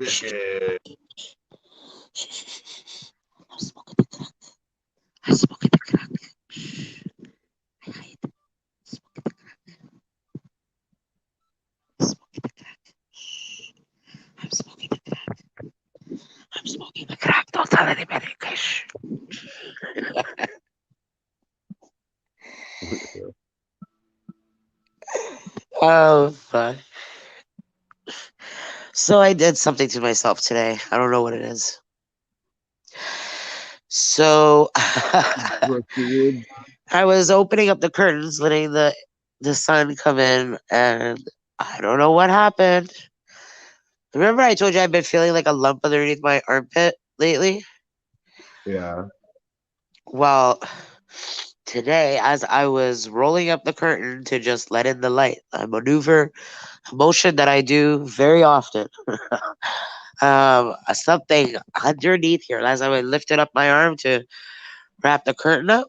Yeah. I'm smoking the crack. I'm smoking the crack. I hide. Smoking the crack. Smoking the crack. I'm smoking the crack. I'm smoking the crack. Don't tell anybody. Kush. Oh, fuck. So I did something to myself today. I don't know what it is. So What you did? I was opening up the curtains, letting the sun come in, and I don't know what happened. Remember, I told you I've been feeling like a lump underneath my armpit lately? Yeah. Well, today, as I was rolling up the curtain to just let in the light, a motion that I do very often. Something underneath here, as I lifted up my arm to wrap the curtain up,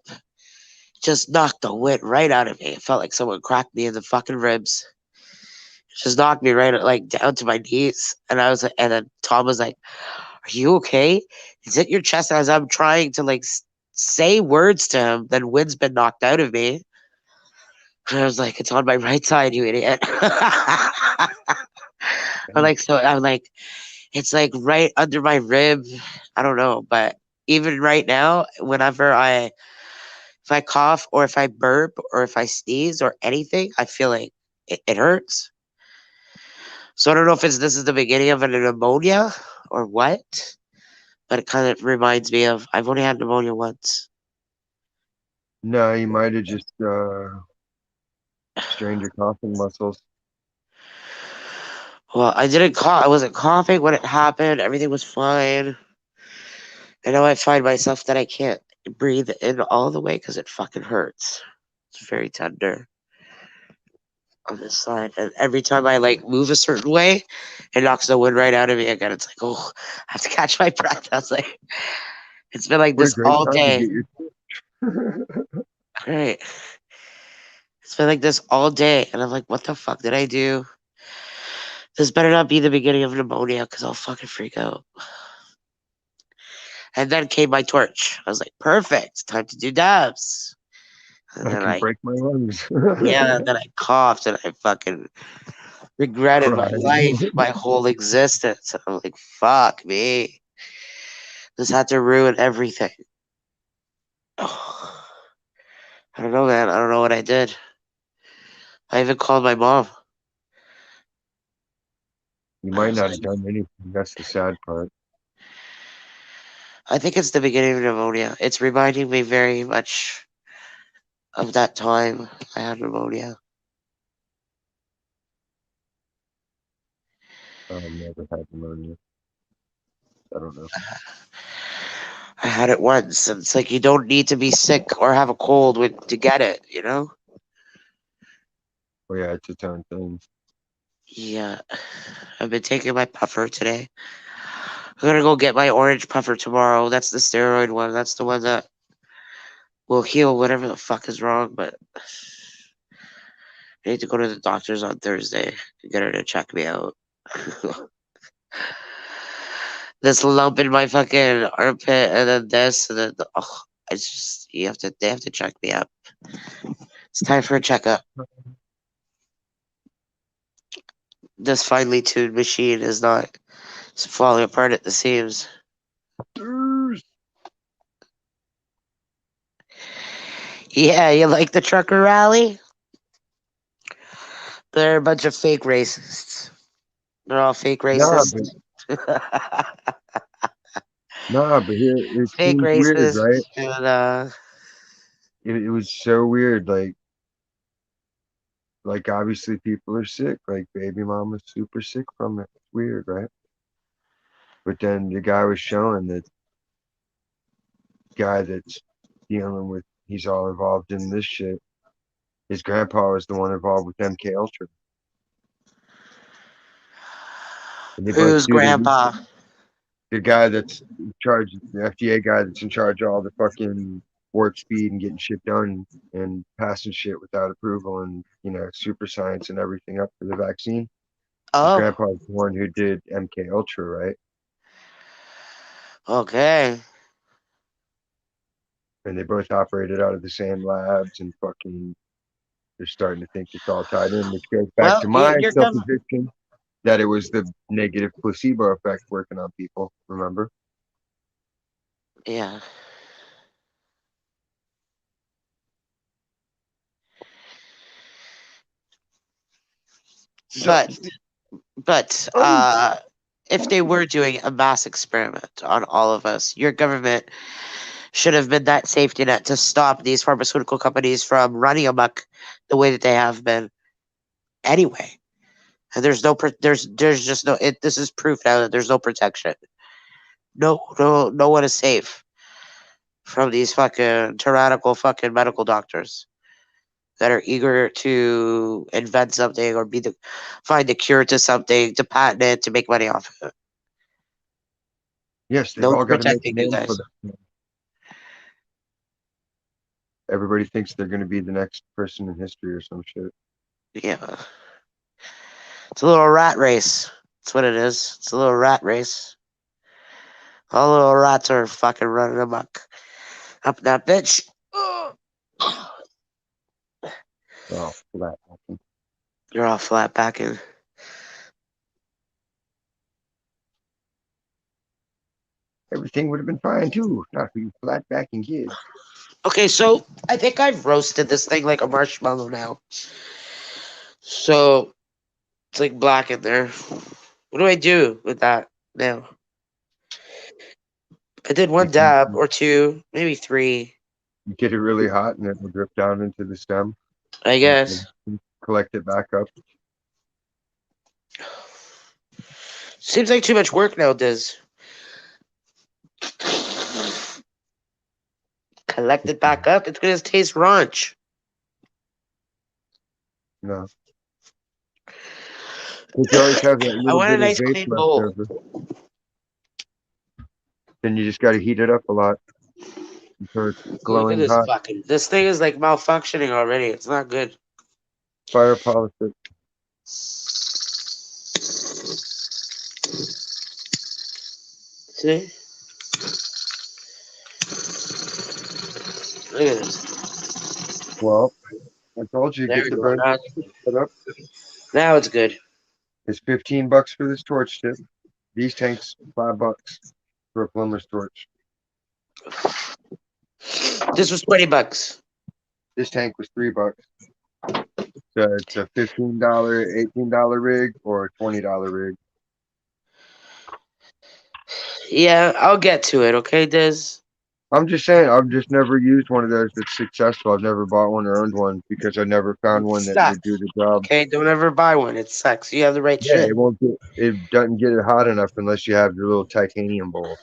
just knocked the wind right out of me. It felt like someone cracked me in the fucking ribs. Just knocked me right like down to my knees. And then Tom was like, "Are you okay? Is it your chest?" As I'm trying to like say words to him, then wind's been knocked out of me. And I was like, "It's on my right side, you idiot." I'm like, it's like right under my rib. I don't know, but even right now, if I cough or if I burp or if I sneeze or anything, I feel like it hurts. So I don't know if this is the beginning of an pneumonia or what, but it kind of reminds me of I've only had pneumonia once. No, you might have just strained your coughing muscles. Well, I didn't cough. I wasn't coughing when it happened. Everything was fine. And now I find myself that I can't breathe in all the way because it fucking hurts. It's very tender on this side. And every time I like move a certain way, it knocks the wind right out of me again. It's like, oh, I have to catch my breath. I was like, it's been like What a this great all time to day. get your. Great. It's been like this all day. And I'm like, what the fuck did I do? This better not be the beginning of pneumonia because I'll fucking freak out. And then came my torch. I was like, perfect. Time to do dabs. And I then can break my lungs. yeah, and then I coughed and I fucking regretted my Cried. life, my whole existence. And I'm like, fuck me. This had to ruin everything. I don't know, man. I don't know what I did. I even called my mom. You I might was not like, have done anything. That's the sad part. I think it's the beginning of pneumonia. It's reminding me very much of that time I had pneumonia. I've never had pneumonia. I don't know. I had it once, and it's like you don't need to be sick or have a cold to get it, you know? Oh yeah, it's its own thing. Yeah. I've been taking my puffer today. I'm gonna go get my orange puffer tomorrow. That's the steroid one. That's the one that will heal whatever the fuck is wrong, but I need to go to the doctor's on Thursday to get her to check me out. This lump in my fucking armpit, and then this, and then it's just they have to check me up. It's time for a checkup. This finely tuned machine is not it's falling apart at the seams. Yeah, you like the trucker rally? They're a bunch of fake racists. They're all fake Nah, racists. but nah, but here it Fake seems weird, racists, right? and It was so weird. Like obviously people are sick. Like baby mama's super sick from it. It's weird, right? But then the guy was showing that guy that's dealing with he's all involved in this shit. His grandpa was the one involved with MK Ultra, and they both who's sued him. grandpa? The guy that's in charge, the FDA guy that's in charge of all the fucking warp speed and getting shit done and passing shit without approval and super science and everything up for the vaccine. His Oh, grandpa was the one who did MK Ultra, right? okay. And they both operated out of the same labs and fucking they're starting to think it's all tied in, which goes back Well, to my you're supposition that it was the negative placebo effect working on people. Remember? yeah, So, but but oh, if they were doing a mass experiment on all of us, your government should have been that safety net to stop these pharmaceutical companies from running amok the way that they have been. Anyway, and there's just no. This is proof now that there's no protection. No one is safe from these fucking tyrannical fucking medical doctors that are eager to invent something or find the cure to something, to patent it, to make money off of it. yes, they've No all one's got to make a protecting you name for guys. them. Everybody thinks they're going to be the next person in history or some shit. Yeah. It's a little rat race. That's what it is. It's a little rat race. All little rats are fucking running amok. Up that bitch. Oh, flat. You're all flat backing. Everything would have been fine too, not for you flat backing kids. Okay, so I think I've roasted this thing like a marshmallow now. So it's like black in there. What do I do with that now? I did You one can dab or two, maybe three, you get it really hot and it will drip down into the stem I and guess. collect it back up. Seems like too much work now, Diz. Collect it back up. It's gonna taste raunch. No, because you always have that I little want a bit of nice vape clean left bowl. over. Then you just got to heat it up a lot until it's Look at glowing this hot. fucking. This thing is like malfunctioning already. It's not good. Fire polish it. See? Look at this. Well, I told you, There get we the go. burn set up. Now it's good. It's $15 for this torch tip. These tanks, $5 for a plumber's torch. This was $20. This tank was $3. So it's a $15, $18 rig or a $20 rig. Yeah, I'll get to it. Okay, Diz. I'm just saying, I've just never used one of those that's successful. I've never bought one or owned one because I never found It one that would do sucks. the job. Okay, don't ever buy one. It sucks. You have the right Yeah, shit. it won't get, it doesn't get it hot enough unless you have your little titanium bowl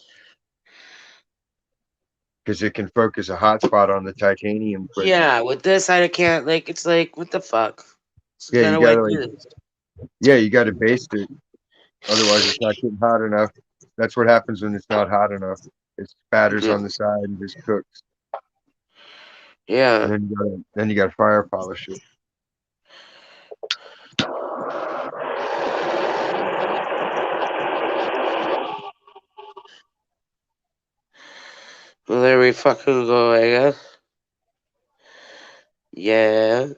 because it can focus a hot spot on the titanium quick. Yeah, with this I can't like it's like what the fuck? It's Yeah, kind you of what gotta it like, is. yeah, you gotta baste it. Otherwise, it's not getting hot enough. That's what happens when it's not hot enough. It spatters Yeah. on the side and just cooks. And Yeah. then you gotta fire polish it. we fucking go, I guess. Yeah.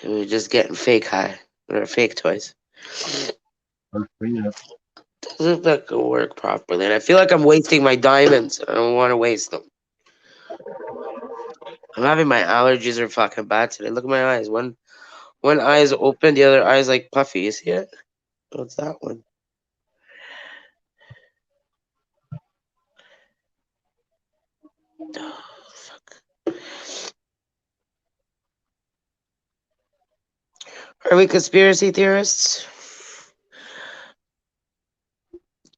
We're just getting fake high. Or fake toys. Let's clean it. Doesn't fucking work properly. And I feel like I'm wasting my diamonds. I don't want to waste them. I'm having my allergies are fucking bad today. Look at my eyes. One eye is open, the other eye is like puffy. You see it? What's that one? Are we conspiracy theorists?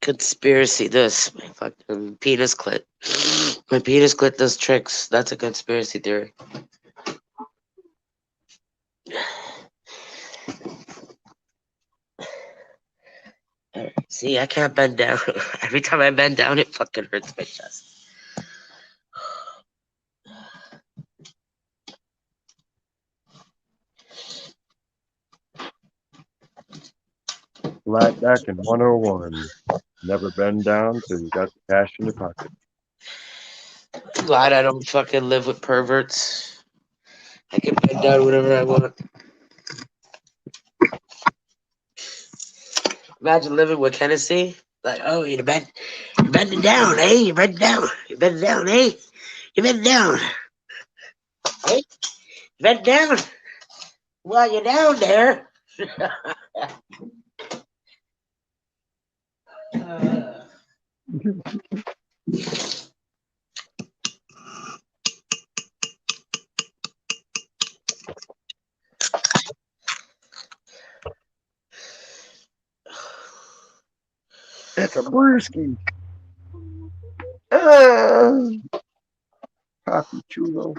Conspiracy this. My fucking penis clit. My penis clit does tricks. That's a conspiracy theory. Alright. See, I can't bend down. Every time I bend down, it fucking hurts my chest. Flat deck in 101. Never bend down till you got the cash in your pocket. Glad I don't fucking live with perverts. I can bend down whenever I want. Imagine living with Hennessy. Like, oh, you're bending down, eh? You're bending down. You're bending down, eh? You're bending down. Eh? You bending down. Well, you're down there. Uh, It's a brewski. Ah, coffee chulo.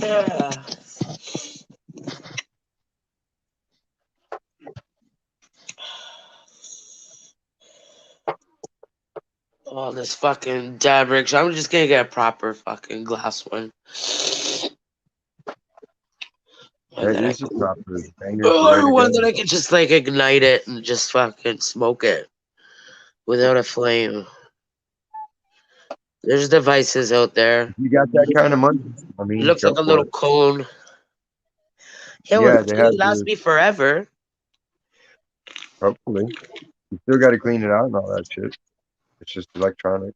yeah. Oh, this fucking dad rickshaw. I'm just gonna get a proper fucking glass one. One That that I is a can, proper banger's the way or to one go. that I can just like ignite it and just fucking smoke it without a flame. There's devices out there. If you got that kind of money, I It mean, looks like go a for little it. cone. Yeah, well, Yeah, they hopefully have it lasts the, me forever. hopefully. You still got to clean it out and all that shit. It's just electronic.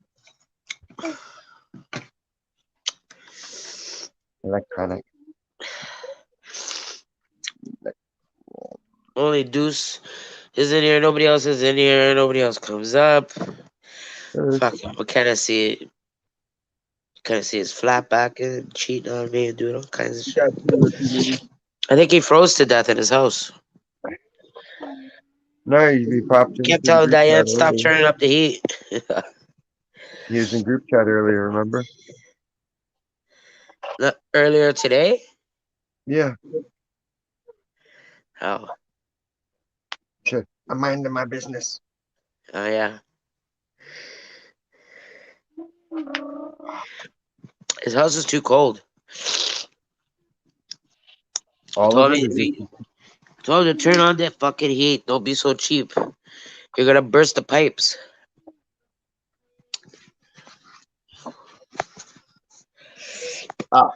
Electronic. Only Deuce is in here. Nobody else is in here. Nobody else comes up. Uh, Fucking, I kind of see his flat back and cheating on me and doing all kinds of you shit. got to if you need. I think he froze to death in his house. No, he popped into Kept the telling group chat Diane, stop earlier. turning up the heat. He was in group chat earlier, remember? Earlier today? Yeah. Oh, Shit. I'm minding my business. oh yeah. His house is too cold. I All of told it me, is. told him to turn on that fucking heat. Don't be so cheap. You're gonna burst the pipes. Oh.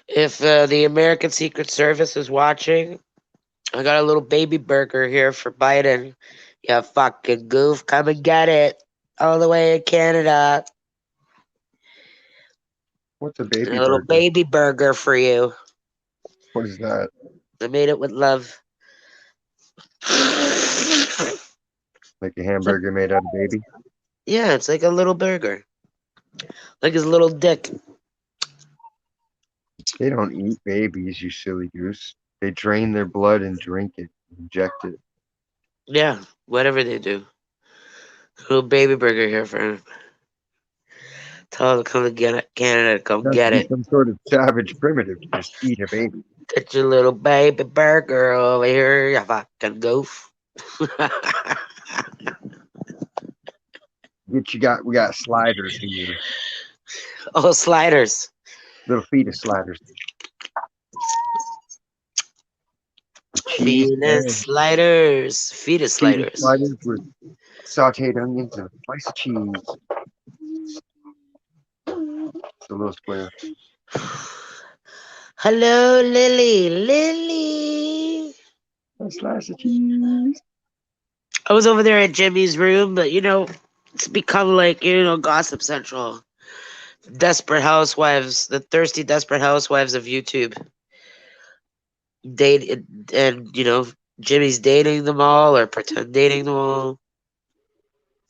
If the American Secret Service is watching, I got a little baby burger here for Biden. You fucking goof, come and get it. All the way in Canada. What's a A baby little burger? baby burger for you. What is that? I made it with love. Like a hamburger made out of baby? Yeah, it's like a little burger. Like his little dick. They don't eat babies, you silly goose. They drain their blood and drink it, inject it. Yeah, whatever they do. Little baby burger here for him. Tell him to come to get it. Canada, come Not to get be it. some sort of savage primitive to just eat a baby. Get your little baby burger over here, you fucking goof. We got sliders here, Oh, sliders. little fetus sliders with cheese Fetus and sliders. Fetus fetus sliders. sliders with sauteed onions and a slice of cheese. It's a little square. Hello, Lily. Lily. A slice of cheese. I was over there at Jimmy's room, but it's become like, Gossip Central. Desperate housewives, the thirsty, desperate housewives of YouTube. Date and Jimmy's dating them all or pretend dating them all.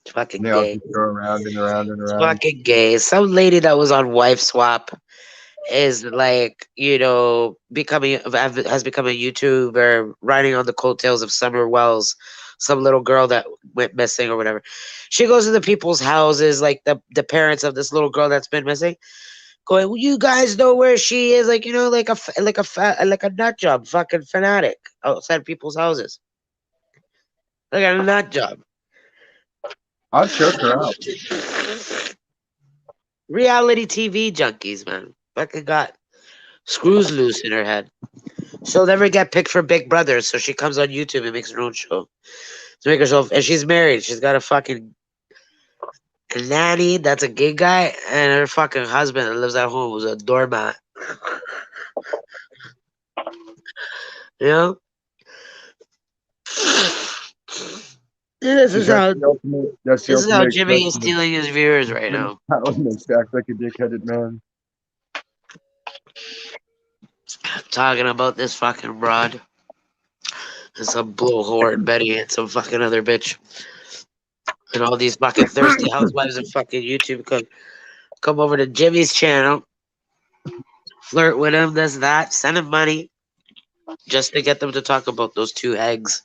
It's And fucking they all gay. just go around and around and It's around. fucking gay. Some lady that was on Wife Swap is like, becoming has become a YouTuber riding on the coattails of Summer Wells, some little girl that went missing or whatever. She goes to the people's houses, like the parents of this little girl that's been missing, going, well, "You guys know where she is?" Like like a nut job, fucking fanatic outside people's houses, like a nut job. I'll choke her out. Reality TV junkies, man. Fucking got screws loose in her head. She'll never get picked for Big Brother, so she comes on YouTube and makes her own show to make herself. And she's married. She's got a fucking nanny that's a gay guy, and her fucking husband that lives at home was a doormat. You know, this Because is how that's the this is how ultimate Jimmy is expression of stealing his viewers right women's now. empowerment to act like a dick-headed man. Talking about this fucking broad and some blowhorn Betty and some fucking other bitch and all these fucking thirsty housewives of fucking YouTube come over to Jimmy's channel, flirt with him, this that, send him money just to get them to talk about those two eggs,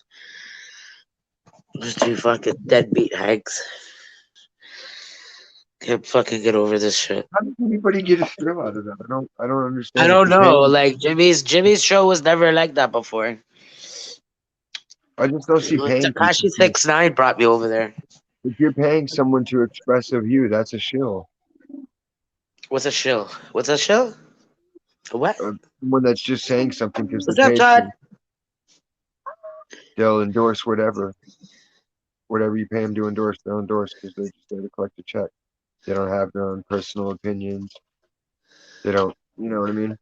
those two fucking deadbeat eggs. Can't fucking get over this shit. How does anybody get a thrill out of that? I don't I understand. If don't you're know. paying, Like Jimmy's show was never like that before. I just don't see paying people Takashi to. 69 brought me over there. If you're paying someone to express a view, that's a shill. What's a shill? What's a shill? What? Someone that's just saying something because they're What's up, paid Todd? to, they'll endorse whatever you pay them to endorse. They'll endorse because they're just there to collect a check. They don't have their own personal opinions. They don't, you know what I mean?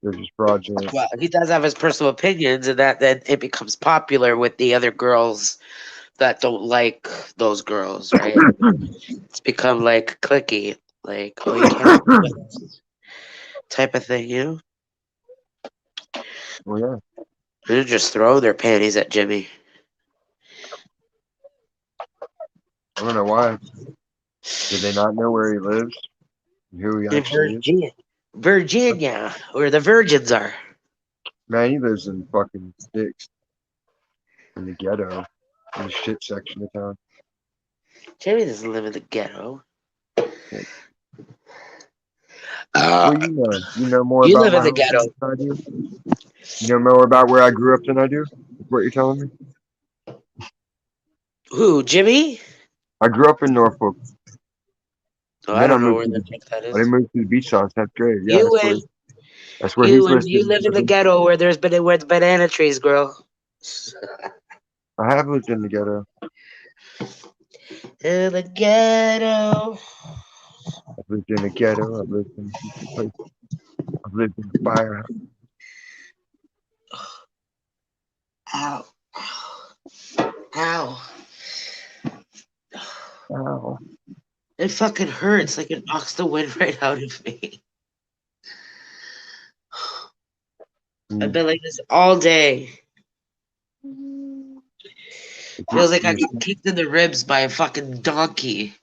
They're just fraudulent. Well, he does have his personal opinions, and that then it becomes popular with the other girls that don't like those girls, right? It's become like clicky, like oh you can't fuck with us type of thing, you know? Well, yeah, They just throw their panties at Jimmy. I don't know why. Did they not know where he lives and who he In actually is? Virginia, where the virgins are. Man, he lives in fucking sticks in the ghetto, in the shit section of town. Jimmy doesn't live in the ghetto. Like, Uh, well, you know more you about live in my the hometown ghetto. than I do. You know more about where I grew up than I do. Is what you're telling me? Who, Jimmy? I grew up in Norfolk, Oh, and I then I don't know moved where to the the fuck that I didn't is. move to the beach on 10th grade. Yeah, You and that's where he's listed. you live in the ghetto where the banana trees grow. I have lived in the ghetto. In the ghetto. I've lived in the ghetto. I've lived in different places. I've lived in the firehouse. Ow. Ow. Ow. It fucking hurts. Like it knocks the wind right out of me. I've Mm. been like this all day. Feels like I You're, got kicked in the ribs by a fucking donkey.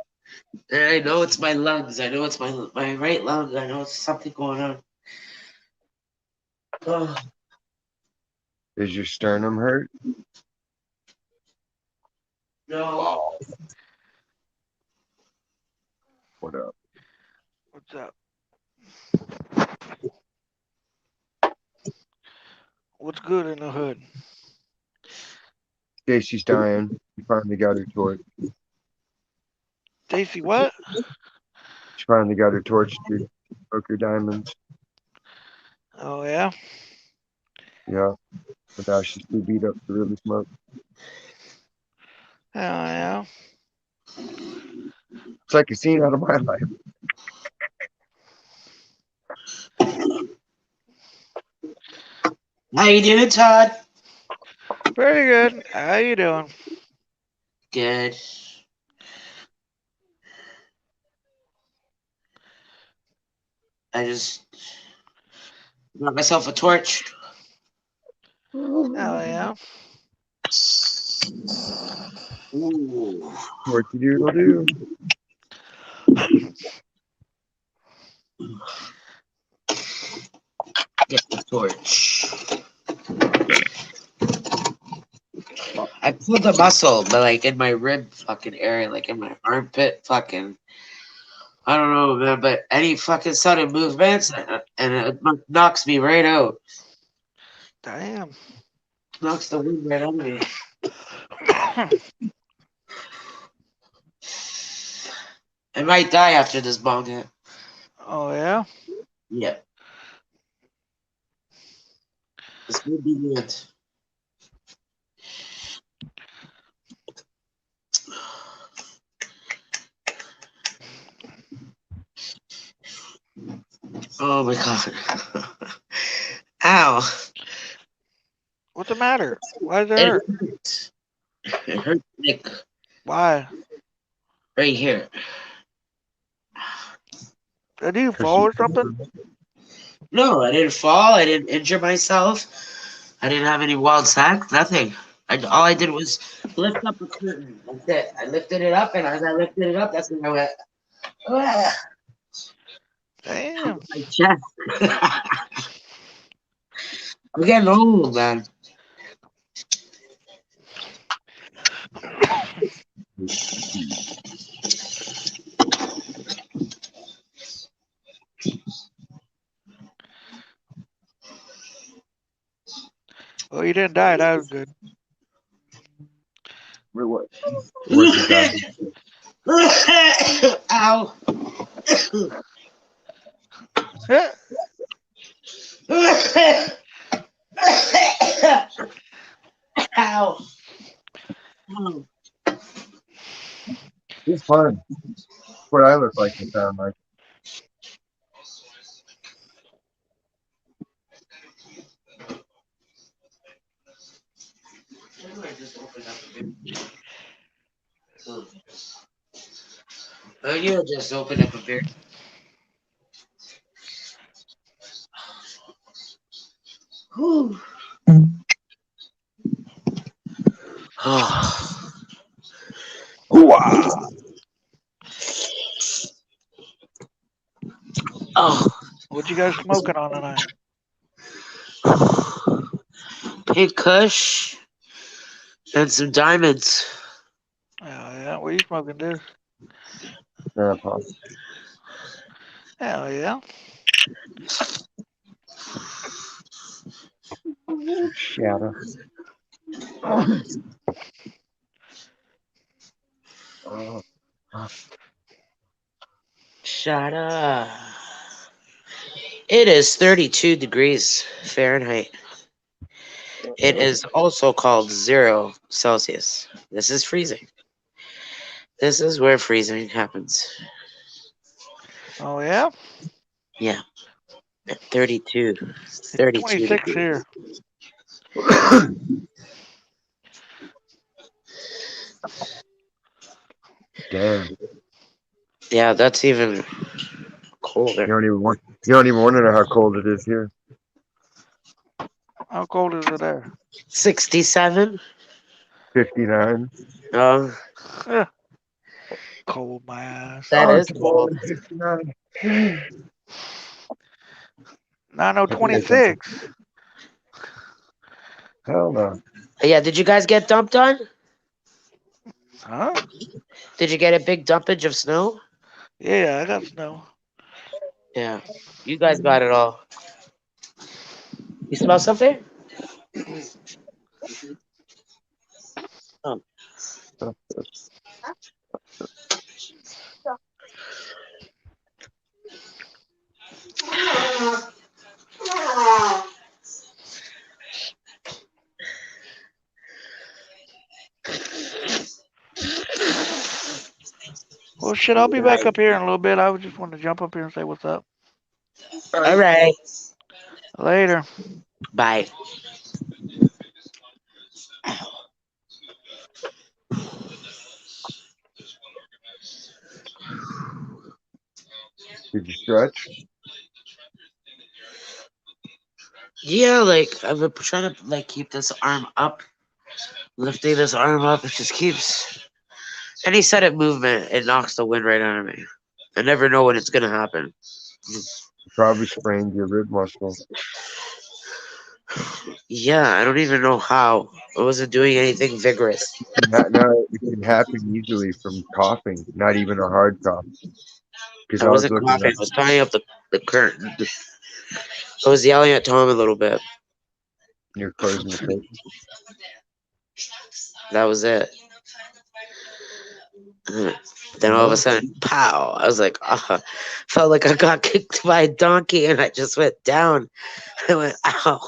And I know it's my lungs. I know it's my right lung. I know it's something going on. Oh, is your sternum hurt? No. Wow. What up? What's up? What's good in the hood? Stacy's dying. She finally got her torch. Stacy, what? She finally got her torch, dude. Broke her diamonds. Oh yeah. Yeah. But now she's too beat up to really smoke. Oh yeah. It's like a scene out of my life. How you doing, Todd? Pretty good. How you doing? Good. I just got myself a torch. Oh yeah. Ooh. Torchy doodle doo. Get the torch. I pulled a muscle, but like in my rib fucking area, like in my armpit fucking. I don't know, man, but any fucking sudden movements and it knocks me right out. Damn. Knocks the wind right out of me. I might die after this bong hit. Oh yeah. Yeah, this would be the end. Oh my god. Ow. What's the matter? Why does it It hurt? hurts. It hurts like Why? right here. Did you Cause fall she. or something? No, I didn't fall. I didn't injure myself. I didn't have any wild sack. Nothing. All I did was lift up a curtain. That's it. I lifted it up, and as I lifted it up, that's when I went, "Ah," Damn. my chest. I'm getting old, man. Well, you didn't die. That was good. We're what? Working time. Ow. Yeah. Ow. Ow. It's fun. What I look like and sound like. Oh, you just opened up a beer. Whew. Oh. Hooah! Oh. What you guys smoking on tonight? Pink Kush and some diamonds. Oh yeah. What you smoking, dude? Grandpa. Hell yeah. Shadow. Oh, Shut up. It is 32 degrees Fahrenheit. It is also called 0 Celsius. This is freezing. This is where freezing happens. Oh yeah. Yeah, at 32. It's 32 26 degrees. here. damn. Yeah, that's even colder. You don't even want to know how cold it is here. How cold is it there? 67? 59. Oh, Yeah. Cold my ass. that Oh, is it's cold. cold. 59. Have to make up. 9:26. Hell no. Yeah, did you guys get dumped on? Huh? Did you get a big dumpage of snow? Yeah, I got snow. Yeah. You guys got it all. You smell something? Oh. Well, shit, I'll be back up here in a little bit. I would just want to jump up here and say what's up. All All right. right. Later. Bye. Did you stretch? Yeah, like I've been trying to like keep this arm up, lifting this arm up. It just keeps any sudden movement. It knocks the wind right out of me. I never know when it's gonna happen. You probably sprained your rib muscle. Yeah, I don't even know how. I wasn't doing anything vigorous. No, it can happen easily from coughing, not even a hard cough. Because I I was wasn't looking coughing. up, I was tying up the curtain. I was yelling at Tom a little bit. you're closing the curtain. That was it. Then all of a No, sudden, pow! I was like, felt like I got kicked by a donkey, and I just went down. I went, ow!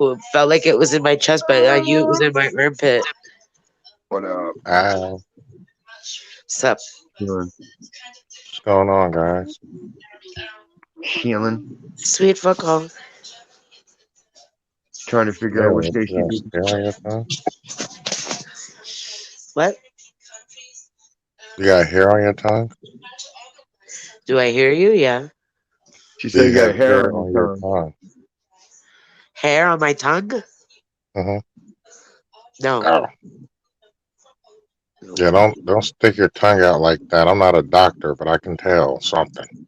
Well, it felt like it was in my chest, but I knew it was in my armpit. what up? Sup? Healing, What's going on, guys? healing, Sweet fuck all. trying to figure Yeah, out what what, you Stacy got did. hair on your tongue? What? You got hair on your tongue? Do I hear you? Yeah. She Do said you you got have hair hair on your on your tongue. tongue? Hair on my tongue? Uh-huh. No. Oh. No. Yeah, don't stick your tongue out like that. I'm not a doctor, but I can tell something.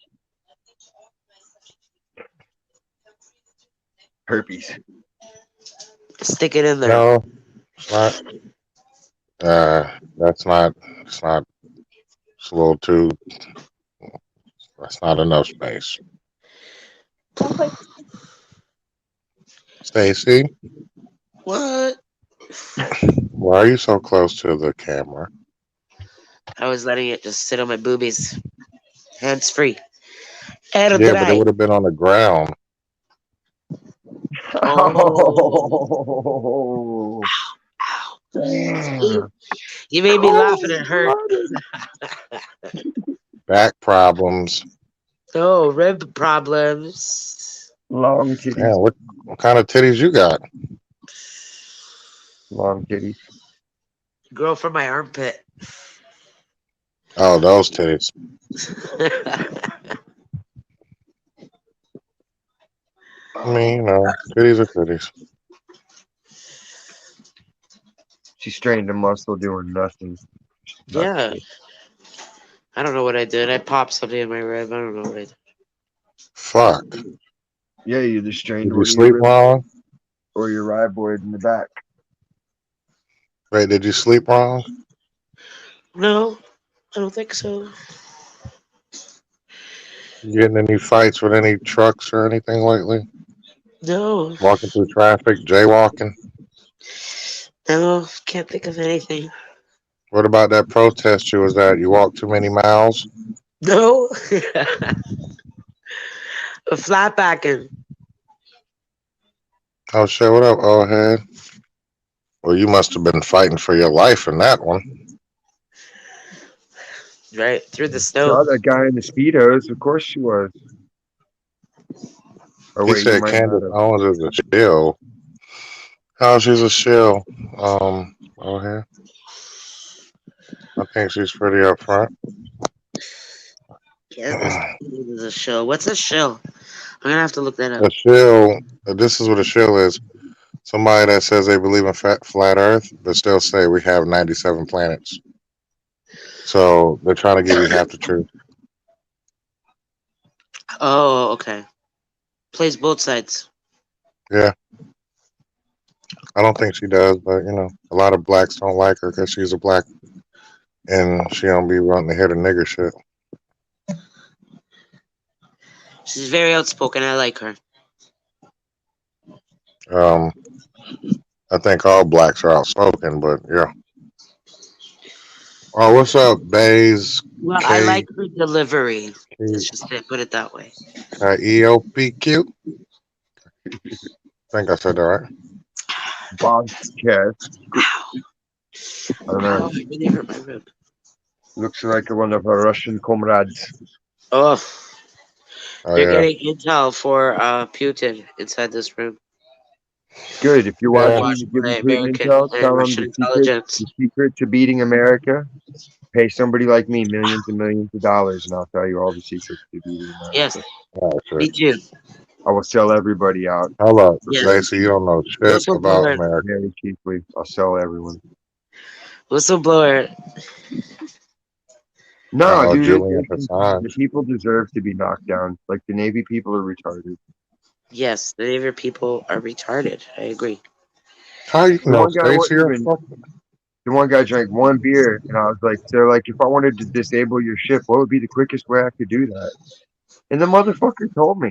Herpes. Stick it in there. No, it's not. That's not. It's not. It's a little too. That's not enough space. Stacy, What? why are you so close to the camera? I was letting it just sit on my boobies. Hands free. Air Yeah, but it dry. would have been on the ground. Oh. Oh, Ow. See? damn. You made me laugh and Cold it hurt. blooded. Back problems. No, rib problems. Long titties. Man, what kind of titties you got? Long titties. Grow from my armpit. Oh, those titties. I mean, titties are titties. She strained a muscle doing nothing. Yeah. I don't know what I did. I popped something in my rib. I don't know what I did. Fuck. Yeah, you either strained Did you one of your sleep ribs wrong? or your rhizoid in the back. Wait, did you sleep wrong? No, I don't think so. You getting any fights with any trucks or anything lately? No. Walking through traffic, jaywalking? No, can't think of anything. What about that protest you was at? You walked too many miles? No. Flatbacking. Oh shit, what up, old head? Well, you must have been fighting for your life in that one. Right through the Saw snow. that guy in the Speedos. Of course she was. Or He wait, you said might not Candace have. Owens is a shill. Oh, she's a shill. Old head. I think she's pretty upfront. Yeah, this is a shill. What's a shill? I'm gonna have to look that up. A shill, this is what a shill is. Somebody that says they believe in flat Earth, but still say we have 97 planets. So they're trying to give you half the truth. Oh, okay. Plays both sides. Yeah. I don't think she does, but a lot of blacks don't like her because she's a black and she don't be wanting to hear the nigger shit. She's very outspoken. I like her. Um, I think all blacks are outspoken, but yeah. Oh, what's up, Bays? Well, I K like her delivery. K Let's just put it that way. K E O P Q. I think I said that right. Bobcat. Ow. I don't know. Ow, I really hurt my rib. Looks like one of our Russian comrades. Oh, Oh they're yeah, getting intel for Putin inside this room. Good. If you're Being yeah. watching, you're watched by giving Putin American intel. and Tell him Russian intelligence. the secret to beating America. Pay somebody like me millions and millions of dollars, and I'll tell you all the secrets to beating Yes, America. Oh me shit. too. I will sell everybody out Hold up, Yes. Stacey. You don't know shit about Whistleblower. America. very cheaply. I'll sell everyone. Whistleblower. No, Oh, dude, Julian the Assange. people deserve to be knocked down. Like the Navy people are retarded. Yes, the Navy people are retarded. I agree. How you The know, one guy Stacey? wouldn't You're even. fucking. The one guy drank one beer, and I was like, "So, like, if I wanted to disable your ship, what would be the quickest way I could do that?" And the motherfucker told me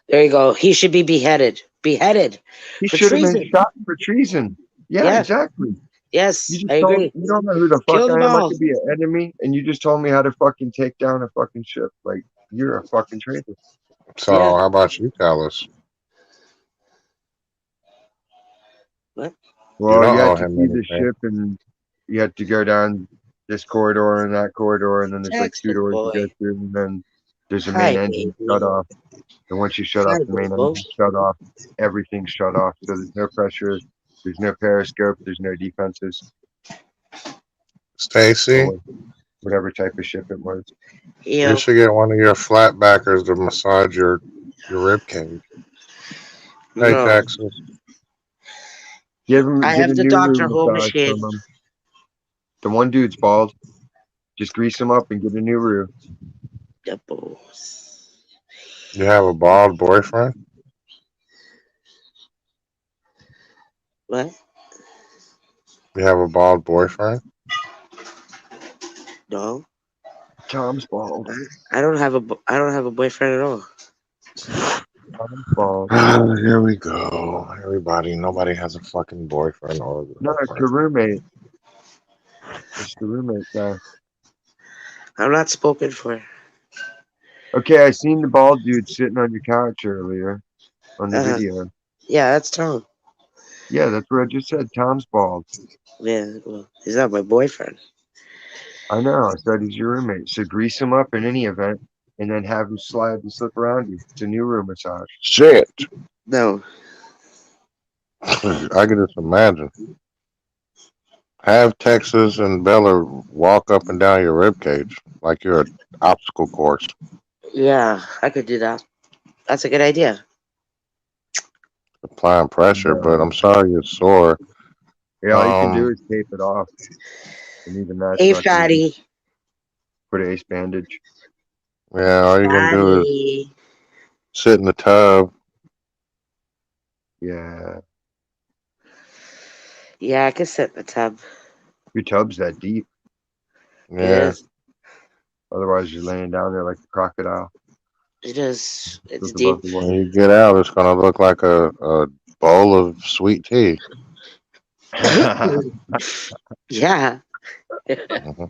There you go. He should be beheaded. Beheaded he for should have been treason. shot for treason. Yeah, Yeah. exactly. You Yes, I just told agree. you don't know who the fuck Kill them I am. I all. could be an enemy, and you just told me how to fucking take down a fucking ship. Like you're a fucking traitor. So Yeah. how about you tell us? What? You Well, you don't had owe to him see the anything. ship, and you had to go down this corridor and that corridor, and then there's like two Texas doors you go boy. through, and then there's a main Hi, engine shut baby. off. And once you shut Hi, off the main Bobo. engine shut off, everything's shut off. So there's no pressure, there's no periscope, there's no defenses, Stacey, or whatever type of ship it was. you Yo. should get one of your flatbackers to massage your rib cage. Hey, No. Texas. I Get have a the new Dr. room Ho massage machine. from him. The one dude's bald. Just grease him up and get a new room. Doubles. You have a bald boyfriend? What? You have a bald boyfriend? No. Tom's bald. I don't have I don't have a boyfriend at all. Tom's bald. Here we go. Everybody, nobody has a fucking boyfriend or No, it's girlfriend. your roommate. It's the roommate guy. I'm not spoken for. Okay, I seen the bald dude sitting on your couch earlier on the Uh-huh. video. Yeah, that's Tom. Yeah, that's what I just said. Tom's bald. Yeah, well, he's not my boyfriend. I know. I said he's your roommate. So grease him up in any event and then have him slide and slip around you. It's a new room massage. Shit. No. I can just imagine. Have Texas and Bella walk up and down your rib cage like you're an obstacle course. Yeah, I could do that. That's a good idea. Applying pressure, but No. I'm sorry you're sore. Yeah, all you can do Um, is tape it off. And even that's Hey, not going to fatty. put an ace bandage. yeah, all you're gonna do is Fatty. sit in the tub. Yeah. Yeah, I could sit in the tub. Your tub's that deep. It Yeah, is. Otherwise, you're laying down there like a crocodile. It is. It's Look above deep. the when water. you get out, it's gonna look like a bowl of sweet tea. Yeah. hmm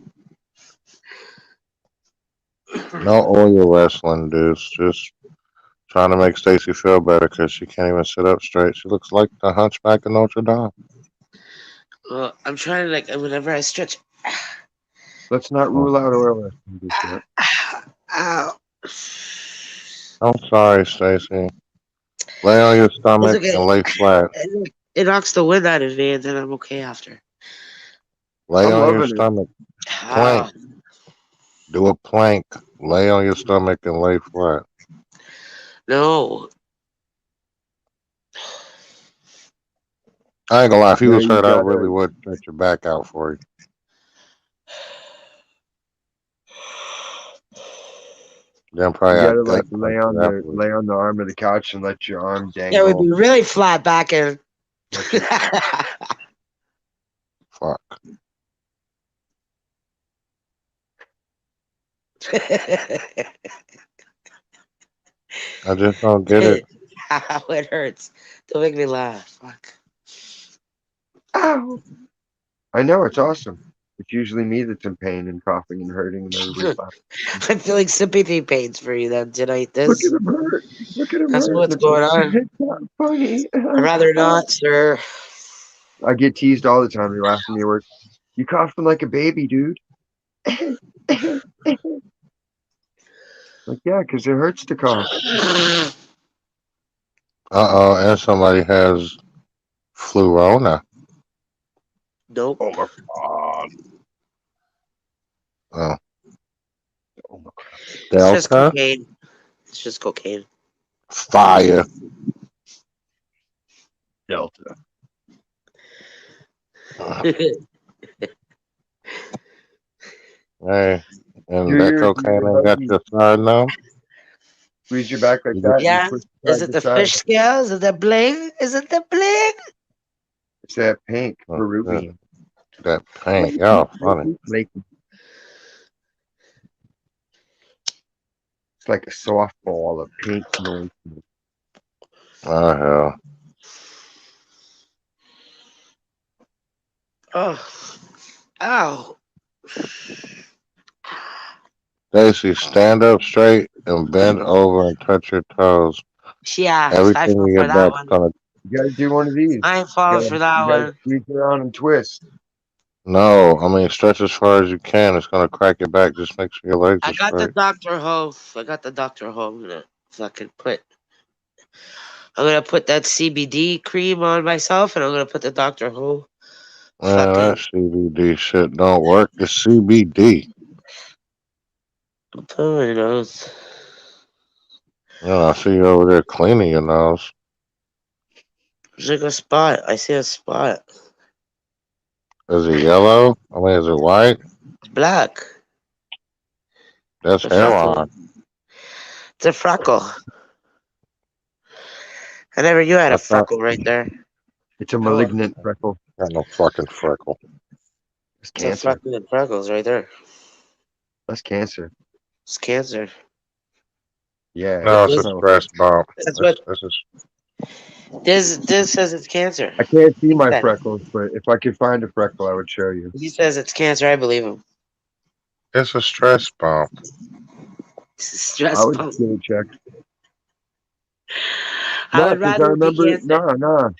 No oil wrestling, dudes. Just trying to make Stacy feel better because she can't even sit up straight. She looks like the Hunchback of Notre Dame. Well, I'm trying to, like, whenever I stretch. Let's not Mm. rule out oil wrestling just yet. Ow. I'm sorry, Stacy. Lay on your It's stomach okay. and lay flat. It knocks the wind out of me, and then I'm okay after. Lay I'm on your loving it. stomach. Plank. Ah, Do a plank. Lay on your stomach and lay flat. no. I ain't gonna lie. If you No, was you hurt, I really gotta would stretch your back out for you. Then you probably I'd gotta like gut punch you afterwards. lay on the arm of the couch and let your arm It would dangle. be really flat backing. That shit. Fuck. I just don't get it. How it hurts. Don't make me laugh. Fuck. Ow! I know it's awesome. It's usually me that's in pain and coughing and hurting, and everybody's laughing. I'm feeling sympathy pains for you then tonight. Look at This him hurt. Look at him that's hurt. what's And it's going like, on. it's not funny. I'd rather not, sir. I get teased all the time. They laugh at me at work. You coughing like a baby, dude. Like, yeah, because it hurts to cough. And somebody has Flurona. Nope. Oh my god. Oh, Oh my god. It's just Delta. cocaine. It's just cocaine. Fire. Delta. Hey, and Do that yours and cocaine your ain't got huggies. your side now. Squeeze your back like You that just, and Yeah. push Is side it to the side. fish scale? Is it the bling? Is it the bling? It's that pink that, Peruvian. that paint. Flaky, Y'all funny. flaky, flaky. It's like a softball of pink noise. Oh hell. Oh. Ow. Stacy, stand up straight and bend over and touch your toes. Yeah, I Everything fell in your for that back's one. gonna. You gotta do one of these. I ain't falling for that You gotta one. squeeze around and twist. No, I mean stretch as far as you can. It's gonna crack your back. Just make sure your legs I are got the straight. Dr. Ho. I got the Dr. Ho. I'm gonna fucking put. I'm gonna put that CBD cream on myself, and I'm gonna put the Dr. Ho. Man, that Fucking. CBD shit don't work. It's CBD. Put on my nose. You know, I see you over there cleaning your nose. There's like a spot. I see a spot. Is it yellow? I mean, is it white? It's black. That's It's a freckle. hairline. It's a freckle. I never knew I had I a thought freckle right there. It's a Oh, malignant freckle. got no fucking freckle. It's it's a cancer. freckle and freckles right there. That's cancer. It's cancer. Yeah, But No, it's a this, no. stress bump. that's what This is this says. It's cancer. I can't see He my said. freckles, but if I could find a freckle, I would show you. He says it's cancer. I believe him. it's a stress bump. It's a I stress would pump. get it checked. I Nah, would 'cause I rather it be remember, cancer. nah.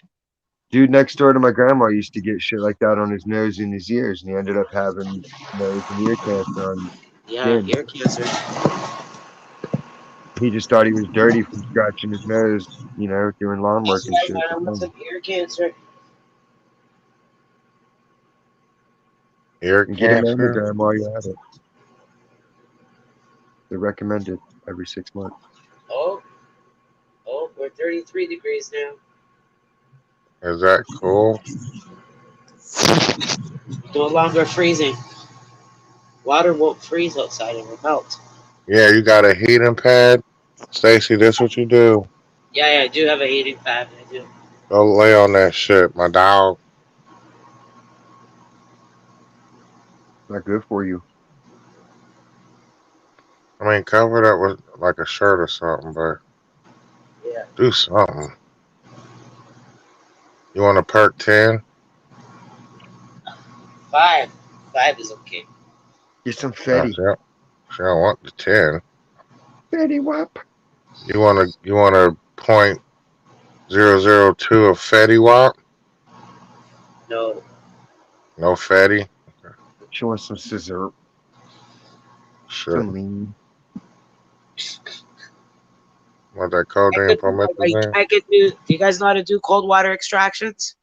Dude next door to my grandma used to get shit like that on his nose and his ears, and he ended up having nose and ear cancer on Yeah, skin. ear cancer. He just thought he was dirty from scratching his nose, doing lawn work That's and what I shit. found But out with no, some ear cancer. Ear and get a cancer. mammogram while you're at it. They're recommended every 6 months. Oh, we're 33 degrees now. Is that cool? No longer freezing. Water won't freeze outside; it will melt. Yeah, you got a heating pad. Stacy, this what you do. Yeah, I do have a heating pad. I do. Go lay on that shit, my dog. Not good for you. I mean, cover it up with like a shirt or something, but Yeah. do something. You want a perk 10? Five. Five is okay. Get some No, Fetty. she don't want the 10. Fetty Wap. You want a .002 of Fetty Wap? No. No Fetty? She wants some scissor, Shit. some lean. Want that I codeine could do like promethazine? I could do. Do you guys know how to do cold water extractions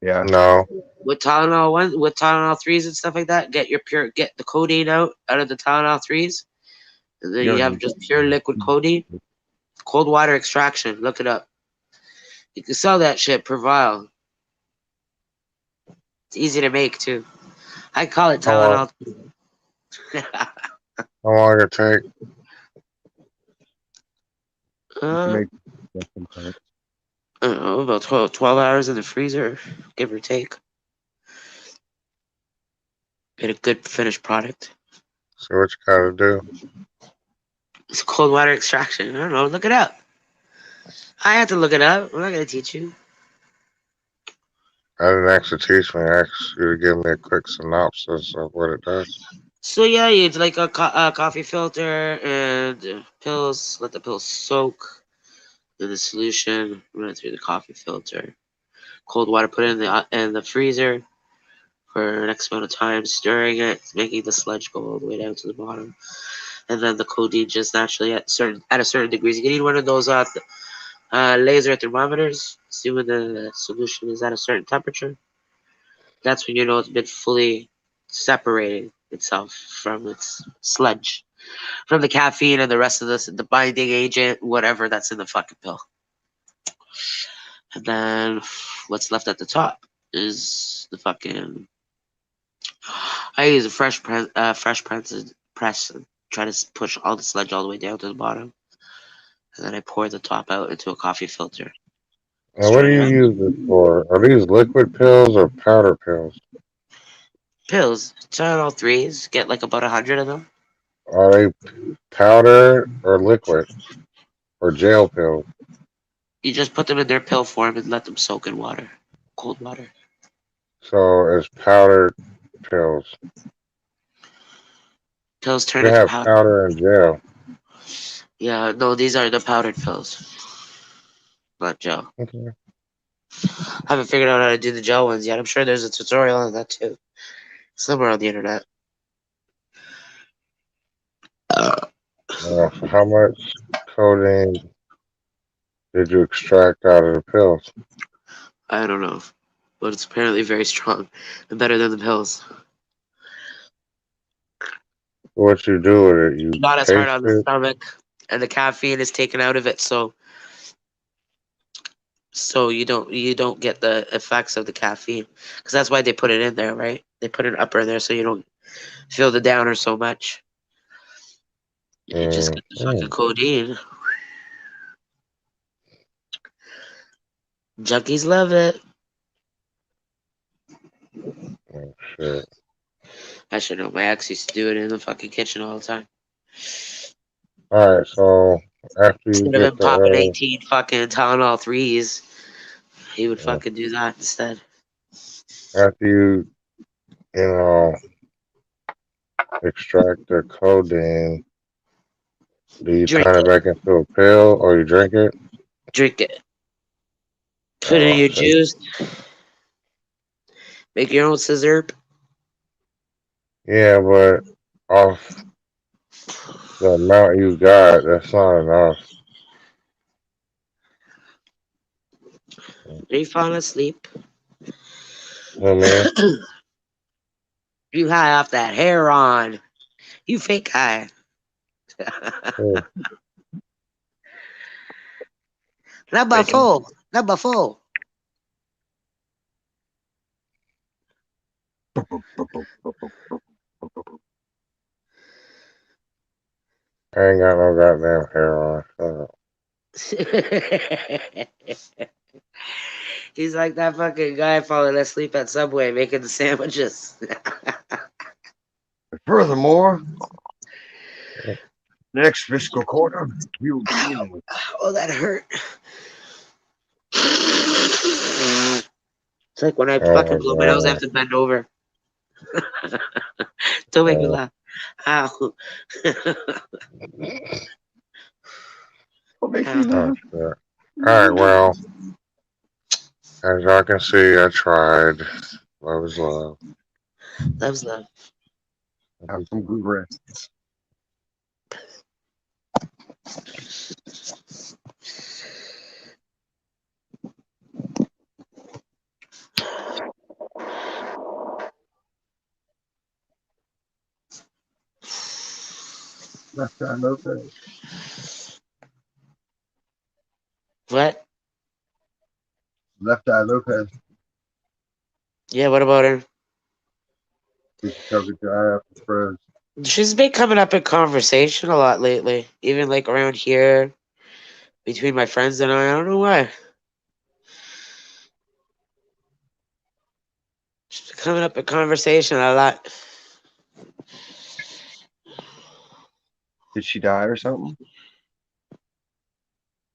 Yeah. No. with Tylenol with Tylenol threes and stuff like that? Get the codeine out of the Tylenol threes, and then You you don't have need just pure liquid codeine. Cold water extraction. Look it up. You can sell that shit per vial. It's easy to make too. I call it How long, Tylenol. how long it take? You can uh, make that sometimes. I don't know, about 12 hours in the freezer, give or take. Get a good finished product. So what you gotta do? It's cold water extraction. I don't know. Look it up. I had to look it up. I'm not gonna teach you. I didn't actually teach me. I asked you to give me a quick synopsis of what it does. So yeah, it's like a coffee filter and pills. Let the pills soak in the solution. Run it through the coffee filter. Cold water. Put it in the freezer for an X amount of time, stirring it, making the sludge go all the way down to the bottom, and then the codeine just naturally at a certain degrees. You can need one of those laser thermometers. See when the solution is at a certain temperature. That's when you know it's been fully separated itself from its sludge, from the caffeine and the rest of the binding agent, whatever that's in the fucking pill. And then what's left at the top is the fucking. I use a fresh press and try to push all the sludge all the way down to the bottom, and then I pour the top out into a coffee filter. And what do Strain it you out. use this for? Are these liquid pills or powder pills? Pills, Tylenol threes, get like about 100 of them. Are they powder or liquid or gel pills? You just put them in their pill form and let them soak in water, cold water. So it's powdered pills. Pills turn They into have powder. powder and gel. Yeah, no, these are the powdered pills, not gel. Okay. I haven't figured out how to do the gel ones yet. I'm sure there's a tutorial on that too, somewhere on the internet. So how much codeine did you extract out of the pills? I don't know, but it's apparently very strong and better than the pills. What you do with it? You Not as hard taste on the it? stomach, and the caffeine is taken out of it, so you don't get the effects of the caffeine, because that's why they put it in there, right? They put an upper in there so you don't feel the downer so much. You just Mm, get the fucking mm, codeine. Junkies love it. oh, shit. I should know. My ex used to do it in the fucking kitchen all the time. All right. So after you Instead of get him popping the 18 fucking Tylenol threes, he would uh, fucking do that instead. after you know extract the codeine, do you Drink turn it it. back into a pill or you drink it? Drink it. Put it in Oh, your okay. juice. Make your own scissor. Yeah, but off the amount you got, that's not enough. Are you falling asleep? You know what I mean? You high off that hair on. You fake high. Yeah. Number Bacon. four. Number four. I ain't got no goddamn hair on. Shut up. He's like that fucking guy falling asleep at Subway making the sandwiches. Furthermore, next fiscal quarter, we will be Ow. in Oh, that hurt. It's like when I Oh fucking blow my nose, I have my to bend over. Don't make me god. laugh. Ow. what makes me Ow. Oh laugh. shit. Alright, well, as y'all can see, I tried. Love is love. Love's love. Have some good rest. Left Eye Lopez. What? Left Eye Lopez. Yeah, what about her? She covered your eye up with froze. She's been coming up in conversation a lot lately. Even like around here, between my friends and I don't know why. coming up in conversation a lot. Did she die or something?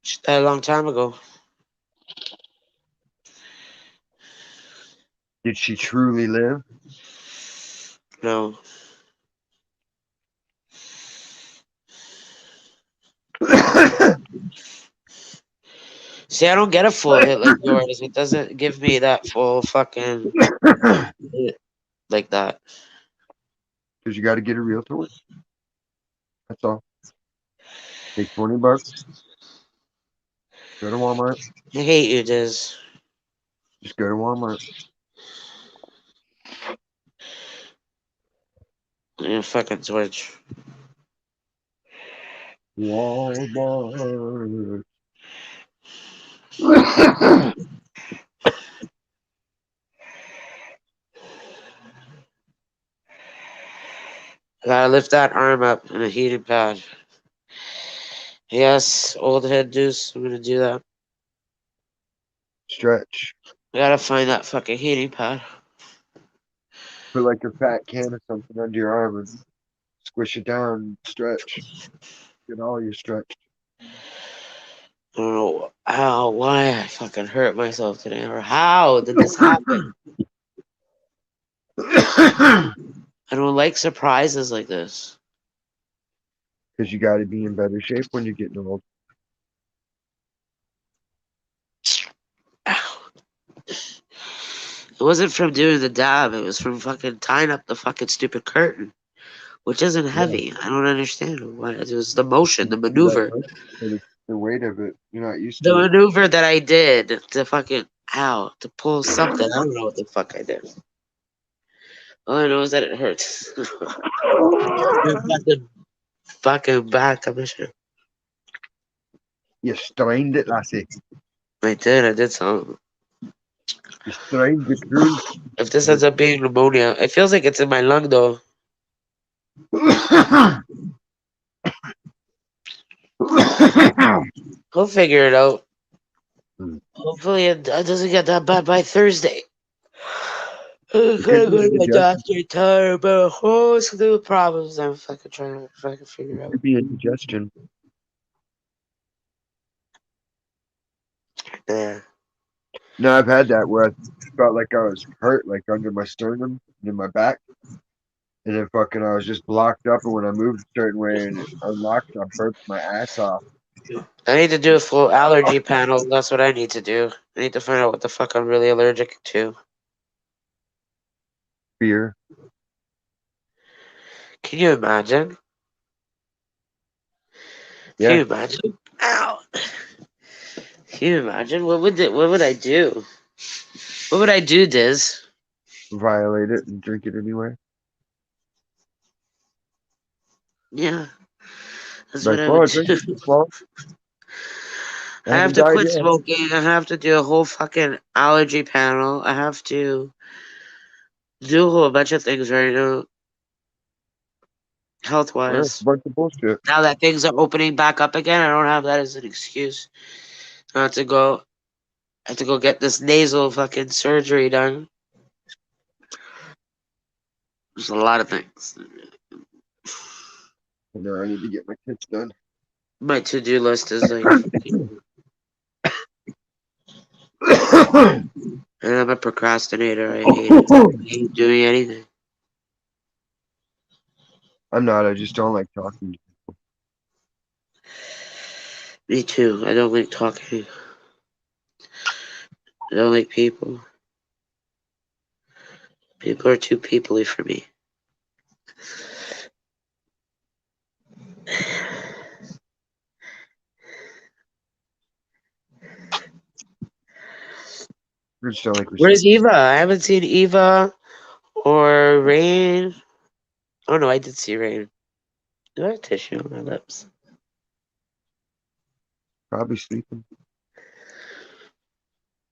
She died a long time ago. Did she truly live? No. See, I don't get a full hit like yours. It doesn't give me that full fucking hit like that. Because you got to get a real toy. That's all. Take $20. Go to Walmart. I hate you, Diz. Just go to Walmart. Yeah, fucking Twitch. Walmart. I gotta lift that arm up in a heating pad. Yes, old head deuce. I'm gonna do that. Stretch. I gotta find that fucking heating pad. Put like a fat can of something under your arm and squish it down. Stretch. Get all your stretch. I don't know how, why I fucking hurt myself today, or how did this happen? Because I don't like surprises like this. you got to be in better shape when you're getting old. Ow. It wasn't from doing the dab, it was from fucking tying up the fucking stupid curtain, which isn't Yeah. heavy. I don't understand why. It was the motion, the That maneuver. much, but it's the weight of it. You're not used The to it. maneuver that I did to fucking, ow, to pull something. I don't know what the fuck I did. All I know is that it hurts. Your fucking back, Commissioner. You strained it, lassie. I did something. You strained the crew. If this ends up being pneumonia, it feels like it's in my lung though. We'll figure it out. Hopefully it doesn't get that bad by Thursday. I'm It gonna could be go to my indigestion. doctor and tell her about a whole slew of problems I'm fucking trying to fucking It figure out. could be indigestion. Yeah. No, I've had that where I felt like I was hurt, like under my sternum and in my back. And then fucking I was just blocked up, and when I moved a certain way and it unlocked, I burped my ass off. I need to do a full allergy panel. That's what I need to do. I need to find out what the fuck I'm really allergic to. Fear. Can you imagine? Can Yeah, you imagine? Ow! Can you imagine? What would I do? What would I do, Diz? violate it and drink it anyway. Yeah, that's what Like, I well, would I drink do. it this long. I I have haven't to died quit yet. smoking. I have to do a whole fucking allergy panel. I have to do a whole bunch of things right now, health Yeah, it's a wise. bunch of bullshit. Now that things are opening back up again, I don't have that as an excuse. I have to go. I have to go get this nasal fucking surgery done. There's a lot of things. And now I need to get my tits done. My to-do list is like, and I'm a procrastinator. I hate it. I hate doing anything. I'm not. I just don't like talking. Me too. I don't like talking. I don't like people. People are too peoply for me. I just don't like Where's reception. Eva? I haven't seen Eva or Rain. Oh no, I did see Rain. Do I have tissue on my lips? Probably sleeping.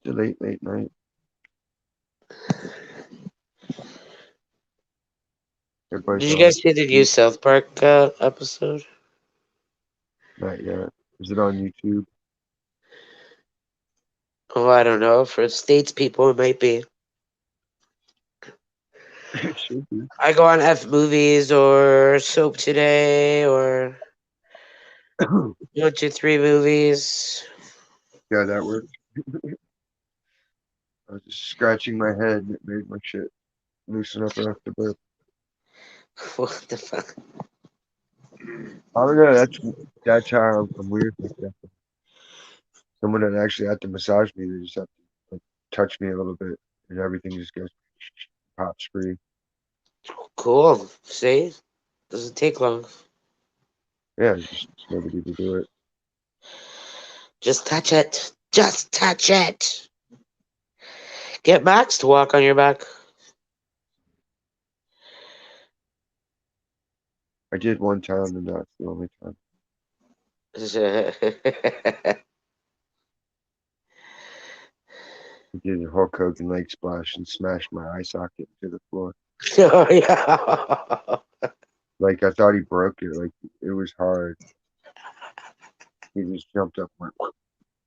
It's a late night. Everybody's Did you on. guys see the new South Park episode? Not yet. Is it on YouTube? Oh, I don't know. For States people, it might be. It should be. I go on F movies or Soap Today or One Two Three Movies. Yeah, that worked. I was just scratching my head and it made my shit loosen up enough to burp. What the fuck? I don't know. That's how I'm weird like that. Someone that actually had to massage me, they just have to like, touch me a little bit, and everything just goes pops free. Cool. See? Doesn't take long. Yeah, just nobody to do it. Just touch it. Just touch it. Get Max to walk on your back. I did one time, and that's the only time. I did a Hulk Hogan leg splash and smashed my eye socket into the floor. Oh, yeah. Like I thought he broke it. Like it was hard. He just jumped up and went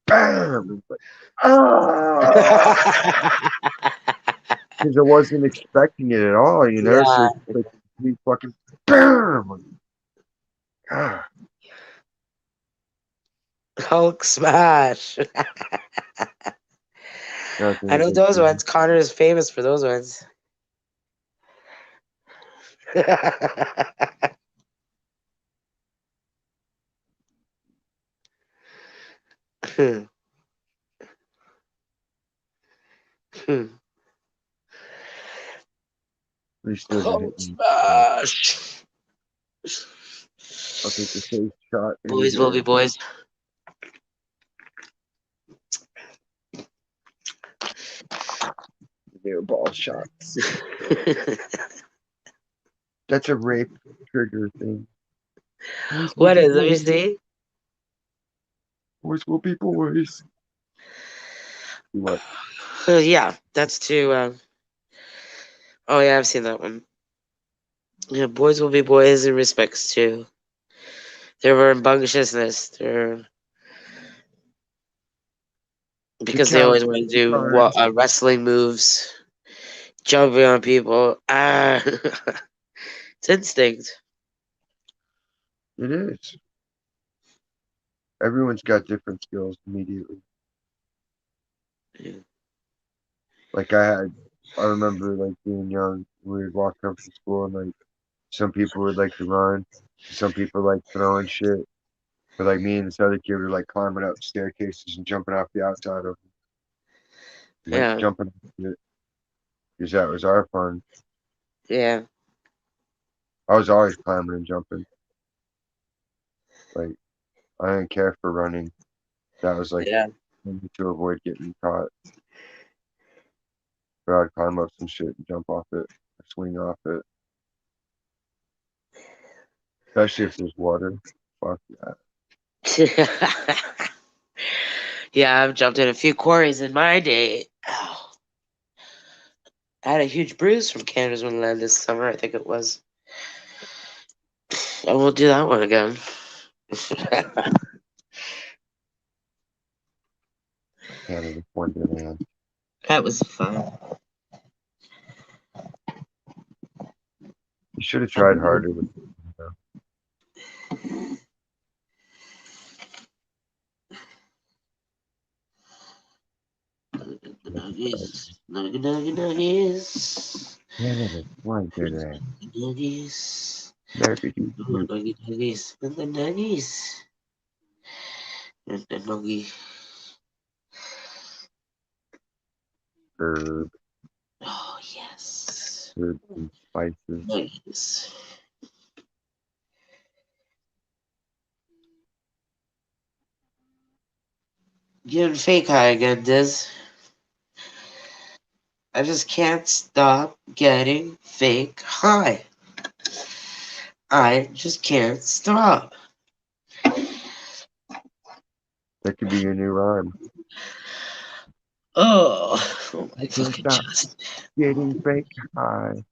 bam. And like, ah! Because I wasn't expecting it at all, you know. So Yeah. it's like he fucking bam. Like, ah, Hulk smash. I nothing. know those ones. Connor is famous for those ones. At least doesn't hit Hulk me. smash. I'll take the face shot any Boys will day. be boys. They're ball shots. That's a rape trigger thing. Boys will What be is? Let me boys. see. Boys will be boys. What? Yeah, that's too. Oh yeah, I've seen that one. Yeah, boys will be boys in respects to their rambunctiousness. Their The because they always want to California do cards. wrestling moves, jumping on people. Ah, it's instinct. It is. Everyone's got different skills immediately. Yeah. Like I remember like being young, we would walk home from school and like some people would like to run, some people like throwing shit, but like me and this other kid were like climbing up staircases and jumping off the outside of them, like Yeah, jumping off it, because that was our fun. yeah, I was always climbing and jumping. Like I didn't care for running. That was like yeah. to avoid getting caught. But I'd climb up some shit and jump off it, or swing off it, especially if there's water. Fuck yeah. Yeah, I've jumped in a few quarries in my day. Ow. I had a huge bruise from Canada's Wonderland this summer, I think it was. I won't do that one again. Canada Wonderland. That was fun. You should have tried harder with you know. Nuggies, nuggies, Canada Wonderland. nuggies, America, you nuggies, and the nuggies, and the nuggie. herb, Oh yes, herbs and spices. nuggies. Getting fake high again, Diz. I just can't stop getting fake high. I just can't stop. That could be your new rhyme. Oh, oh I my can't fucking stop chest. getting fake high.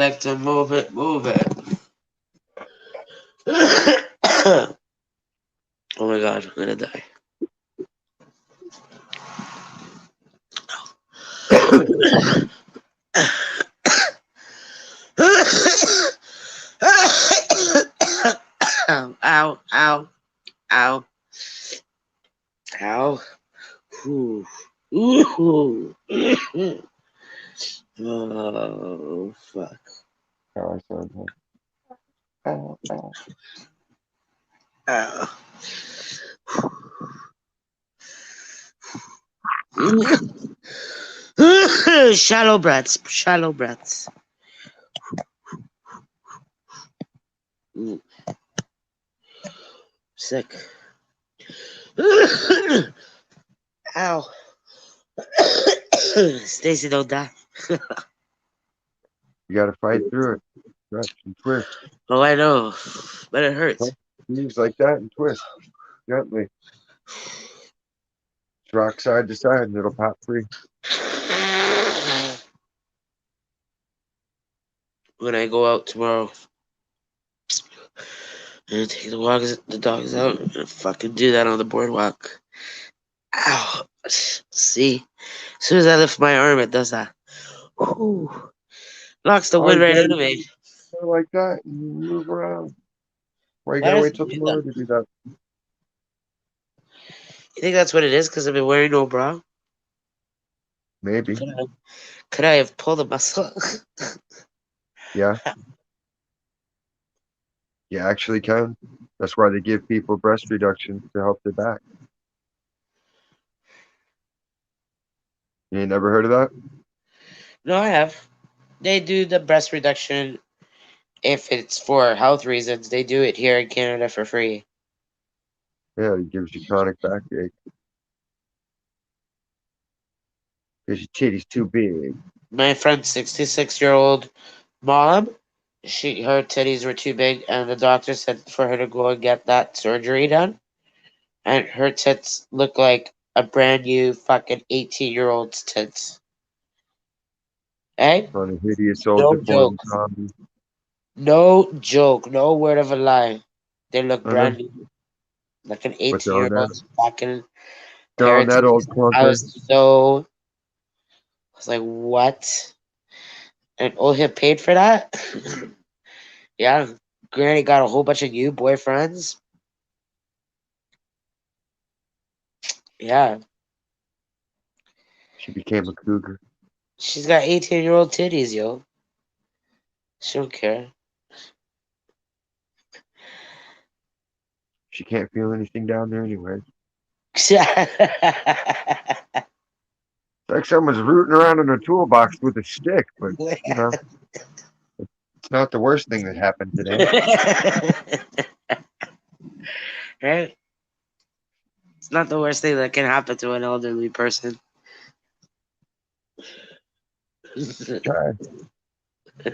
like to move it, move it. Oh my god, I'm gonna die. Ow, ow, ow, ow, ow. Ooh. Ooh. Oh, fuck. How I sound, huh? Ow, ow. Ow. Shallow breaths, shallow breaths. Mm, sick. Ow. Stacy, don't die. You got to fight through it. Stretch and twist. Oh, I know, but it hurts. Moves like that and twist gently. Just rock side to side and it'll pop free. When I go out tomorrow and take the dogs out and fucking do that on the boardwalk. Ow. See? As soon as I lift my arm, it does that. Whew. Knocks the All wind you right gotta out of me. do like that and you move around. Why you Why gotta does wait it till do that? tomorrow to do that? You think that's what it is? Because I've been wearing no bra? Maybe. Could I have pulled a muscle? Yeah, you actually can. That's why they give people breast reduction to help their back. You ain't never heard of that? No, I have. They do the breast reduction if it's for health reasons. They do it here in Canada for free. Yeah, it gives you chronic backache because your titty's too big. My friend's 66-year-old mom, her titties were too big, and the doctor said for her to go and get that surgery done. And her tits look like a brand new fucking 18-year-old's tits. Eh? On a hideous old No joke. deformed zombie. No joke. No word of a lie. They look I know, brand new. Like an but they're on that. 18-year-old's fucking They're pair on of that old titties. clunker. I was like, what? And Ohip paid for that? Yeah. Granny got a whole bunch of new boyfriends. Yeah. She became a cougar. She's got 18-year-old titties, yo. She don't care. She can't feel anything down there anyway. It's like someone's rooting around in a toolbox with a stick, but you know, it's not the worst thing that happened today. Right? It's not the worst thing that can happen to an elderly person. Try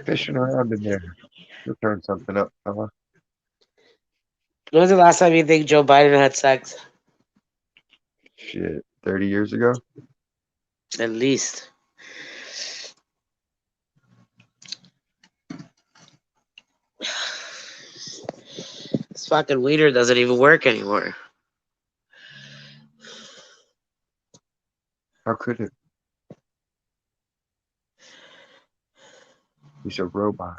fishing around in there. You'll turn something up, fella. When was the last time you think Joe Biden had sex? Shit, 30 years ago? At least. This fucking wiener doesn't even work anymore. How could it? He's a robot.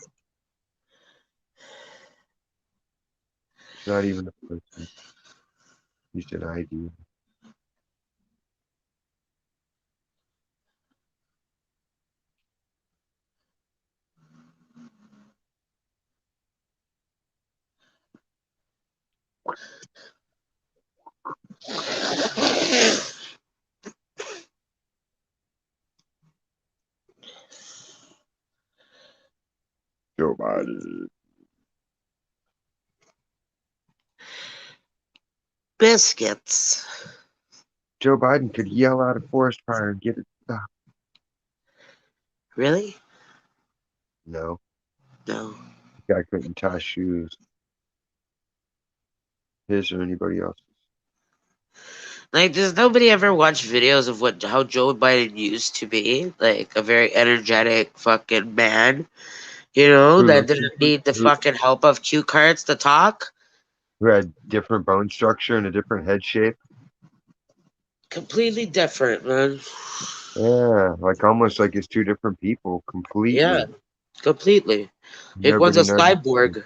He's not even a person. He's an idea. Joe Biden. Biscuits. Joe Biden could yell out a forest fire and get it stopped. Really? No, No. the guy couldn't tie shoes. His or anybody else's. Like, does nobody ever watch videos of how Joe Biden used to be? Like, a very energetic fucking man. You know, Who that looked didn't different? need the fucking help of cue cards to talk. Who had different bone structure and a different head shape? Completely different, man. Yeah, like almost like it's two different people Yeah, completely. completely. Like one's a Nobody noticed. cyborg.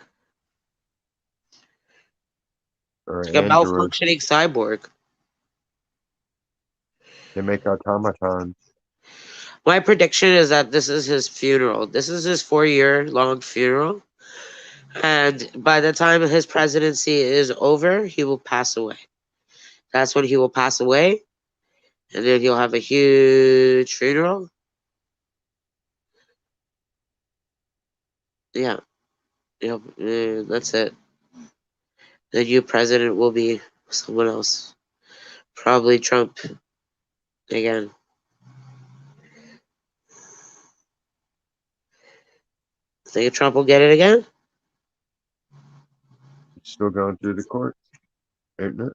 Or It's like a android. malfunctioning cyborg. They make automatons. My prediction is that this is his funeral. This is his 4 year long funeral. And by the time his presidency is over, he will pass away. That's when he will pass away. And then he'll have a huge funeral. Yeah. Yep. That's it. The new president will be someone else. Probably Trump again. Think Trump will get it again? It's still going through the courts, isn't it?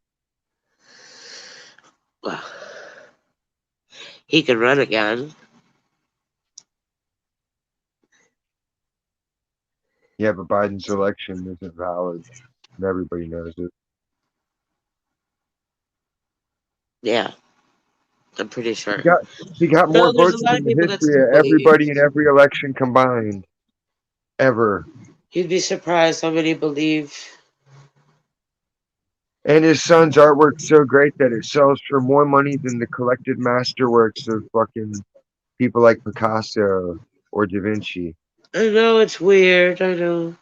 Well, he could run again. Yeah, but Biden's election isn't valid, and everybody knows it. Yeah, I'm pretty He sure. got he got more No, there's a votes lot than of the people that history still of believe. everybody in every election combined, ever. You'd be surprised how many believe. And his son's artwork's so great that it sells for more money than the collected masterworks of fucking people like Picasso or Da Vinci. I know it's weird. I know.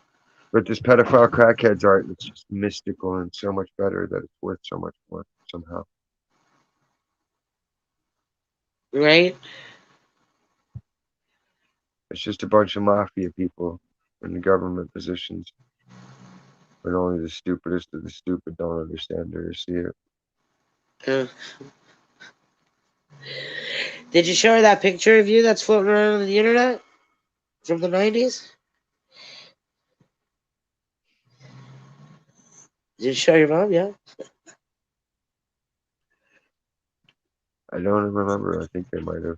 But this pedophile crackhead's art is just mystical and so much better that it's worth so much more somehow. Right? It's just a bunch of mafia people in the government positions, but only the stupidest of the stupid don't understand or see it. Uh, did you show her that picture of you that's floating around on the internet from the 90s? Did you show your mom? Yeah. I don't remember. I think they might have.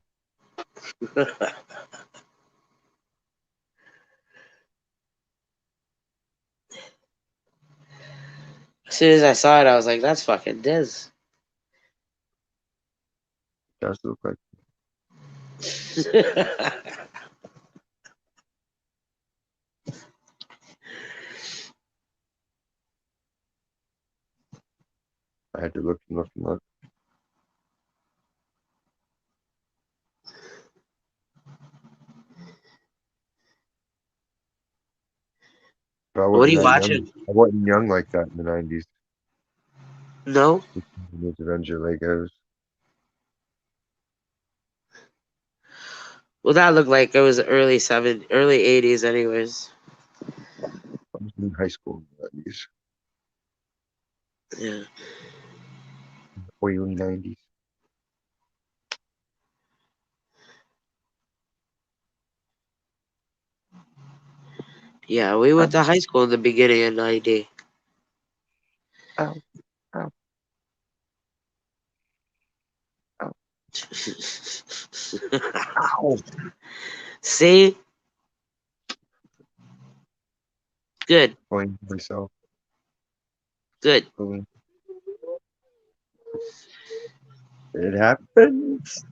As soon as I saw it, I was like, that's fucking Diz. Does look like. I had to look and look and look. But I What are wasn't you that young. watching? I wasn't young like that in the 90s. No? Those Avenger Legos. Well, that looked like it was early 80s anyways. I was in high school in the 90s. Yeah. Early 90s. Yeah, we went Ow, to high school in the beginning of 90. ow, ow, ow, ow. See? Good. Blame myself. Good. Blame. It happens.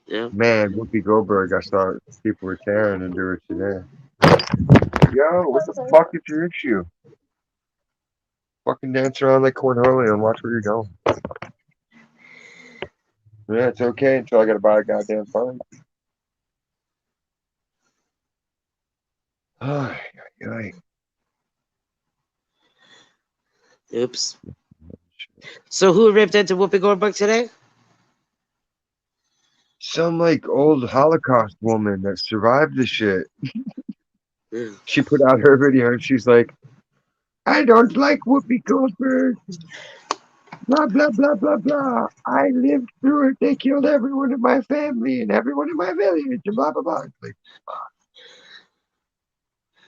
Yeah. Man, Whoopi Goldberg, I saw people were tearing into her today. Yo, what the fuck is your issue? Fucking dance around like cornhole and watch where you're going. Yeah, it's okay until I gotta buy a goddamn phone. Ay, ay, ay. Oops. So who ripped into Whoopi Goldberg today? Some like old Holocaust woman that survived the shit. Yeah. She put out her video and she's like, I don't like Whoopi Goldberg. Blah blah blah blah blah. I lived through it. They killed everyone in my family and everyone in my village and blah blah blah. It's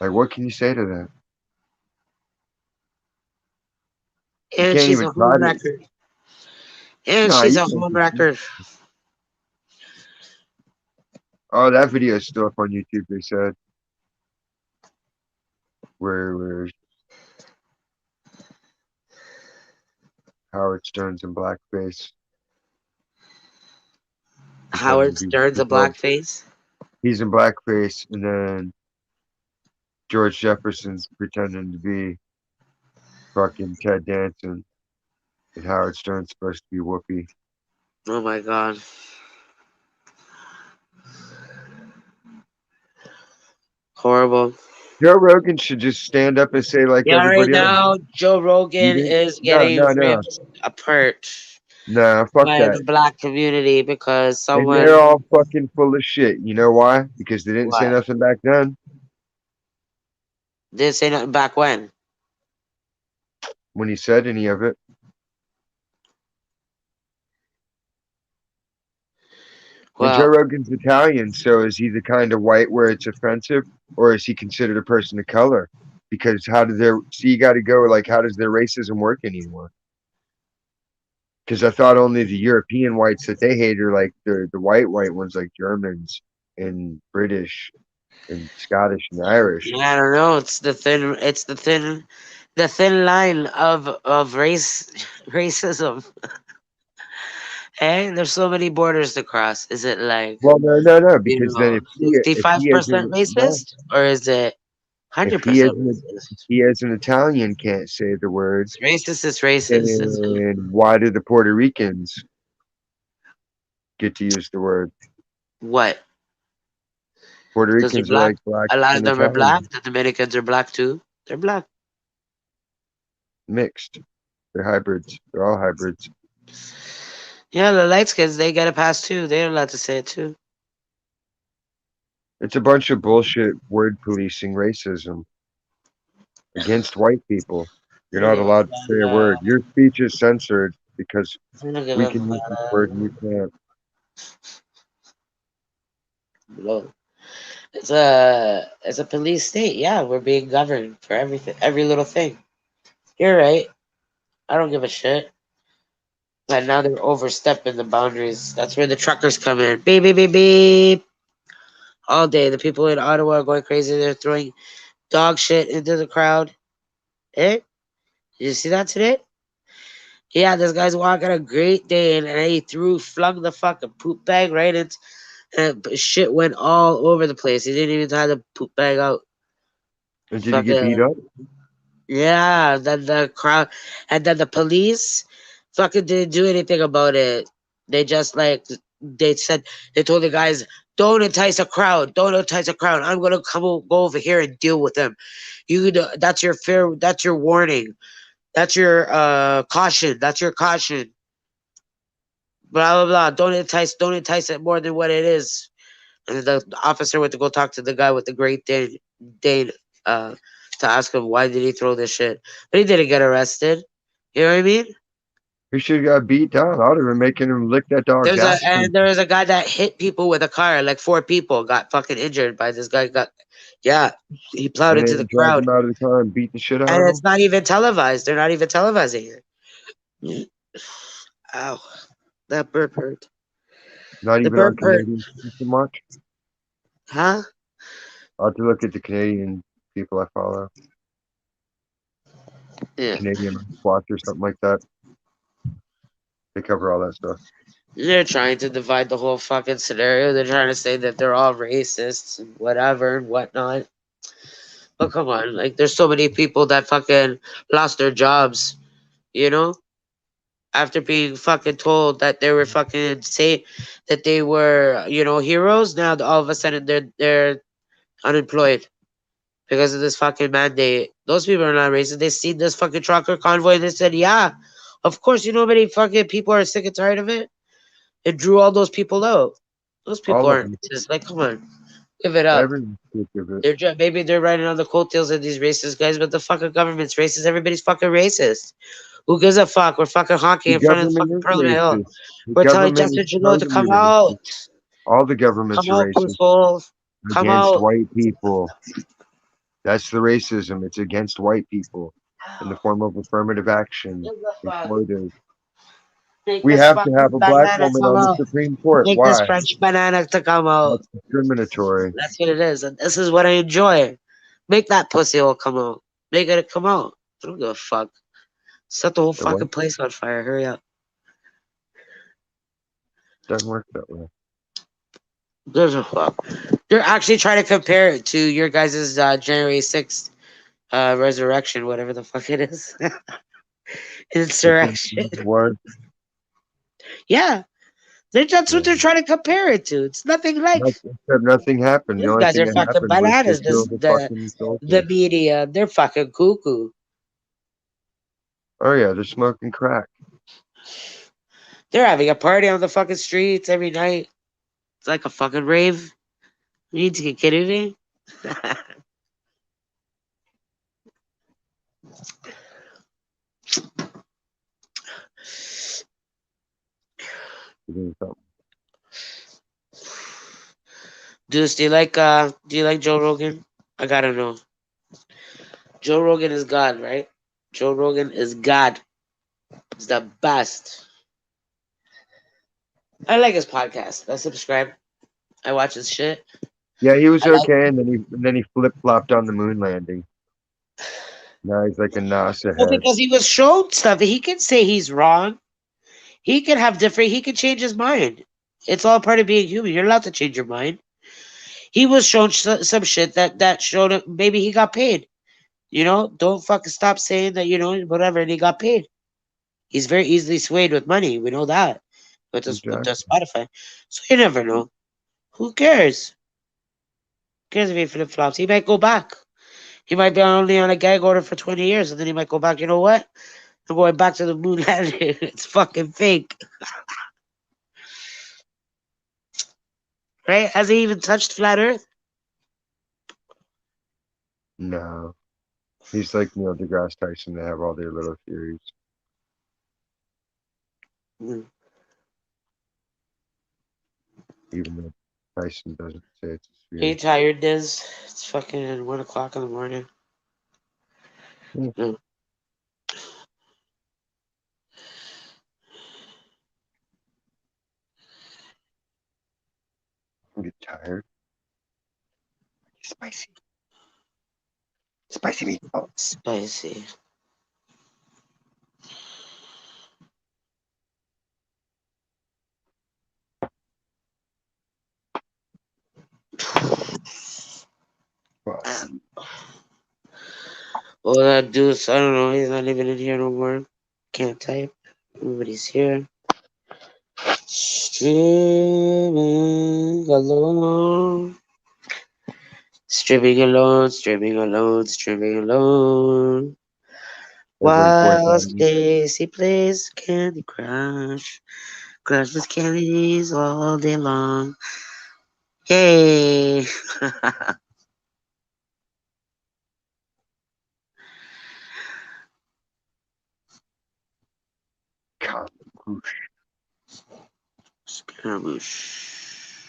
like what can you say to that? You And can't she's even a try home to. record. And No, she's you a can't. home record. Oh, that video is still up on YouTube. They said where Howard Stern's in blackface pretending Howard to be Stern's a people. blackface. He's in blackface, and then George Jefferson's pretending to be fucking Ted Danson, and Howard Stern's supposed to be Whoopi. Oh my god. Horrible. Joe Rogan should just stand up and say like Yeah, right everybody else. now Joe You Rogan didn't. is No, getting no, no, ripped apart no. Fuck by that. the black community because And they're someone all fucking full of shit. You know why? Because they didn't say what nothing back then didn't say nothing back when. when he said any of it. And Joe Well, Rogan's Italian, so is he the kind of white where it's offensive, or is he considered a person of color? Because how do their see you got to go like how does their racism work anymore? Because I thought only the European whites that they hate are like the white ones like Germans and British and Scottish and Irish. I don't know. The thin line of racism. Hey, there's so many borders to cross. Is it like Well, no, because then if he is 65% an no, racist, or is it if 100% racist? he as an Italian can't say the word, It's racist. It's racist. then why do the Puerto Ricans get to use the word? What? Puerto Because they're Ricans are black. like blacks A lot of and them are black. Italians The Dominicans are black too. They're black. mixed. They're hybrids. They're all hybrids. Yeah, the light skins, they get a pass too. They're allowed to say it too. It's a bunch of bullshit word policing racism against white people. I You're don't not give a allowed to say a word. Your speech is censored because I don't give we a can use this word and you can't. fuck. It's a police state. Yeah, we're being governed for everything, every little thing. You're right. I don't give a shit. And now they're overstepping the boundaries. That's where the truckers come in. Beep beep beep beep. All day, the people in Ottawa are going crazy. They're throwing dog shit into the crowd. Eh? Did you see that today? Yeah, this guy's walking a Great Dane, and he flung the fucking poop bag right into, and shit went all over the place. He didn't even have the poop bag out. And did he get beat Fucking up? yeah. Then the crowd, and then the police, fucking didn't do anything about it. They just like they said they told the guys, "Don't entice a crowd. Don't entice a crowd. I'm gonna go over here and deal with them. That's your fair. That's your warning. That's your caution. That's your caution." Blah blah blah. Don't entice it more than what it is. And the officer went to go talk to the guy with the Great Dane, uh, to ask him why did he throw this shit. But he didn't get arrested. You know what I mean? He should have got beat down. I would have been making him lick that dog's ass. There was a guy that hit people with a car. Like 4 people got fucking injured by this guy. Yeah, he plowed And into the then dragged crowd, him out of the car and beat the shit out and of it's him. not even televised. They're not even televising it. Ow, that burp hurt. Not The even on burp hurt. Canadian so much. Huh? I'll have to look at the Canadian people I follow. Yeah. Canadian Watch or something like that. They cover all that stuff. They're trying to divide the whole fucking scenario. They're trying to say that they're all racists and whatever and whatnot. But come on, like there's so many people that fucking lost their jobs, you know, after being fucking told that they were fucking say that they were, heroes. Now all of a sudden they're unemployed because of this fucking mandate. Those people are not racist. They see this fucking trucker convoy and they said, yeah, of course. You know how many fucking people are sick and tired of it? It drew all those people out. Those people All of aren't them. racist. Like, come on, give it up. Everyone's sick of it. Maybe they're riding on the coattails of these racist guys, but the fucking government's racist. Everybody's fucking racist. Who gives a fuck? We're fucking honking The in front of the government fucking is Parliament Hill. racist. The We're telling government is Justin Trudeau to totally come out. racist. All the governments Come are out, racist peaceful. Come against out. white people. That's the racism. It's against white people in the form of affirmative action Give the and fuck. quotas. Make We this have to fucking have a black banana woman come on the out. Supreme Court. Make this Why? French banana to come out. That's discriminatory. That's what it is. And this is what I enjoy. Make that pussy all come out. Make it come out. I don't give a fuck. Set the whole The what? fucking place on fire. Hurry up. Doesn't work that way. There's a fuck. They're actually trying to compare it to your guys' January 6th resurrection, whatever the fuck it is. It's in Insurrection. war. Yeah. That's Yeah. what they're trying to compare it to. It's nothing like Except nothing happened. The these only guys thing are that fucking happened was they bananas. This killed the fucking the soldiers. media, they're fucking cuckoo. Oh yeah, they're smoking crack. They're having a party on the fucking streets every night. It's like a fucking rave. You need to get kidding me? Doing something. Deuce, do you like Joe Rogan? I gotta know. Joe Rogan is God, right? Joe Rogan is God. He's the best. I like his podcast. I subscribe. I watch his shit. Yeah, he was I like okay, and then he flip flopped on the moon landing. Now he's like a NASA well head. because he was shown stuff. He can say he's wrong. He can have different. He can change his mind. It's all part of being human. You're allowed to change your mind. He was shown some shit that showed him. Maybe he got paid. You know, don't fucking stop saying that. You know, whatever, and he got paid. He's very easily swayed with money. We know that. With the Exactly. Spotify. So you never know. Who cares? Who cares if he flip flops? He might go back. He might be only on a gag order for 20 years, and then he might go back. You know what? I'm going back to the moon landing. It's fucking fake. Right? Has he even touched flat earth? No, he's like Neil deGrasse Tyson. They have all their little theories, Mm. even though Tyson doesn't say it's a Are you sphere. tired, Diz? It's fucking 1 o'clock in the morning. Hmm, No. I get tired. Spicy, spicy meatballs. Spicy. Spicy. Well, that Deuce, I don't know. He's not even in here no more. Can't type. Nobody's here. Streaming alone. Streaming alone, streaming alone, streaming alone. While 7:45. Stacy plays Candy Crush. Crush with candies all day long. Yay! Kamush. Scaramouche.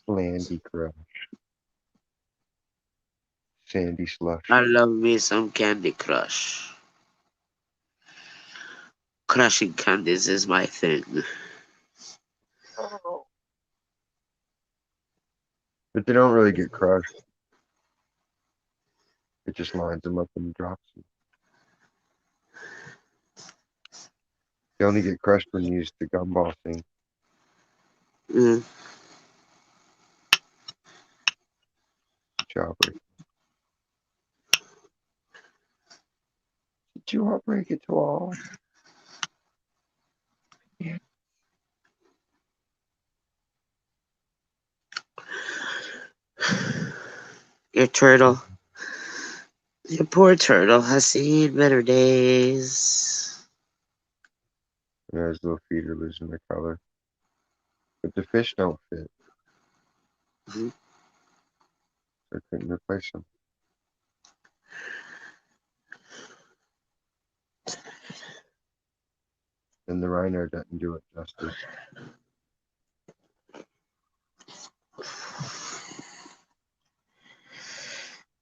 Landy Crush. Sandy I Slush. love me some Candy Crush. Crushing candies is my thing. But they don't really get crushed. It just lines them up and drops them. They only get crushed when you use the gumball thing. Mm. Jawbreak. Did you all break it to all? Yeah. Your turtle. Your poor turtle has seen better days. Yeah, his little feet are losing their color. But the fish don't fit. Mhm. So I couldn't replace them. And the rhino doesn't do it justice.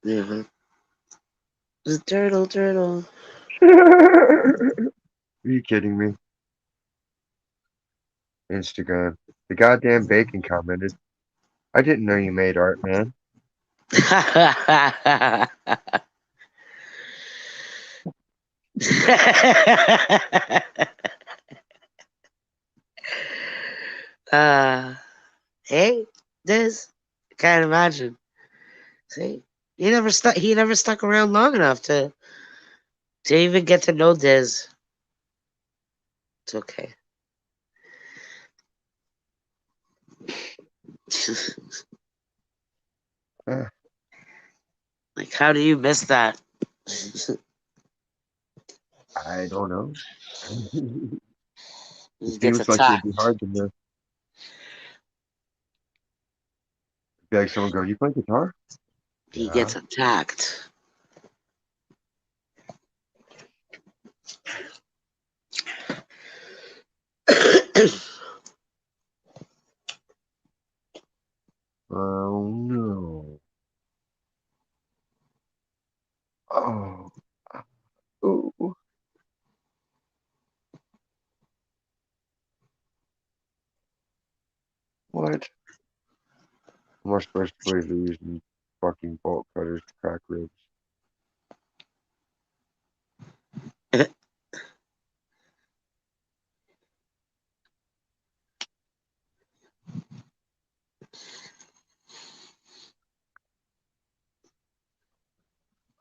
Yeah. The turtle, turtle. Are you kidding me? Instagram. The goddamn bacon commented. I didn't know you made art, man. uh, hey, this can't imagine. See, he never stuck around long enough to even get to know Diz. It's okay. Uh, Like, how do you miss that? I don't know. It He gets seems like it'd be attacked. hard to miss. Be like someone go, "You play guitar?" He Yeah. gets attacked. Oh no. Oh. Ooh. What? I'm supposed to believe they're using fucking bolt cutters to crack ribs.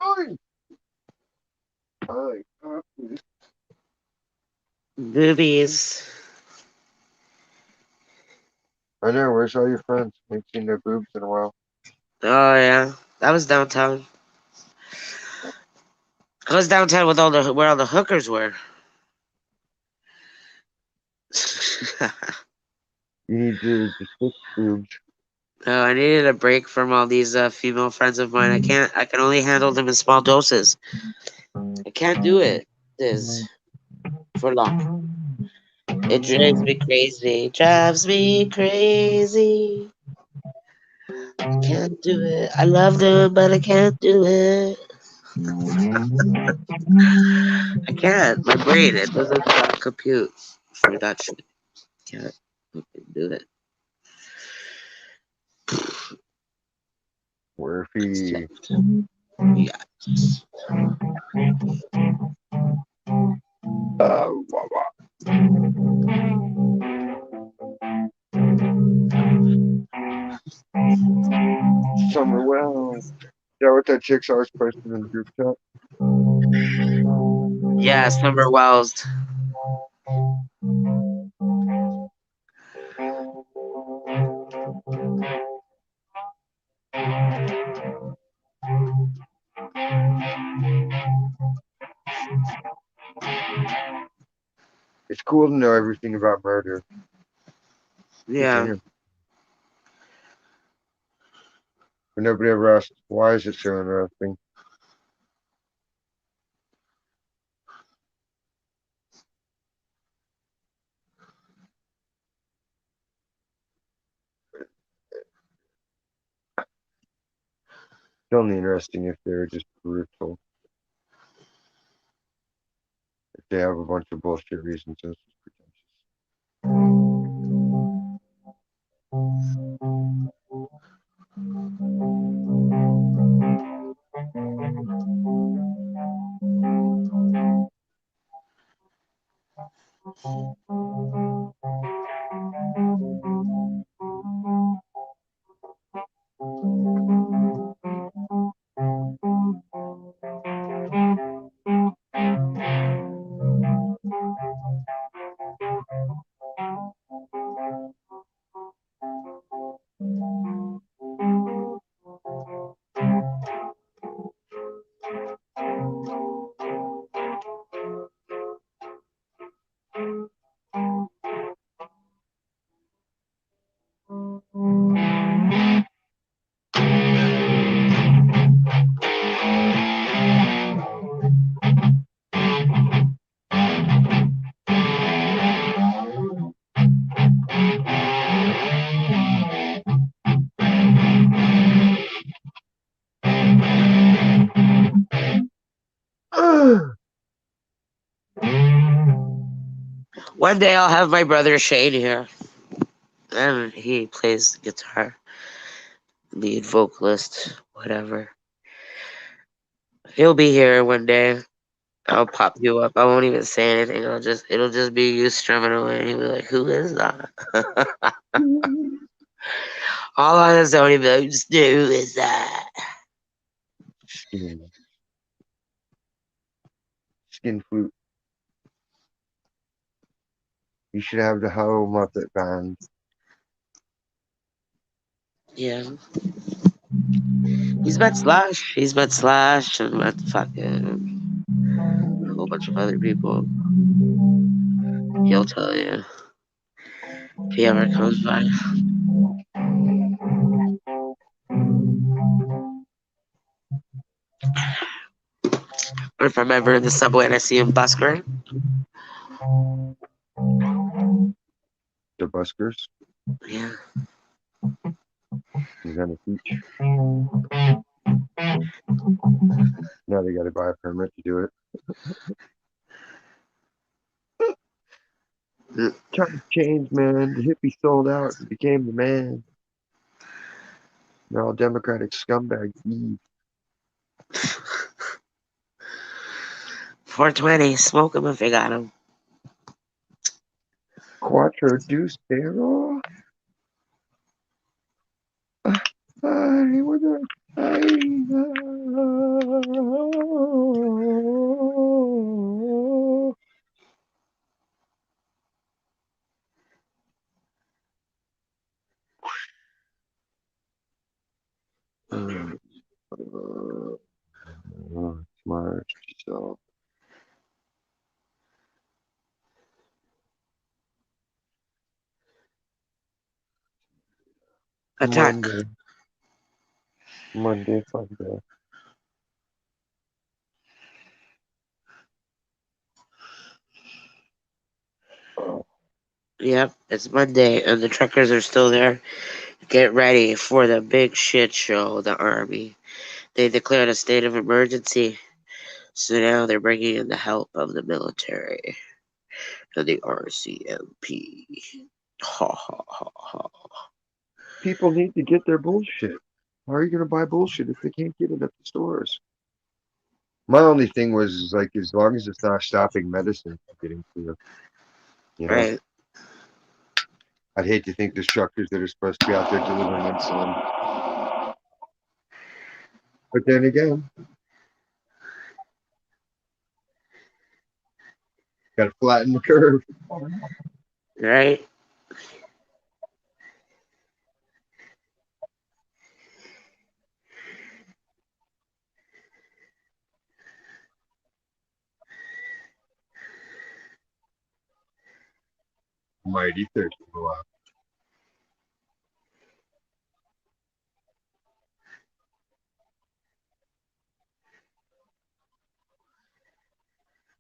Ay, ay, ay. Boobies. I know. Where's all your friends? Ain't seen their boobs in a while. Oh yeah, that was downtown. I was downtown with all the where all the hookers were. You need to fix boobs. No, I needed a break from all these female friends of mine. I can't. I can only handle them in small doses. I can't do it. This for long. It drives me crazy. Drives me crazy. Can't do it. I love them, but I can't do it. I can't. My brain it doesn't compute for that shit. Can't fucking do it. Where if he Yeah. wah, wah. Summer well. Is that what that chick's always posting in the group chat? Yeah, Summer Wells. It's cool to know everything about murder. It's Yeah. interesting. But nobody ever asks, why is it so interesting? It's only interesting if they're just brutal. If they have a bunch of bullshit reasons and it's just pretentious. One day I'll have my brother Shane here, and he plays guitar, lead vocalist, whatever. He'll be here one day. I'll pop you up. I won't even say anything. It'll just be you strumming away. And he'll be like, "Who is that?" All on his own, he'll be like, "Who is that?" Skin, skin flute. You should have the Hello Muppet Band. Yeah, he's met Slash. He's met Slash and met fucking a whole bunch of other people. He'll tell you if he ever comes by. Or if I'm ever in the subway and I see him buskering. The Buskers. Yeah. He's on a beach. Now they got to buy a permit to do it. Times changed, man. The hippie sold out and became the man. They're all Democratic scumbags. 420, smoke him if you got him. Quattro Deuce Barrel. I wonder. Smart. So Attack. Monday, Monday, fun day. Oh, Yep, it's Monday and the truckers are still there. Get ready for the big shit show, the army. They declared a state of emergency. So now they're bringing in the help of the military and the RCMP. Ha ha ha ha. people need to get their bullshit. How are you going to buy bullshit if they can't get it at the stores? My only thing was like, as long as it's not stopping medicine from getting to you, you know, Right. I'd hate to think there's truckers that are supposed to be out there delivering insulin. But then again, got to flatten the curve. Right? Mighty thirsty. Wow.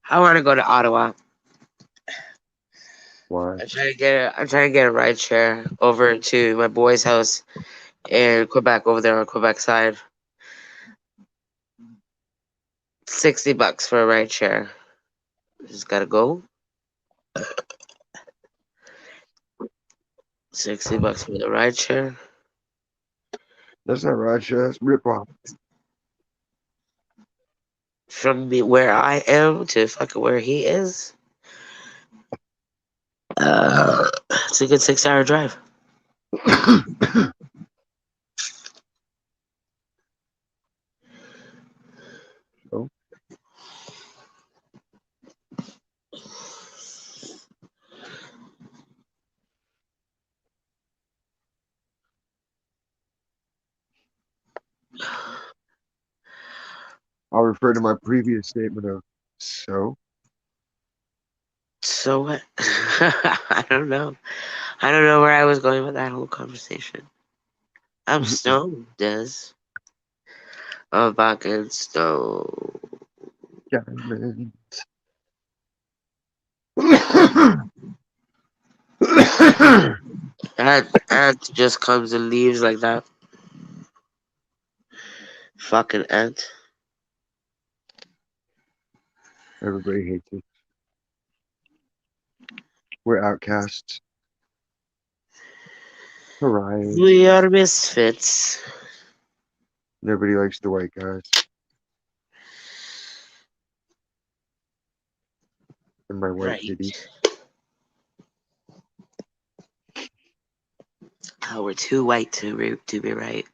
I want to go to Ottawa. Why? I'm trying to get a ride share over to my boy's house in Quebec over there on Quebec side. $60 for a ride share. Just gotta go. $60 for the ride share. That's not Russia. That's rip off. From me where I am to fucking where he is. It's a good 6 hour drive. So, I'll refer to my previous statement of so. So what? I don't know. I don't know where I was going with that whole conversation. I'm stoned, Des. I'm fucking stoned. Diamond. Ant just comes and leaves like that. Fucking ant. Everybody hates it. We're outcasts, pariahs. We are misfits. Nobody likes the white guys and my white Right. titties. Oh, we're too white to be right.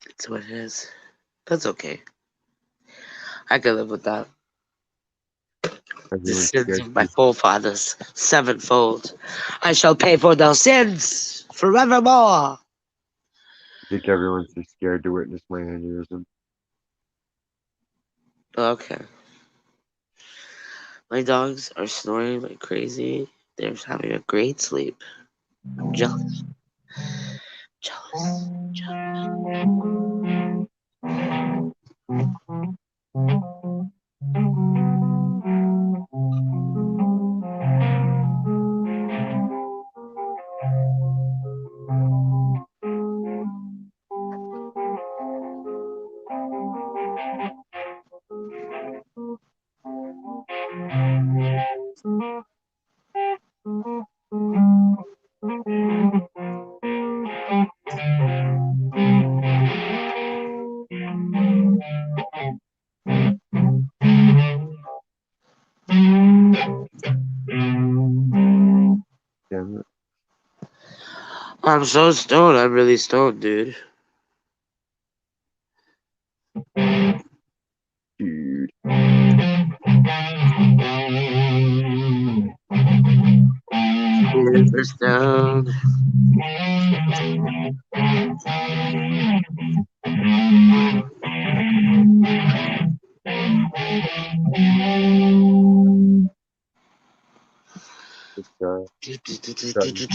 That's what it is. That's okay. I can live with that. The Everyone's sins scared of my to. forefathers, sevenfold. I shall pay for those sins forevermore. I think everyone's just scared to witness my aneurysm. Okay. My dogs are snoring like crazy. They're having a great sleep. I'm jealous. Jealous. Damn it, I'm so stoned. I'm really stoned, dude. dude. Super stoned. This guy, sudden.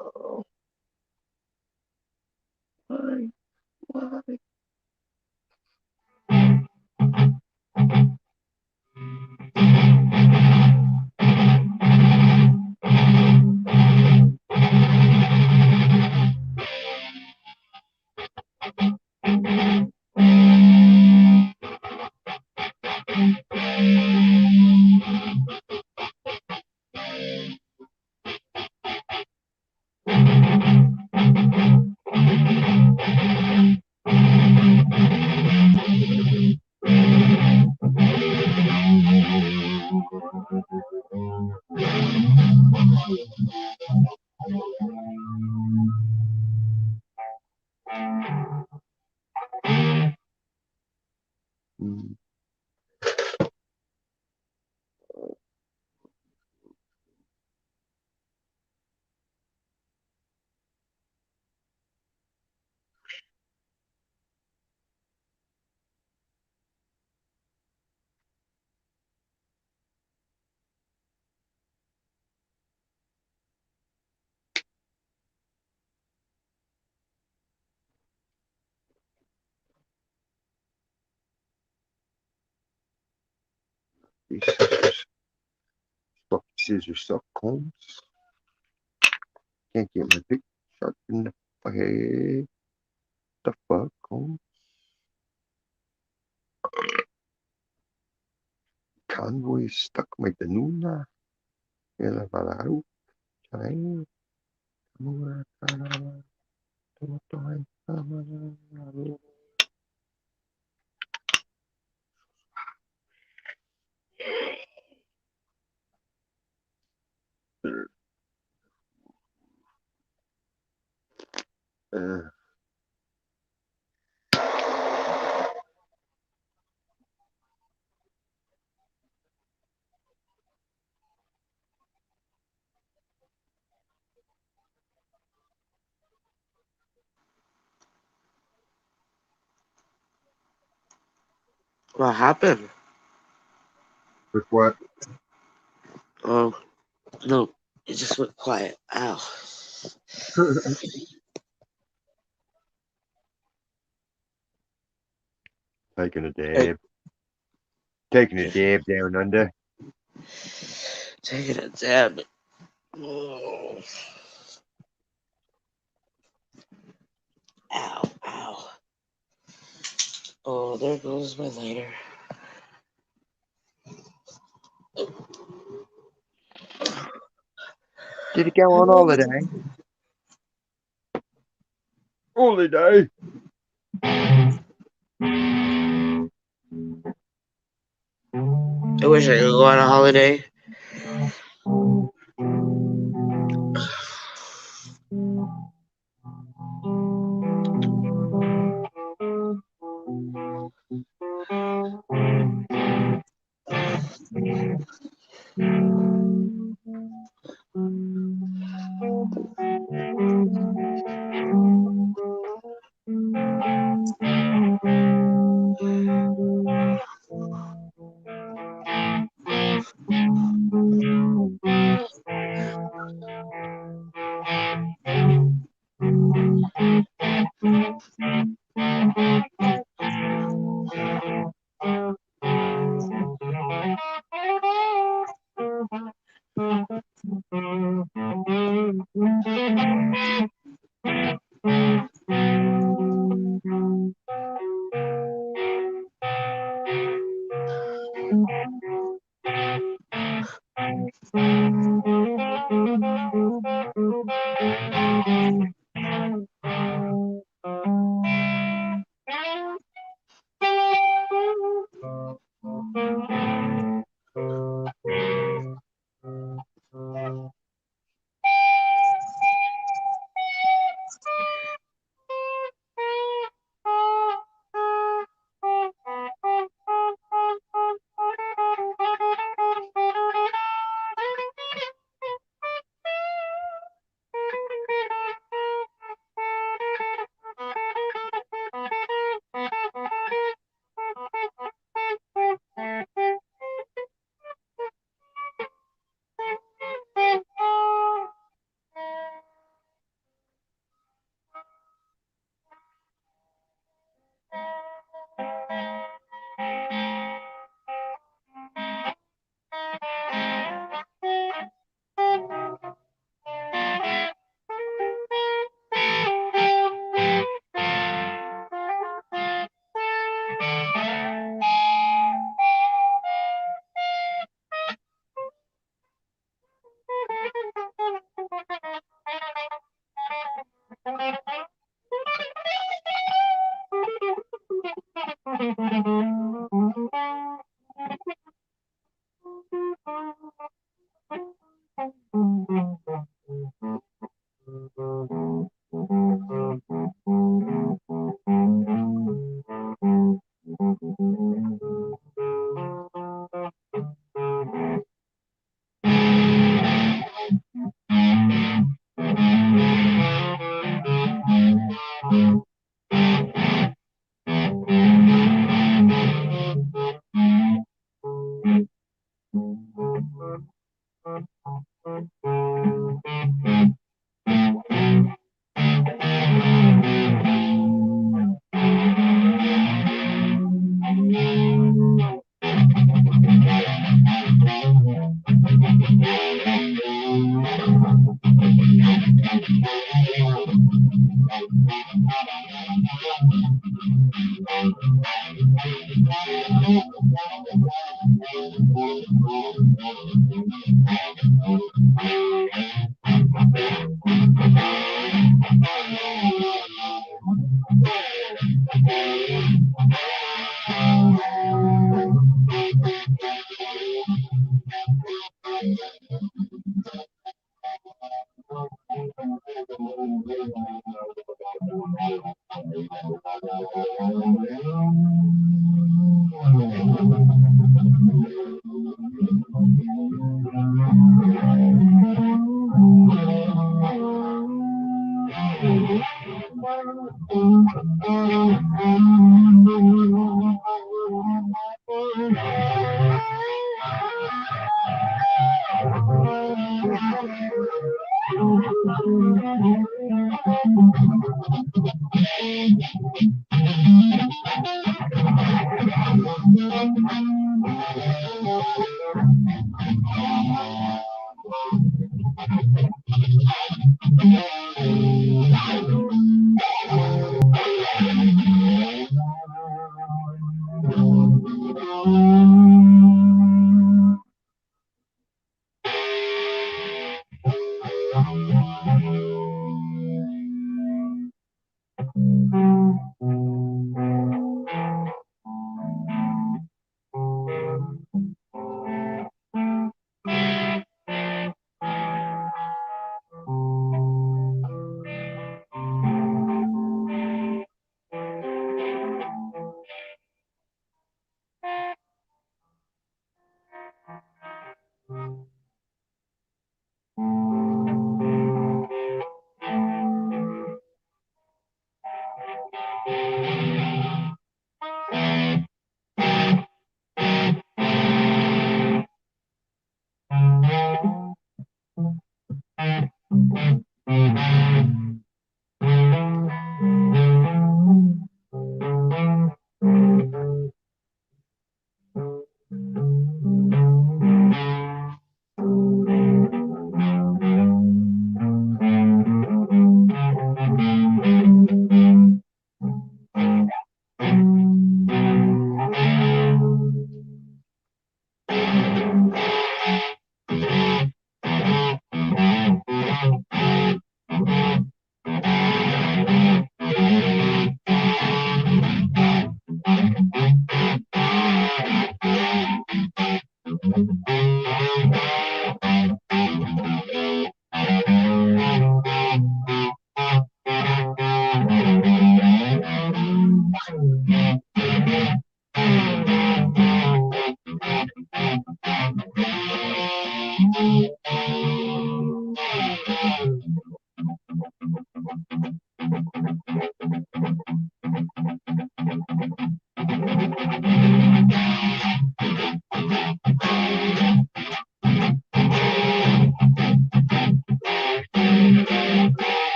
Oh, why? Why? Mm, these scissors, fucking scissors suck, Combs. Can't get my pick sharp in the head. The fuck, Combs? Convoy stuck my danuna. Ela falaram, try. What happened? With what? Oh, no. It just went quiet. Ow. Taking a Hey, dab. Taking a dab down under. taking a dab. Oh. Ow, ow. Oh, there goes my lighter. Did it go on holiday? Holiday? I wish I could go on a holiday.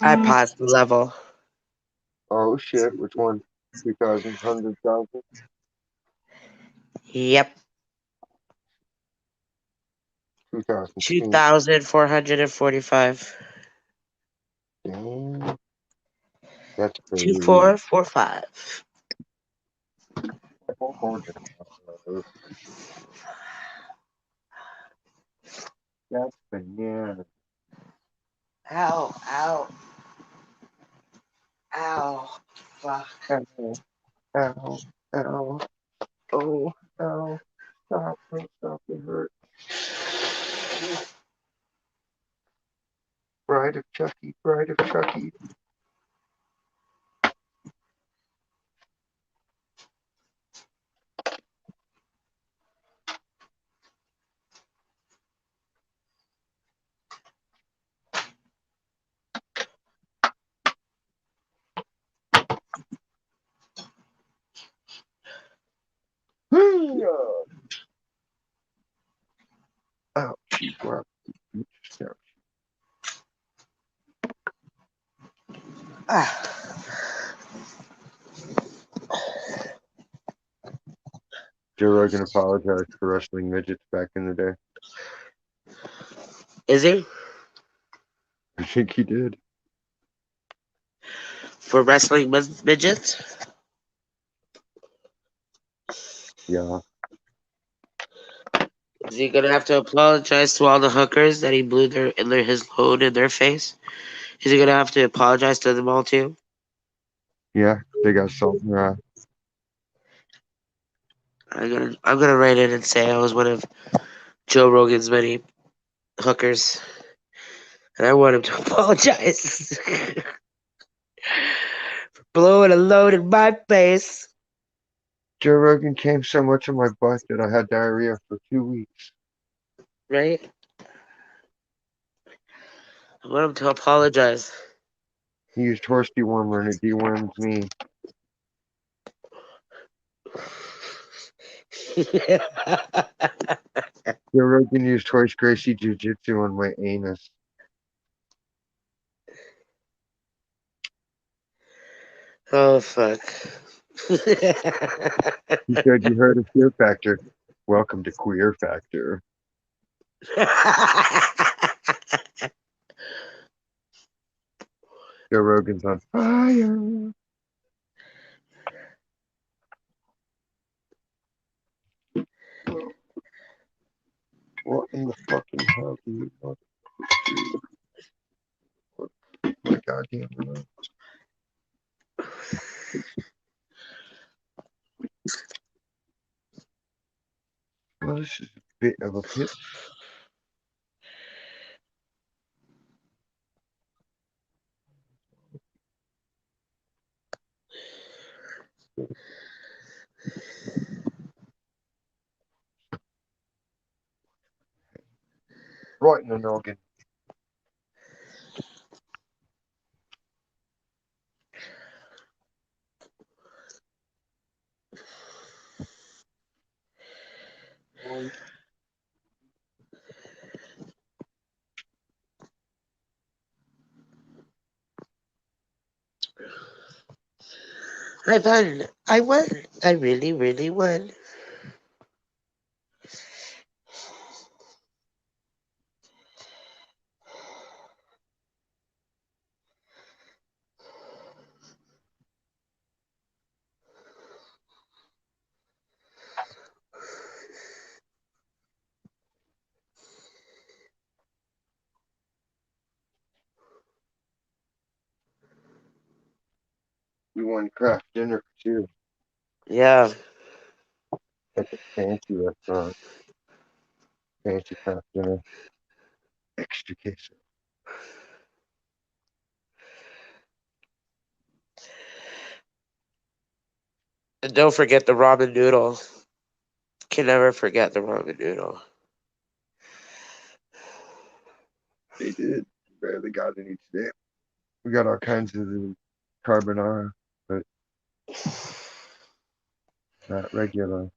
I paused the level. Oh shit, which one? 2,000, 100,000, Yep. 2,000. 2,445. Damn, that's Two crazy. four four five. That's bananas. Ow, ow, ow. Fuck. Ow, ow, ow, oh, ow. Stop, don't stop, it hurt. Bride of Chucky, Bride of Chucky. Ouch, you brought me yourself. Ah. Joe Rogan apologized for wrestling midgets back in the day. Is he? I think he did. For wrestling midgets? Yeah. Is he gonna have to apologize to all the hookers that he blew his load in their face? Is he gonna have to apologize to them all too? Yeah, they got salt in their eye. I'm gonna write in and say I was one of Joe Rogan's many hookers, and I want him to apologize for blowing a load in my face. Joe Rogan came so much in my butt that I had diarrhea for 2 weeks. Right? I want him to apologize. He used horse dewormer and it dewormed me. Joe Rogan used horse Gracie Jiu-Jitsu on my anus. Oh fuck. He said, "You heard of Fear Factor? Welcome to Queer Factor." Joe Rogan's on fire. What in the fucking hell do you want to do? My goddamn room. Well, this is a bit of a pit. Right in the noggin. I won. I won. I really, really won. one craft dinner for two Yeah. at the fancy restaurant. Fancy craft dinner. Extra queso. And don't forget the ramen noodle. Can never forget the ramen noodle. They did. Barely got any today. We got all kinds of the carbonara, but not regular.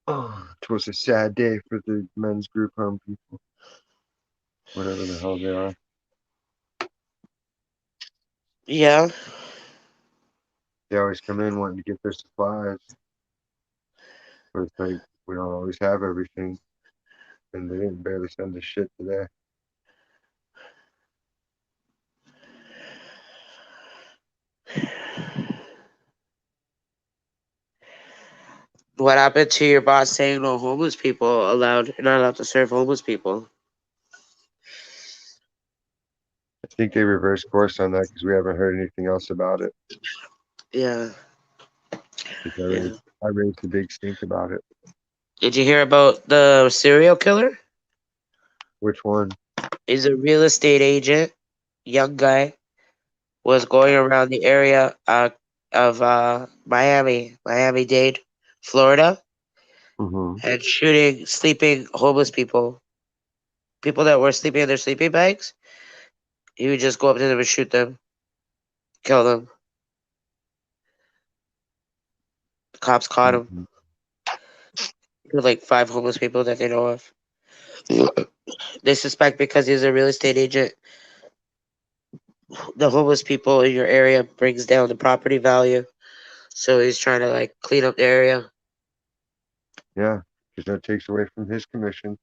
Oh, it was a sad day for the men's group home people, whatever the hell they are. Yeah. They always come in wanting to get their supplies, but it's like we don't always have everything, and they didn't barely send us shit today. What happened to your boss saying no homeless people allowed? You're not allowed to serve homeless people. I think they reversed course on that because we haven't heard anything else about it. Yeah. 'Cause Yeah. I raised a big stink about it. Did you hear about the serial killer? Which one? He's a real estate agent, young guy, was going around the area of Miami-Dade, Florida, Mm-hmm. and shooting sleeping homeless people, people that were sleeping in their sleeping bags. He would just go up to them and shoot them, kill them. The cops caught him. Mm-hmm. Killed like 5 homeless people that they know of. They suspect because he's a real estate agent, the homeless people in your area brings down the property value. So he's trying to like clean up the area. Yeah, because that takes away from his commission.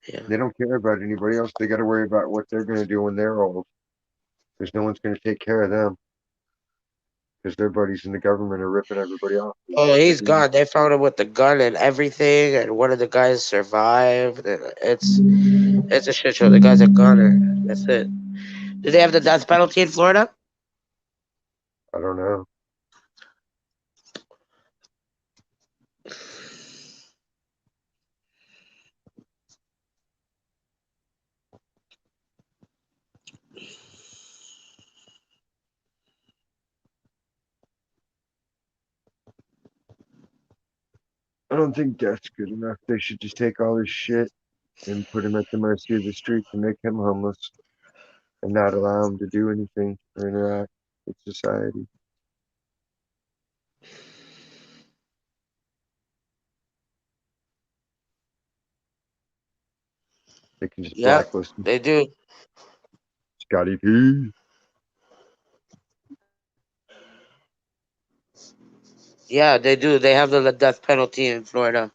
Yeah. They don't care about anybody else. They got to worry about what they're going to do when they're old. Because no one's going to take care of them. Because their buddies in the government are ripping everybody off. Oh, They're he's doing, gone. They found him with the gun and everything, and one of the guys survived. And it's a shit show. The guy's a gunner. That's it. Do they have the death penalty in Florida? I don't know. I don't think that's good enough. They should just take all his shit and put him at the mercy of the streets and make him homeless and not allow him to do anything or interact with society. They can just Yeah, blacklist him. they do. Scotty P. Yeah, they do. They have the death penalty in Florida.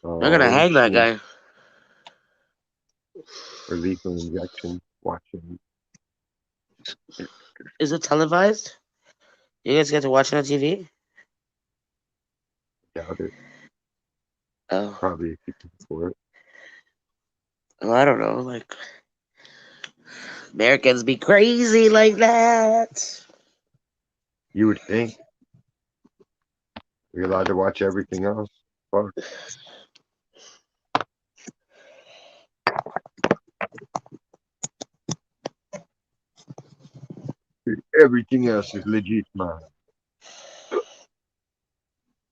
They're gonna Oh hang that shit. guy. Or lethal injection. Watching. Is it televised? You guys get to watch it on TV? Doubt it. Oh, Probably if you can afford it. well, I don't know. Like Americans be crazy like that. You would think you're allowed to watch everything else. Fuck. Everything else is legit, man.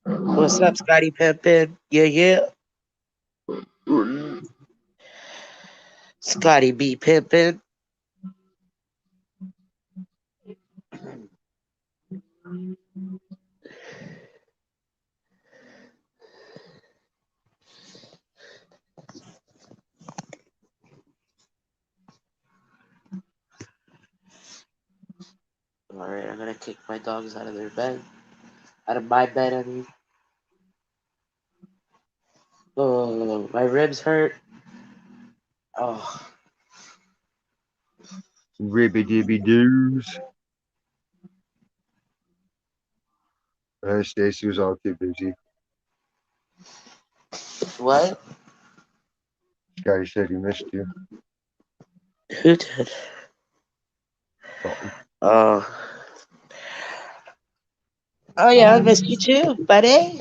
What's up, Scotty Pimpin? Yeah, yeah. Scotty B Pimpin. All right, I'm gonna kick my dogs out of their bed. Out of my bed, I mean. Oh, my ribs hurt. Oh, Ribby dibby doos. Stacy was all too busy. What? Guy said he missed you. Who did? Dalton. Oh. Oh yeah, I missed you too, buddy.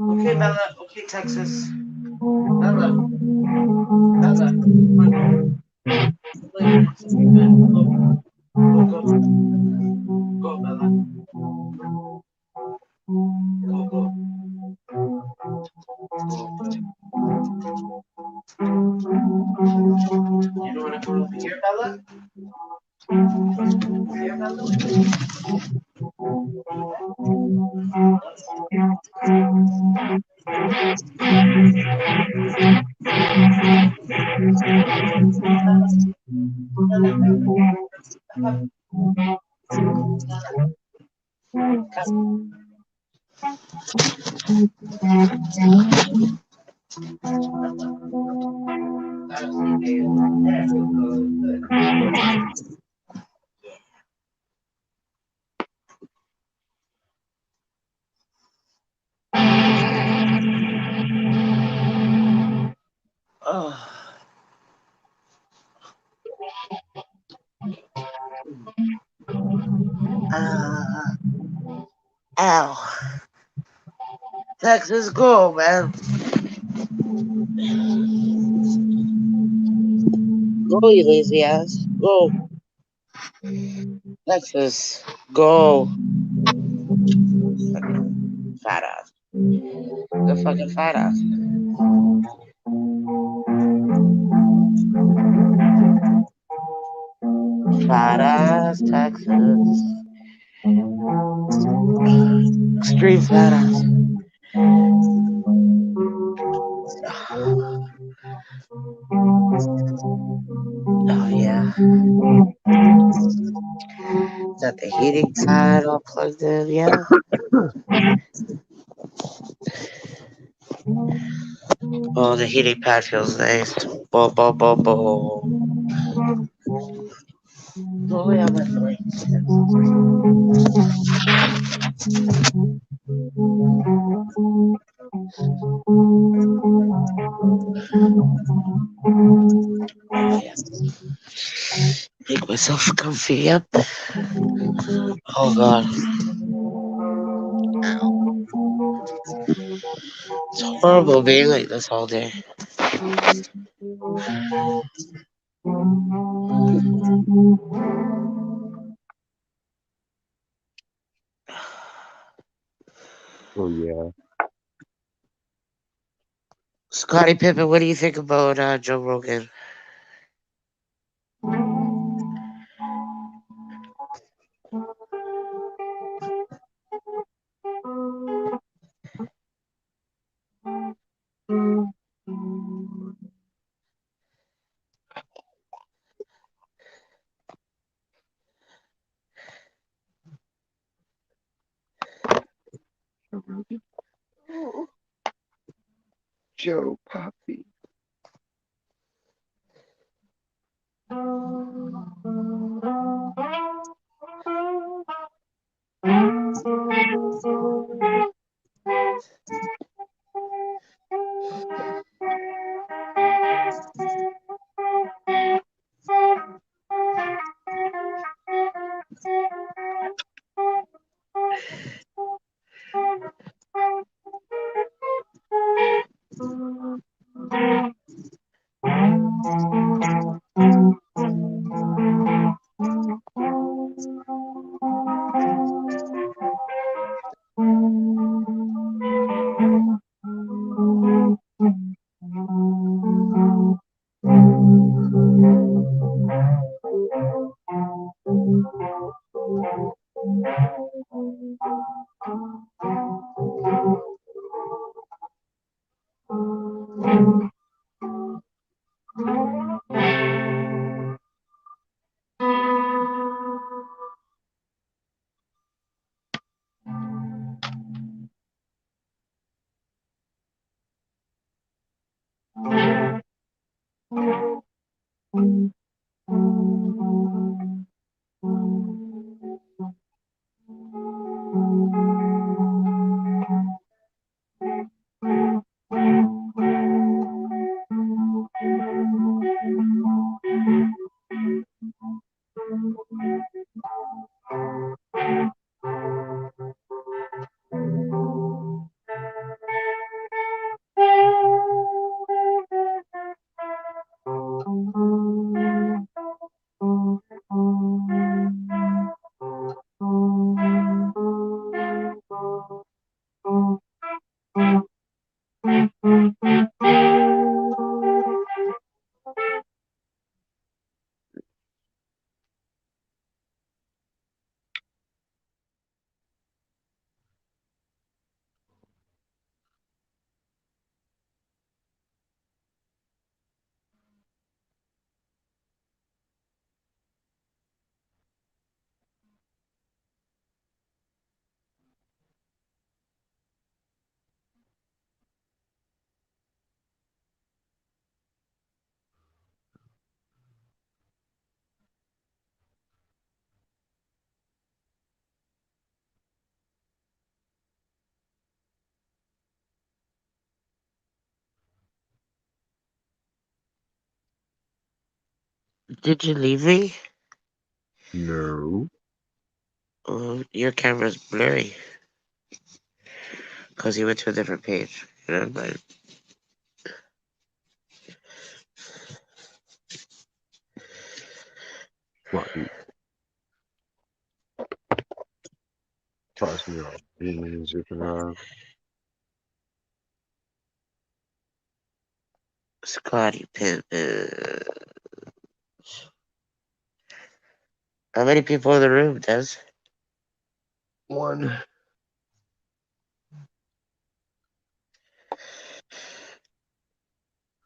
Okay, Bella. Okay, Texas. Bella. Bella. Come on. Play with something, man. Go. Go, go. Go, Bella. Go, go. Go. You don't want to come over here, Bella? Over here, Bella? Oh. Uh, ow. Texas, go, man. Go, you lazy ass. Go. Texas, go. Fucking fat ass. The fucking fat ass. Fat ass, Texas. Extreme fat ass. Oh, yeah. Got the heating side all plugged in, yeah. Oh, the heating pad feels nice. Boom, boom, boom, boom. Go away on my flanks, Texas. Oh, yeah. Make myself comfy, yep. Oh, God. It's horrible being like this all day. Oh yeah. Scotty Pippen, what do you think about Joe Rogan? Joe Poppy. Did you leave me? No. Oh, your camera's blurry. Because you went to a different page. Never mind. Fucking toss me off. Zipping around. Scotty Pippen. How many people in the room, Des? One.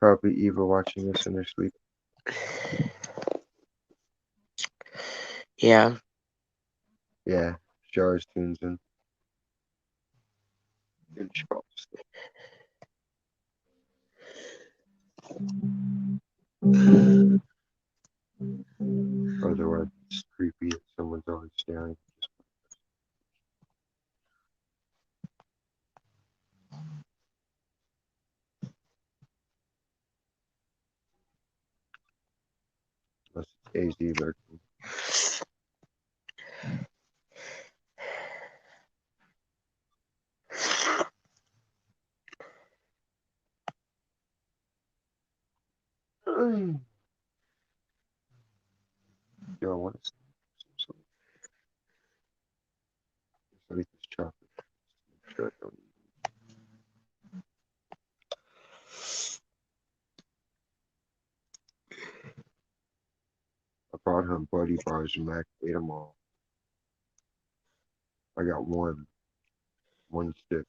Probably Eva watching this in her sleep. Yeah. Yeah. Jars tunes in. And she falls asleep. Otherwise, it's creepy if someone's always staring. Unless it's AZ lurking. Yo, I want to eat this chocolate. Sure, I don't. I brought her buddy bars and Mac ate them all. I got one stick.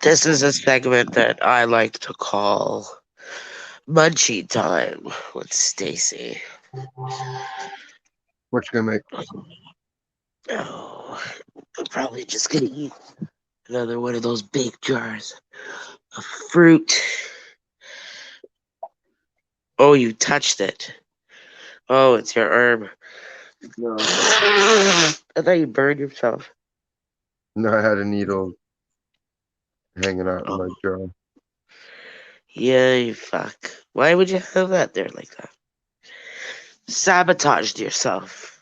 This is a segment that I like to call Munchie Time with Stacy. What you gonna make? Oh, I'm probably just gonna eat another one of those big jars of fruit. Oh, you touched it. Oh, it's your arm. No. I thought you burned yourself. No, I had a needle hanging out in my Oh, jaw. yeah, you fuck. Why would you have that there like that? Sabotaged yourself.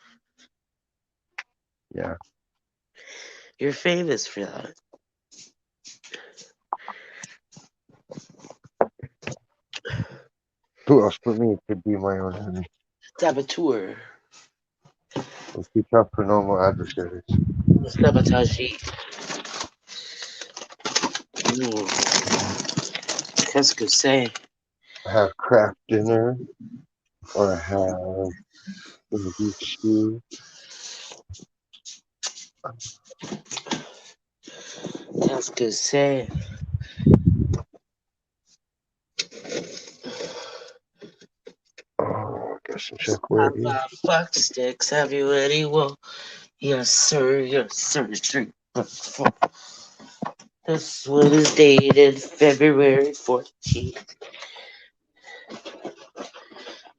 Yeah. You're famous for that. Who else but me could be my own enemy? Saboteur. It's too tough for normal adversaries. Sabotagee. Ooh. Qu'est-ce que c'est? I have craft dinner, or I have some beef stew. Qu'est-ce que c'est? Oh, I guess and check where Have it is. fuck sticks. Have you any wool? Yes, sir. Yes, sir. Straight. This one is dated February 14th.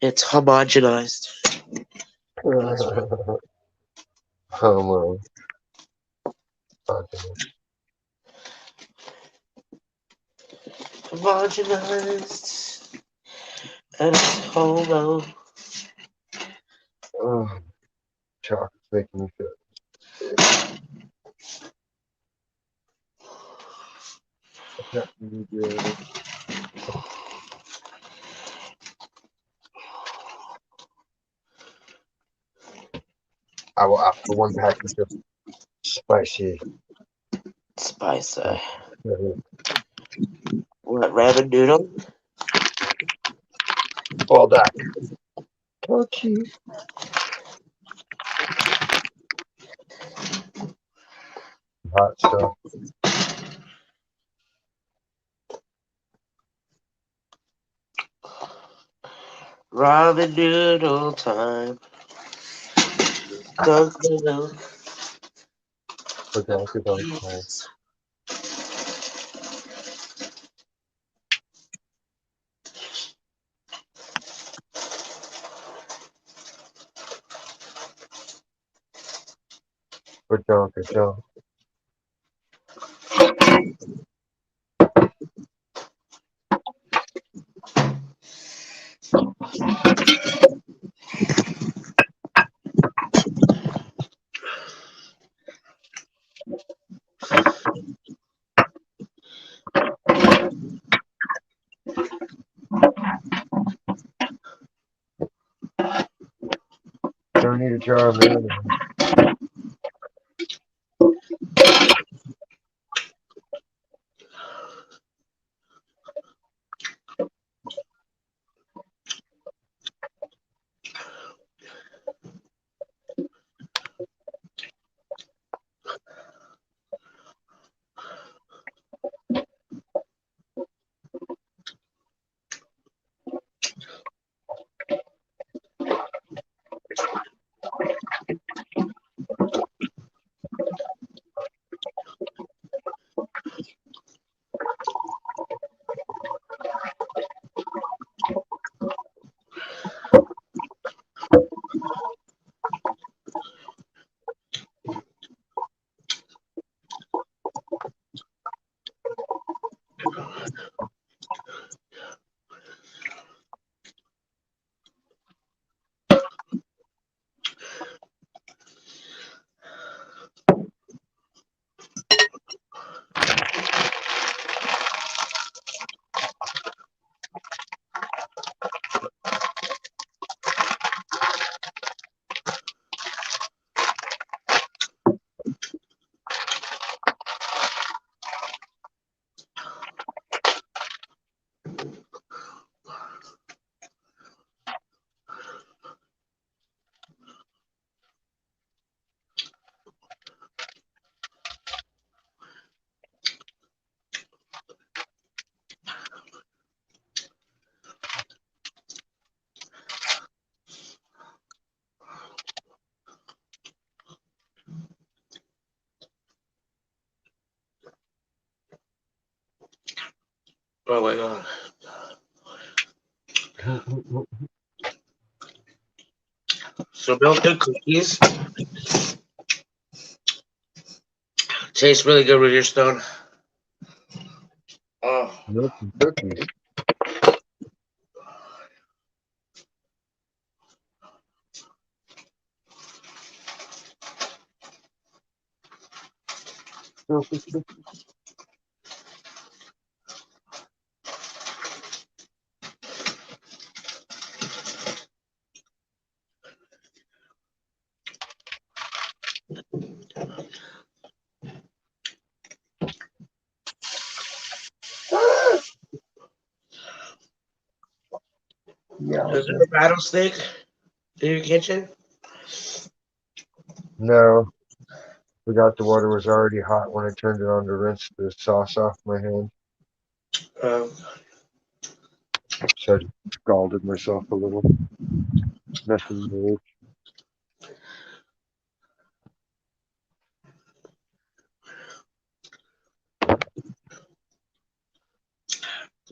It's homogenized. Homo. Okay. Homogenized. And it's homo. Oh, chocolate's making me feel sick. I can't believe it. I will ask for one package of spicy. Spicy. All What, ramen noodle? that. Turkey. Hot stuff. Ramen noodle time. Dunk noodle. But that could all time. But don't. Don't need a jar of mayonnaise. Oh my god. So milk and cookies taste really good with your stone. Oh, Milk and cookies. Yeah. is there a rattlesnake in your kitchen? No, forgot the water was already hot when I turned it on to rinse the sauce off my hand. Um, So I scalded myself a little. Nothing new.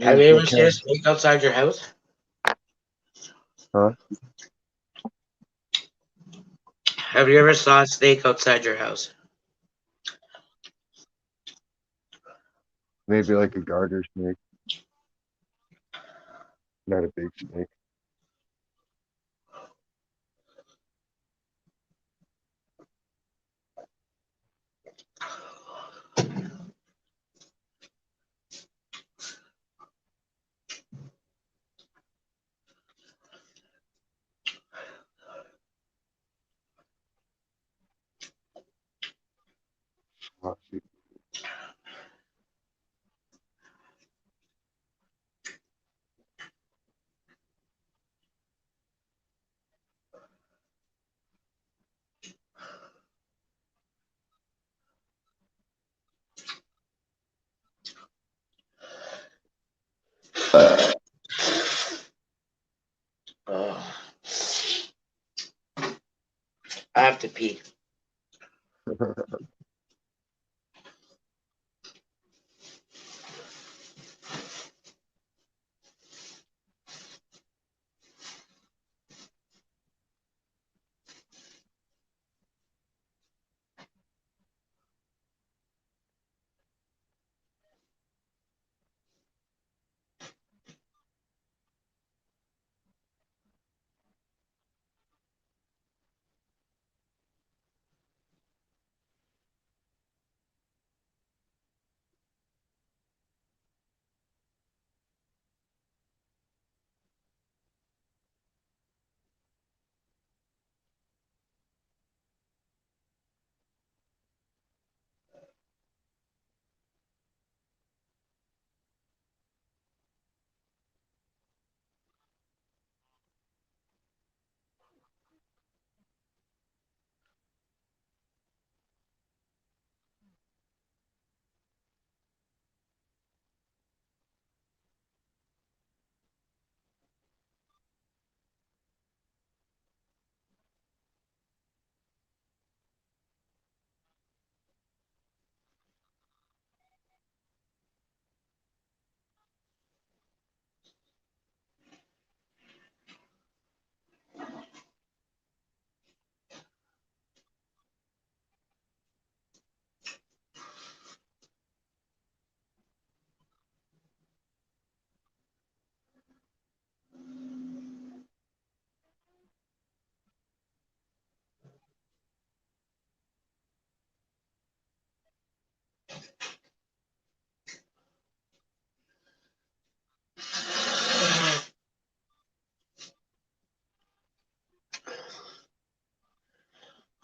have Where's you my ever seen a cat? snake outside your house? Huh? Have you ever saw a snake outside your house? Maybe like a garter snake, not a big snake. Oh, I have to pee.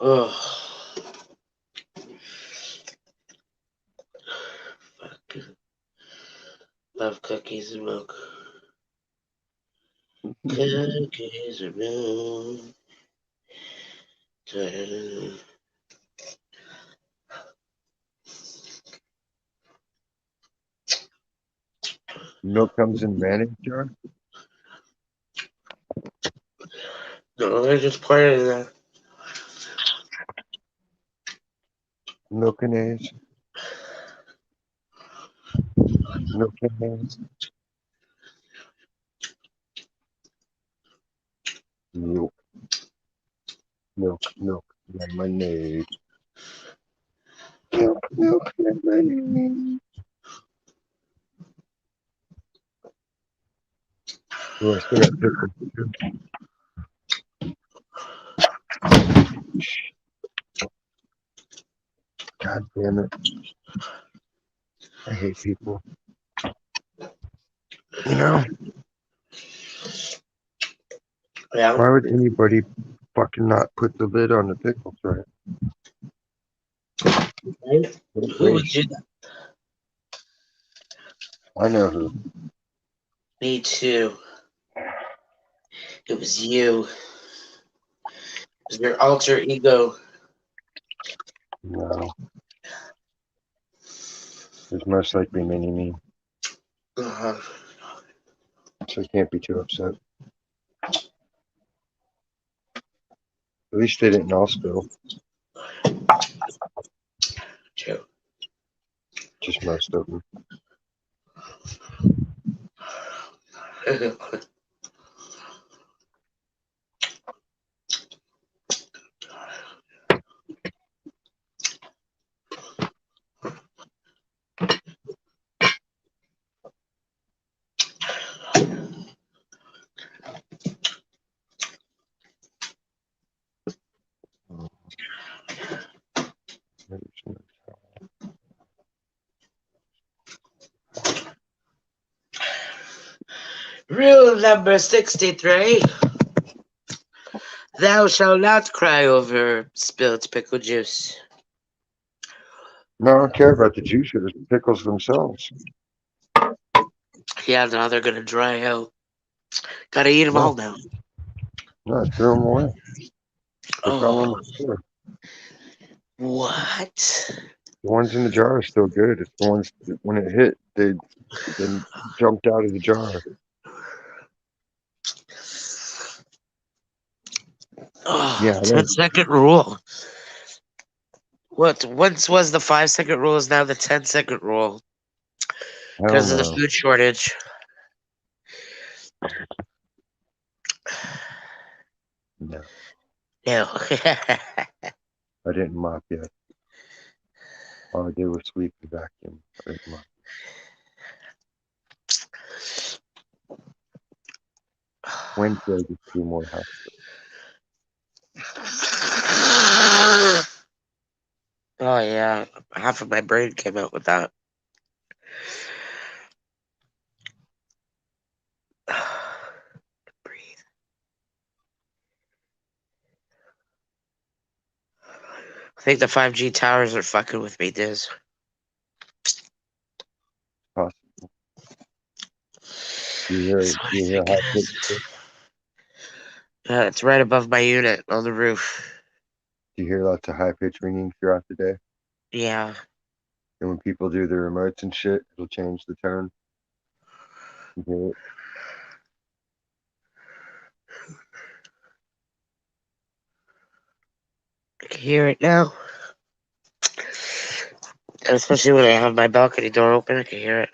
Oh, fuck. Love cookies and milk. Cookies and milk. Milk comes in mayonnaise jar. No, I just pour it in there. Milkinaise. Milk and milk, milk, lemonade. Milk, lemonade. Oh, I still got pickles too. God damn it. I hate people. You know, Yeah. why would anybody fucking not put the lid on the pickles, right? Right? What a Who would waste. do that? I know who. Me too. It was you. It was your alter ego. No, it's most likely mini me, Uh-huh. so I can't be too upset. At least they didn't all spill, True. just most of them. Rule number 63. Thou shalt not cry over spilled pickle juice. No, I don't care about the juice of the pickles themselves. Yeah, now they're gonna dry out. Gotta eat them No, all now. no, throw them away. They fell on Oh, the floor. what? The ones in the jar are still good. It's the ones that when it hit, they then jumped out of the jar. Oh, Yeah, I don't. 10-second rule. What once was the 5-second rule is now the 10-second rule Hell because of the no. food shortage. No, No. I didn't mop yet. All I did was sweep the vacuum. I didn't mop. Wednesday, just do more house. Oh yeah, half of my brain came out with that. Breathe. I think the 5G towers are fucking with me, Diz. Possible. That's what I You hear think it high is. pitched? Yeah, it's right above my unit on the roof. Do you hear lots of high pitch ringing throughout the day? Yeah. And when people do their remotes and shit, it'll change the tone. You hear it? I can hear it now. And especially when I have my balcony door open, I can hear it.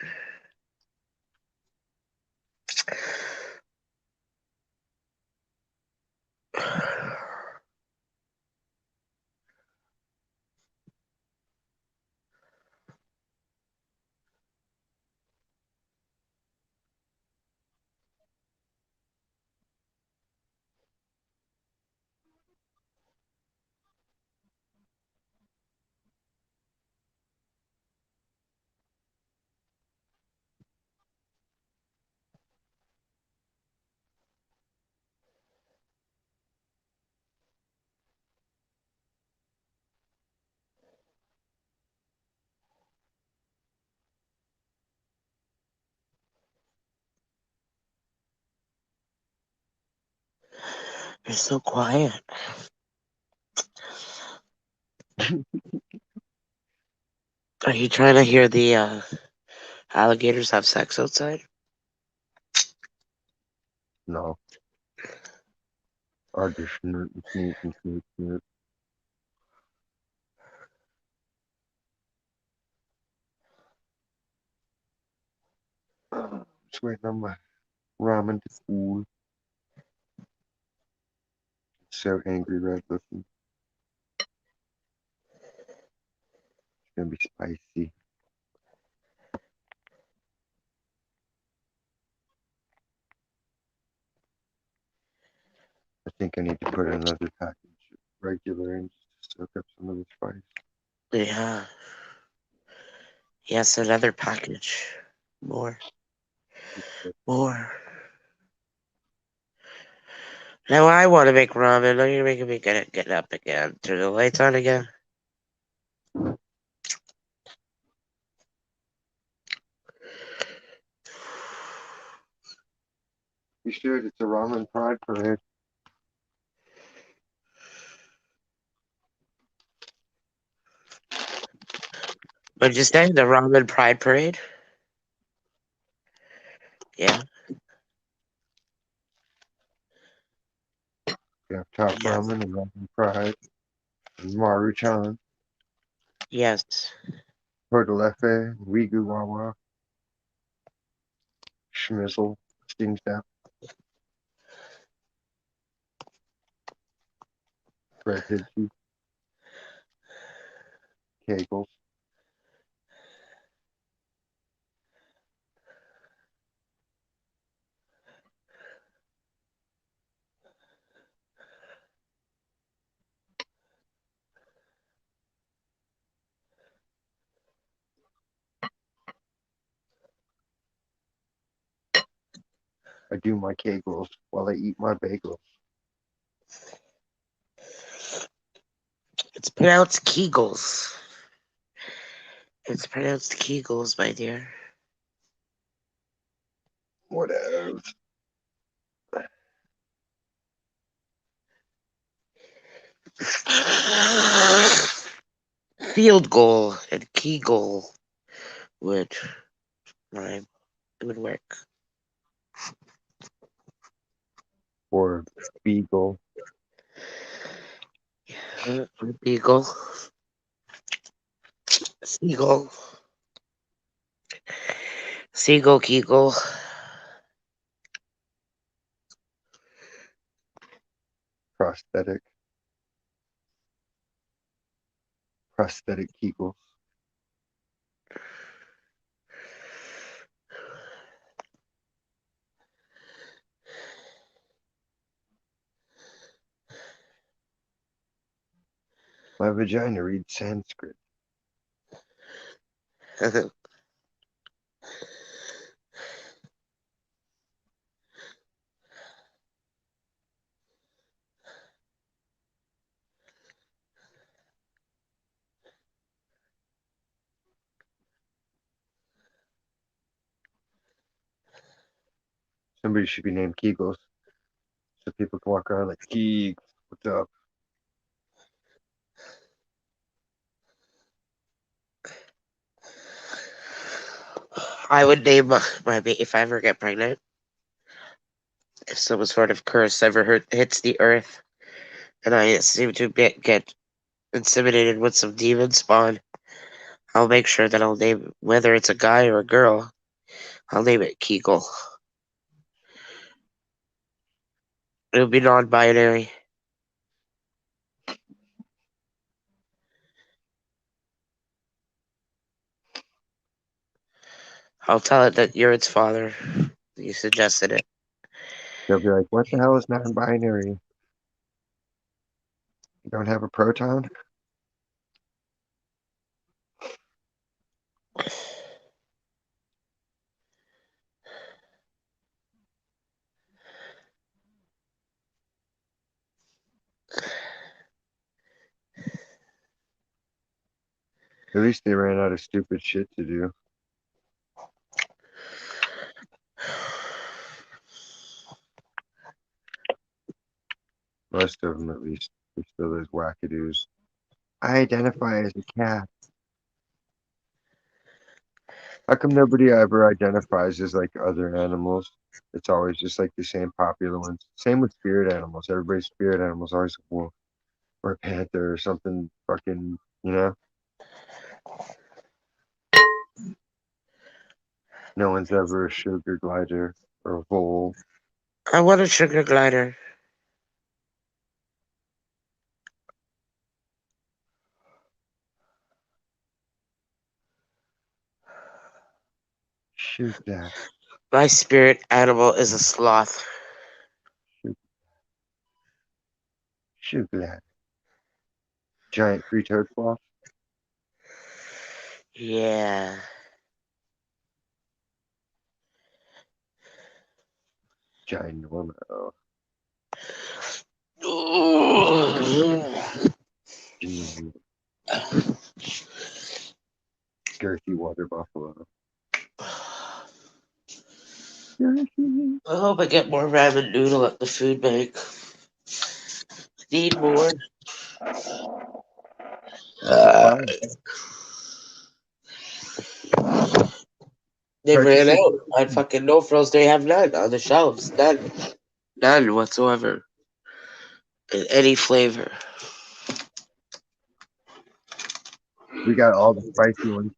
It's so quiet. Are you trying to hear the alligators have sex outside? No. Or just snoot and snoot and snoot snoot. waiting on my ramen to cool. It's so angry red looking. It's gonna be spicy. I think I need to put another package of regular in just to soak up some of the spice. Yeah. Yes, another package. More. More. Now I want to make ramen. Are you making me get up again? Turn the lights on again? You should. It's a ramen pride parade. What'd you say? The ramen pride parade? Yeah. You have top Yes. ramen and ramen pride and Maruchan, Yes. Portalefe, Wigu Wawa, Schmizzle, Sting Step, Red Hitchy, Kegels. I do my Kegels while I eat my bagels. It's pronounced Kegels. It's pronounced Kegels, my dear. What else? Field goal and Kegel would rhyme. It would work. Or Beagle, Beagle. Seagull. Seagull Kegel. prosthetic, prosthetic Kegels. My vagina reads Sanskrit. Somebody should be named Kegels so people can walk around like Keeg. What's up? I would name my baby if I ever get pregnant. If some sort of curse ever hits the earth, and I seem to get inseminated with some demon spawn, I'll make sure that I'll name whether it's a guy or a girl. I'll name it Kegel. It'll be non-binary. I'll tell it that you're its father. You suggested it. They'll be like, what the hell is non-binary? You don't have a proton? At least they ran out of stupid shit to do. Most of them, at least. There's still those wackadoos. I identify as a cat. How come nobody ever identifies as like other animals? It's always just like the same popular ones. Same with spirit animals. Everybody's spirit animals always a wolf or a panther or something fucking. No one's ever a sugar glider or a vole. I want a sugar glider. Sugar glider. My spirit animal is a sloth. Sugar glider. Giant three-toed sloth. Yeah. Ginormo. Mm, girthy water buffalo. Girthy. I hope I get more ramen noodle at the food bank. Need more. It's Uh, fine. they Try ran chicken. out. I fucking know frills. They have none on the shelves. None. None whatsoever. In any flavor. We got all the spicy ones.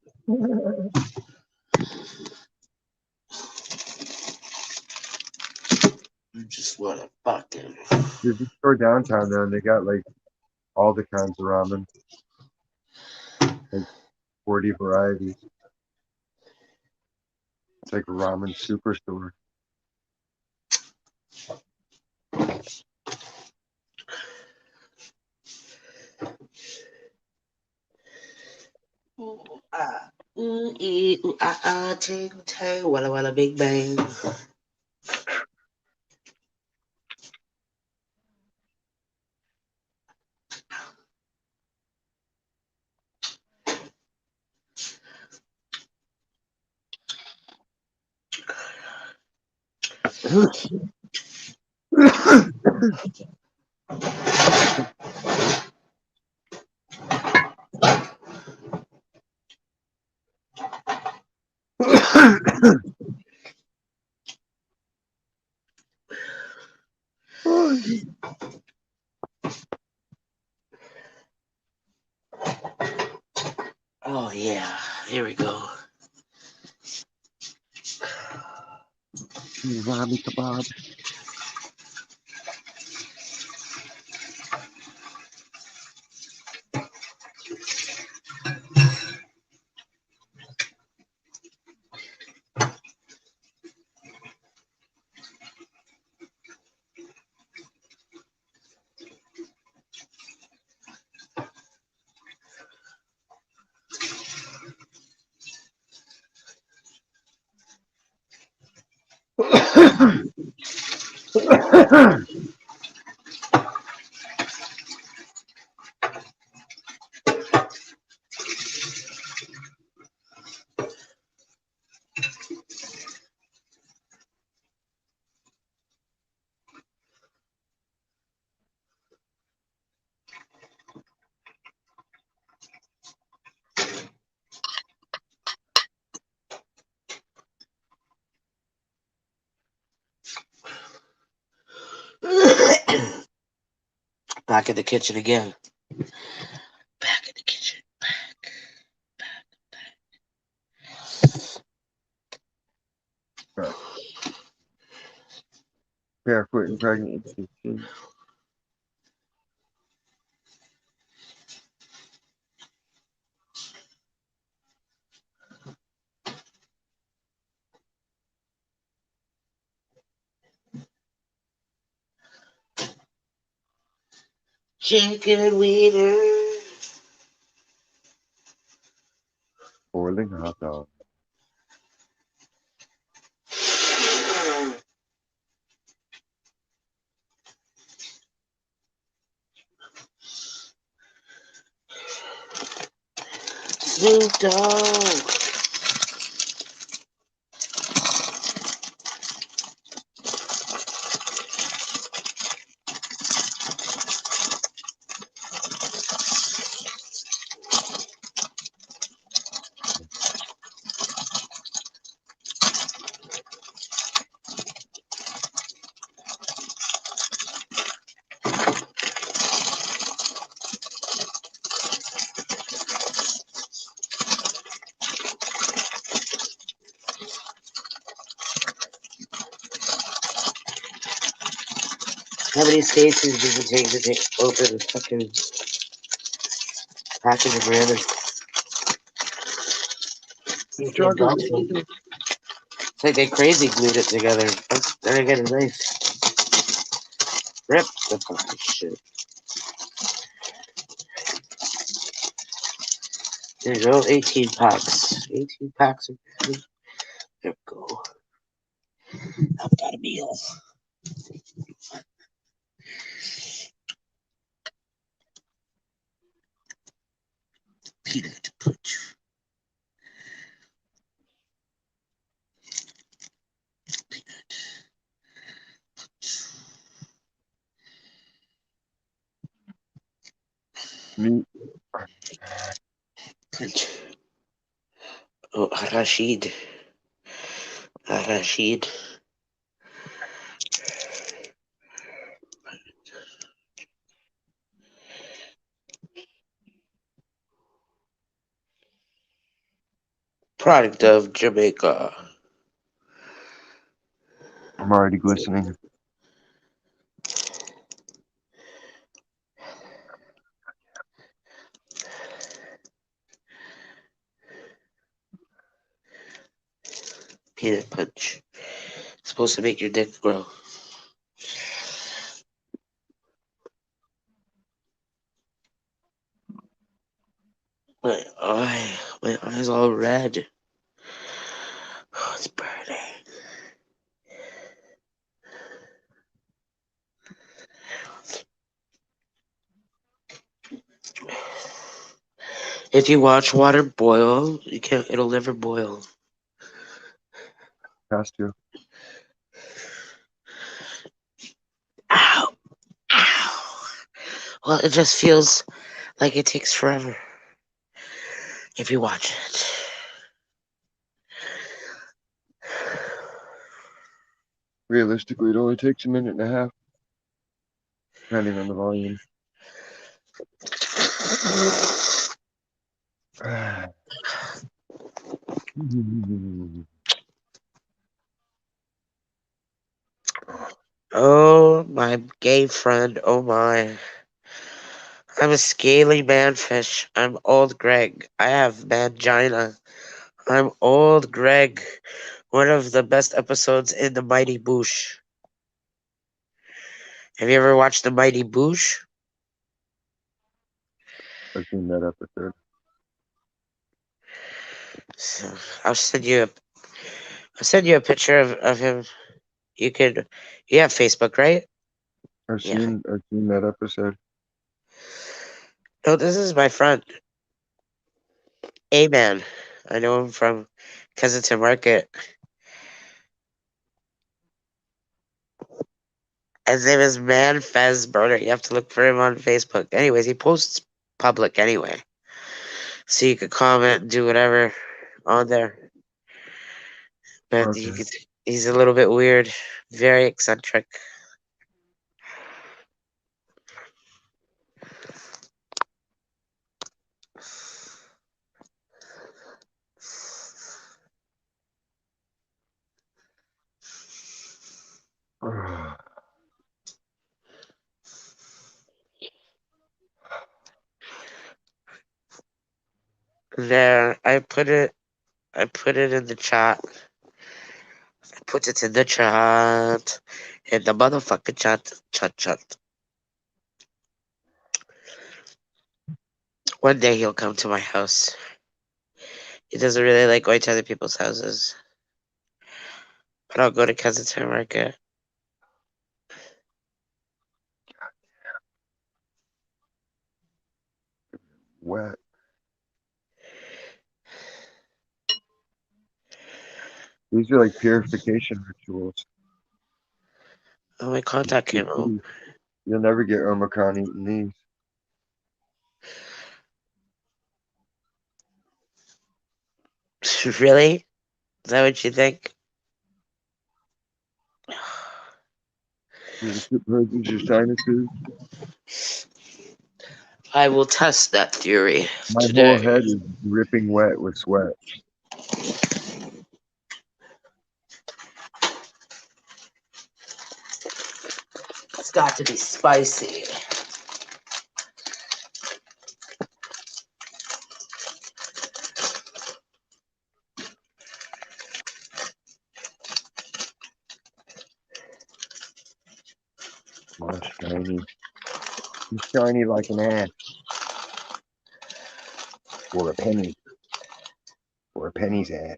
I just want to fucking. There's a store downtown there, and they got like all the kinds of ramen, like 40 varieties. It's like a ramen superstore. Ooh, ah. Ooh, ee, ooh, ah, ah, ting, tang, walla, walla, big bang. Oh, yeah. Here we go. Rami kebab. Back in the kitchen again. Back in the kitchen. Barefoot and pregnant. Chicken wiener. Boiling hot dog. Snoop Dogg. How many states does it take to open a fucking package of ramen? The 18 chocolate bucks. ramen. It's like they crazy glued it together. Then I get a nice rip the fucking shit. There you go, 18 packs. 18 packs of ramen. There we go. I've got a meal. Peanut punch. Meat. Punch. Oh, Rashid. Rashid. Product of Jamaica. I'm already glistening. Peanut punch. It's supposed to make your dick grow. My eye's all red. Oh, it's burning. If you watch water boil, you can't. It'll never boil. Has to. Ow! Ow! Well, it just feels like it takes forever if you watch it. Realistically, it only takes a minute and a half, depending on the volume. Oh, my gay friend. Oh, my. I'm a scaly manfish. I'm old Greg. I have mangina. I'm old Greg. One of the best episodes in the Mighty Boosh. Have you ever watched the Mighty Boosh? I've seen that episode. So I'll send you a picture of him. You have Facebook, right? Yeah. I've seen that episode. No, this is my friend. A-Man. I know him from Kensington Market. His name is Man Fez Burner. You have to look for him on Facebook. Anyways, he posts public anyway. So you could comment and do whatever on there. But Okay. he's a little bit weird. Very eccentric. There, I put it in the chat. I put it in the chat. In the motherfucking chat. Chat. One day he'll come to my house. He doesn't really like going to other people's houses. But I'll go to Kensington Market. Wet. These are like purification rituals. Oh, my contact came home. You'll never get Omicron eating these. Really? Is that what you think? Because it poisons your sinuses. I will test that theory My whole today. head is dripping wet with sweat. It's got to be spicy. Oh, shiny. He's shiny like an ass. Or a penny. Or a penny's ass.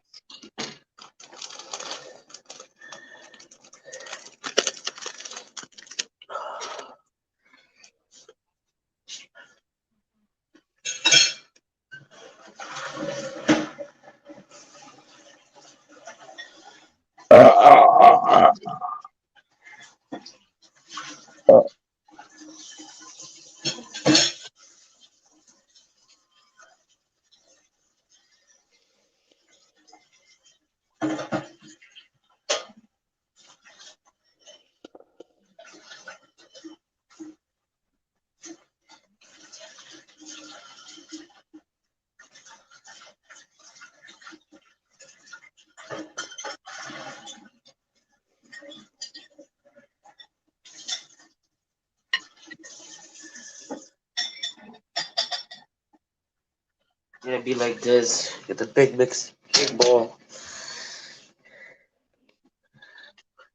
Gonna be like this. Get the big mix, big bowl.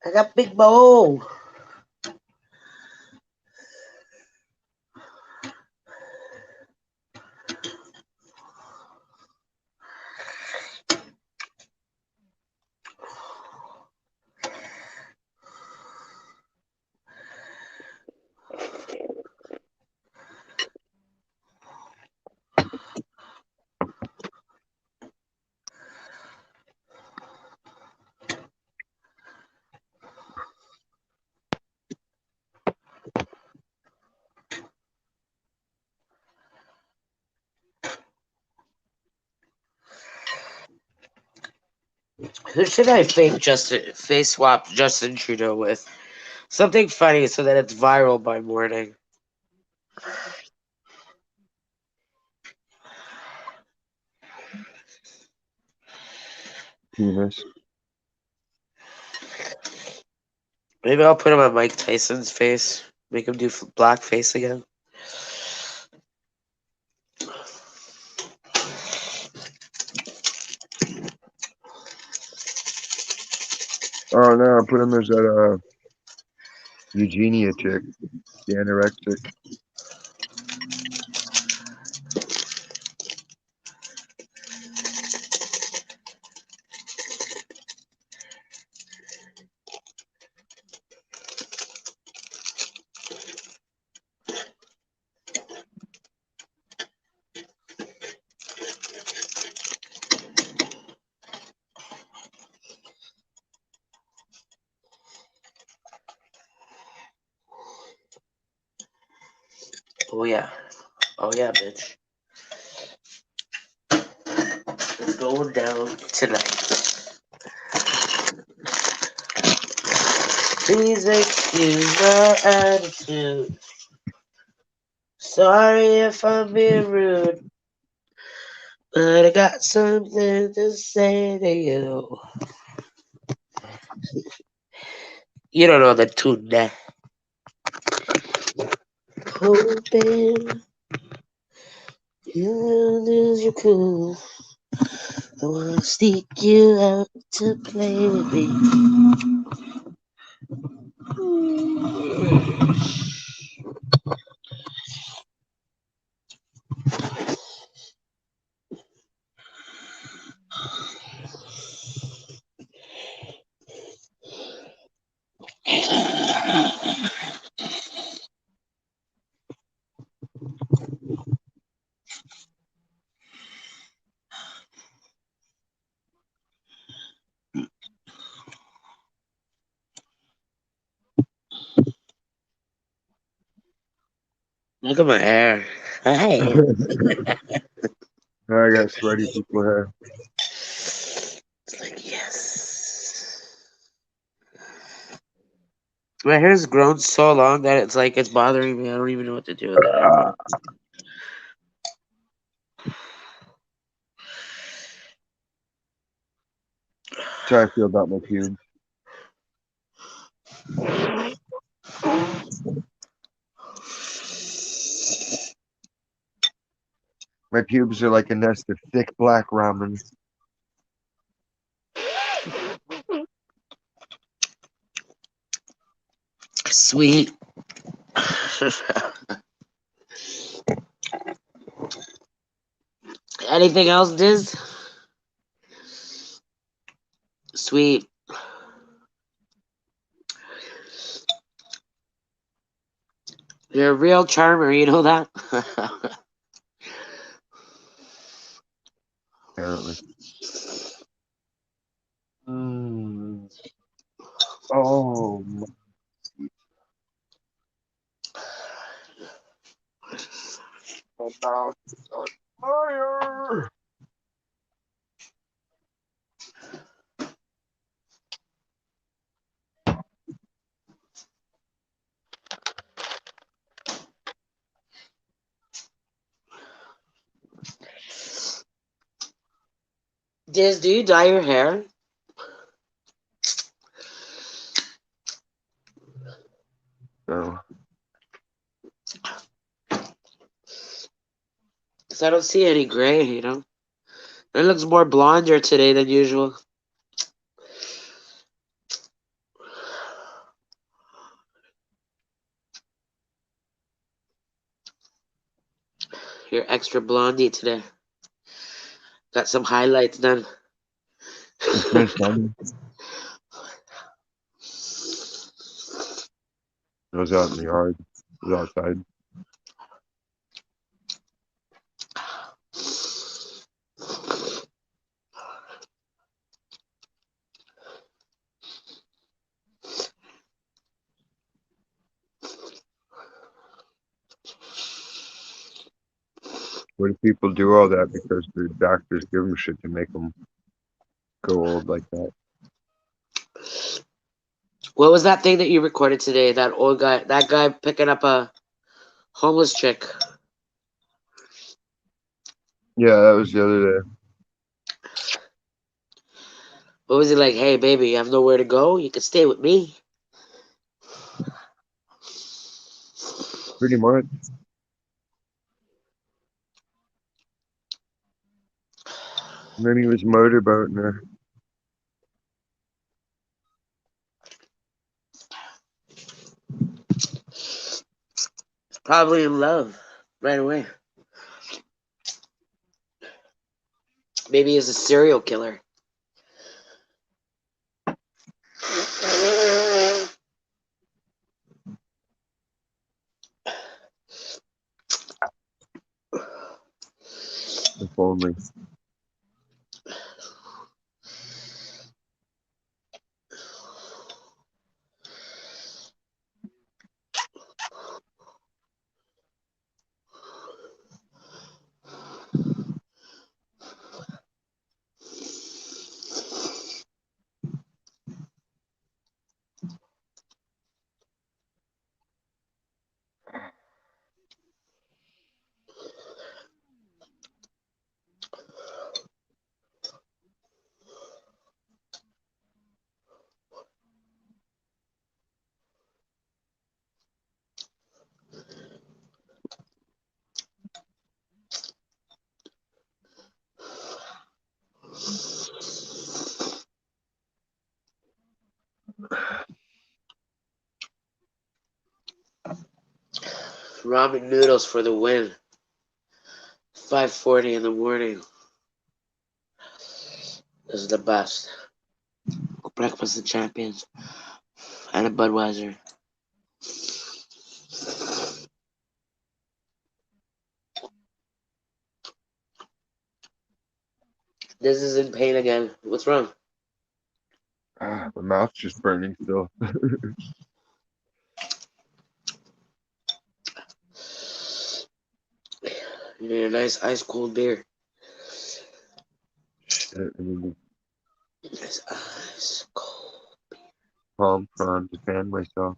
I got big bowl. Who should I fake Justin face swap Justin Trudeau with? Something funny so that it's viral by morning. Penis. Maybe I'll put him on Mike Tyson's face. Make him do black face again. Oh no, put him as that Eugenia chick. The anorexic. Oh yeah. Oh yeah, bitch. It's going down tonight. Please excuse my attitude. Sorry if I'm being rude, but I got something to say to you. You don't know the tune there. Hoping you'll lose your cool. I wanna sneak you out to play with me. Look at my hair. Hey. I got sweaty people hair. It's like, yes. My hair's grown so long that it's like it's bothering me. I don't even know what to do with it anymore. That's how I feel about my pubes. My pubes are like a nest of thick black ramen. Sweet. Anything else, Diz? Sweet. You're a real charmer, you know that? Apparently. Mm. Oh my mouth is on fire. Diz, do you dye your hair? No. Because I don't see any gray, you know? It looks more blonder today than usual. You're extra blondie today. Got some highlights done. It's been sunny. I was out in the yard. I was outside. What do people do all that because the doctors give them shit to make them go old like that? What was that thing that you recorded today? That old guy, that guy picking up a homeless chick. Yeah, that was the other day. What was he like? Hey, baby, you have nowhere to go? You can stay with me. Pretty much. And then he was motorboating her. Probably in love right away. Maybe he's a serial killer. If only. Ramen noodles for the win. 5:40 in the morning. This is the best. Breakfast of champions and a Budweiser. This is in pain again. What's wrong? My mouth's just burning still. You need a nice ice cold beer. Shit, I need to Nice ice cold. calm prawn to fan myself.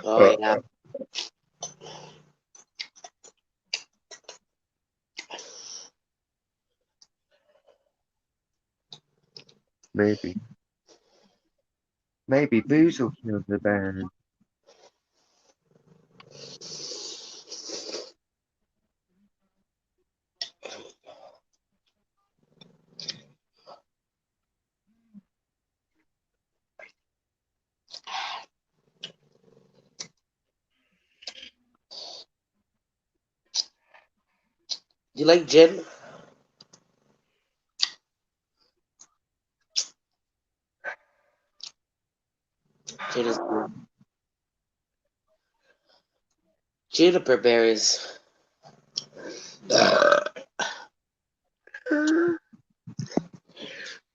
Oh yeah. Maybe. Maybe booze will kill the band. You like gin? Gin is good. Juniper berries.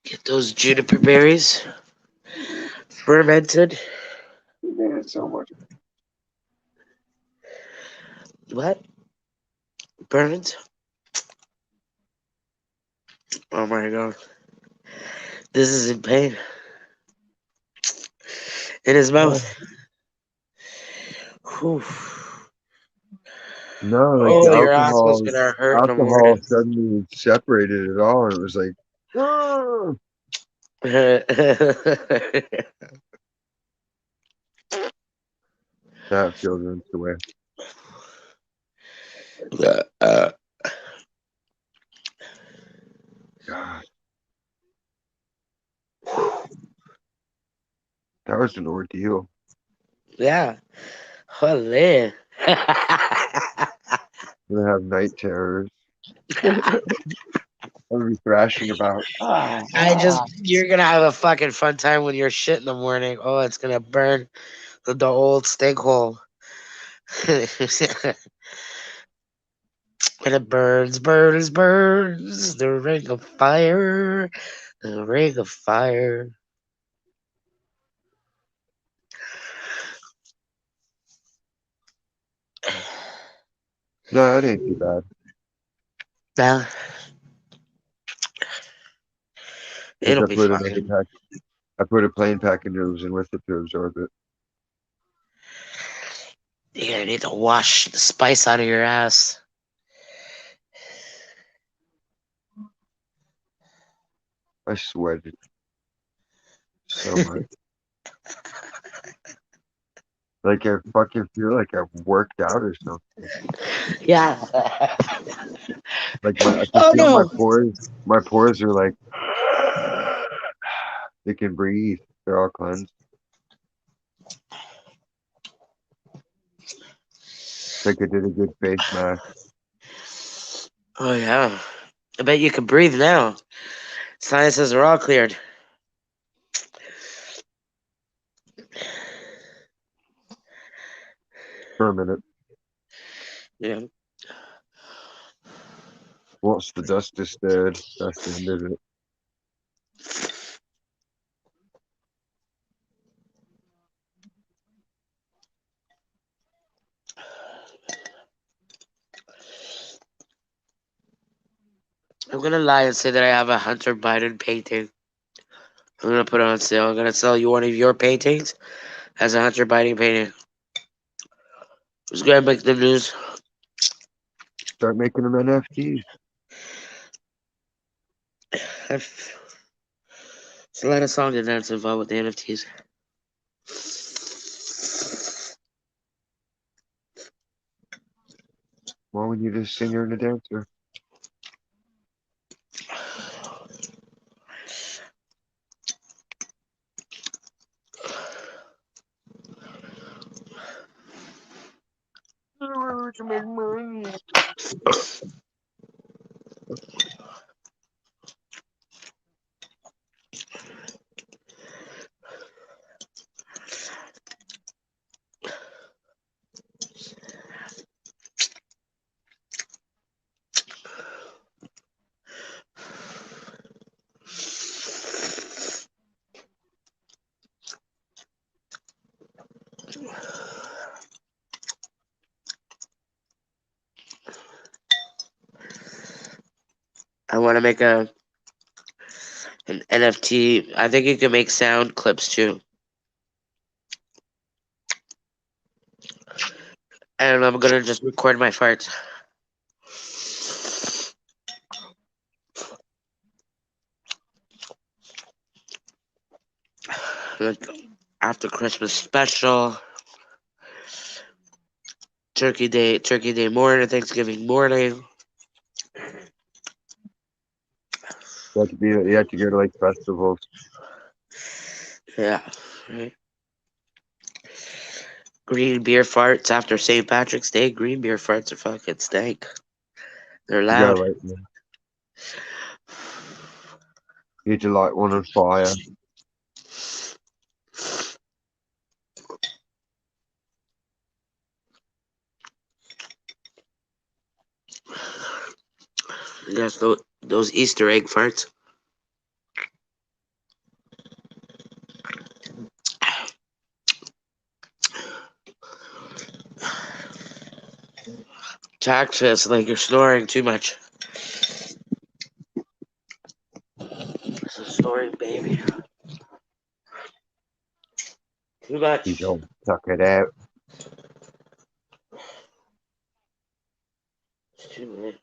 Get those juniper berries fermented. You made it so much. What? Burns? Oh my god. This is in pain. In his Oh, mouth. Whew. no, like the Oh, your ass was gonna hurt in the alcohol morning. suddenly separated it all, and it was like, "Ah." Now it feels rinsed away. uh, God, that was an ordeal. yeah. Holy. I'm gonna have night terrors. I'm gonna be thrashing about. You're gonna have a fucking fun time when you're shit in the morning. Oh, it's gonna burn the old stink hole. And it burns, burns, burns. The ring of fire. The ring of fire. No, it ain't too bad. Now, Cause it'll be fine. I put a plain pack of noodles in with it to absorb it. You're gonna need to wash the spice out of your ass. I sweated so much. Like I fucking feel like I've worked out or something. Yeah. Like I can Oh feel my no. pores. My pores are like they can breathe. They're all cleansed. Like I did a good face mask Oh yeah. I bet you can breathe now. Sinuses are all cleared. for a minute. Yeah. Once the dust is stirred, that's the end of it. I'm gonna lie and say that I have a Hunter Biden painting. I'm gonna put it on sale. I'm gonna sell you one of your paintings as a Hunter Biden painting. Who's gonna make the news? Start making them NFTs. There's a lot of songs and dance involved with the NFTs. Why would you just singer and a dancer? To make money. I want to make an NFT. I think you can make sound clips too. and I'm gonna just record my farts. Like after Christmas special, Turkey Day morning, Thanksgiving morning. You have to go to like festivals. Yeah. Right. Green beer farts after St. Patrick's Day. Green beer farts are fucking stank. They're You gotta loud. light one. You have to light one on fire. Yes, those Easter egg farts. Taxes, like you're snoring too much. It's a snoring baby. Too You much. don't suck it out. It's too much.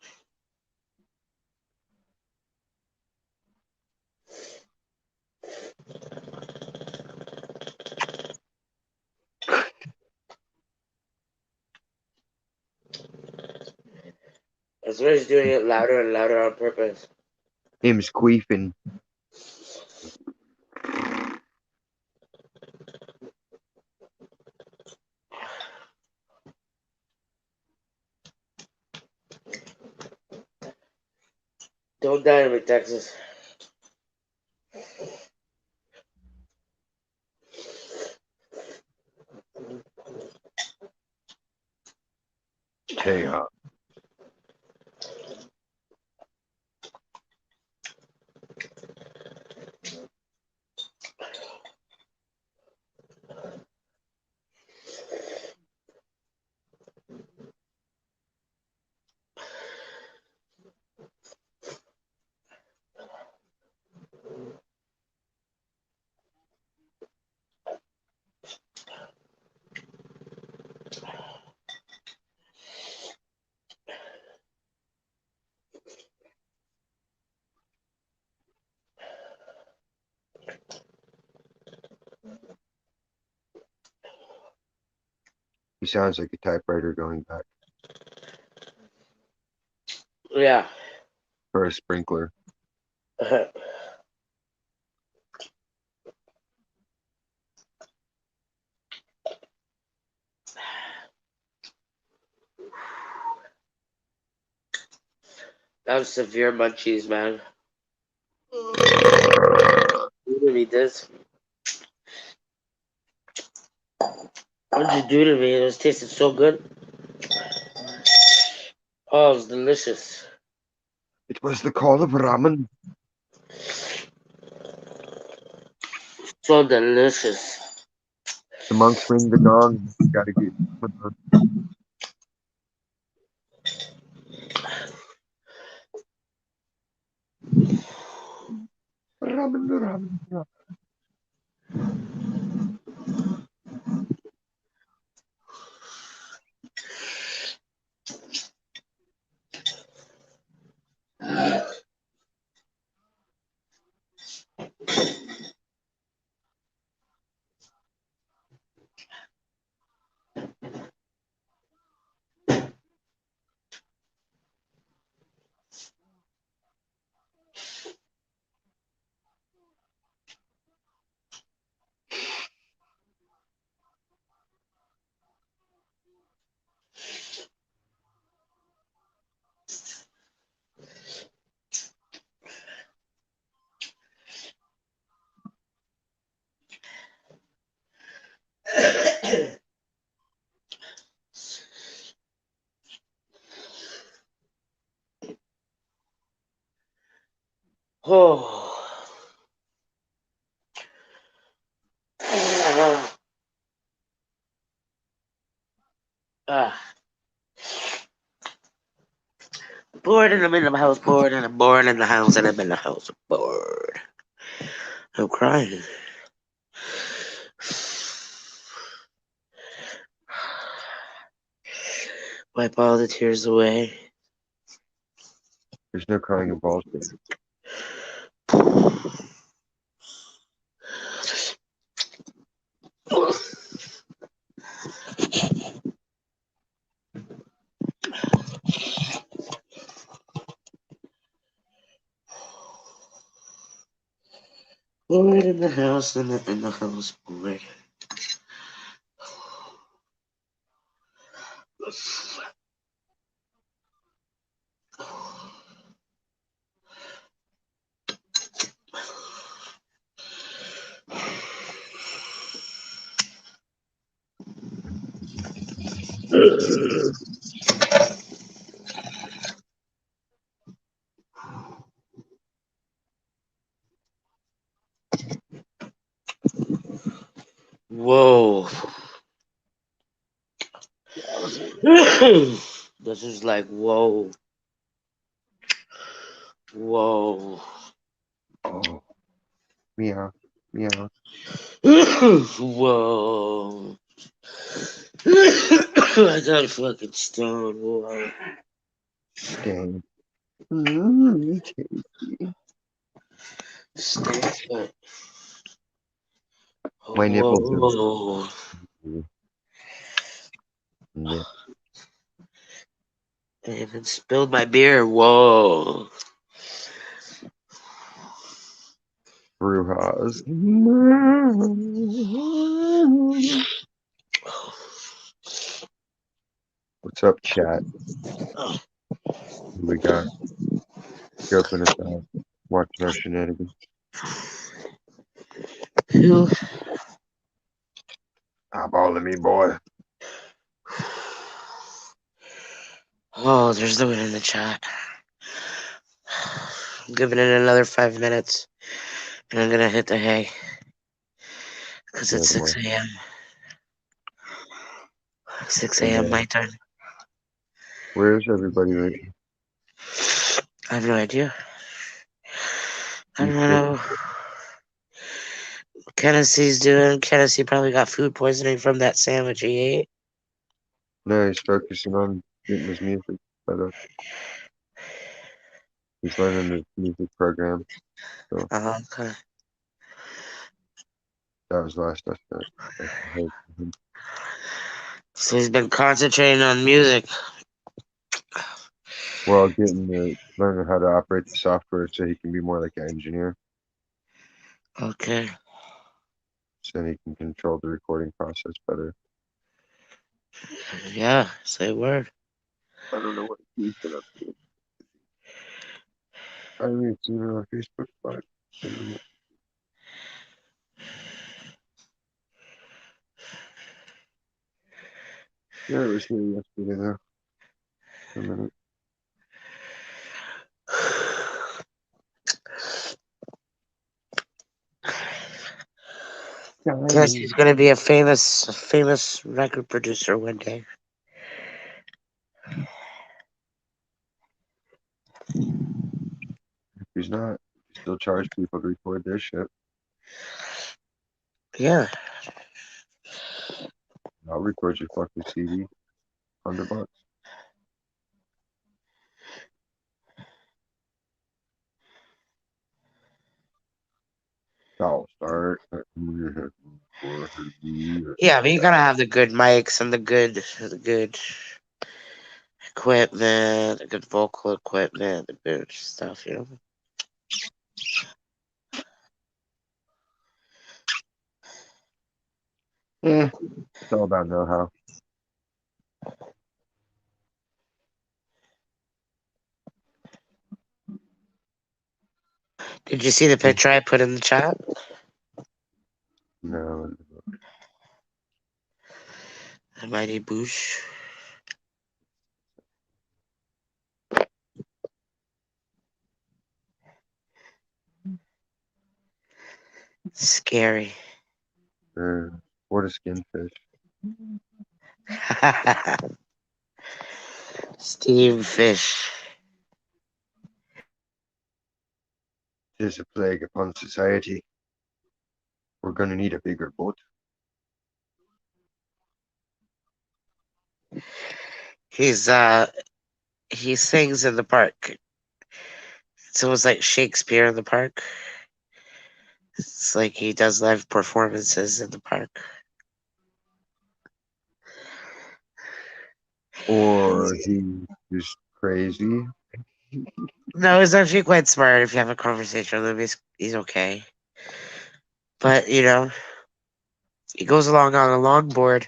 That's why he's doing it louder and louder on purpose. Him's queefing. Don't dynamite Texas. Hey, huh? He sounds like a typewriter going back Yeah. for a sprinkler. that was severe munchies, man. You really this. What did you do to me? It was tasted so good. Oh, it was delicious. It was the call of ramen. So delicious. The monks ring the gong. Gotta get ramen, ramen, ramen. Oh. Ah. Bored and I'm in the house, bored and I'm bored in the house and I'm in the house, bored. I'm crying. Wipe all the tears away. There's no crying involved here. Bored in the house, in the house, bored. Whoa. This is like, whoa. Whoa. Oh, meow, meow. Whoa. I got fucking stoned. Whoa. Dang. Stay. My nipples are Whoa. nip I even spilled my beer. Whoa. brujas. What's up, chat? Who we got scoping us out, watching our shenanigans. Who? Eyeballing me, boy. Oh, there's no one in the chat. I'm giving it another 5 minutes, and I'm gonna hit the hay because Yeah, it's boy. 6 a.m. 6 And a.m. my time. where's everybody right I have no idea. I now? don't know. Kennessy's doing. Kennessy probably got food poisoning from that sandwich he ate. No, he's focusing on getting his music set up. He's learning his music program. So Okay. that was the last I heard from him. So he's been concentrating on music. Well, learning how to operate the software so he can be more like an engineer. Okay. So he can control the recording process better. Yeah. Say a word. I don't know what he's been up to. I haven't even seen her on Facebook, but I don't know. Yeah, it was here yesterday though. For a minute. Kennessy's gonna be a famous record producer one day. If he's not, he still charge people to record their shit. Yeah. I'll record your fucking CD. $100. I'll start. Yeah, but you gotta have the good mics and the good equipment, the good vocal equipment, the good stuff, you know. It's all about know-how. Did you see the picture I put in the chat? No, The mighty Boosh. Scary. what a skin fish. Steam fish. Tis a plague upon society. We're gonna need a bigger boat. He's he sings in the park. It's almost like Shakespeare in the park. It's like he does live performances in the park. Or he's just crazy. No, he's actually quite smart. If you have a conversation with him, he's okay. But he goes along on a longboard,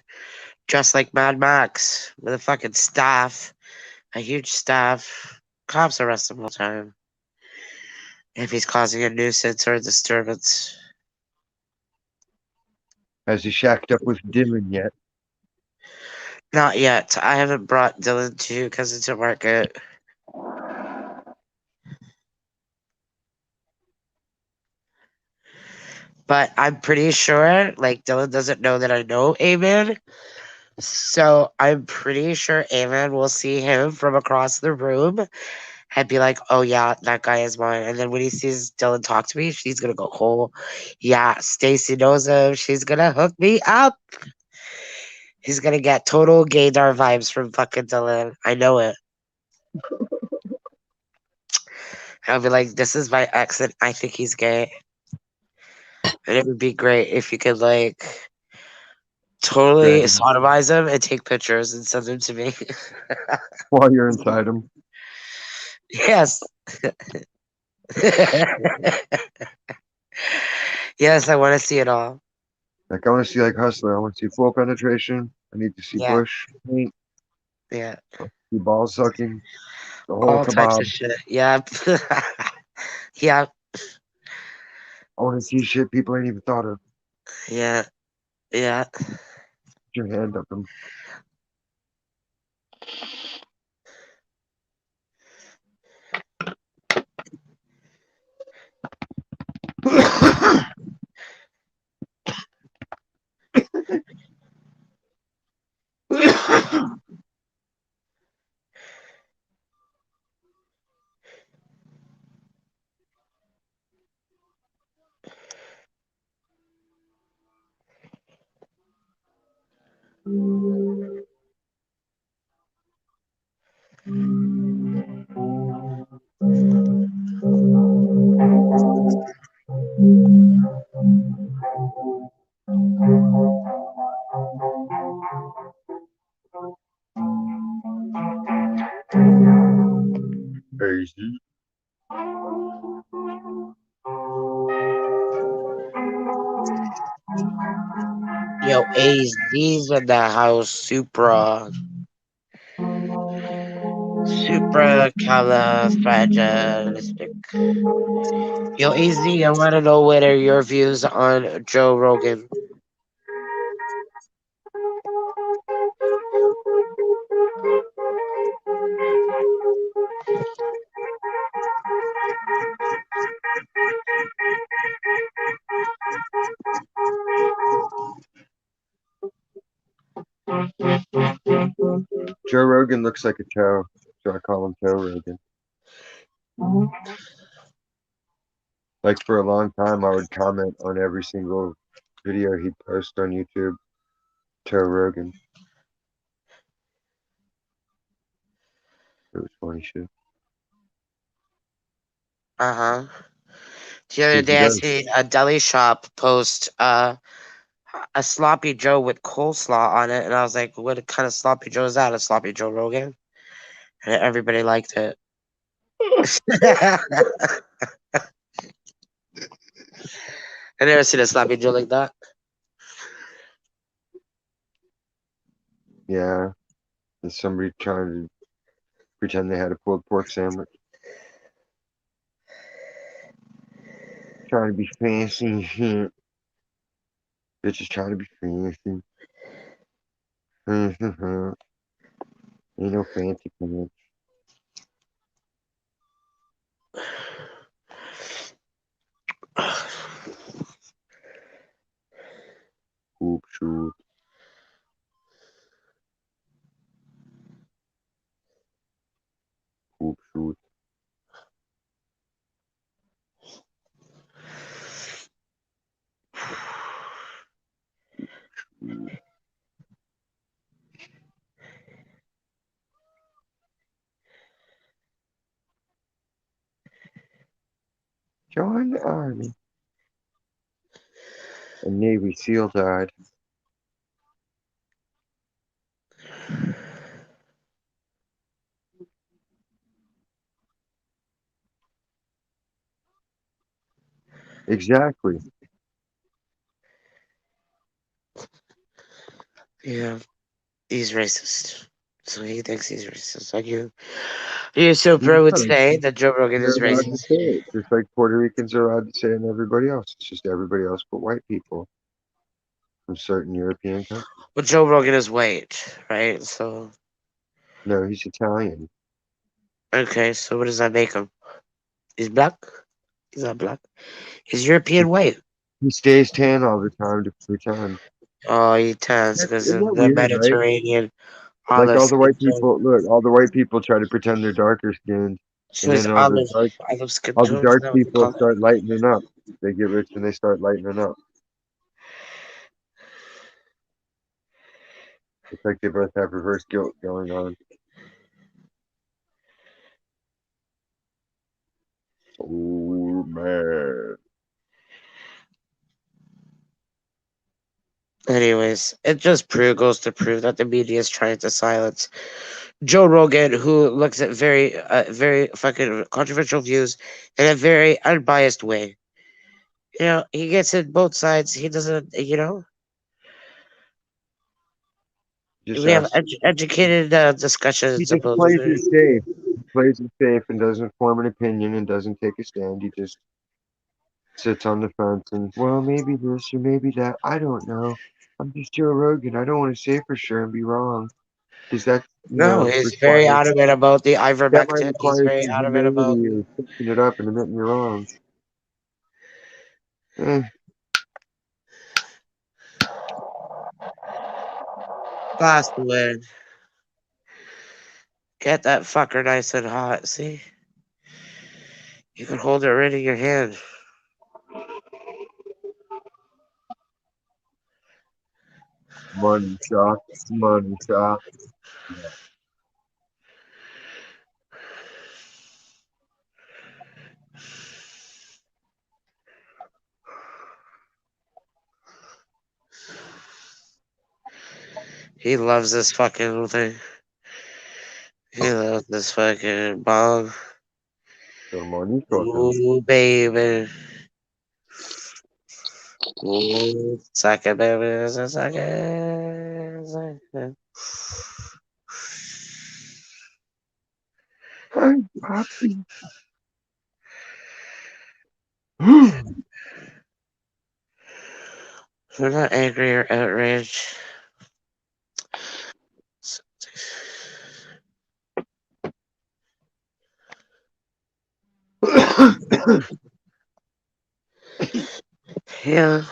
dressed like Mad Max, with a fucking staff, a huge staff. Cops arrest him all the time if he's causing a nuisance or a disturbance. Has he shacked up with Dylan yet? Not yet. I haven't brought Dylan to Kensington Market. But I'm pretty sure, like, Dylan doesn't know that I know Amen. So I'm pretty sure Amen will see him from across the room and be like, oh, yeah, that guy is mine. And then when he sees Dylan talk to me, she's going to go, oh, yeah, Stacy knows him. She's going to hook me up. He's going to get total gaydar vibes from fucking Dylan. I know it. I'll be like, this is my ex and I think he's gay. And it would be great if you could, like, totally Drag him sodomize him and take pictures and send them to me. while you're inside him. Yes. Yes, I want to see it all. Like, I want to see, like, Hustler. I want to see full penetration. I need to see Yeah, bush paint, yeah. see ball sucking, the whole All types of kebab. shit. Yeah. Yeah, I want to see shit people ain't even thought of. yeah, yeah. Put your hand up him. Crazy. Yo, AZ's in the house. Supra califragilistic. Yo, AZ, I want to know what are your views on Joe Rogan. Joe Rogan looks like a toe, so I call him Toe Rogan. Like, for a long time, I would comment on every single video he'd post on YouTube. Toe Rogan. It was funny shit. Uh huh. The other Because he day I does. seen a deli shop post a sloppy Joe with coleslaw on it, and I was like, "What kind of sloppy Joe is that? A sloppy Joe Rogan?" And everybody liked it. I never seen a sloppy Joe like that. Yeah. There's somebody trying to pretend they had a pulled pork sandwich. Trying to be fancy and shit. Bitches trying to be fancy. Ain't no fancy pants. Hoop shoot. Hoop shoot. Join the army. A Navy SEAL died. Exactly. Yeah, he's racist. So he thinks he's racist. Like you so He's pro would not. say that Joe Rogan They're is allowed to racist. say it, just like Puerto Ricans are allowed to say it and everybody else. It's just everybody else but white people from certain European countries. Well, Joe Rogan is white, right? So No, he's Italian. okay, so what does that make him? He's black. He's not black. He's European white. He stays tan all the time to pretend. Oh, he tans because Isn't of that the weird, right? Mediterranean Like olive all the skin white tone. people, look, all the white people try to pretend they're darker skinned, So and he's then olive skin all the tone. Is dark that what they people call it? start lightening up. They get rich and they start lightening up. It's like they both have reverse guilt going on. Oh man. Anyways, it just goes to prove that the media is trying to silence Joe Rogan, who looks at very fucking controversial views in a very unbiased way. You know, he gets in both sides. He doesn't, Just we have ask. educated He discussions just about plays it it. safe. He plays it safe and doesn't form an opinion and doesn't take a stand. He just sits on the fence and, well, maybe this or maybe that. I don't know. I'm just Joe Rogan. I don't want to say for sure and be wrong because that, No, he's very requires adamant about the that might ivermectin. He's require very some adamant about humility or fixing it up and admitting you're wrong. Eh, glass to win. Get that fucker nice and hot. See, you can hold it right in your hand. money shot, money shot. He loves this fucking little thing. He loves this fucking bong. So money talking. Ooh, baby. Ooh, suck it, baby. Suck it. Suck it. Hi, Poppy. I'm I'm not angry or outraged. Yeah.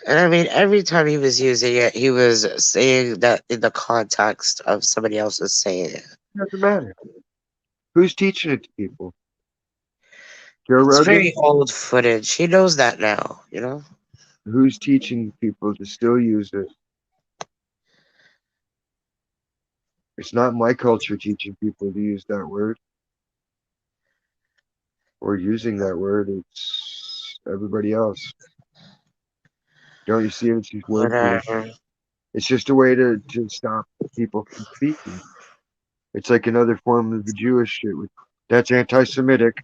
And I mean, every time he was using it, he was saying that in the context of somebody else's saying it. Doesn't matter. Who's teaching it to people? Joe It's Rogan? very old footage. He knows that now, you know? Who's teaching people to still use it? It's not my culture teaching people to use that word or using that word. It's everybody else. Don't you see it? It's just word pollution. Whatever. It's just a way to stop people from speaking. It's like another form of the Jewish shit. That's anti-Semitic.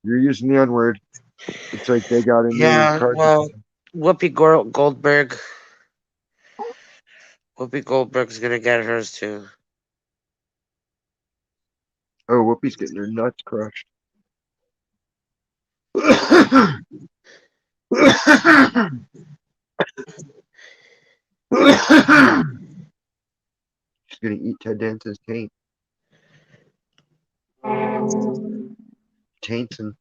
You're using the N-word. It's like they got a new Yeah, card. well, Goldberg. Whoopi Goldberg's gonna get hers too. Oh, Whoopi's getting her nuts crushed. She's gonna eat Ted Danson's taints and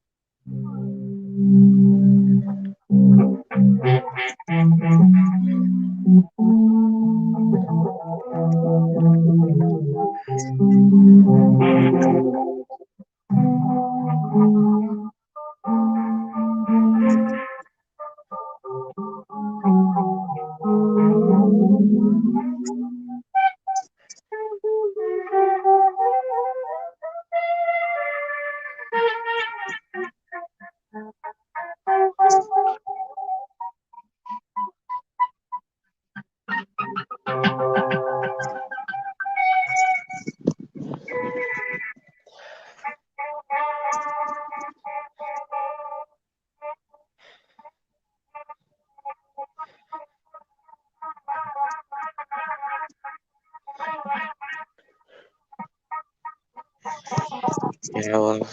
Yeah, well,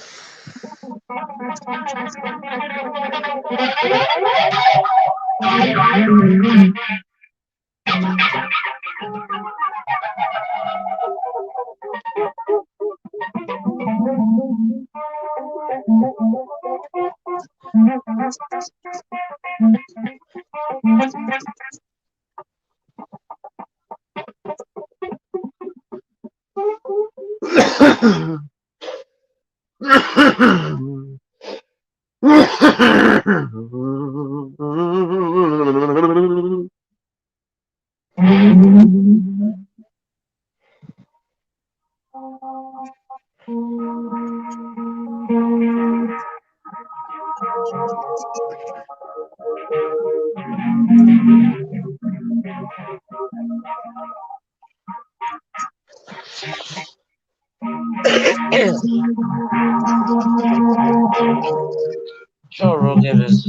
Joe Rogan is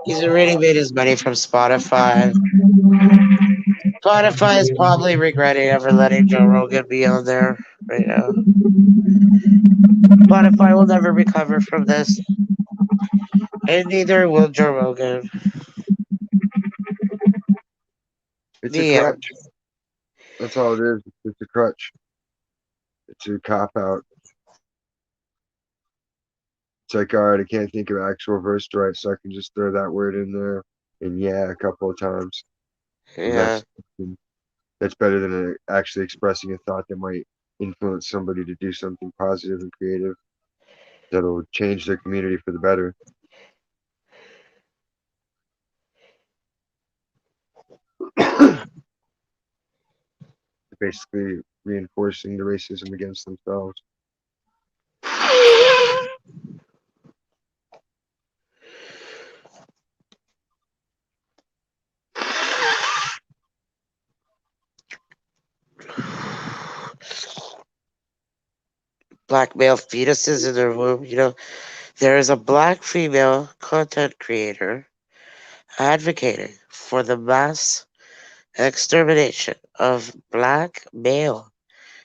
he's already made his money from Spotify. Spotify is probably regretting ever letting Joe Rogan be on there right now. Spotify will never recover from this, and neither will Joe Rogan. It's a Yeah, crutch. That's all it is. It's a crutch. It's a cop out. It's like, all right, I can't think of actual verse to write, so I can just throw that word in there and yeah a couple of times. And yeah. that's better than actually expressing a thought that might influence somebody to do something positive and creative that'll change their community for the better. Basically reinforcing the racism against themselves. Black male fetuses in their womb. You know, there is a black female content creator advocating for the mass extermination of black male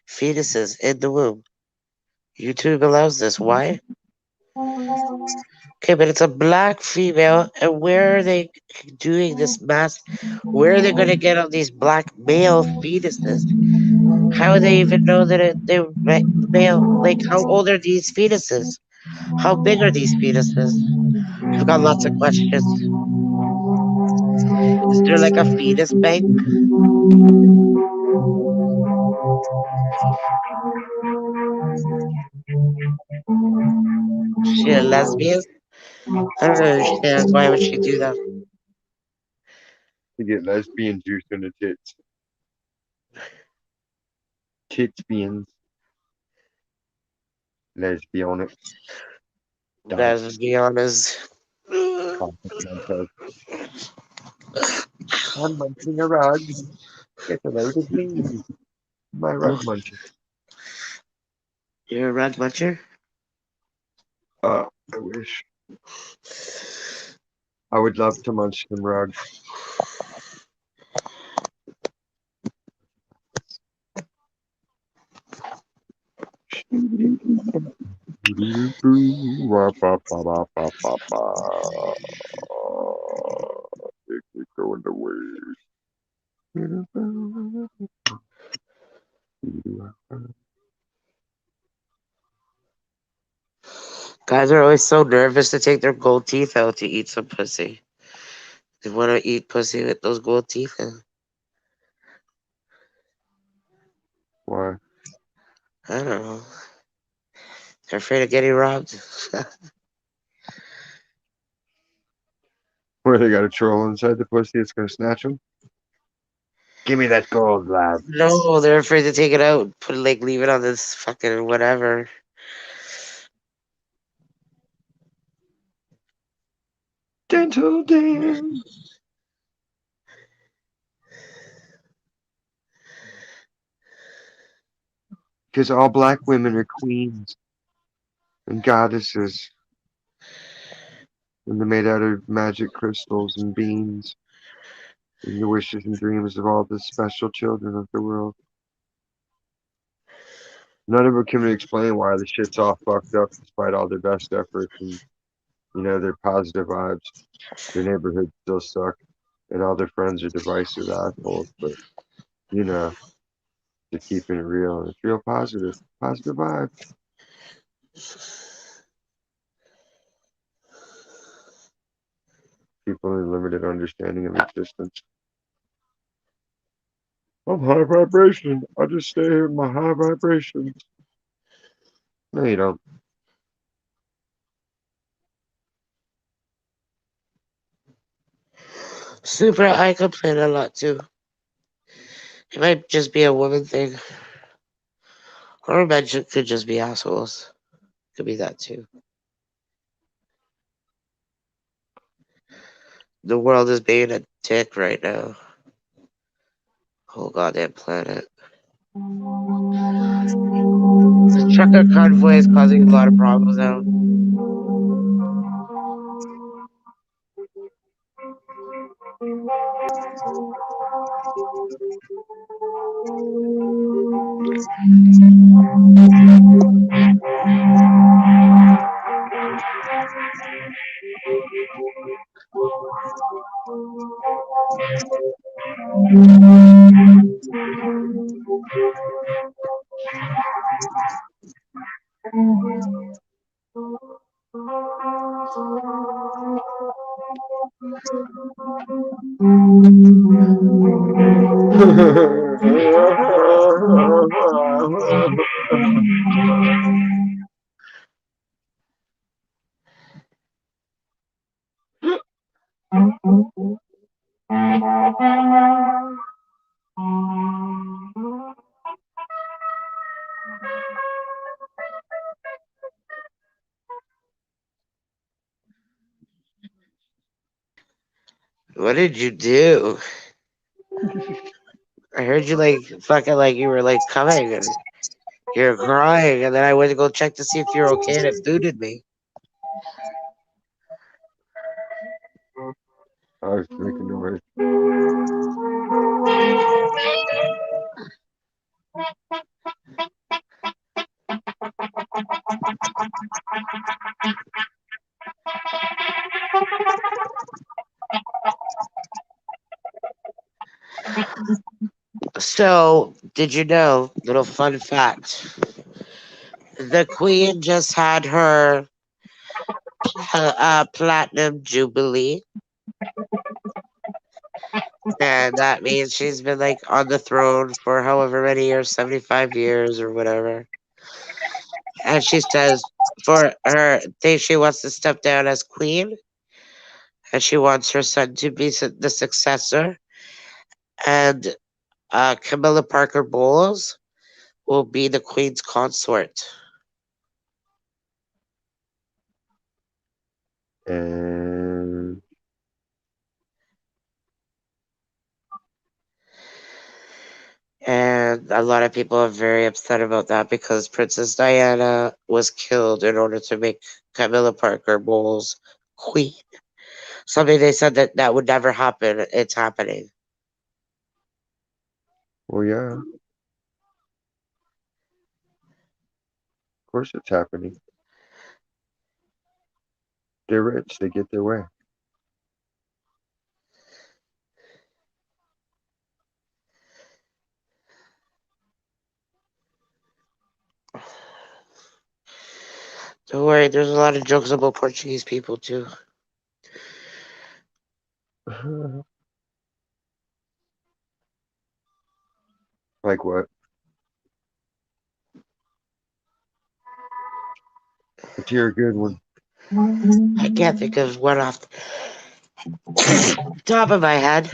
fetuses in the womb. YouTube allows this. Why? Okay, but it's a black female, and where are they doing this mass? Where are they going to get all these black male fetuses? How do they even know that they're male? Like, how old are these fetuses? How big are these fetuses? I've got lots of questions. Is there like a fetus bank? Is she a lesbian? I don't understand. Why would she do that? To get lesbian juice in the tits. Titsbians. Lesbionics. Let's Dots. be honest. I'm munching a rug. Get a load of me. My rug muncher. You're a rug muncher? I wish. I would love to munch some rugs. It could go in the waves. Guys are always so nervous to take their gold teeth out to eat some pussy. They want to eat pussy with those gold teeth in. Why? I don't know. They're afraid of getting robbed. Where they got a troll inside the pussy that's gonna snatch them? Give me that gold, lad. No, they're afraid to take it out. Put it like leave it on this fucking whatever. Dental dam. Because all black women are queens and goddesses, and they're made out of magic crystals and beans, and the wishes and dreams of all the special children of the world. None of them can explain why the shit's all fucked up despite all their best efforts and their positive vibes. Their neighborhood still suck, and all their friends are divisive assholes. But you know, they're keeping it real, and it's real positive, positive vibes. People in limited understanding of existence. I'm high vibration. I just stay here with my high vibrations. No, you don't. Super, I complain a lot too. It might just be a woman thing, or men could just be assholes. Could be that too. The world is being a dick right now. Whole goddamn planet. The trucker convoy is causing a lot of problems now. What did you do? I heard you like fucking like you were like coming and you're crying, and then I went to go check to see if you're okay, and it booted me. I was making noise. So, did you know? Little fun fact: the Queen just had her platinum jubilee, and that means she's been like on the throne for however many years, 75 years or whatever. And she says for her thing, she wants to step down as queen, and she wants her son to be the successor. And Camilla Parker Bowles will be the queen's consort. And And a lot of people are very upset about that because Princess Diana was killed in order to make Camilla Parker Bowles queen. Something they said that that would never happen. It's happening. well, yeah, of course it's happening. They're rich. They get their way. Don't worry, there's a lot of jokes about Portuguese people too. Like what? Let's hear a good one. I can't think of one off the top of my head.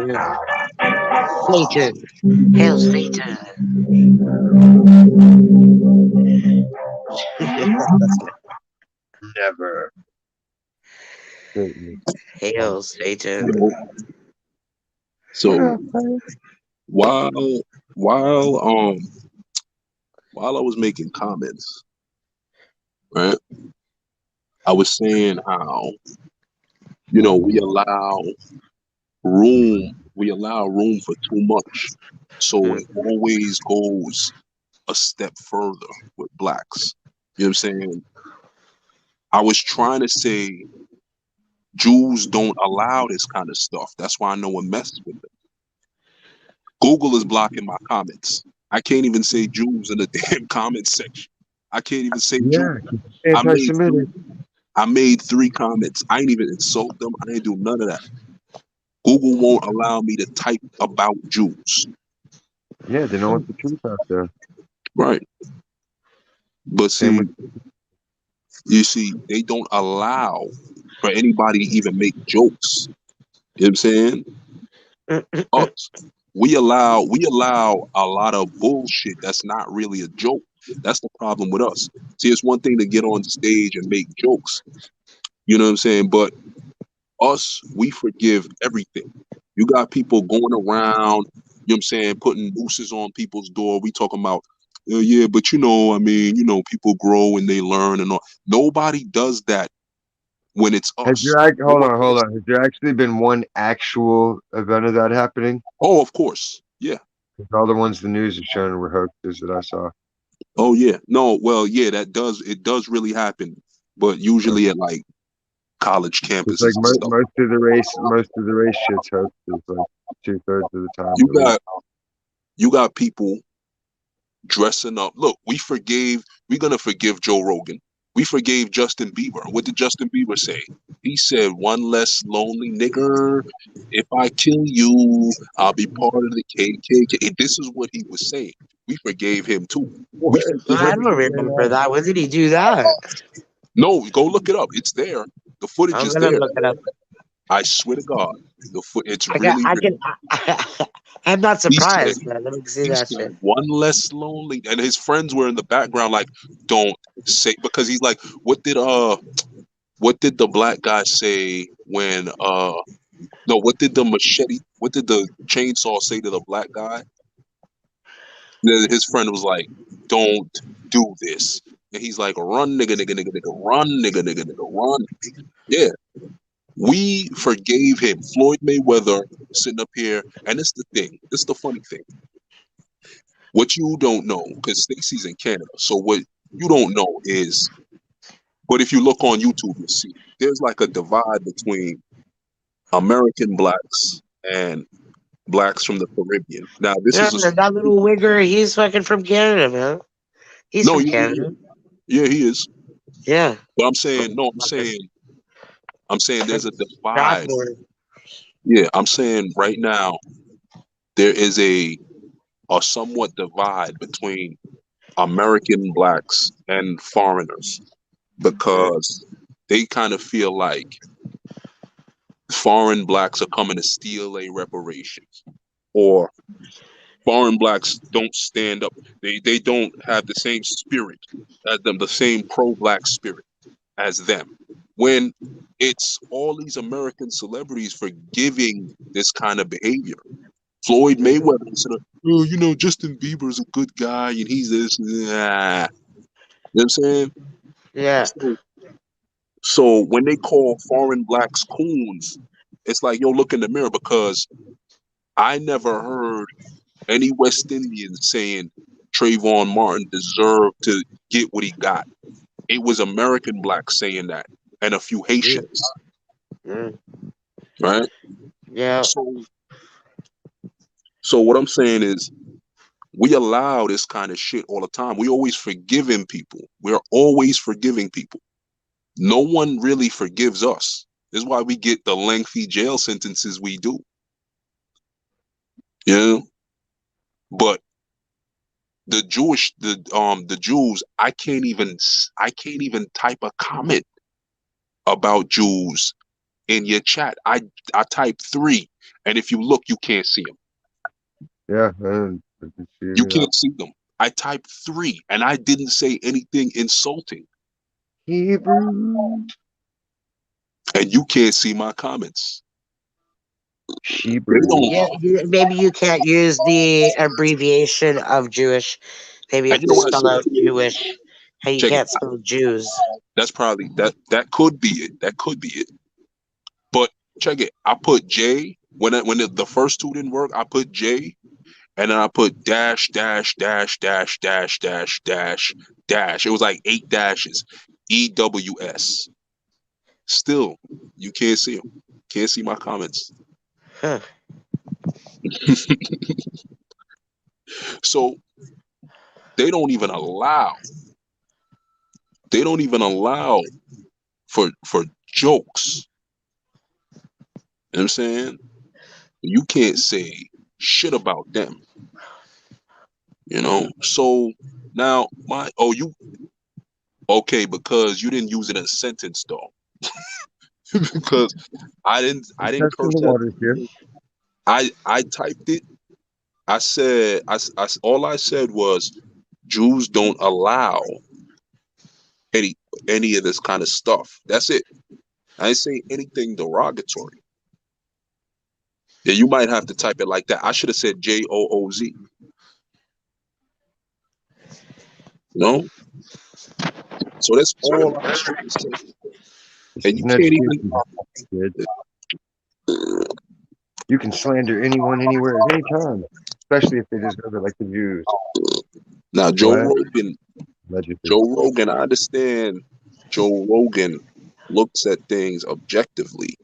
Yeah. Satan. Hail Satan. Never. Satan. Hail Satan. So, What so up, man? while while um while I was making comments, right, I was saying how we allow room for too much, so Mm, it always goes a step further with blacks. You know what I'm saying? I was trying to say Jews don't allow this kind of stuff. That's why no one messes with them. Google is blocking my comments. I can't even say Jews in the damn comments section. I can't even say Jews. Yeah, 'cause it's I made anti-Semitic. three. I made three comments. I ain't even insult them. I didn't do none of that. Google won't allow me to type about Jews. Yeah, they don't want the truth out there. Right. But Same see, with you see, they don't allow for anybody to even make jokes. You know what I'm saying? mm, mm, mm. Us. We allow a lot of bullshit that's not really a joke. That's the problem with us. See, it's one thing to get on stage and make jokes. You know what I'm saying? But us, we forgive everything. You got people going around, you know what I'm saying, putting nooses on people's door. We talking about, yeah, but I mean, people grow and they learn and all. Nobody does that when it's Has us. there No hold one on, hold does. on. Has there actually been one actual event of that happening? Oh, of course. Yeah. 'Cause all the ones the news is showing were hoaxes that I saw. Oh, yeah. No, well, yeah, it does really happen, but usually at like college It's campuses like and stuff. most of the race shit's hoaxes, like 2/3 of the time You at least. got people dressing up. Look, we're gonna forgive Joe Rogan. We forgave Justin Bieber. What did Justin Bieber say? He said, "One less lonely nigger. If I kill you, I'll be part of the KKK." And this is what he was saying. We forgave him too. What? We I forgave. When did don't he say remember that? that. When did he do that? No, go look it up. It's there. The footage I'm is gonna there. look it up. I swear to God, it's I got. really I real. can. I'm not He said, surprised, man. Let me see that shit. one less lonely, and his friends were in the background, like, don't say, because he's like, what did the black guy say when no, what did the chainsaw say to the black guy? Then his friend was like, don't do this. And he's like, run, nigga, nigga, nigga, nigga, run, nigga, nigga, nigga, run. Yeah. We forgave him. Floyd Mayweather sitting up here, and it's the thing. It's the funny thing. What you don't know, because Stacy's in Canada, so what you don't know is, but if you look on YouTube, you'll see there's like a divide between American blacks and blacks from the Caribbean. Now, this Yeah, is a that little wigger. He's fucking from Canada, man. He's no, from yeah, yeah, Canada. yeah, he is. Yeah. But I'm saying, From no, fucking I'm saying there's a divide. Strathmore. Yeah, I'm saying right now there is a somewhat divide between American blacks and foreigners Mm, because they kind of feel like foreign blacks are coming to steal a reparations, or foreign blacks don't stand up. They don't have the same spirit as them, the same pro black spirit as them. When it's all these American celebrities forgiving this kind of behavior. Floyd mm. Mayweather said, "Oh, Justin Bieber's a good guy and he's this." Nah. You know what I'm saying? Yeah. So when they call foreign blacks coons, it's like, yo, look in the mirror, because I never heard any West Indian saying Trayvon Martin deserved to get what he got. It was American blacks saying that, and a few Mm, Haitians, mm. right? Yeah. So, so what I'm saying is, we allow this kind of shit all the time. We always forgiving people. We're always forgiving people. No one really forgives us. This is why we get the lengthy jail sentences we do. Yeah. But the Jews, I can't even type a comment about Jews in your chat. I typed three, and if you look, you can't see them. Yeah, I can see You that. can't see them. I typed three, and I didn't say anything insulting, Hebrews, and you can't see my comments. They don't. Shebrews. Yeah, maybe you can't use the abbreviation of Jewish. Maybe you And have you to know what? spell out Jewish, and you Check it. can't spell Jews. That's probably that could be it. That could be it. But check it. I put J when the first two didn't work. I put J, and then I put dash dash dash dash dash dash dash dash. It was like 8 dashes. EWS. Still, you can't see them. Can't see my comments. Huh. So they don't even allow. They don't even allow for jokes. You know what I'm saying? You can't say shit about them. So now my you okay because you didn't use it in a sentence though. Because I didn't Testing curse the at waters here. I typed it. I said all I said was Jews don't allow any any of this kind of stuff. That's it. I didn't say anything derogatory. Yeah, you might have to type it like that. I should have said JOOZ. You know, so that's all I was trying to say. This And is you an can't even. education, kid. You can slander anyone, anywhere, at any time, especially if they deserve it, like the Jews. Now Joe What? Rogan, Allegedly. Joe Rogan, I understand. Joe Rogan looks at things objectively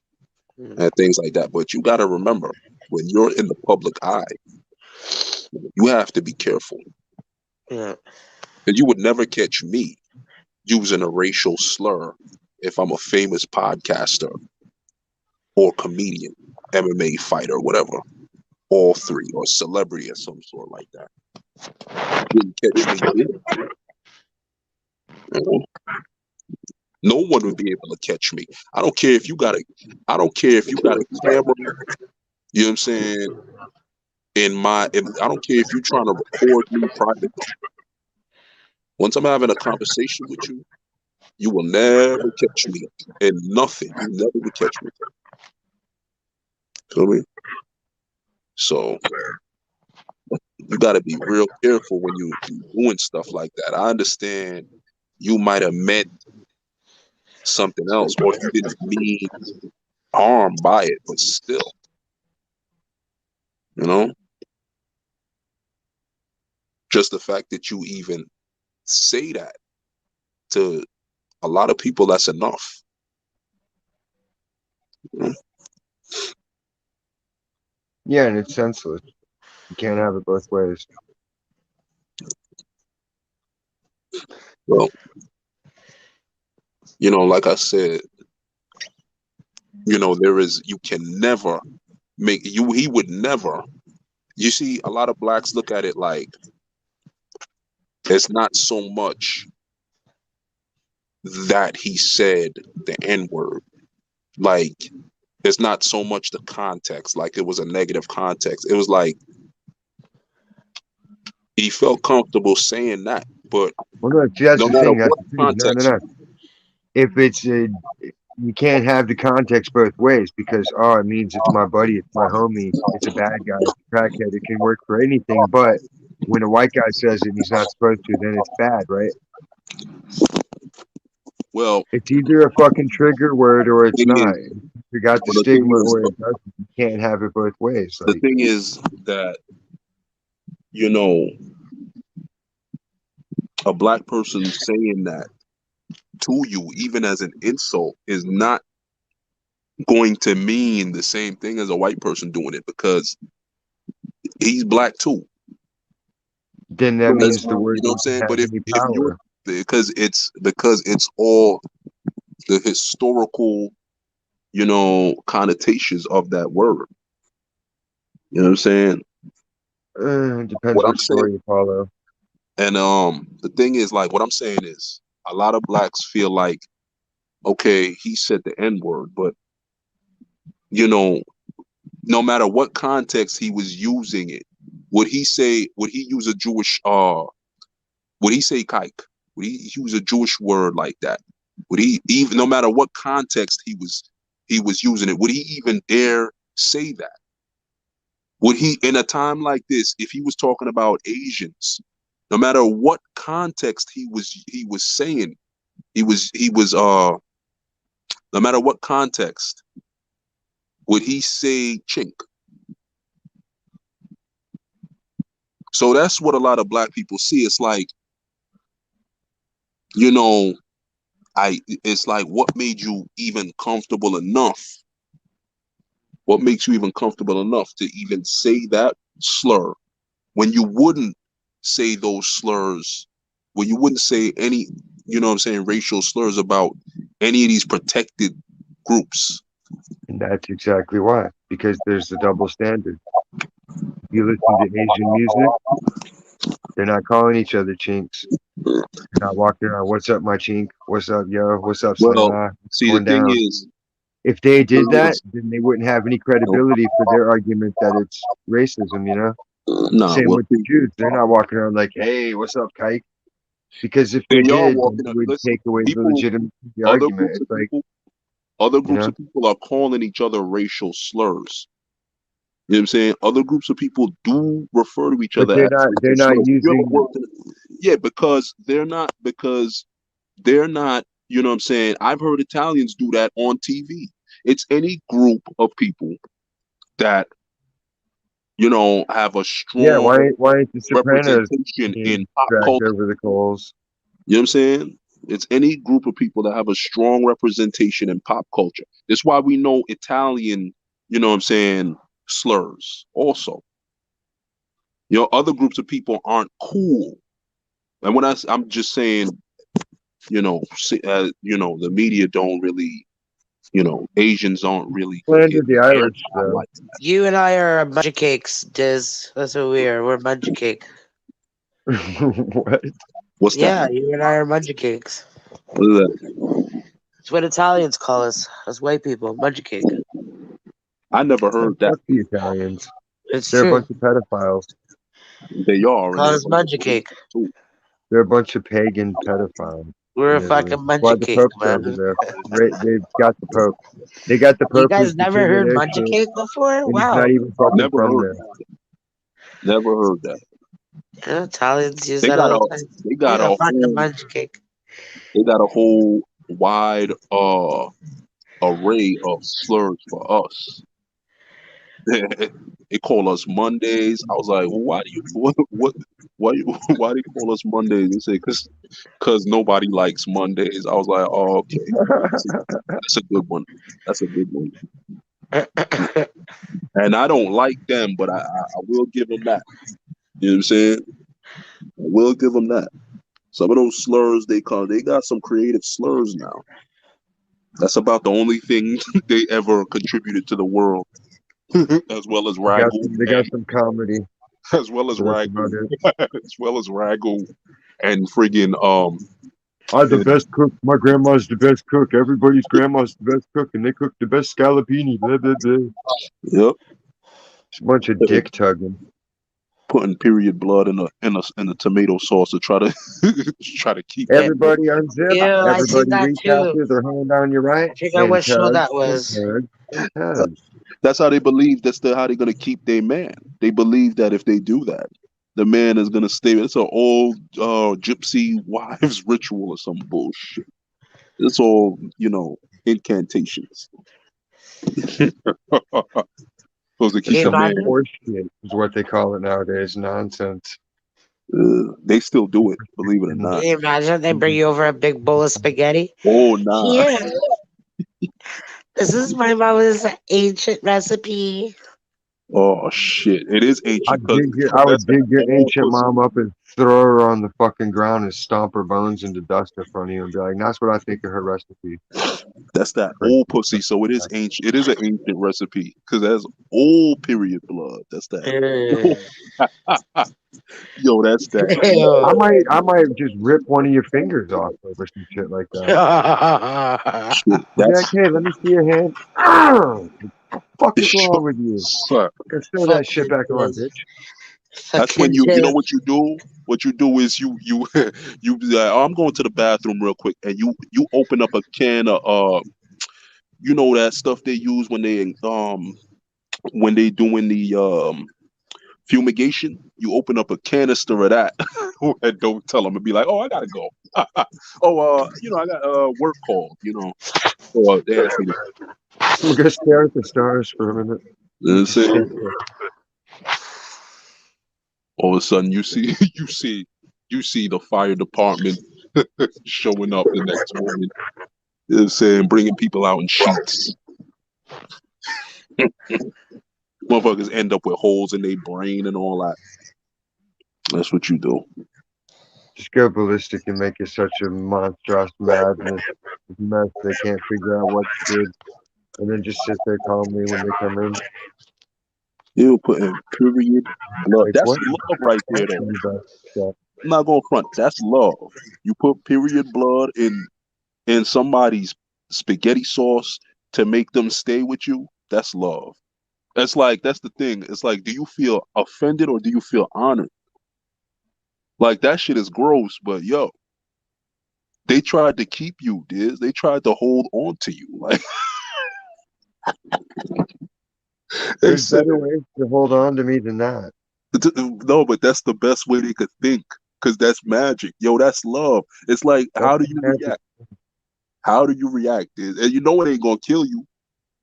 Hmm. and things like that, but you got to remember when you're in the public eye, you have to be careful. Yeah. And you would never catch me using a racial slur if I'm a famous podcaster or comedian, MMA fighter, whatever, all three, or celebrity of some sort like that. You wouldn't catch me doing it. No one would be able to catch me. I don't care if you got a, I don't care if you got a camera. You know what I'm saying? I don't care if you're trying to record me privately. Once I'm having a conversation with you, you will never catch me in nothing. You never will catch me. Feel me? So you got to be real careful when you doing stuff like that. I understand you might have meant something else, or you didn't mean harm by it, but still, you know, just the fact that you even say that to a lot of people, that's enough. You know? Yeah, and it's senseless. You can't have it both ways. Well, like I said, you can never he would never. You see, a lot of blacks look at it like it's not so much that he said the N word. Like, it's not so much the context, like it was a negative context. It was like he felt comfortable saying that, but Well, no, see, that's no the matter thing. That's what the thing. No, no, context, no. If it's a, you can't have the context both ways because it means it's my buddy, it's my homie, it's a bad guy, it's a crackhead. It can work for anything, but when a white guy says it and he's not supposed to, then it's bad, right? well, It's either a fucking trigger word or it's thing not. is, You got the well, the thing stigma is, or it doesn't. You can't have it both ways. the Like, thing is that you know a black person saying that to you, even as an insult, is not going to mean the same thing as a white person doing it because he's black too. then that So means the you word know what I'm doesn't saying? have But if any you're power. because it's all the historical, connotations of that word. You know what I'm saying? It depends What I'm what saying, story you follow. and the thing is, like, what I'm saying is, a lot of blacks feel like Okay, he said the N word, but you know, no matter what context he was using it, would he say? Would he use a Jewish? Would he say kike? Would he use a Jewish word like that? Would he even, no matter what context he was using it, would he even dare say that? Would he, in a time like this, if he was talking about Asians, no matter what context he was saying, no matter what context, would he say chink? So that's what a lot of black people see. It's like, you know, it's like, what made you even comfortable enough? What makes you even comfortable enough to even say that slur when you wouldn't say those slurs, when you wouldn't say any, what I'm saying, racial slurs about any of these protected groups? And that's exactly why, because there's the double standard. If you listen to Asian music, they're not calling each other chinks. They're not walking around, what's up, my chink? What's up, yo? What's up, Well, Slima? What's see, the going thing down? is, If they the did thing that, is, then they wouldn't have any credibility for their argument that it's racism, you know? nah, Same well, with the Jews. They're not walking around like, hey, what's up, kike? Because if they they are did, then walking. it would Listen, take away the people, legitimacy of the other argument. groups of It's like, people, other you groups know, of people are calling each other racial slurs. You know what I'm saying? Other groups of people do refer to each but other they're as not racial they're not slurs. If you ever using. worked in, yeah, because they're not, you know what I'm saying? I've heard Italians do that on TV. It's any group of people that, have a Yeah, strong why ain't the Sopranos representation in being pop dragged culture. over the coals? You know what I'm saying? It's any group of people that have a strong representation in pop culture. That's why we know Italian, you know what I'm saying, slurs also. Other groups of people aren't cool. And I'm just saying, the media don't really, Asians aren't really Slander getting the aired Irish, out though. like that. You and I are a bunch of cakes, Diz. That's what we are. We're bunch of cake. What? What's that? Yeah, you and I are bunch of cakes. What is that? It's what Italians call us. Us white people, bunch of cake. I never Oh, heard that. fuck the Italians. It's They're a true. bunch of pedophiles. They are, and Call they're a us bunch of bunch of fools cake. too. They're a bunch of pagan pedophiles We're in a Italy. fucking That's bunch why of the cake, Pope's over man. there. They've got the Pope. They got the You Pope who's guys the never king of heard their bunch of shit, cake before? and he's not Wow. even fucking Never from heard there. that. Never heard that. Yeah, Italians use They that got all a the time. they got We're a a fucking whole bunch of cake. they got a whole wide array of slurs for us. They call us Mondays. I was like, well, why do you what why do you call us Mondays? They say because nobody likes Mondays. I was like, oh, okay, that's a good one. That's a good one. And I don't like them, but I will give them that. You know what I'm saying? I will give them that. Some of those slurs they got some creative slurs now. That's about the only thing they ever contributed to the world, as well as ragu They got and some comedy, as well as but that's ragu, about it. as well as ragu and friggin' I'm the and, best cook. My grandma's the best cook. Everybody's grandma's the best cook, and they cook the best scallopini. Blah blah blah. yep, It's a bunch of dick tugging. putting period blood in a tomato sauce to try to try to keep that. Everybody unzip. Ew, I seen Everybody that reach out too. with their hand on your right I forgot and what show tug that and was. tug and tug. That's how they believe. How they're gonna keep their man. They believe that if they do that, the man is gonna stay. It's an old gypsy wives ritual or some bullshit. It's all incantations. Supposed to Can keep you the Some man. imagine? horse shit is what they call it nowadays. Nonsense. They still do it, believe it or Can not. you imagine? They bring you over a big bowl of spaghetti. Oh nah. Here, this is my mama's ancient recipe. Oh shit! It is ancient because I that's would that dig your old ancient pussy. mom up and throw her on the fucking ground and stomp her bones into dust in front of you and be like, "That's what I think of her recipe." That's that For old pussy. So it is ancient. It is an ancient recipe because that's old period blood. That's that. Mm. Yo, that's that. Ew. I might just rip one of your fingers off over some shit like that. Shit. I'll be like, "Hey, let me see your hand." What the fuck is Yo, wrong with you? son. Fucking throw that shit Fucking back on, jizz. bitch. That's when Fucking you know jizz. what you do. What you do is you be like, oh, I'm going to the bathroom real quick, and you open up a can of you know that stuff they use when they doing the fumigation. You open up a canister of that, and don't tell them and be like, oh, I gotta go. Oh, I got work call. Or they ask me to. We'll go stare at the stars for a minute. Eat the Say, shit. all of a sudden, you see you see the fire department showing up the next morning. Saying bringing people out in sheets. Motherfuckers end up with holes in their brain and all that. That's what you do. Just go ballistic and make it such a monstrous madness mess they can't figure out what's good, and then just sit there calmly when they come in. You put in period blood. Like, That's what is love right there, though. about that? I'm not going front. That's love. You put period blood in somebody's spaghetti sauce to make them stay with you. That's love. That's the thing. It's like, do you feel offended or do you feel honored? Like that shit is gross, but yo, they tried to keep you, Diz. They tried to hold on to you. Like they There's said, better ways to hold on to me than that. no, but that's the best way they could think, because that's magic. Yo, that's love. It's like, That's how do the you magic. react? How do you react? And you know it ain't gonna kill you.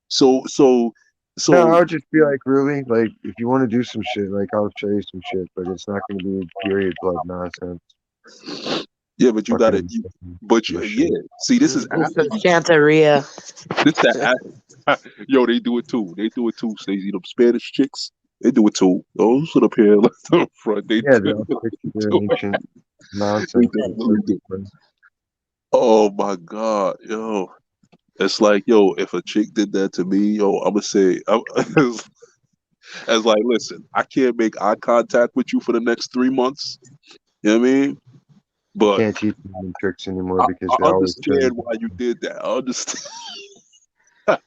So so No, I so would just be like, really? Like, if you want to do some shit, like, I'll show you some shit, but it's not going to be period blood nonsense. yeah, but you gotta Fucking but you, bullshit. yeah. See, this is It's after some you Santeria. this that yo, they do it too. They do it too, Stacey. Them Spanish chicks, they do it too. Those sit up here left up front. They Yeah, do, they'll stick to their do it. ancient They nonsense. Like, definitely do. Oh my god, yo. It's like, yo, if a chick did that to me, yo, I'ma say, as like, listen, I can't make eye contact with you for the next 3 months. You know what I mean? But can't teach them tricks anymore I, because I they always turn. understand why you did that. I understand. I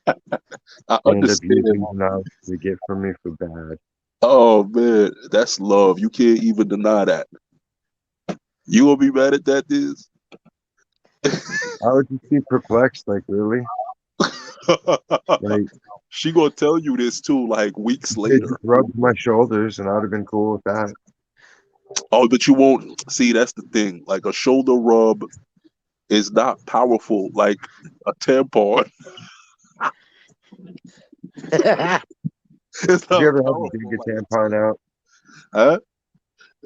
They end up understand. using the knowledge they get from me for bad. Oh man, that's love. You can't even deny that. You gonna be mad at that, is? I would just be perplexed, like, really? Like, She gonna tell you this too, like weeks they later. just rubbed my shoulders, and I would have been cool with that. Oh, but you won't see. That's the thing. Like a shoulder rub is not powerful like a tampon. It's Have you not ever had to dig powerful a like a tampon out? huh?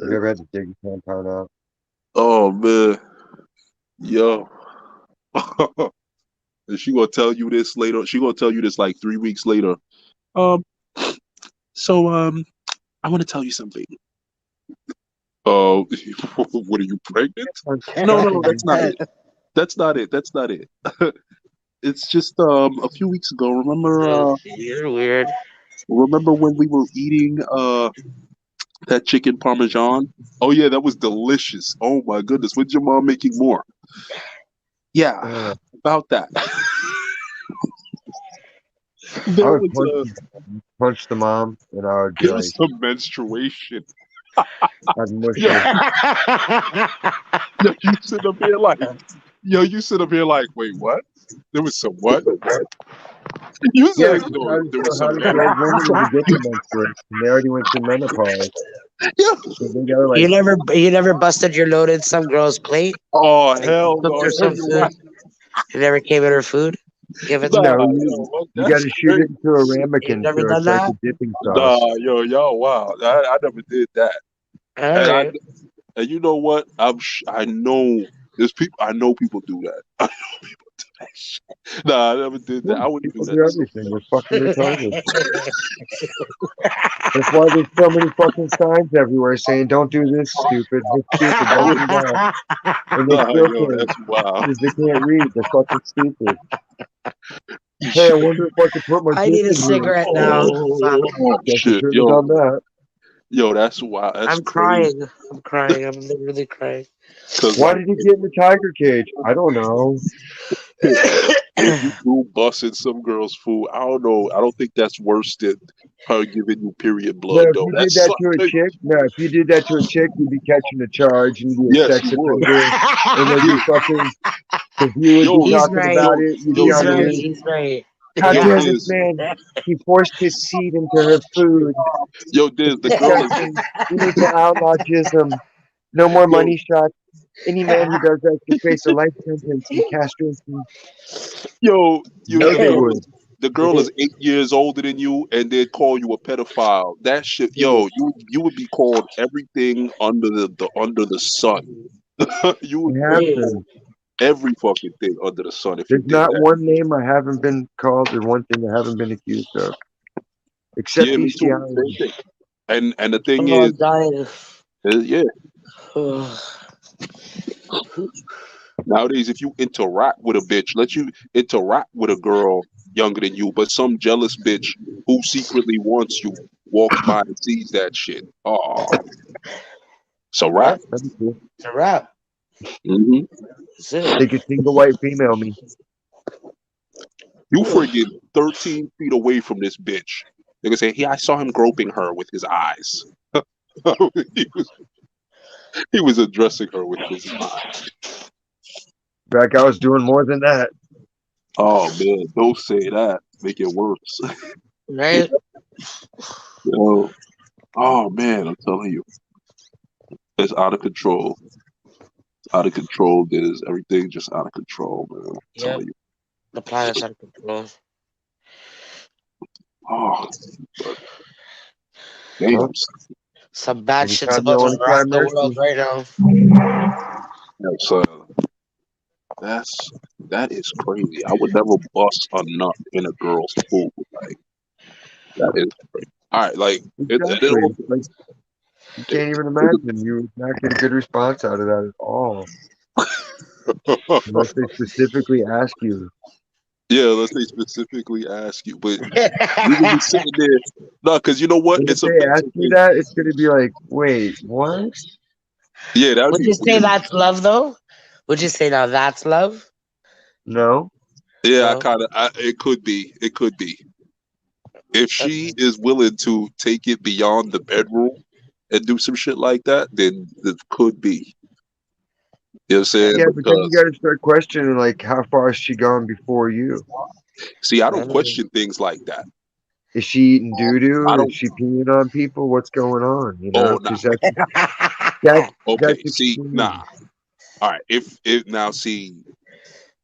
Have you ever had to dig a tampon out? Oh man, yo. And she gonna tell you this later. She gonna tell you this like 3 weeks later. Um. So I want to tell you something. Uh, what are you pregnant? Tampon No, no, sucking. that's not it. That's not it. That's not it. It's just a few weeks ago. You're weird. Remember when we were eating that chicken parmesan? Oh yeah, that was delicious. Oh my goodness, when's your mom making more? Yeah, Uh, about that. I There would was punch the mom, and I would be there like, was some menstruation. I'd mush Yo, her. yo, you sit up here like, yo, you sit up here like, wait, what? There was some what? You Yeah, said because no. There was some how does the old woman menstruation. even get the menstruation? They already went through menopause, Yeah. so they gotta you like, never busted your load in some girl's plate? Oh Like you hell cooked no! her No, some you're food? right. You never came in her food? Give it to Nah, her? no, yo, what, you that's gotta shoot crazy. it into a You've ramekin never so done it's like a that? dipping Nah, sauce. yo, wow. I never did that. And I Alright. and you know what? I know there's people. I know people do that. Nah, I never did that. Yeah, I wouldn't do people that do to everything. somebody. They're fucking retarded. That's why there's so many fucking signs everywhere saying, "Don't do this, stupid. It's stupid. Don't do that." And they Nah, still yo, can't that's wild. because they can't read. They're fucking stupid. Hey, I wonder if I could put my I dick need a in here. cigarette now. Fuck. Oh Guess I shit, shouldn't have yo, done that. yo, that's wild. That's I'm crazy. crying. I'm crying. I'm literally crying. Cause Why like, did he get in the tiger cage? I don't know. if you do bust in some girl's food, I don't know. I don't think that's worse than her giving you period No, blood, if though. you did That's that to a like, chick, no, if you did that to a chick, you'd be catching a charge. You'd be a yes, sex you would. offender, and they'd be You, fucking. Because you would be yo, He's talking right. about yo, it. You'd be yo, He's on the right. Diz, news. He's right. How yo, dare this Diz, man? He forced his seed into her food. yo, It's Diz. The girl is, disgusting. We need to outlaw jism. No more yo, money shots. Any man who does that should face a life sentence and castration. yo, you. No, they would. The girl is 8 years older than you, and they call you a pedophile. That shit, yo, you would be called everything under the sun. You would It be happens. called every fucking thing under the sun if you There's did not that. one name I haven't been called or one thing I haven't been accused of, except Yeah, me too. Same bestiality. thing. And the thing Oh, is, I'm dying. yeah, Oh, nowadays if you interact with a bitch, let you interact with a girl younger than you, but some jealous bitch who secretly wants you walks by and sees that shit. Oh, it's a wrap. yep. That'd be cool. It's a wrap. Hmm. That's it. Take a single white female me. You friggin' 13 feet away from this bitch. They can say, "Yeah, I saw him groping her with his eyes." he was he was addressing her with his eyes. Back, I was doing more than that. Oh man, don't say that. Make it worse. Right? Yo. Oh man, I'm telling you, it's out of control. It's out of control. There's everything just out of control, man. I'm Yep. telling you. The planet's out of control. Oh, but Well, damn, Some bad shit's anytime you about to want to try rock the world mercy, right now. son, that's that is crazy. I would never bust a nut in a girl's food. Like that is crazy. All right, like it exactly. also, It's like you it, can't even imagine. You would not get a good response out of that at all, unless they specifically ask you. yeah, let's say specifically ask you, but you would be sitting there, no, because you know what? And if It's a they ask mental you thing. that, it's gonna be like, wait, what? Yeah, that'd Would be you say weird. that's love though? Would you say now that's love? No. Yeah, I No. kind of. It could be. It could be. If she Okay. is willing to take it beyond the bedroom and do some shit like that, then it could be. You know what I'm saying? Yeah, but then you Because got to start questioning like, how far has she gone before you? see, I don't Mm. question things like that. Is she eating doo I doo? Is don't. she peeing on people? What's going on? You know, Oh, nah. because that Okay. that's See, nah. extreme. All right. If now see,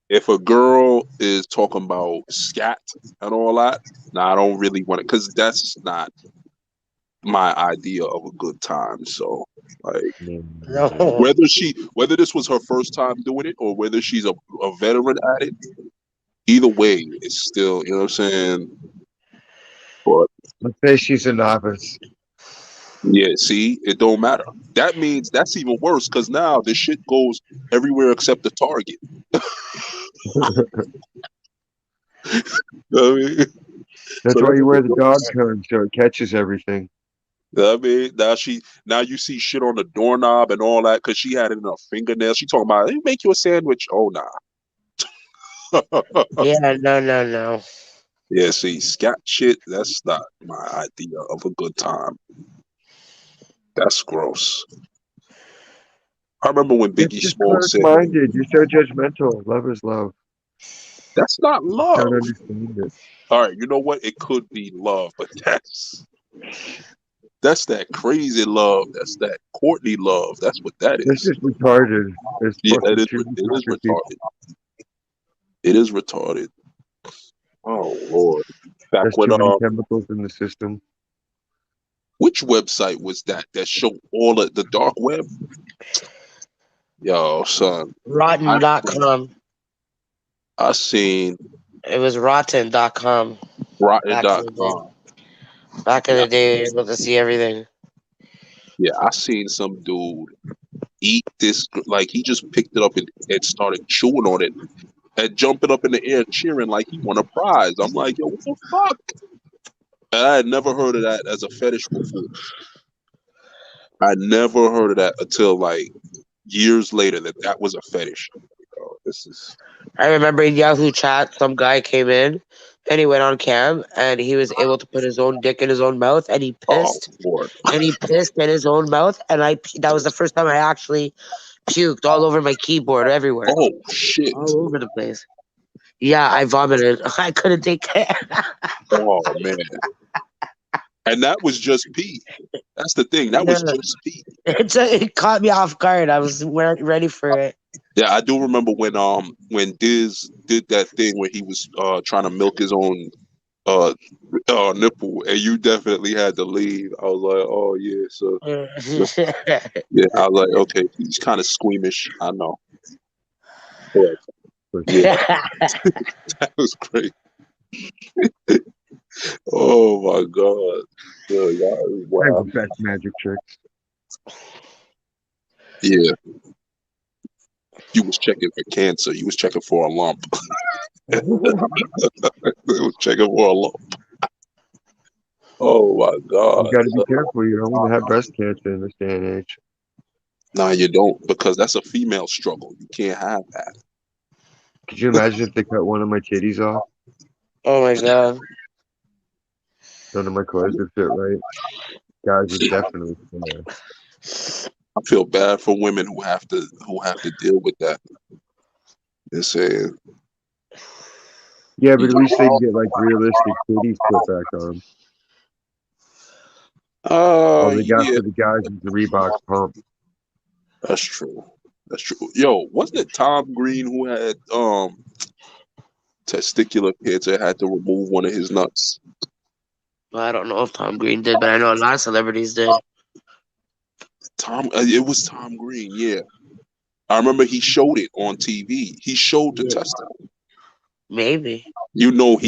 if a girl is talking about scat and all that, nah, I don't really want it because that's not my idea of a good time. So, like, No. whether this was her first time doing it or whether she's a veteran at it, either way, it's still, you know what I'm saying? But Let's say she's a novice. yeah, see, it don't matter. That means that's even worse because now this shit goes everywhere except the target. I mean, That's so why that's you wear even the dog worse. cone so it catches everything. I mean, now you see shit on the doorknob and all that because she had it in her fingernail. She talking about, let me make you a sandwich. Oh nah. Yeah, no, no, no. Yeah, see, scat shit, that's not my idea of a good time. That's gross. I remember when It's Biggie just Small closed said, minded. You're so judgmental. Love is love. that's not Don't love. understand it. All right, you know what? It could be love, but that's that crazy love. That's that Courtney love. That's what that That's is. just retarded. There's Yeah, fucking two it is retarded people. retarded. It is retarded. Oh Lord. Back There's when too many chemicals in the system. which website was that showed all of the dark web? Yo, son. I Rotten.com. I seen It was rotten.com back in the day. rotten.com. Back in Yeah, the day, you were able to see everything. yeah, I seen some dude eat this like he just picked it up and started chewing on it and jumping up in the air cheering like he won a prize. I'm like, yo, what the fuck? And I had never heard of that as a fetish before. I never heard of that until like years later that that was a fetish. Oh, this is I remember in Yahoo chat, some guy came in and he went on cam and he was able to put his own dick in his own mouth and oh Lord. he pissed in his own mouth and that was the first time I actually puked all over my keyboard everywhere, Oh shit. all over the place. Yeah, I vomited. I couldn't take care. Oh man. And that was just pee. That's the thing. That Yeah, was just pee. it caught me off guard. I was ready for it. Yeah, I do remember when Diz did that thing where he was trying to milk his own uh nipple and you definitely had to leave. I was like, oh yeah, so yeah, I was like, okay, he's kind of squeamish. I know. But yeah, that was great. Oh my god. Yeah, I have wow. the best magic tricks. Yeah, you was checking for cancer. You was checking for a lump. You was checking for a lump. Oh my You god. got to be careful. You don't want to have breast cancer in this day and age. Nah, you don't because that's a female struggle. You can't have that. Could you imagine if they cut one of my titties off? Oh my god. None of my clothes would fit right. Guys would definitely. I feel bad for women who have to deal with that. They're saying, Yeah, but at least they can get like realistic titties put back on. All they got yeah, for the guys is the Reebok pump. that's true. That's true. Yo, wasn't it Tom Green who had testicular cancer, had to remove one of his nuts? Well, I don't know if Tom Green did, but I know a lot of celebrities did. It was Tom Green, yeah. I remember he showed it on TV. He showed the Yeah, testimony. maybe. You know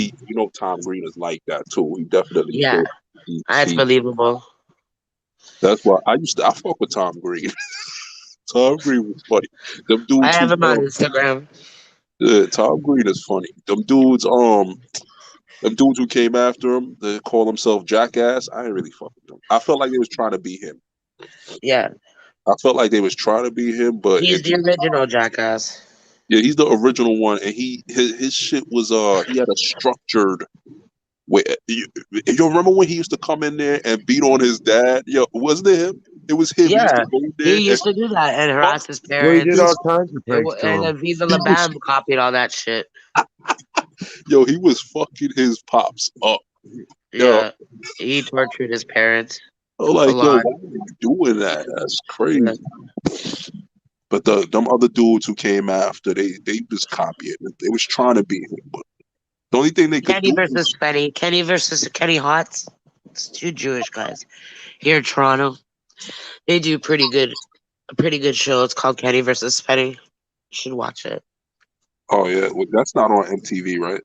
Tom Green is like that too. He definitely Yeah, should. that's believable. That's why I fuck with Tom Green. Tom Green was funny. Them I dudes have who him on Instagram. yeah, Tom Green is funny. Them dudes who came after him, they call themselves Jackass. I ain't really fuck with them. I felt like they was trying to be him. Yeah, I felt like they was trying to be him, but he's if the you original jackass. yeah, he's the original one, and his shit was he had a structured way. You remember when he used to come in there and beat on his dad? Yo, wasn't it him? It was him. He used to Yeah, go in there he and used to do that and fuck harass his Well, he did parents. all his. kinds of pranks to And him. Viva La He was Bam copied all that shit. he was fucking his pops up. Yo, Yeah, he tortured his parents I'm a like, yo, lot. why are you doing that? That's Yeah. crazy. But them other dudes who came after, they was copying it. They was trying to be him, but the only thing they could Kenny do versus was Kenny. Kenny versus Kenny Hotz. It's two Jewish guys here in Toronto. They do a pretty good show. It's called Kenny versus Penny. You should watch it. oh yeah, well, that's not on MTV, right?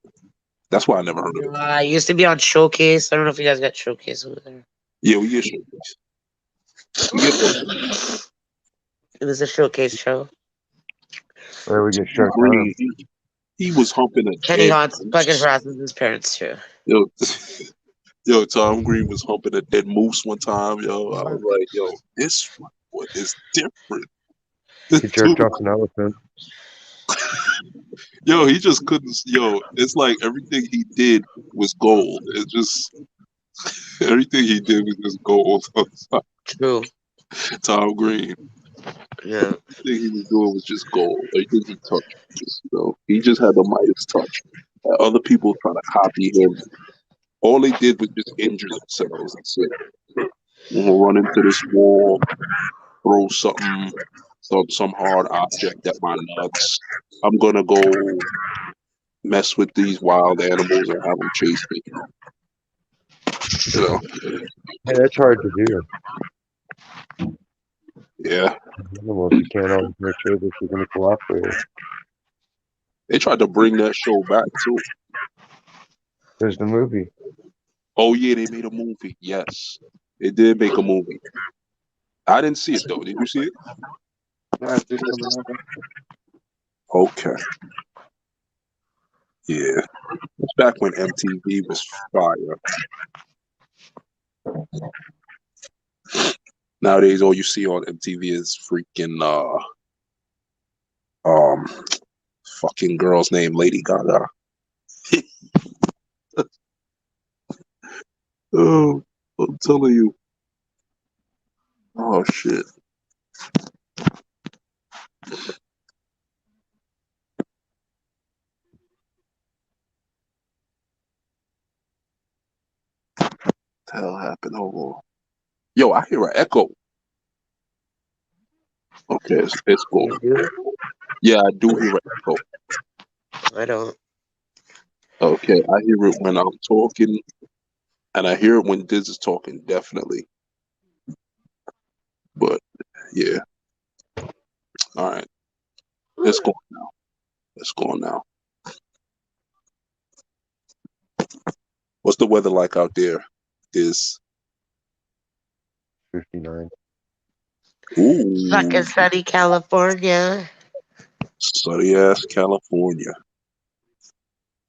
That's why I never heard of it. It used to be on Showcase. I don't know if you guys got Showcase over there. Yeah, we get showcase. We get showcase. It was a Showcase show. Where we get Tom Showtime. Green, he was humping a Kenny dead Hotz fucking moose. harasses his parents too. Yo, yo, Tom Green was humping a dead moose one time. Yo, I was like, yo, this one is different. He Dude, jerked off an elephant. yo, he just couldn't. Yo, it's like everything he did was gold. It's just everything he did was just gold. True. Tom Green, Yeah. everything he was doing was just gold. Everything he touched, just he just had the Midas touch. Other people trying to copy him. All they did was just injure themselves. That's it. I'm gonna run into this wall, throw some hard object at my nuts. I'm gonna go mess with these wild animals and have them chase me. You know, Hey, that's hard to do. yeah. Animals, you can't always make sure that you're going to cooperate. They tried to bring that show back too. There's the movie. Oh yeah, they made a movie. Yes, they did make a movie. I didn't see it though. Did you see it? Yeah, it's just coming out. Okay. Yeah. It's back when MTV was fire. Nowadays, all you see on MTV is freaking um fucking girl's name, Lady Gaga. Oh, I'm telling you. Oh shit. The hell happened? Hold on. Yo, I hear an echo. Okay, it's cool. You do? Yeah, I do hear an echo. I don't. Okay, I hear it when I'm talking, and I hear it when Diz is talking, definitely. But yeah, all right, let's go now. Let's go now. What's the weather like out there? Diz? 59. Fucking Ooh, sunny California. sunny ass California.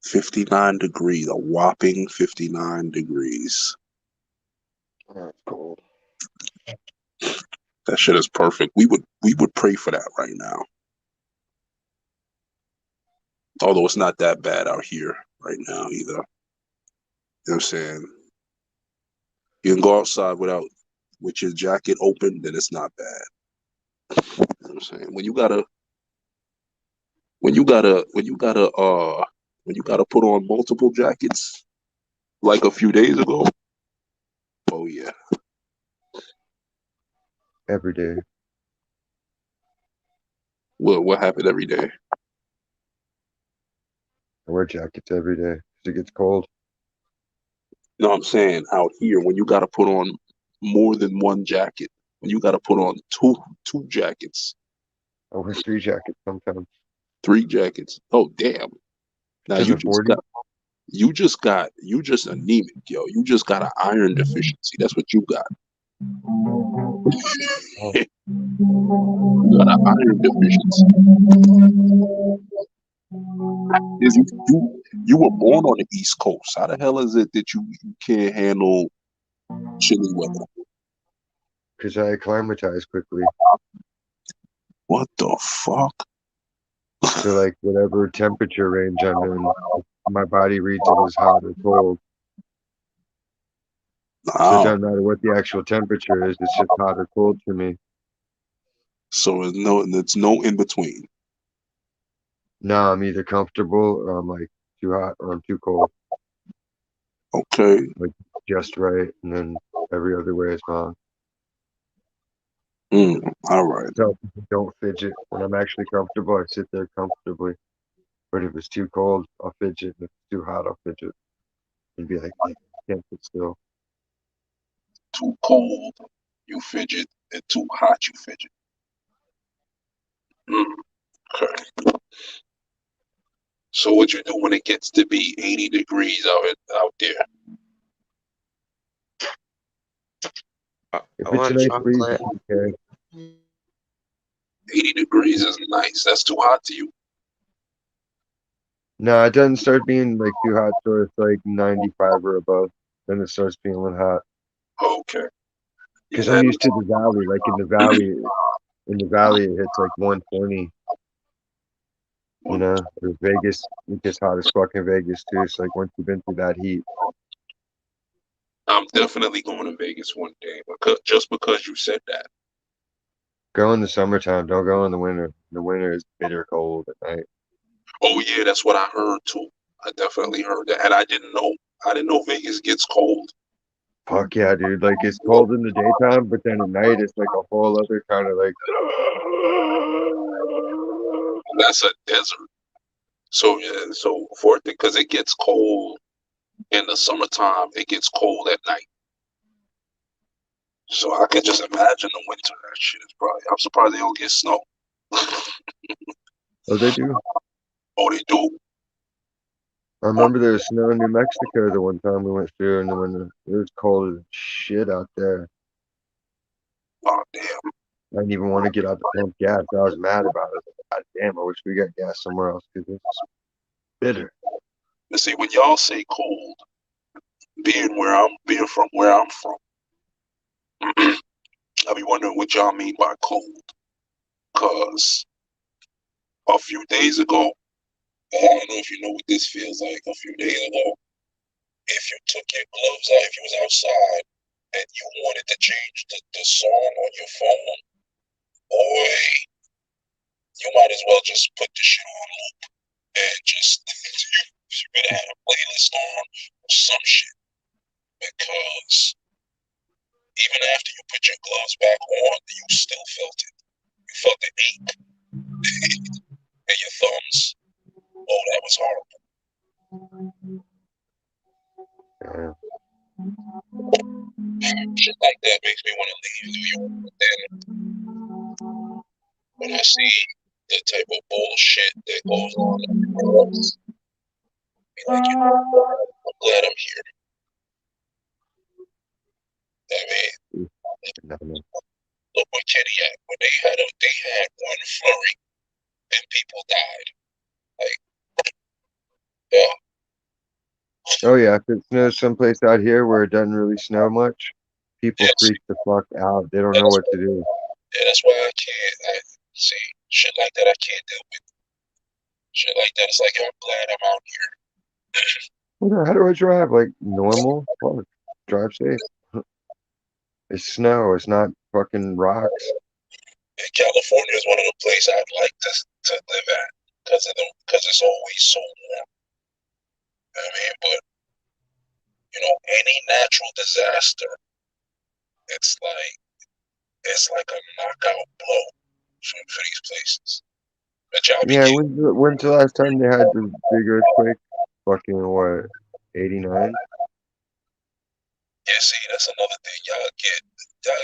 59 degrees, a whopping 59 degrees. Oh, it's cold. That shit is perfect. We would pray for that right now. Although it's not that bad out here right now either. You know what I'm saying? You can go outside without with your jacket open, then it's not bad. You know what I'm saying? When you gotta put on multiple jackets like a few days ago. Oh yeah. Every day. What happened every day? I wear jackets every day 'cause it gets cold. You know what I'm saying? Out here when you gotta put on more than one jacket. When you gotta put on two jackets, I wear 3 jackets sometimes. three jackets. Oh damn. Now Because you I'm just 40. got you just anemic, yo. You just got an iron deficiency. That's what you got. Oh, You got an iron deficiency. Is you were born on the East Coast. How the hell is it that you can't handle chilly weather? because I acclimatize quickly. What the fuck? So, like, whatever temperature range I'm in, my body reads it as hot or cold. So, it Wow. doesn't matter what the actual temperature is, it's just hot or cold for me. So it's no in between. No, I'm either comfortable or I'm like too hot or I'm too cold. Okay. Like, just right. And then every other way is wrong. All right. So, don't fidget. When I'm actually comfortable, I sit there comfortably. But if it's too cold, I'll fidget. And if it's too hot, I'll fidget. And be like, "Yeah, I can't sit still." Too cold, you fidget, and too hot, you fidget. Mm, okay. So what you do when it gets to be 80 degrees out there? If I it's a want nice breeze, chocolate. it's okay. 80 degrees is nice. That's too hot to you. No, it doesn't start being like too hot, so it's like 95 or above. Then it starts feeling hot. Okay. Because Yeah. I'm used to the valley. Like in the valley, it hits like 120. You know, there's Vegas. It gets hot as fuck in Vegas too. So like once you've been through that heat, I'm definitely going to Vegas one day because you said that. go in the summertime. Don't go in the winter. The winter is bitter cold at night. Oh yeah, that's what I heard too. I definitely heard that, and I didn't know. I didn't know Vegas gets cold. Fuck yeah, dude. Like it's cold in the daytime, but then at night it's like a whole other kind of like That's a desert. So yeah, so for it because it gets cold in the summertime, it gets cold at night. So I can just imagine the winter. That shit is probably. I'm surprised they don't get snow. oh they do. Oh, they do. I remember there was snow in New Mexico the one time we went through in the winter. It was cold as shit out there. Oh, damn. I didn't even want to get out to pump gas. I was mad about it. God damn, I wish we got gas somewhere else because it's bitter. Let's see, when y'all say cold, being from where I'm from, I be wondering what y'all mean by cold. Cause a few days ago, I don't know if you know what this feels like. A few days ago, if you took your gloves out, if you was outside and you wanted to change the song on your phone, boy, you might as well just put the shit on loop and just you better have a playlist on or some shit because even after you put your gloves back on, you still felt it. You felt the ache in your thumbs. Oh, that was horrible. Yeah. Shit like that makes me want to leave New York. But then when I see the type of bullshit that goes on everywhere else, be like, you know, I'm glad I'm here. I mean, No, no. look where Kenny at. When they had one flurry and people died. Like, yeah, Oh yeah, if it snows someplace out here where it doesn't really snow much, people yeah, freak the fuck out. They don't know that's what to do. that's why I can't. I see shit like that. I can't deal with shit like that. It's like, yo, I'm glad I'm out here. How do I drive? Like normal? Fuck. Drive safe. It's snow. It's not fucking rocks. And California is one of the places I'd like to live at because it's always so warm. I mean, but any natural disaster, it's like a knockout blow for these places. But y'all be Yeah, getting, when's the last time they had the big earthquake? Fucking what? 89? yeah. See, that's another thing. Y'all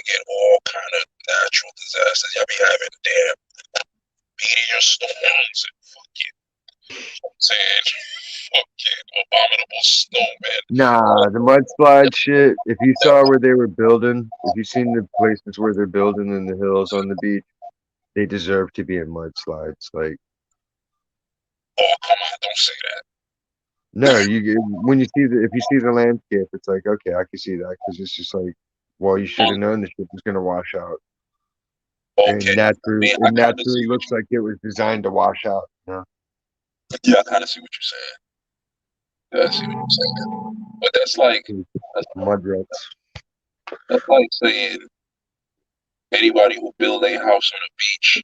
get all kind of natural disasters. Y'all be having damn meteor storms and fucking saying fucking abominable snowmen. Nah, the mudslide shit. If you saw where they were building, if you seen the places where they're building in the hills on the beach, they deserve to be in mudslides. Like, Oh, come on, don't say that. no, when you see if you see the landscape, it's like, okay, I can see that because it's just like, well, you should Well, have known the shit was gonna wash out, okay. and I mean, I it kind of see naturally what looks like it was designed to wash out. You know, yeah, I kind of see what you're saying. Yeah, I see what you're saying. But that's, mud ruts. that's like saying anybody who build a house on a beach,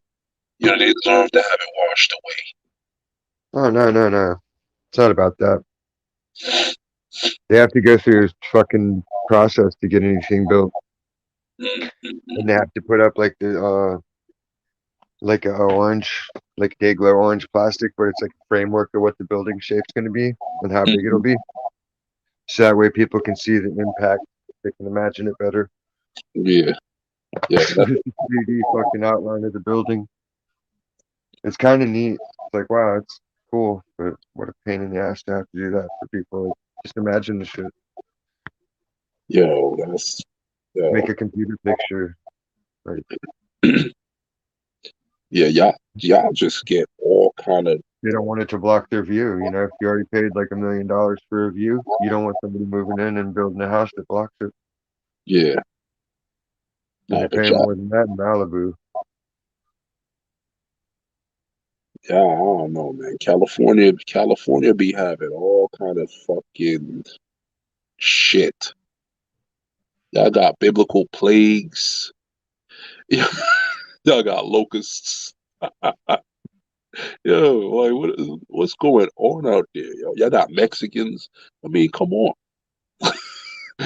they deserve to have it washed Oh no, no, no, it's not about that. away. They have to go through a fucking process to get anything built, and they have to put up like a orange, like day glow orange plastic, but it's like a framework of what the building shape's going to be and how big it'll be. So that way people can see the impact. They can imagine it better. Yeah, yeah, Just a 3D fucking outline of the building. It's kind of neat. It's like, wow, it's cool, but what a pain in the ass to have to do that for people. Like, just imagine the shit. yo, that's Make yo, a computer picture. Like, yeah, y'all just get all kind of they don't want it to block their view. You know, if you already paid like $1 million for a view, you don't want somebody moving in and building a house that blocks it. yeah, And nah, they're but paying more than that in Malibu. yeah, I don't know, man. California be having all kind of fucking shit. Y'all got biblical plagues. Y'all got locusts. Yo, like what's going on out there, yo? Y'all got Mexicans. I mean, come on.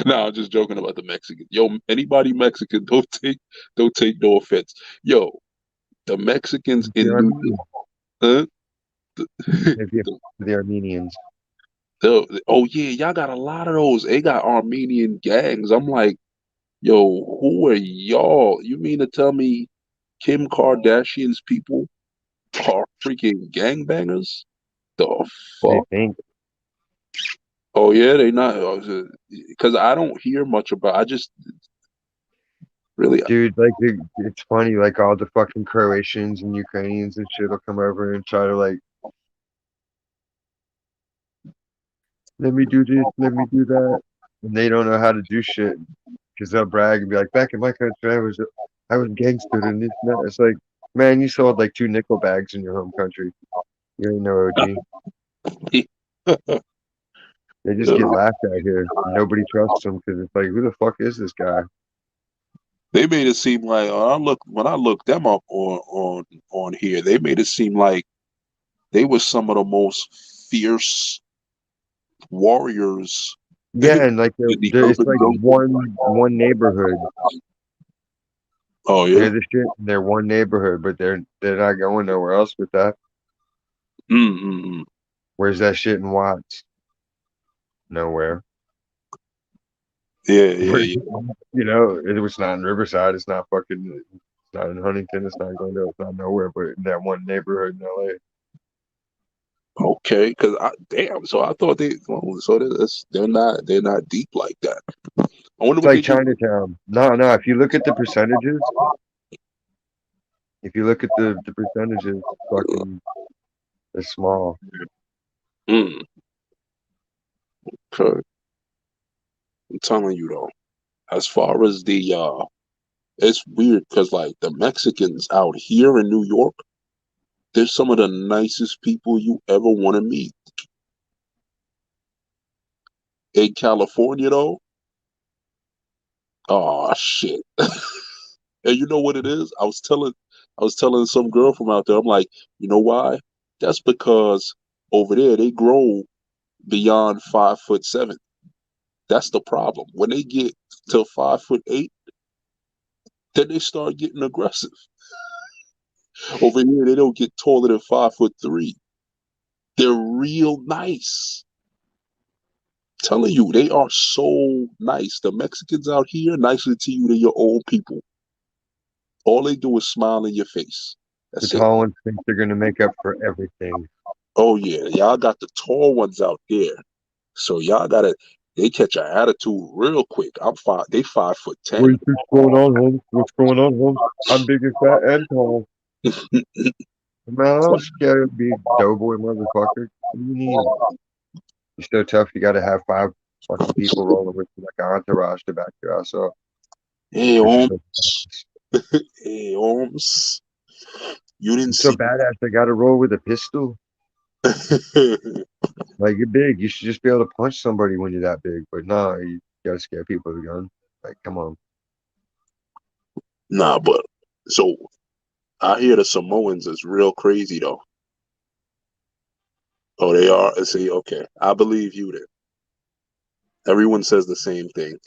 No, I'm just joking about the Mexicans. Yo, anybody Mexican, don't take no offense. Yo, the Mexicans The in New York, Armenians. huh? Maybe the Armenians. Oh yeah, y'all got a lot of those. They got Armenian gangs. I'm like, yo, who are y'all? You mean to tell me Kim Kardashian's people are freaking gangbangers? The They fuck? think, Oh yeah, they not because I don't hear much about. I just really. dude, like it's funny, like all the fucking Croatians and Ukrainians and shit will come over and try to like, let me do this, let me do that, and they don't know how to do shit because they'll brag and be like, back in my country, I was gangster and this and that. It's like, man, you sold like two nickel bags in your home country. You ain't no OG. They just get laughed at here. Nobody trusts them because it's like, who the fuck is this guy? They made it seem like when I looked them up on here, they made it seem like they were some of the most fierce warriors in Yeah, and like the it's urban like jungle. one neighborhood. Oh You yeah. hear this shit? They're one neighborhood, but they're not going nowhere else with that. Mm-mm. Where's that shit in Watts? Nowhere. Yeah, Where, yeah, yeah. it was not in Riverside. It's not fucking. It's not in Huntington. It's not going to. It's not nowhere. But in that one neighborhood in LA. Okay, because I damn. So I thought they're not deep like that. I wonder It's what like they do. Chinatown. No, no. If you look at the percentages, if you look at the percentages, fucking, they're small. Mm, okay. I'm telling you though, as far as it's weird because like the Mexicans out here in New York, they're some of the nicest people you ever want to meet. In California though, oh shit. And you know what it is? I was telling some girl from out there, I'm like, you know why? That's because over there they grow beyond 5'7". That's the problem. When they get to 5'8", then they start getting aggressive. Over here they don't get taller than 5'3". They're real nice. Telling you, they are so nice. The Mexicans out here nicer to you than your old people. All they do is smile in your face. The That's it. tall ones think they're gonna make up for everything. Oh yeah, y'all got the tall ones out there. So y'all gotta they catch an attitude real quick. They 5'10". What do you think's going on, Holmes? What's going on, Holmes? I'm big and fat and tall. Man, I don't scare a big doughboy motherfucker. What do you need? You're so tough. You got to have five fucking people rolling with you like an entourage to back your ass up Hey because you're Holmes. so badass. Hey Holmes. You didn't You're so see badass. I got to roll with a pistol. Like you're big. You should just be able to punch somebody when you're that big. But no, you got to scare people with a gun. Like, come on. Nah, but so I hear the Samoans is real crazy though. Oh, they are. See, okay, I believe you then. Everyone says the same thing.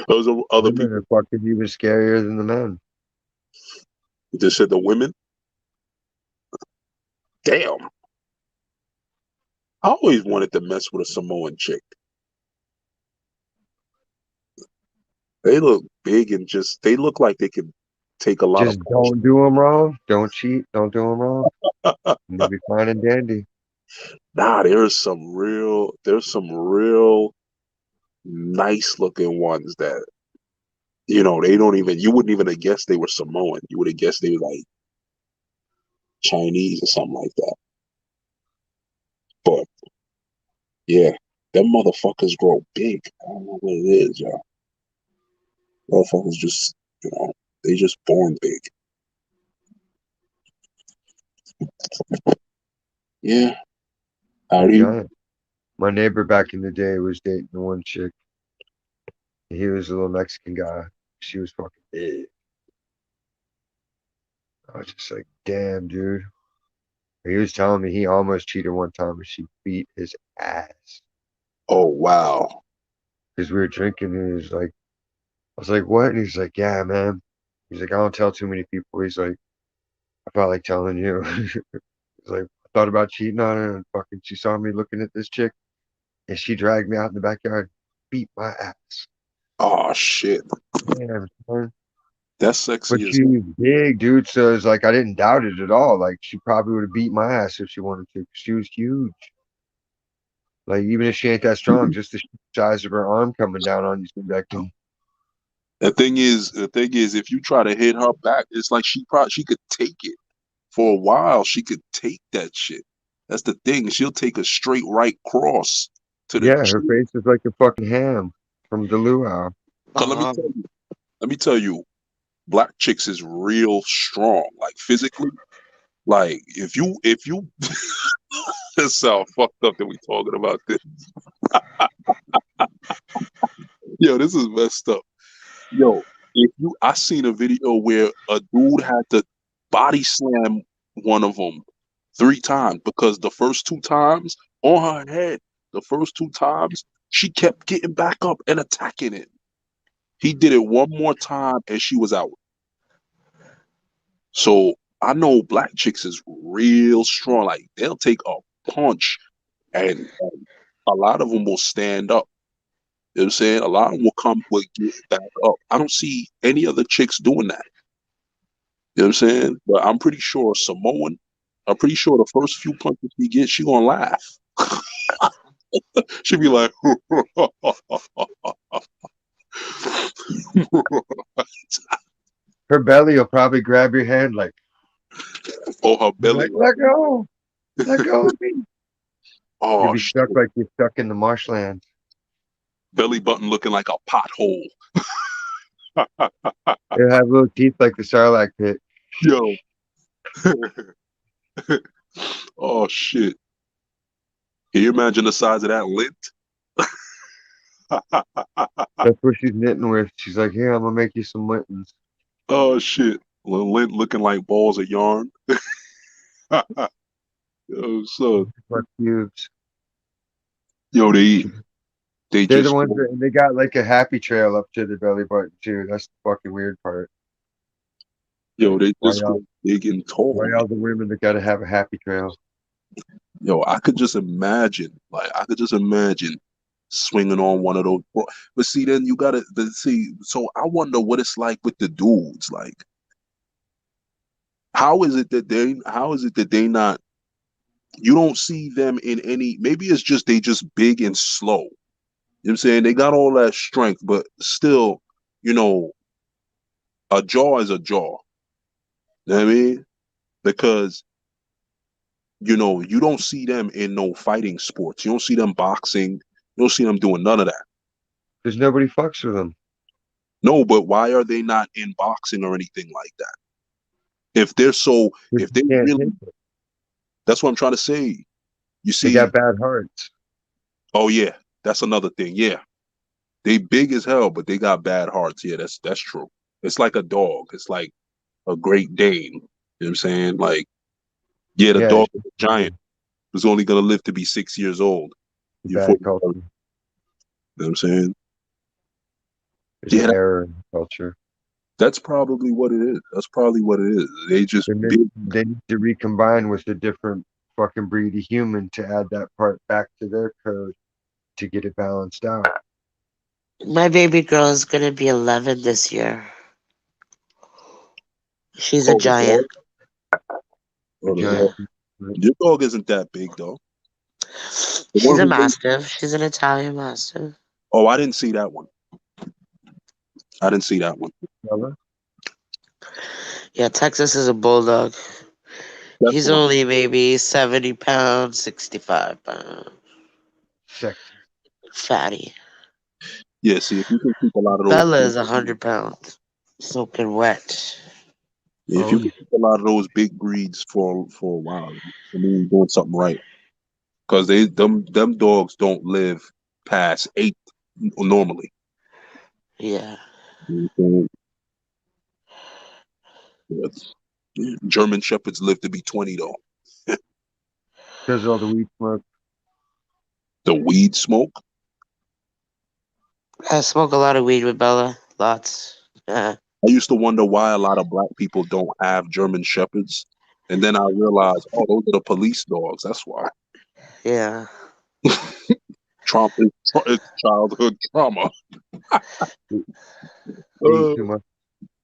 Those are other Women people are fucking even scarier than the men. that said the women. Damn, I always wanted to mess with a Samoan chick. They look big and just they look like they can take a lot of Just don't do them wrong. Don't cheat. Don't do them wrong. And you'll be fine and dandy. Nah, there's some real nice looking ones that they don't even you wouldn't even have guessed they were Samoan. You would have guessed they were like Chinese or something like that. But yeah, them motherfuckers grow big. I don't know what it is, y'all. Motherfuckers just they just born big. Yeah. How They're do you giant. My neighbor back in the day was dating one chick. He was a little Mexican guy. She was fucking big. I was just like, damn, dude. He was telling me he almost cheated one time and she beat his ass. Oh wow. Because we were drinking and he was like, I was like, what? And he's like, yeah, man. He's like, I don't tell too many people. He's like, I felt like telling you. He's like, I thought about cheating on her and fucking she saw me looking at this chick and she dragged me out in the backyard, beat my ass. Oh shit. Damn, son. That's But sexy as she's big, dude. So it's like I didn't doubt it at all. Like she probably would have beat my ass if she wanted to. 'Cause she was huge. Like even if she ain't that strong, just the size of her arm coming down on you, so that can. the thing is, if you try to hit her back, it's like she could take it for a while. She could take that shit. That's the thing. She'll take a straight right cross to the Yeah, her chin. face is like a fucking ham from the luau. 'Cause let me tell you, black chicks is real strong. Like physically, like if you this sound fucked up that we talking about this. Yo, this is messed up. Yo, if you I seen a video where a dude had to body slam one of them 3 times because the first 2 times on her head, the first 2 times she kept getting back up and attacking it. He did it one more time and she was out. So I know black chicks is real strong. Like they'll take a punch and a lot of them will stand up. You know what I'm saying? A lot of them will get back up. I don't see any other chicks doing that. You know what I'm saying? But I'm pretty sure Samoan, I'm pretty sure the first few punches she gets, she gonna laugh. She be like, Her belly will probably grab your hand like, oh, her be belly like, like, let go of me. You'll oh be stuck shit, like you're stuck in the marshlands. belly button looking like a pothole. It'll have little teeth like the Sarlacc pit. Yo, oh shit. Can you imagine the size of that lint? That's what she's knitting with. She's like, here, I'm gonna make you some mittens. Oh shit. Little lint looking like balls of yarn. Yo, so Fuck pubes. yo, they She, they they're the just ones that and they got like a happy trail up to the belly button too. That's the fucking weird part. they Why just y'all? go big and Why tall. y'all the women that gotta have a happy trail? Yo, I could just imagine, like, I could just imagine swinging on one of those. But see, then you gotta see. So I wonder what it's like with the dudes. Like, how is it that they not? You don't see them in any. Maybe it's just they just big and slow. You know what I'm saying? They got all that strength, but still, you know, a jaw is a jaw. You know what I mean? Because you don't see them in no fighting sports. You don't see them boxing. You don't see them doing none of that. Because nobody fucks with them. No, but why are they not in boxing or anything like that? If they're so, Because if they you can't really, take it. that's what I'm trying to say. You They see, got bad hearts. oh yeah, that's another thing. Yeah, they big as hell, but they got bad hearts. Yeah, that's true. It's like a dog. It's like a Great Dane. You know what I'm saying? Like, yeah, the Yeah, dog it's is just a giant who's only gonna live to be 6 years old. a Before, bad you culture. know what I'm saying? There's an Yeah, error in the culture. that's probably what it is. That's probably what it is. They just big. They need to recombine with a different fucking breed of human to add that part back to their code to get it balanced out. My baby girl is gonna be 11 this year. She's a Oh, the giant. dog. A Oh, the giant. dog. Your dog isn't that big though. The She's one a who made. mastiff. She's an Italian mastiff. Oh, I didn't see that one. I didn't see that one. Fella. Yeah, Texas is a bulldog. That's He's what I'm. only maybe 70 pounds, 65 pounds. Sexy. Fatty. Yeah, see, if you can keep a lot of those, Bella is 100 pounds. Soaking wet. if Oh, you yeah. can keep a lot of those big breeds for a while, I mean, you're doing something right. Because them dogs don't live past 8 normally. Yeah. You know what I'm saying? Yeah. German shepherds live to be 20 though. Because all the weed smoke. The weed smoke. I smoke a lot of weed with Bella. Lots. Yeah. I used to wonder why a lot of black people don't have German shepherds, and then I realized, oh, those are the police dogs. That's why. Yeah. Trauma, it's childhood trauma. Eating Uh, too much.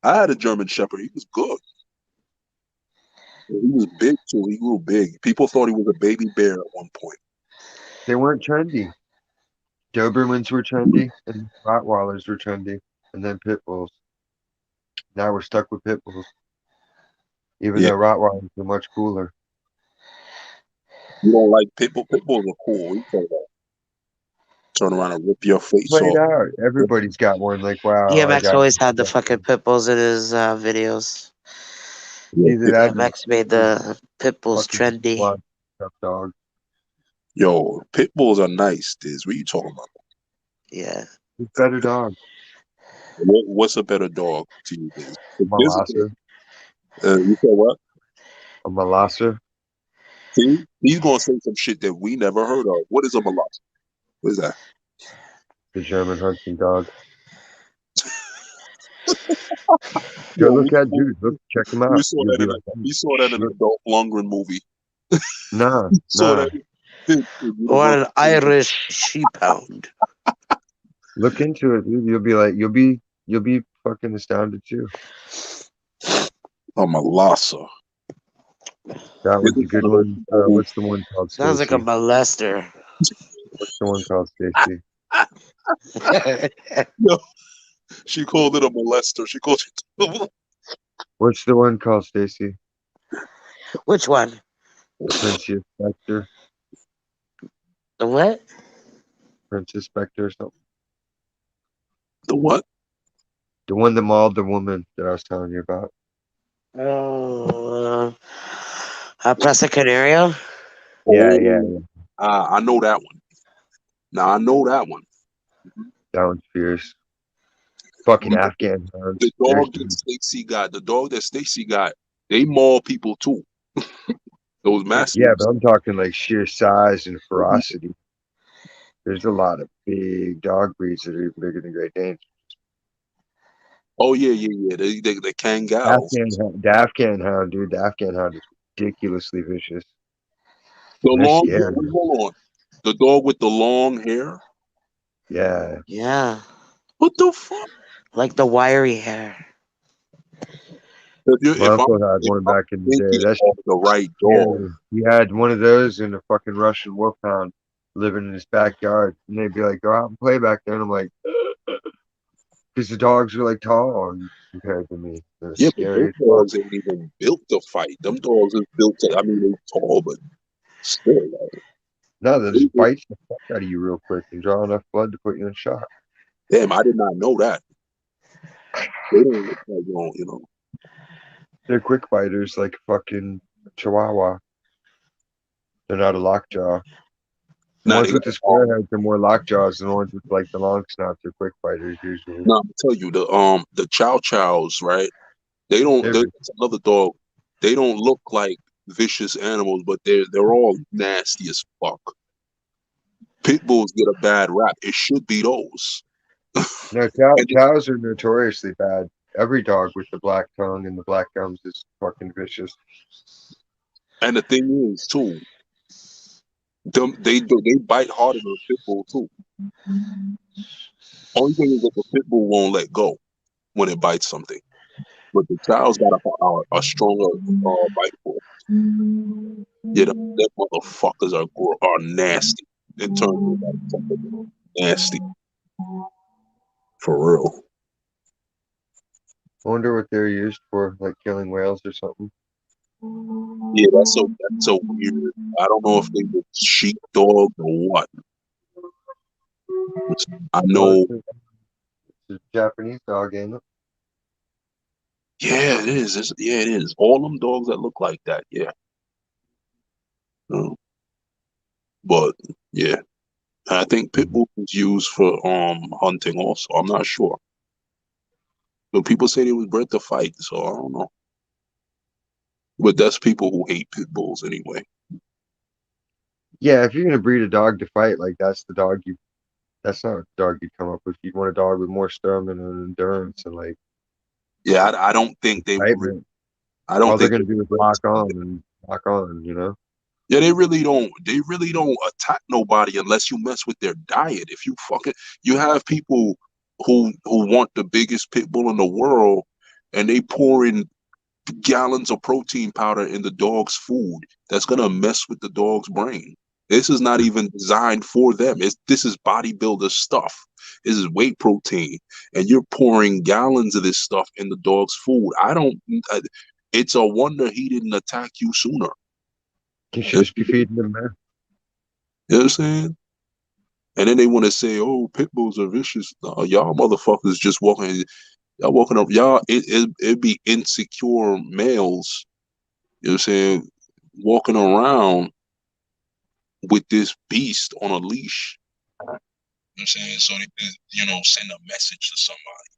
I had a German Shepherd. He was good. He was big too. He grew big. People thought he was a baby bear at one point. They weren't trendy. Dobermans were trendy, and Rottweilers were trendy, and then pit bulls. Now we're stuck with pit bulls, even Yeah, though Rottweilers are much cooler. you don't like pit bull? Pit bulls are cool. What you talking about? Turn around and rip your face Played off. out. Everybody's got one. Like, wow, I DMX got. always had the fucking pit bulls in his videos. Yeah, Either that or DMX made the pit bulls fucking trendy. blood up dog. yo, pit bulls are nice. Diz. What you talking about? Yeah. Who's better dog? What's a better dog to you, Diz? Molosser. You said what? A Molosser. See, he's gonna say some shit that we never heard of. What is a mulatto? What is that? The German hunting dog. Go Yo, look at dude. Look, check him we out. saw You'll that be in a like, oh, we saw that in shit. a Dolph Lundgren movie. Nah, We saw nah. that in What Universal. an Irish sheep hound. Look into it, dude. You'll be fucking astounded too. A Malasa. That This one's is a one good of those one. people who What's the one called Sounds like a Stacy? molester. What's the one called Stacy? yo, she called it a molester. She called it What's the one called Stacy? Which one? The Princess Spectre. The what? Princess Spectre or something. the what? The one that mauled the woman that I was telling you about. Oh, Presa Canario? Yeah, Oh, yeah, yeah. I know that one. Now I know that one. That one's fierce. Fucking But Afghan the hounds. There's dog that Stacy got, they maul people too. Those yeah, but mastiffs. I'm talking like sheer size and ferocity. There's a lot of big dog breeds that are even bigger than Great Danes. Oh yeah, yeah, yeah. The Kangals. The Afghan hound, dude. The Afghan hound is ridiculously vicious, The and they're long. scary. Hold on. The dog with the long hair. Yeah, Yeah. What the fuck? Like the wiry hair. If you my if I'm uncle had if one I'm back in the day. thinking That's of the right dog, scary. He had one of those in a fucking Russian wolfhound living in his backyard, and they'd be like, "Go out and play back there," and I'm like, because the dogs are like tall compared to me. They're yeah, but scary those as fuck. dogs ain't even built to fight. Them dogs is built to. I mean, they tall, but still. Like, No, they'll they- just bite the fuck out of you real quick and draw enough blood to put you in shock. damn, I did not know that. They don't look like you know. They're quick biters like fucking Chihuahua. They're not a lockjaw. The Now ones they with got the square heads are more lockjaws than the ones with like the long snouts are quick biters usually. now I'm tell you the Chow Chows, right? They don't. They're There's another dog. They don't look like vicious animals, but they're all nasty as fuck. Pit bulls get a bad rap. It should be those. no And chows are notoriously bad. Every dog with the black tongue and the black gums is fucking vicious. and the thing is too, they bite harder than a pit bull too. Only thing is that the pit bull won't let go when it bites something, but the child's got a stronger bite force. Yeah, them motherfuckers are nasty. In terms of like, nasty for real. I wonder what they're used for, like killing whales or something. Yeah, that's so weird. I don't know if they were sheepdog or what. I Well, know. it's a Japanese dog, ain't it? Yeah, it is. Yeah, it is. All them dogs that look like that. Yeah. Mm. But yeah, I think pit bull is used for hunting also. I'm not sure. But people say they was bred to fight, so I don't know. But that's people who hate pit bulls anyway. Yeah, if you're gonna breed a dog to fight, like that's the dog you. That's not a dog you'd come up with. You'd want a dog with more stamina and endurance and like Yeah, I don't think they would. excitement. I don't All they're think. gonna do is lock on, you know? Yeah, they really don't. They really don't attack nobody unless you mess with their diet. If you fucking, you have people who want the biggest pit bull in the world, and they pouring gallons of protein powder in the dog's food that's gonna mess with the dog's brain. This is not even designed for them. This is bodybuilder stuff. This is whey protein, and you're pouring gallons of this stuff in the dog's food. I don't. I, it's a wonder he didn't attack you sooner. You should You just be feeding them, man. know what I'm saying? And then they want to say, "Oh, pit bulls are vicious." No, y'all motherfuckers just walking. Y'all walking up. Y'all it be insecure males. You know what I'm saying? Walking around with this beast on a leash. You know what I'm saying? So they could, send a message to somebody.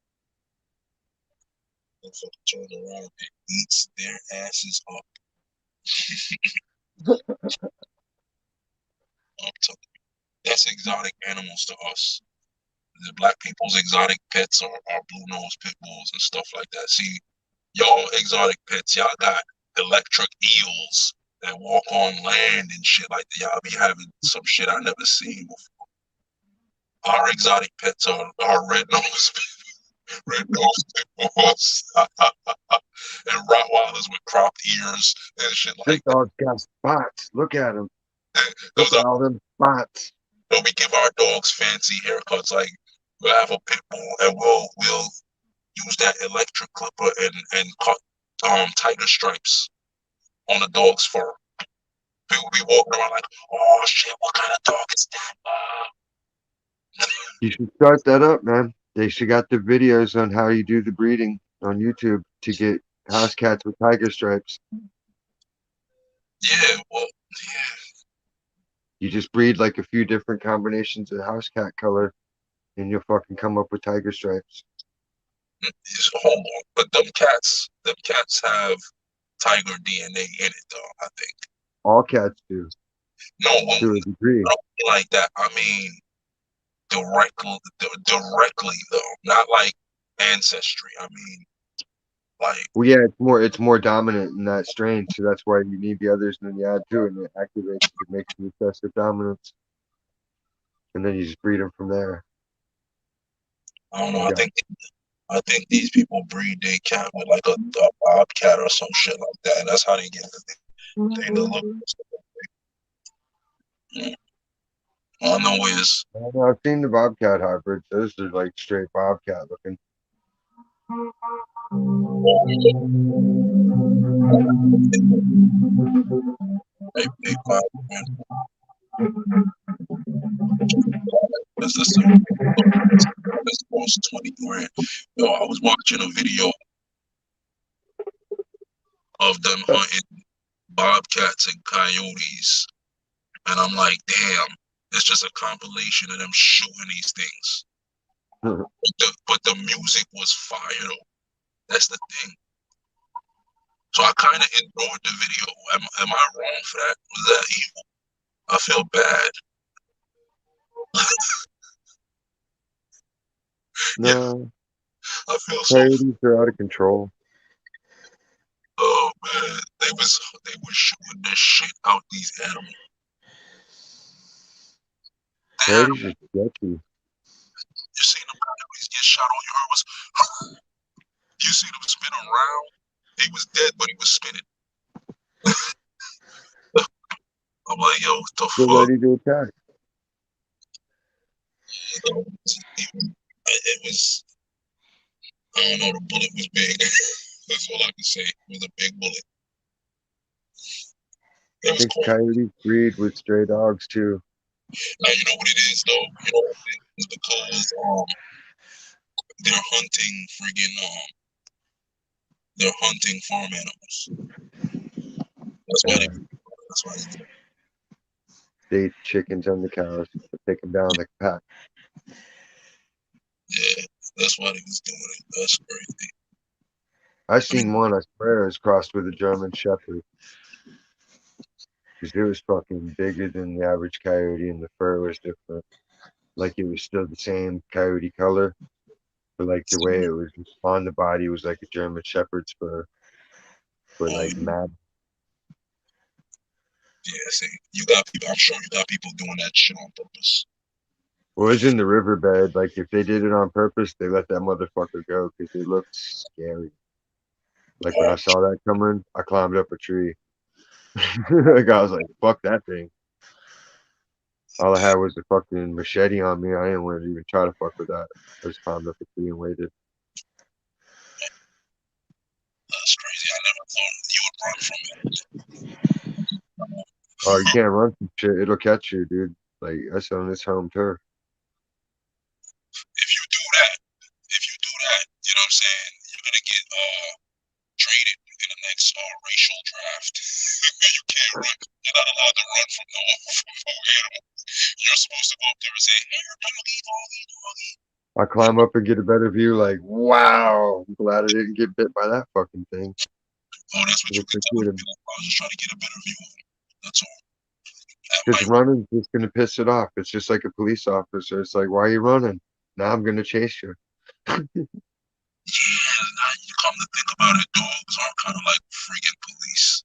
Motherfucker turn around and eats their asses up. I'm telling you, that's exotic animals to us. The black people's exotic pets are blue nose pit bulls and stuff like that. See, y'all exotic pets, y'all got electric eels that walk on land and shit like that. Y'all be having some shit I never seen before. Our exotic pets are red nose red nose pit bulls and Rottweilers with cropped ears and shit This like that. dog's got spots. Look at him. Look Those at are all them spots. we give our dogs fancy haircuts. Like we'll have a pit bull and we'll use that electric clipper and cut tiger stripes on the dog's fur. People be walking around like, oh shit, what kind of dog is that? You should start that up, man. They should got the videos on how you do the breeding on YouTube to get house cats with tiger stripes. Yeah, well, yeah. You just breed like a few different combinations of house cat color, and you'll fucking come up with tiger stripes. Hold on, but them cats have tiger DNA in it, though. I think. All cats do, No, well, to a degree. I don't mean like that. I mean directly though, not like ancestry. I mean, like, Well, yeah, it's more dominant in that strain, so that's why you need the others, and then you add to it, and it activates it, makes the recessive dominance, and then you just breed them from there. I don't know. You I got think I think these people breed their cat with like a bobcat or some shit like that, and that's how they get the look. Mm. All I know is I don't know, I've seen the bobcat hybrids. Those are like straight bobcat looking. they find that's the same. That's almost 20 grand. Yo, I was watching a video of them hunting bobcats and coyotes, and I'm like, damn, it's just a compilation of them shooting these things. But the music was fire though. That's the thing. So I kind of enjoyed the video. Am I wrong for that? Was that evil? I feel bad. Yeah, No, I feel so. coyotes are out of control. Oh man, they was shooting this shit out these animals. They had Coyotes are sketchy. you seen them coyotes get shot? All you heard was you see them spin around. He was dead, but he was spinning. I'm like, yo, what the They're fuck? ready to attack. It was. I don't know. The bullet was big. That's all I can say. It was a big bullet. It I was think cold. coyotes breed with stray dogs too. Now you know what it is, though. You know what it is because they're hunting friggin' they're hunting farm animals. That's why they. Uh, That's why they do. they eat chickens and the cows, but take them down like a pack. Yeah, that's why they was doing it. That's crazy. I I mean, seen one, I swear, it was crossed with a German Shepherd. Because it was fucking bigger than the average coyote, and the fur was different. Like it was still the same coyote color, but like the way it was on the body was like a German Shepherd's fur, but oh like mad. yeah, see, you got people. I'm sure you got people doing that shit on purpose. Well, it was in the riverbed. Like if they did it on purpose, they let that motherfucker go because it looked scary. Like when I saw that coming, I climbed up a tree. Like I was like, "Fuck that thing." All I had was a fucking machete on me. I didn't want to even try to fuck with that. I just climbed up a tree and waited. That's crazy. I never thought you would run from it. Oh, you can't run from shit. It'll catch you, dude. Like that's on its home turf. If you do that, you know what I'm saying? You're gonna get traded in the next racial draft. You can't run. You're not allowed to run from no animal. You're supposed to go up there and say, "Hey, doggy, doggy, doggy." I climb up and get a better view. Like, wow, I'm glad I didn't get bit by that fucking thing. Oh, that's what It you looks can like tell them. I was just trying to get a better view of them. That's all. That because might. running's just gonna piss it off. It's just like a police officer. It's like, why are you running? Now I'm gonna chase you. Yeah, now you come to think about it, dogs are kind of like freaking police.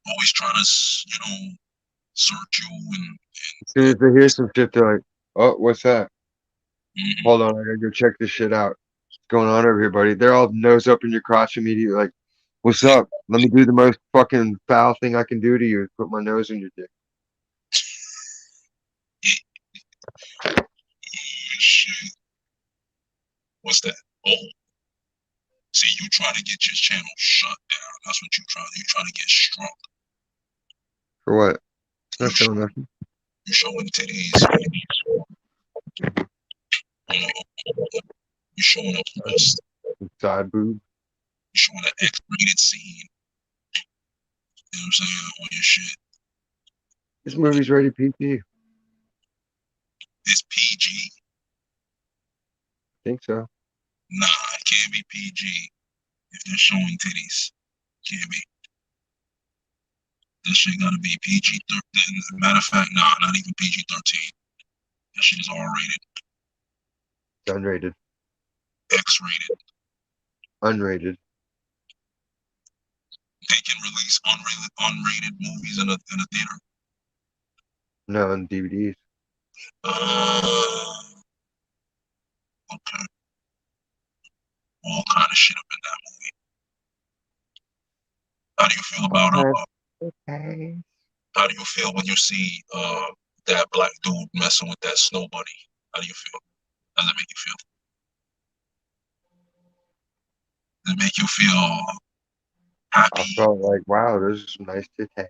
Always trying to, search you and As soon as they hear some shit, they're like, "Oh, what's that? mm, Hold on, I gotta go check this shit out. What's going on over here, buddy?" They're all nose up in your crotch immediately, like, "What's yeah, up? Let me do the most fucking foul thing I can do to you. Put my nose in your dick." shit. What's that? Oh, see, you trying to get your channel shut down. That's what you trying. You trying to get struck. For what? You Not sh- showing nothing. you showing titties, man. You know, you showing a breast. Side boob. You showing an X-rated scene. You know what I'm saying? On your shit. This movie's rated PG. It's PG. Think so. Nah, it can't be PG if they're showing titties. Can't be. This shit gotta be PG 13. Matter of fact, nah, not even PG 13. That shit is R rated, It's unrated. X rated. Unrated. They can release unrated movies in a theater. No, on DVDs. Uh, okay. All kind of shit up in that movie. How do you feel about Okay. how do you feel when you see that black dude messing with that snow bunny? How do you feel? How does it make you feel? Does it make you feel I happy? felt like, wow, those are some nice titties.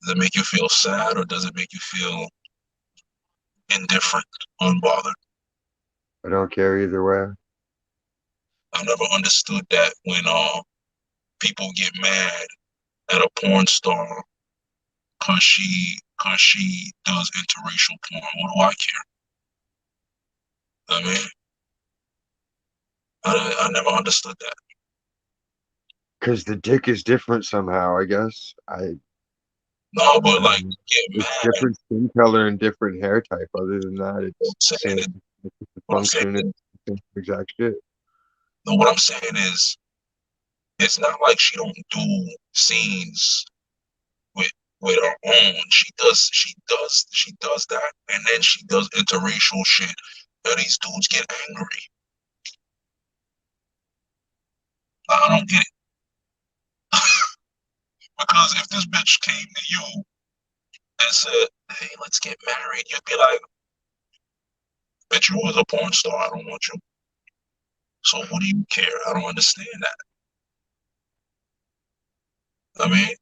Does it make you feel sad or does it make you feel indifferent, unbothered? I don't care either way. I never understood that when people get mad at a porn star cause she does interracial porn. What do I care? I mean, I never understood that. Because the dick is different somehow, I guess. No, but I like don't know. get It's mad. different skin color and different hair type. Other than that, it's the same. It's just the What I'm saying function. is, It's the same exact shit. no, what I'm saying is, it's not like she don't do scenes with her own. She does that, and then she does interracial shit, and these dudes get angry. I don't get it because if this bitch came to you and said, "Hey, let's get married," you'd be like, "Bet you was a porn star. I don't want you." So what do you care? I don't understand that. I mean,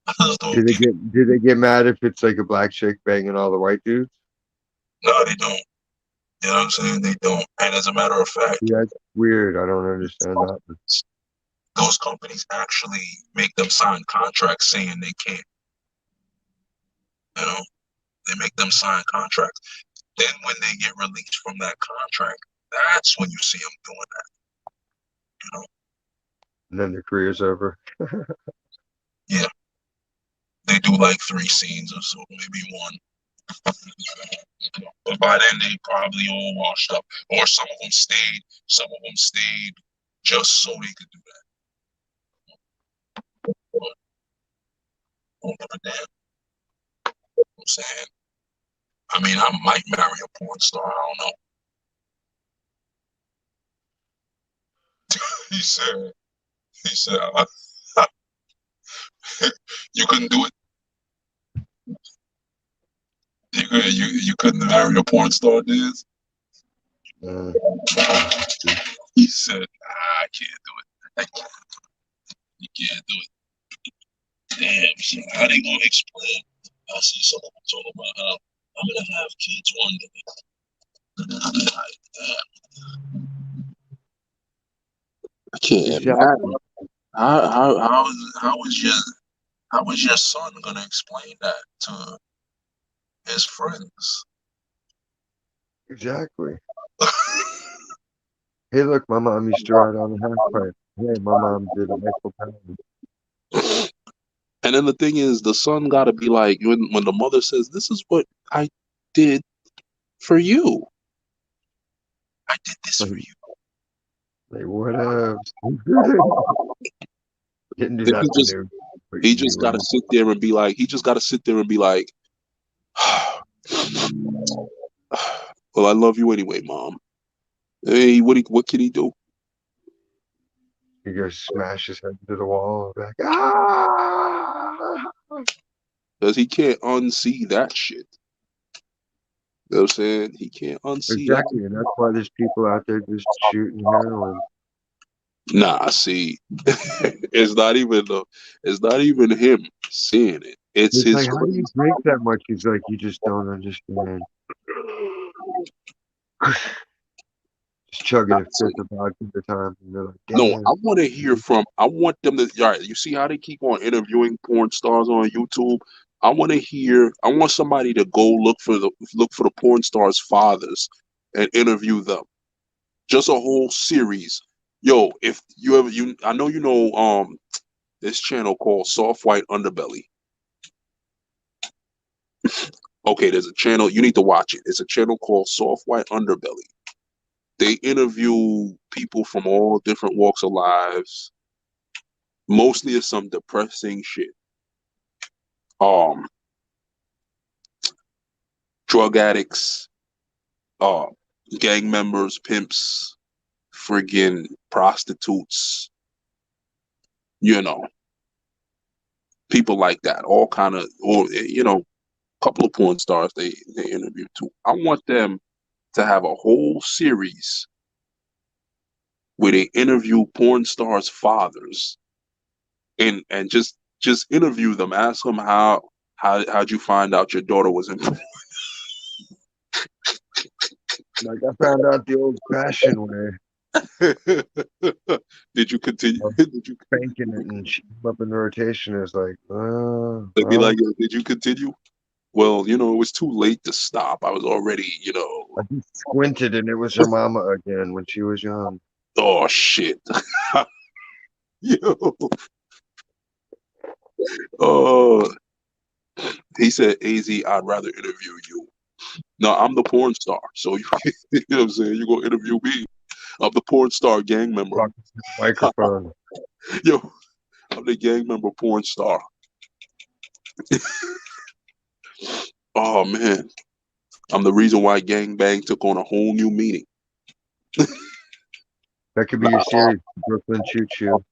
I just Do don't they get it. get do they get mad if it's like a black chick banging all the white dudes? No, they don't. You know what I'm saying? They don't. And as a matter of fact, Yeah, it's weird. I don't understand that. those companies actually make them sign contracts saying they can't. You know, they make them sign contracts. Then when they get released from that contract, that's when you see them doing that. You know, And then their career's over. yeah, they do like 3 scenes or so, maybe one. But by then they probably all washed up, or some of them stayed. Some of them stayed just so they could do that. But I don't give a damn. You know what I'm saying, I mean, I might marry a porn star. I don't know. He said, he said, you couldn't do it. You couldn't marry a porn star, Diz. Uh, I have to. He said, I can't do it. You can't do it. Damn, so how they gonna explain? I see someone talking about how I'm gonna have kids one day. Like, damn, I can't Exactly. imagine. How is your son gonna explain that to his friends? Exactly. Hey, look, my mom used to ride on a half pipe. Hey, my mom did Eiffel Tower. And then the thing is, the son got to be like, when the mother says, "This is what I did for you. I did this Like, for you." like what else? Didn't do Then nothing new, but he you just do got to well. sit there and be like, he just got to sit there and be like, "Well, I love you anyway, mom." Hey, what can he do? He goes smash his head into the wall. Like, ah! Because he can't unsee that shit. You know what I'm saying? He can't unsee that. Exactly, and that's why there's people out there just shooting heroin. Nah, see, it's not even him seeing it. It's It's his like, how do you friends. drink that much? He's like, you just don't understand. Just chugging Nah, a fifth see. of vodka at a time, and they're like, No, damn. I want to hear from. I want them to. All right, you see how they keep on interviewing porn stars on YouTube. I want to hear. I want somebody to go look for the porn stars' fathers and interview them. Just a whole series. Yo, if you ever I know you know this channel called Soft White Underbelly. Okay, there's a channel you need to watch it. It's a channel called Soft White Underbelly. They interview people from all different walks of lives. Mostly it's some depressing shit. Um, drug addicts, uh, gang members, pimps, friggin' prostitutes, you know, people like that. All kind of, or couple of porn stars they interview too. I want them to have a whole series where they interview porn stars' fathers and just interview them, ask them how'd you find out your daughter was in. Like, I found out the old-fashioned way Did you continue? of Did you? spanking it and she came up in rotation. Is like, They'd be well, like, "Yo, did you continue?" Well, it was too late to stop. I was already, I just squinted and it was her mama again when she was young. oh shit. Yo, oh, he said, "Az, I'd rather interview you." No, I'm the porn star, so you know what I'm saying. You gonna interview me? I'm the porn star gang member. Talking to the microphone. Yo, I'm the gang member porn star. Oh man, I'm the reason why gang bang took on a whole new meaning. That could be your series, Brooklyn Choo Choo.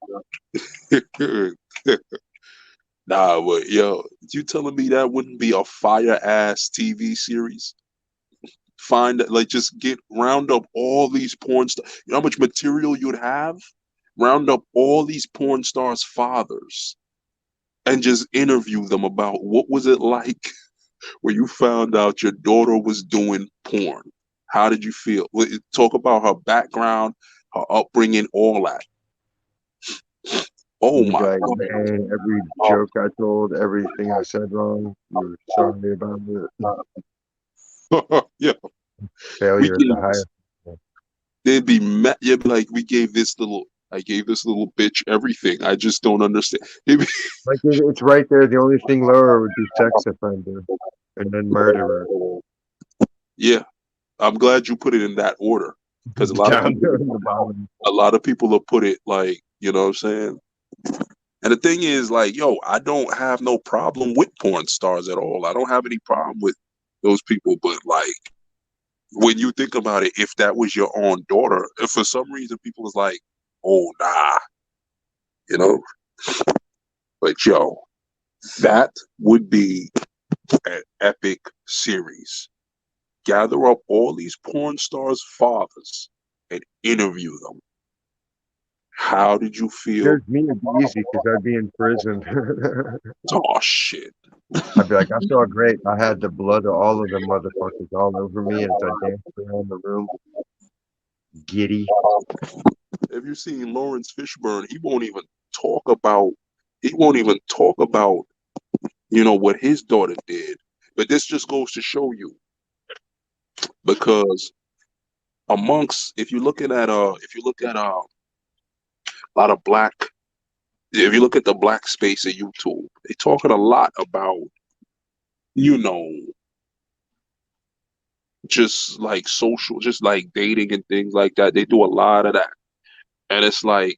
Nah, but yo, you telling me that wouldn't be a fire ass TV series? Find like just get round up all these porn stars. You know how much material you'd have? Round up all these porn stars' fathers and just interview them about what was it like when you found out your daughter was doing porn. How did you feel? Talk about her background, her upbringing, all that. Oh And you'd my be like, man, every joke I told, everything I said wrong, you're sorry about it. god. Yeah, we Failure at the gave highest. they'd be mad. You'd be like, I gave this little bitch everything. I just don't understand. He'd be, Like, it's right there. The only thing lower would be sex offender and then murderer. yeah, I'm glad you put it in that order because Down there in the bottom. a lot of people will put it like, you know what I'm saying? And the thing is, like, yo, I don't have no problem with porn stars at all. I don't have any problem with those people. But like, when you think about it, if that was your own daughter, if for some reason people was like, oh nah, you know. But yo, that would be an epic series. Gather up all these porn stars' fathers and interview them. How did you feel? There's me, it'd be easy because I'd be in prison. Oh shit. I'd be like, I felt great. I had the blood of all of them motherfuckers all over me as I danced around the room, giddy. Have you seen Lawrence Fishburne? Talk about he won't even talk about, what his daughter did. But this just goes to show you, because amongst if you look at a lot of black if you look at the black space of YouTube, they talking a lot about, you know, just like social, just like dating and things like that. They do a lot of that. And it's like,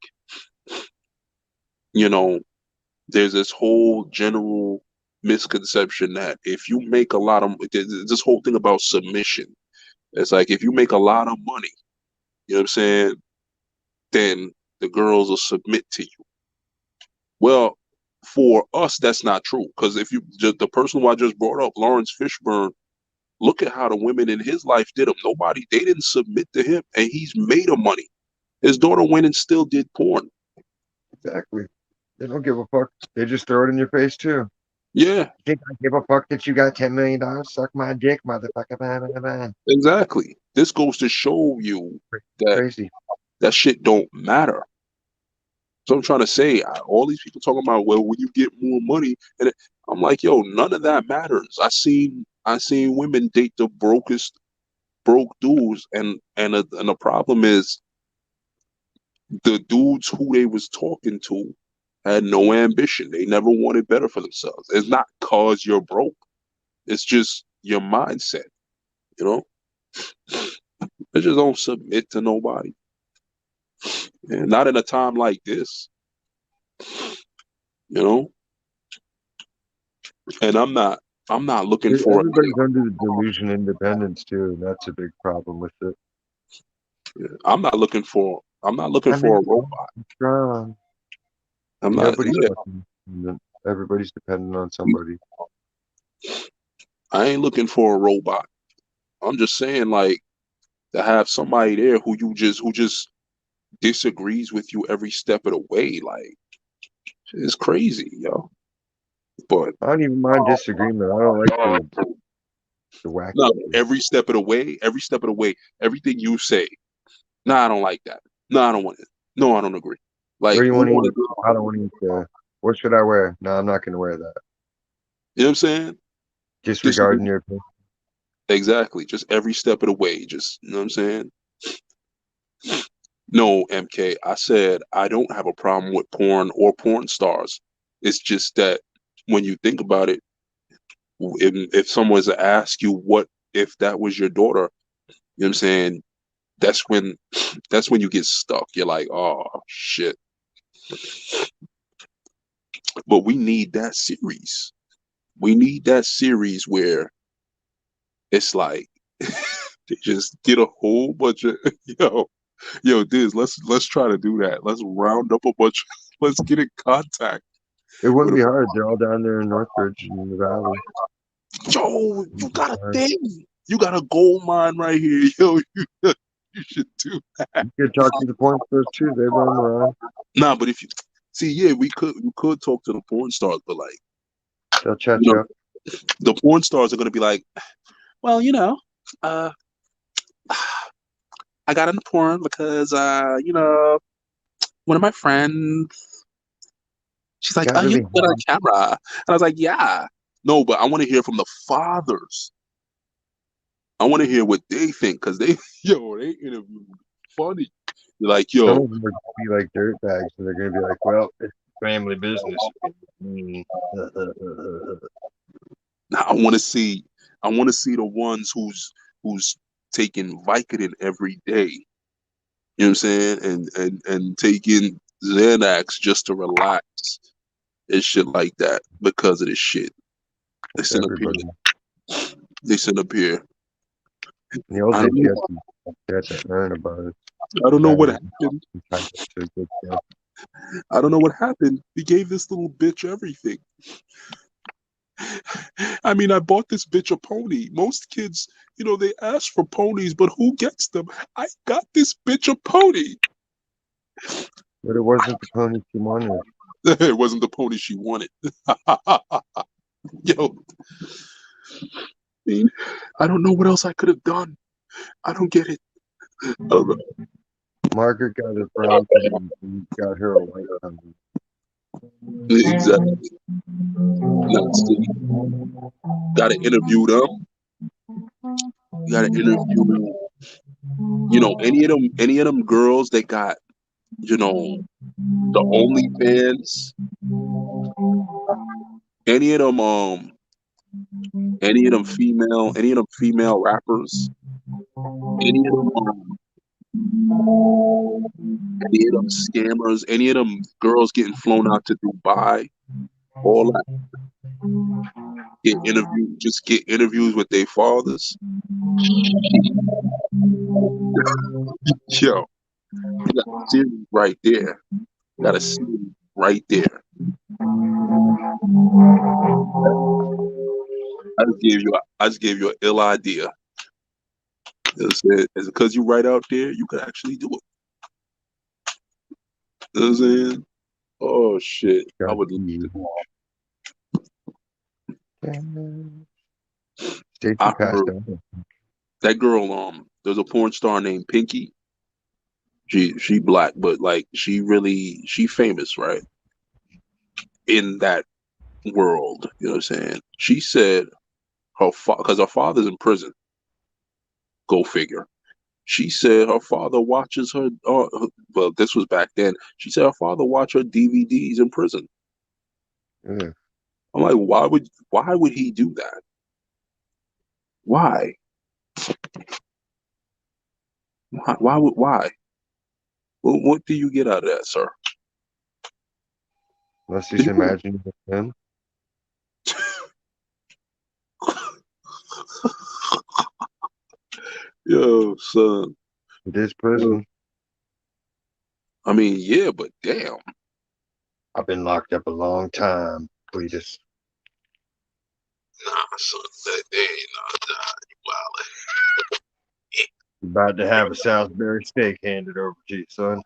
you know, there's this whole general misconception that if you make a lot of there's this whole thing about submission. It's like if you make a lot of money, you know what I'm saying, then the girls will submit to you. Well, for us, that's not true. Because if you just the person who I just brought up, Lawrence Fishburne, look at how the women in his life did him. They didn't submit to him, and he's made of money. His daughter went and still did porn. Exactly. They don't give a fuck. They just throw it in your face too. Yeah, You think I give a fuck that you got $10 million? Suck my dick, motherfucker. Blah, blah, blah. exactly. This goes to show you that Crazy. that shit don't matter. So I'm trying to say, all these people talking about, well, when you get more money, I'm like, yo, none of that matters. I seen women date the brokest broke dudes, and the problem is the dudes who they was talking to had no ambition. They never wanted better for themselves. It's not cause you're broke. It's just your mindset. You know, they just don't submit to nobody, and not in a time like this. You know, and I'm not looking for. Everybody's under the delusion of independence too, and that's a big problem with it. I'm not looking for a I'm robot. strong. I'm not. Nobody's Yeah, fucking independent. Everybody's dependent on somebody. I ain't looking for a robot. I'm just saying, like, to have somebody there who just disagrees with you every step of the way, like, it's crazy, yo. But I don't even mind disagreement. I don't like the wacky no, shit. every step of the way, everything you say, nah, I don't like that. No, I don't want it. No, I don't agree. Where Like, do you we want to want eat? to, I don't want to eat there. What should I wear? No, I'm not going to wear that. you know what I'm saying? Disregarding Disagree. your opinion. Exactly. Just every step of the way. Just, you know what I'm saying? No, MK, I said I don't have a problem with porn or porn stars. It's just that when you think about it, if someone was to ask you what if that was your daughter, you know what I'm saying? That's when that's when you get stuck. You're like, oh shit. But we need that series. We need that series where it's like they just get a whole bunch of Diz, let's try to do that. Let's round up a bunch. Let's get in contact It with wouldn't a be hard. They're all down there in Northbridge in the valley. yo. You It'd be got a fine. thing. You got a gold mine right here, yo. You should do that. You could talk to the porn stars too. They roam around. Nah, but if you see, yeah, we could talk to the porn stars, but like, They'll chat you you know, up. the porn stars are gonna be like, well, uh, I got into porn because one of my friends, she's like, Got oh, you really look good on hot. camera, and I was like, yeah. No, but I want to hear from the fathers. I want to hear what they think because they interview funny. They're like, Some yo, of them are going to be like dirt bags, and they're going to be like, "Well, it's family business." Mm. I want to see, the ones who's taking Vicodin every day. You know what I'm saying? And taking Xanax just to relax and shit like that because of this shit. They send up Everybody. here. They send up here. In the old I days, don't know. you had to earn about it. I don't know That what is happened. entitled to good stuff. I don't know what happened. He gave this little bitch everything. I mean, I bought this bitch a pony. Most kids, they ask for ponies, but who gets them? I got this bitch a pony. But it wasn't the pony she wanted. It wasn't the pony she wanted. Yo, I mean, I don't know what else I could have done. I don't get it. I don't know. Margaret got a brown pony and got her a white pony. Exactly. Now, see, got to interview them. You got to interview, any of them girls that got, you know, the OnlyFans, any of them, any of them female rappers, any of them, any of them scammers, any of them girls getting flown out to Dubai, all that, get interviews with their fathers. Yo, you got a series right there. You got a series right there. I just gave you an ill idea. Is it because you right out there, you could actually do it. You know what I'm saying? Oh shit. I Got would love the to. Stacy I passed heard on. that girl, there's a porn star named Pinky. She black, but like she famous, right? In that world. You know what I'm saying? She said because her father's in prison. Go figure. She said her father watches her. Well, this was back then. She said her father watched her DVDs in prison. Yeah. I'm like, why would he do that? Why? Why? What do you get out of that, sir? Unless Do he's you- imagining him. Yo, son. It is prison. I mean, yeah, but damn. I've been locked up a long time, Cletus. Nah, son. They ain't not that. You About to have a Salisbury steak handed over to you, son.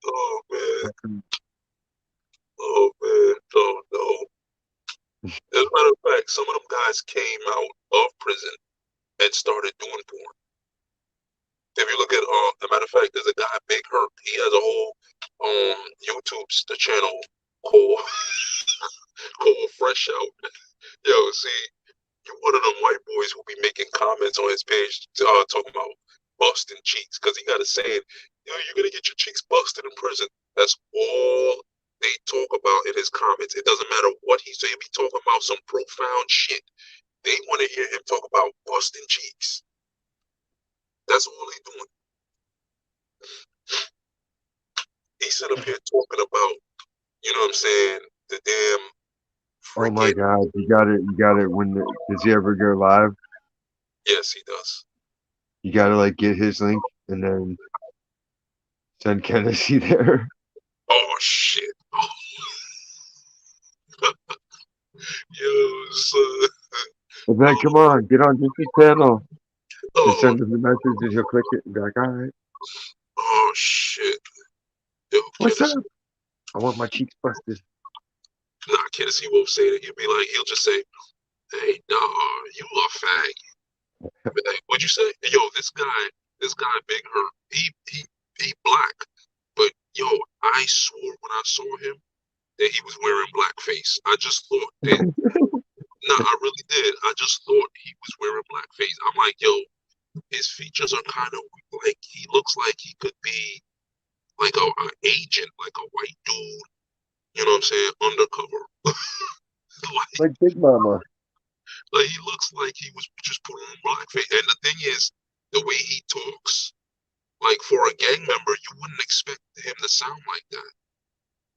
Oh man. Oh man. Oh no. As a matter of fact, some of them guys came out of prison and started doing porn. If you look at, as a matter of fact, there's a guy, Big Herc. He has a whole YouTube's the channel called called Fresh Out. Yo, see, you one of them white boys who be making comments on his page, talking about busting cheeks, because he got a saying, you're gonna get your cheeks busted in prison. That's all they talk about in his comments. It doesn't matter what he say. He be talking about some profound shit. They want to hear him talk about busting cheeks. That's all he doing. He sit up here talking about, you know what I'm saying, the damn Oh my freaking. God, you got it. You got it. Does he ever go live? Yes, he does. You got to like get his link and then send Kennedy there. Oh shit. Yo, son. I'm like, come on, get on this channel and Oh, send him the message, and he'll click it and be like, all right, oh shit. Yo, what's Kenneth. up? I want my cheeks busted. Nah, Kenneth, he won't say that. He'll just say, hey, nah, you a fag. Like, what'd you say? Yo, this guy, Big Hurt, he black. But yo, I swore when I saw him that he was wearing blackface. I just thought that. Nah, I really did. I just thought he was wearing blackface. I'm like, yo, his features are kind of like he looks like he could be like an agent, like a white dude. You know what I'm saying? Undercover. like, Like Big Mama. like he looks like he was just put on blackface. And the thing is, the way he talks, like for a gang member, you wouldn't expect him to sound like that.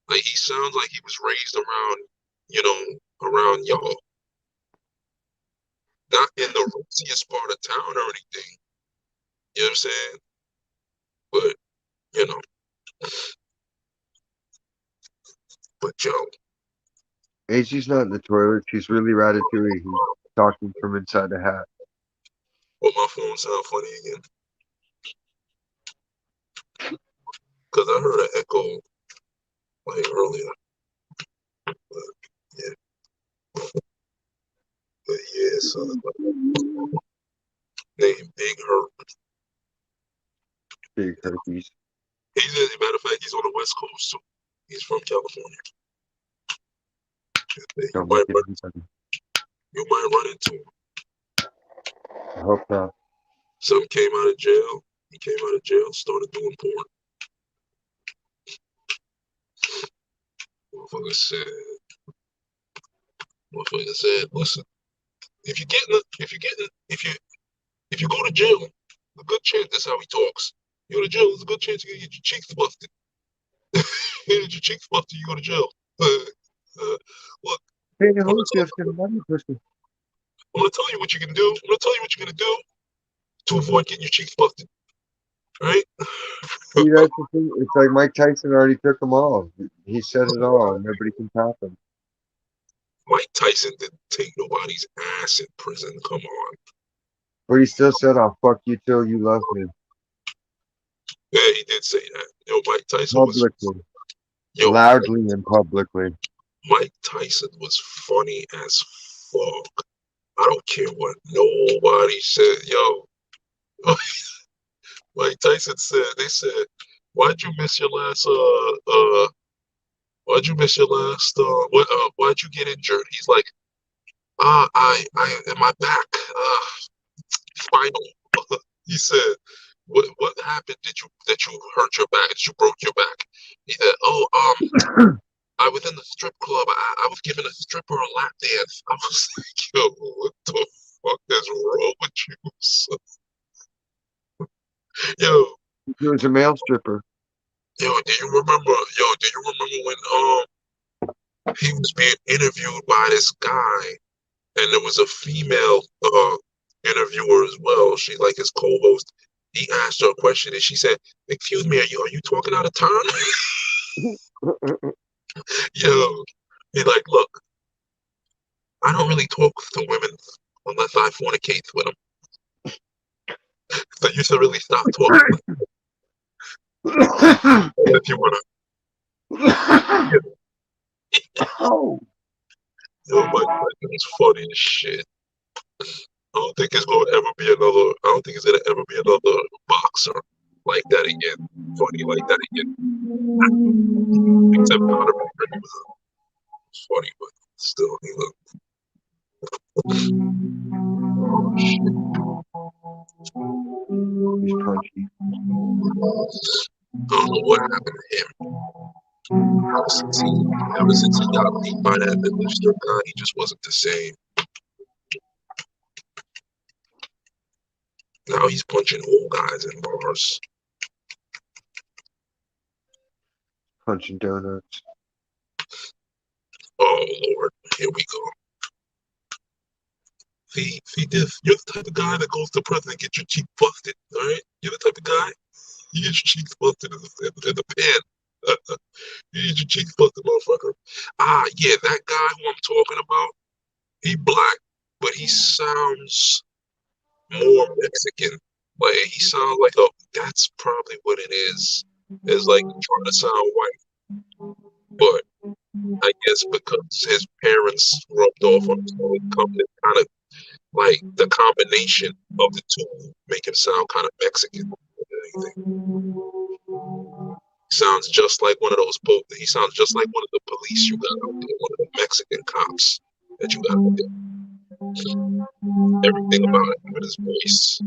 Like he sounds like he was raised around, around y'all, not in the ritziest part of town or anything. You know what I'm saying? But you know. But yo, AC's not in the toilet. She's really ratatouille. He's talking from inside the hat. well, my phone sound funny again because I heard an echo like earlier. But yeah, but yeah, son, name Big Hurt. Big herpes. He's as a matter of fact, he's on the West Coast too. He's from California. You Don't make might it run, any better. you might run into him. I hope not. Some came out of jail. He came out of jail, started doing porn. Motherfucker said, listen, if you go to jail, there's a good chance that's how he talks. You go to jail, there's a good chance you're gonna get your cheeks busted. You get your cheeks busted, you go to jail. Look, Hey, I'm who's gonna, just gonna money pussy? I'm gonna tell you what you can do. I'm gonna tell you what you're gonna do to avoid getting your cheeks busted. Right? See, that's the thing. It's like Mike Tyson already took them all. He said it all. Nobody can top him. Mike Tyson didn't take nobody's ass in prison. Come on. But he still said, "I'll fuck you till you love me." Yeah, he did say that. Mike Tyson was Publicly. yo, Loudly and publicly. Mike Tyson was funny as fuck. I don't care what nobody said. Yo, Mike Tyson said, they said, why'd you miss your last why'd you miss your last why'd you get injured? He's like, I in my back, spinal. He said, what happened? Did you hurt your back? Did you broke your back? He said, I was in the strip club. I was giving a stripper a lap dance. I was like, yo, what the fuck is wrong with you, son? Yo, He was a male stripper. do you remember? Do you remember when he was being interviewed by this guy, and there was a female interviewer as well. She's like his co-host. He asked her a question, and she said, "Excuse me, are you talking out of turn?" Yo, he like, look, I don't really talk to women unless I fornicate with them. So you should really stop talking if you wanna. Oh, Yo, Mike Tyson is funny as shit. I don't think it's gonna ever be another. I don't think it's gonna ever be another boxer like that again. Funny like that again. Except Conor McGregor was funny, but still, he looked. Oh shit! he's punchy. I don't know what happened to him. Ever since he got beat by that Mr. guy, he just wasn't the same. Now he's punching old guys in bars. Punching donuts. Oh Lord, here we go. See this. You're the type of guy that goes to prison and get your cheek busted. All right, you're the type of guy you get your cheeks busted in the pen. You get your cheeks busted, motherfucker. Yeah, that guy who I'm talking about, he black, but he sounds more Mexican. Like he sounds like that's probably what it is. It's like trying to sound white, but I guess because his parents rubbed off on him, so it kind of like the combination of the two make him sound kind of Mexican more than anything. He sounds just like one of those. He sounds just like one of the police you got out there, one of the Mexican cops that you got out there. Everything about it, with his voice.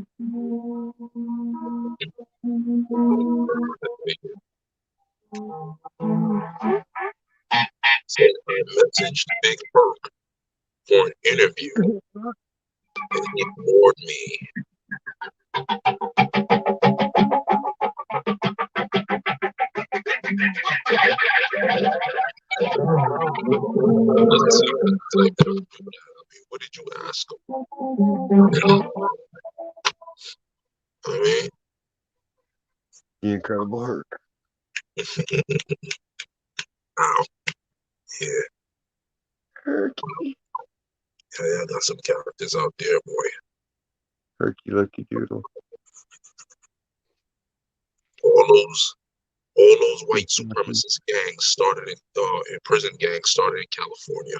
Said I messaged Big Herc for an interview, and he ignored me. Doesn't seem like the type that would be able to help you. What did you ask him? I mean, The Incredible Hulk. Ow. Yeah, Herky. yeah, I got some characters out there, boy. Herky Lucky Doodle. All those, all those Good white fucking- supremacist gangs started in prison gangs started in California.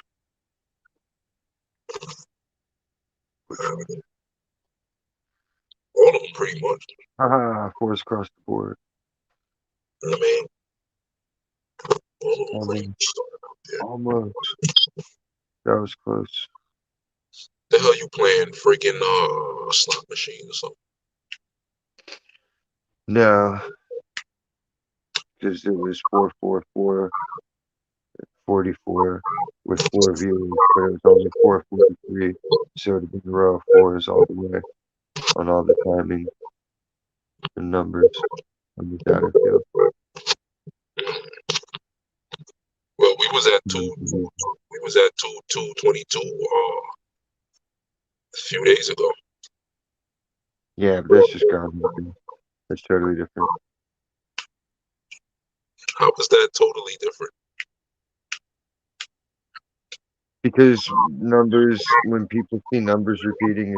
I mean, all of them pretty much. Ah, force across the board. I mean, all of them pretty Almost. much started out there. Almost. That was close. The hell you playing freaking slot machine or something? No, because it was 444, 44 with 4 viewers, but it was only 443, so it would have been a row of fours all the way on all the timing and numbers on the data field. Well, we was at 222 a few days ago. Yeah, but that's just garbage. That's totally different. How was that totally different? Because numbers, when people see numbers repeating,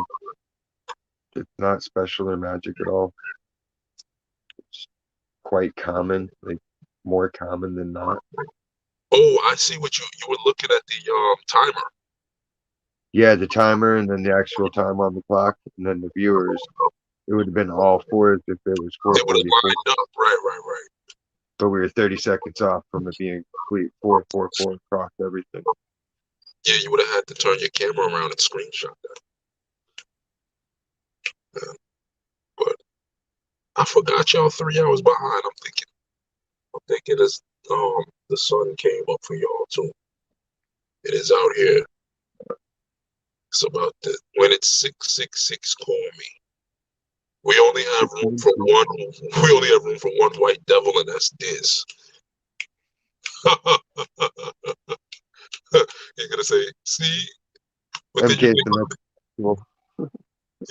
it's not special or magic at all. It's quite common, like more common than not. Oh, I see what you were looking at the timer. Yeah, the timer and then the actual time on the clock, and then the viewers. It would have been all fours if it was They would have 444, lined up. Right. but we were 30 seconds off from it being complete 444 across everything. Yeah, you would have had to turn your camera around and screenshot that. Yeah. But I forgot y'all 3 hours behind. I'm thinking as the sun came up for y'all too. It is out here. It's about when it's 666. Call me. We only have room for one. We only have room for one white devil, and that's Diz. You're gonna say, see, but then MK's the next well, you're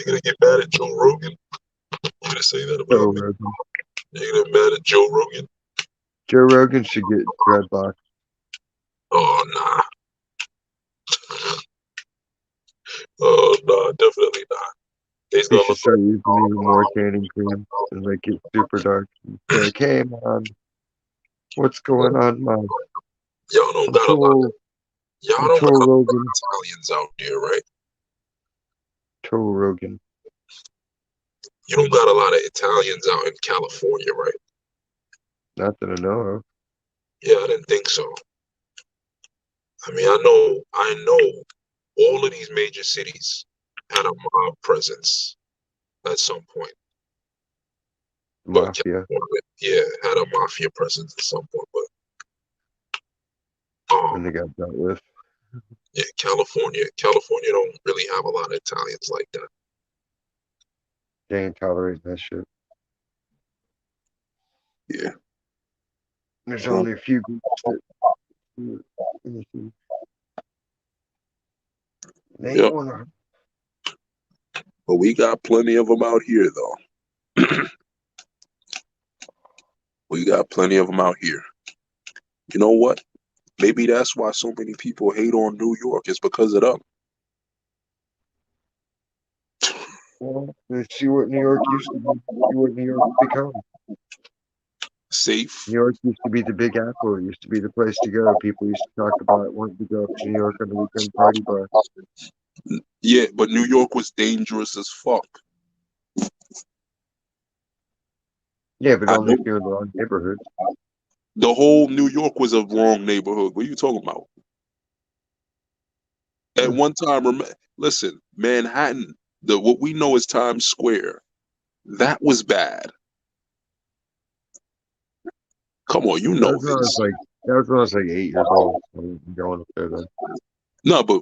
gonna get mad at Joe Rogan. You're gonna say that Joe about me. Rogan. You're gonna get mad at Joe Rogan. Joe Rogan should get dreadlocks. Oh nah. Oh nah, definitely not. He's He gonna should look start using even more tanning cream and make it super dark. Be like, hey man, what's like going on, man? y'all don't I'm got a lot. Joe. Y'all I'm don't got Joe a lot of Rogan. Italians out there, right? Joe Rogan. You don't got a lot of Italians out in California, right? Not that I know of. Yeah, I didn't think so. I mean, I know all of these major cities had a mob presence at some point. But Mafia. California, yeah, had a mafia presence at some point. But And they got dealt with. yeah, California don't really have a lot of Italians like that. They ain't tolerating that shit. Yeah. There's only a few groups that they ain't Yep. gonna. But we got plenty of them out here, though. We got plenty of them out here. You know what? Maybe that's why so many people hate on New York. It's because of them. Well, let's see what New York used to be. See what New York become. Safe. New York used to be the Big Apple. It used to be the place to go. People used to talk about wanting to go up to New York on the weekend party bus. Yeah, but New York was dangerous as fuck. Yeah, but I only know if you're in the wrong neighborhood. the whole New York was a wrong neighborhood. What are you talking about? At one time, listen, Manhattan, what we know as Times Square, that was bad. Come on, you That know was when I was this. like, that was when I was like 8 years old. I wasn't going up there then. No, but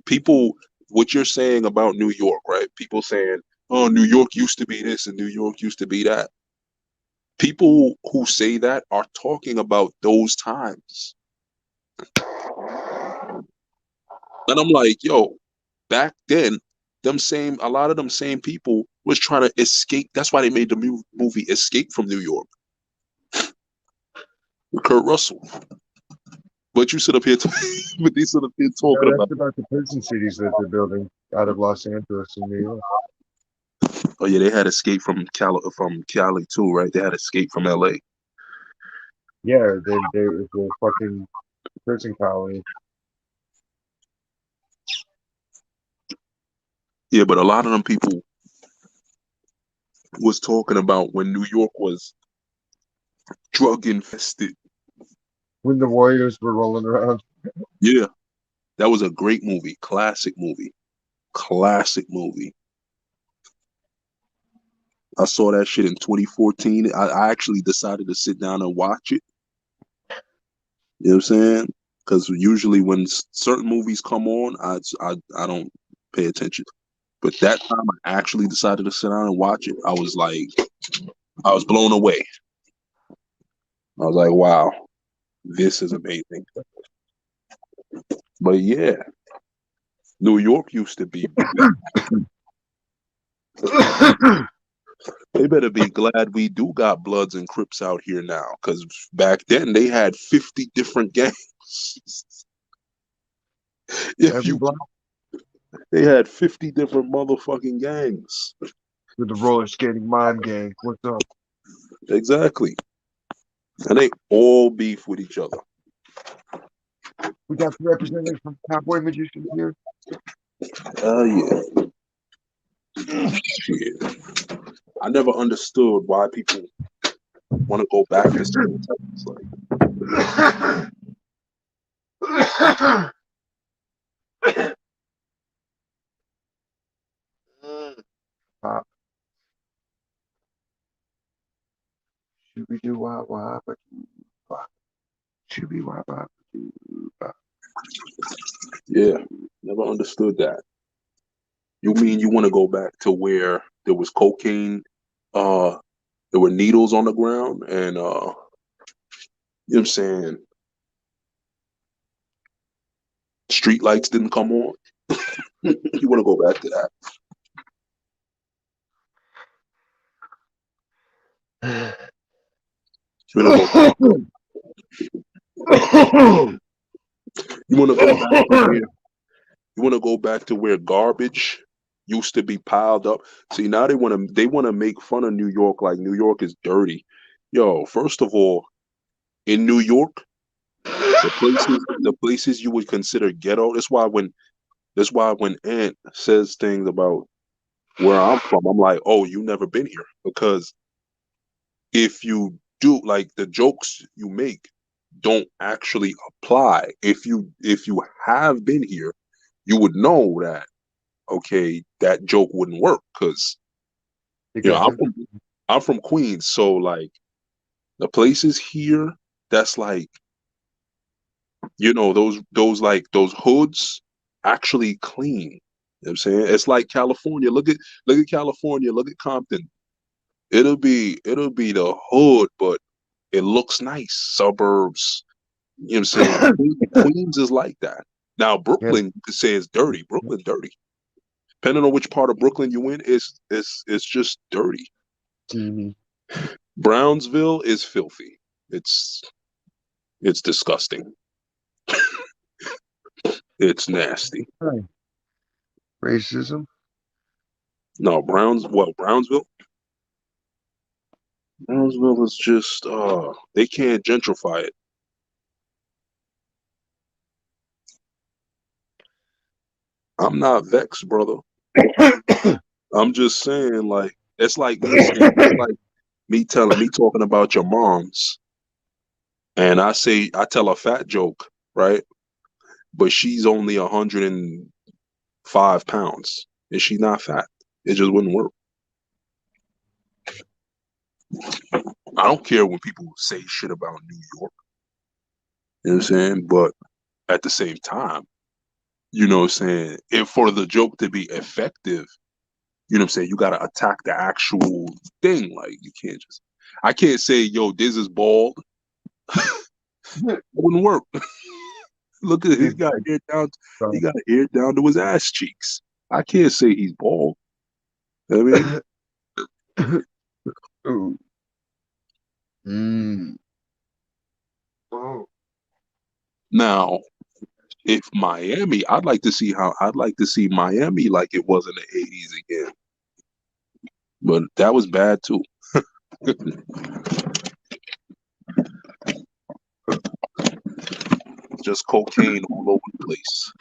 people, what you're saying about New York, right? People saying, oh, New York used to be this and New York used to be that. People who say that are talking about those times. And I'm like, yo, back then, a lot of them same people was trying to escape. That's why they made the movie Escape from New York. Kurt Russell. But you sit up here, but they sit up here No, talking about. that's about the prison cities that they're building out of Los Angeles and New York. Oh yeah, they had Escape from Cali too, right? They had Escape from L.A. Yeah, they it's a fucking prison colony. Yeah, but a lot of them people was talking about when New York was drug infested. When the Warriors were rolling around. Yeah, that was a great movie, classic movie. I saw that shit in 2014. I actually decided to sit down and watch it. You know what I'm saying? Because usually when certain movies come on, I don't pay attention. But that time I actually decided to sit down and watch it. I was like, I was blown away. I was like, wow, this is amazing. But yeah, New York used to be bad. They better be glad we do got Bloods and Crips out here now, because back then they had 50 different gangs. If Every you, block they had 50 different motherfucking gangs. with the roller skating mime gang. What's up? Exactly, and they all beef with each other. We got the representatives from Cowboy Magicians here. Oh yeah, shit. I never understood why people want to go back to stereotypes. Pop, shooby doo wah wah, but shooby wah wah, but Yeah, never understood that. You mean you want to go back to where there was cocaine, uh, there were needles on the ground, and you know what I'm saying, street lights didn't come on? You want to go back to that? You want to go? You want to go back to where? You want to go back to where garbage used to be piled up? See, now they want to make fun of New York like New York is dirty. Yo, first of all, in New York, the places you would consider ghetto. That's why when Ant says things about where I'm from, I'm like, oh, you never been here. Because if you do, like, the jokes you make don't actually apply. If you have been here, you would know that, okay, that joke wouldn't work. Because they you know got I'm them. from I'm from Queens, so like the places here that's like, those hoods actually clean. You know what I'm saying? It's like California. Look at California, look at Compton. It'll be the hood, but it looks nice. Suburbs. You know what I'm saying? Queens is like that. Now Yeah, Brooklyn, you could say, is dirty. Brooklyn dirty. Depending on which part of Brooklyn you in, it's just dirty. teeny. Brownsville is filthy. It's it's disgusting. It's nasty. Right. Racism. No, Brownsville? Brownsville is just they can't gentrify it. I'm not vexed, brother. I'm just saying, like, it's like me talking about your moms, and I tell a fat joke, right? But she's only 105 pounds. Is she not fat? It just wouldn't work. I don't care when people say shit about New York. You know what I'm saying? But at the same time, you know what I'm saying, if for the joke to be effective, you know what I'm saying, you gotta attack the actual thing. Like, you can't just I can't say, yo, this is bald. It wouldn't work. Look at, It's like, he got hair down to his ass cheeks. I can't say he's bald. I mean, ooh, mm. Now, if Miami, I'd like to see Miami like it was in the '80s again. But that was bad too. Just cocaine all over the place.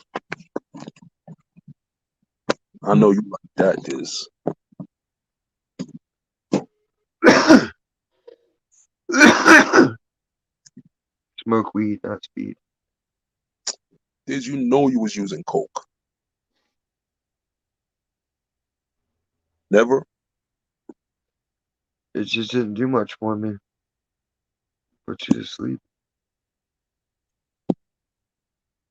I know you like that, Diz. Smoke weed, not speed. Diz, you know you was using coke. Never. It just didn't do much for me. Put you to sleep.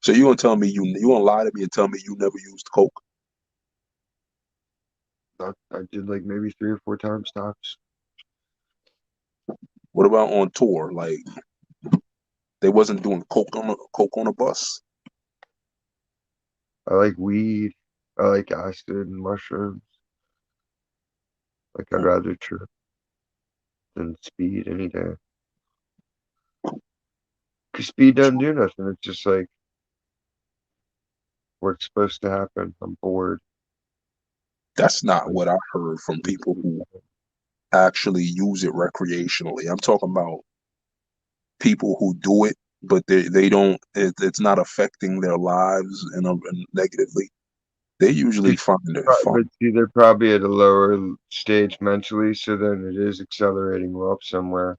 So you gonna tell me you gonna lie to me and tell me you never used coke? I did like maybe 3 or 4 times tops. What about on tour? Like they wasn't doing coke on a bus. I like weed. I like acid and mushrooms. Like I'd Mm, rather trip than speed any day. Cause speed doesn't do nothing. It's just like what's supposed to happen. I'm bored. that's not Like, what I heard from people who actually use it recreationally. I'm talking about people who do it, but they don't. It's not affecting their lives negatively. They usually cause, find it fun. but see, they're probably at a lower stage mentally, so then it is accelerating up somewhere.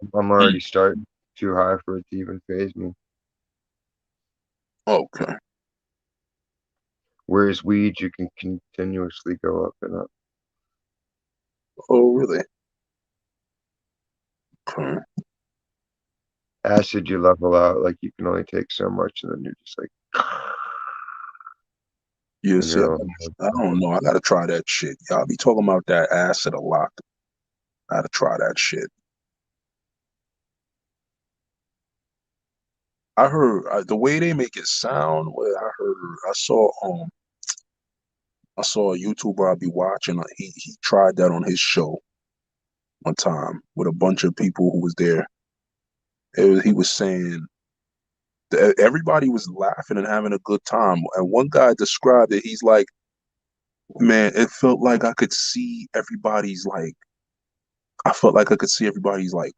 I'm Mm, already starting too high for it to even phase me. okay. Whereas weed, you can continuously go up and up. Oh, really? Okay. Acid, you level out. Like you can only take so much, and then you're just like, You and see, you're I don't know. I gotta try that shit. Y'all be talking about that acid a lot. I gotta try that shit. I heard the way they make it sound. What I heard, I saw a YouTuber I be watching. He tried that on his show one time with a bunch of people who was there. He was saying that everybody was laughing and having a good time. And one guy described it. He's like, "Man, it felt like I could see everybody's like. I felt like I could see everybody's like,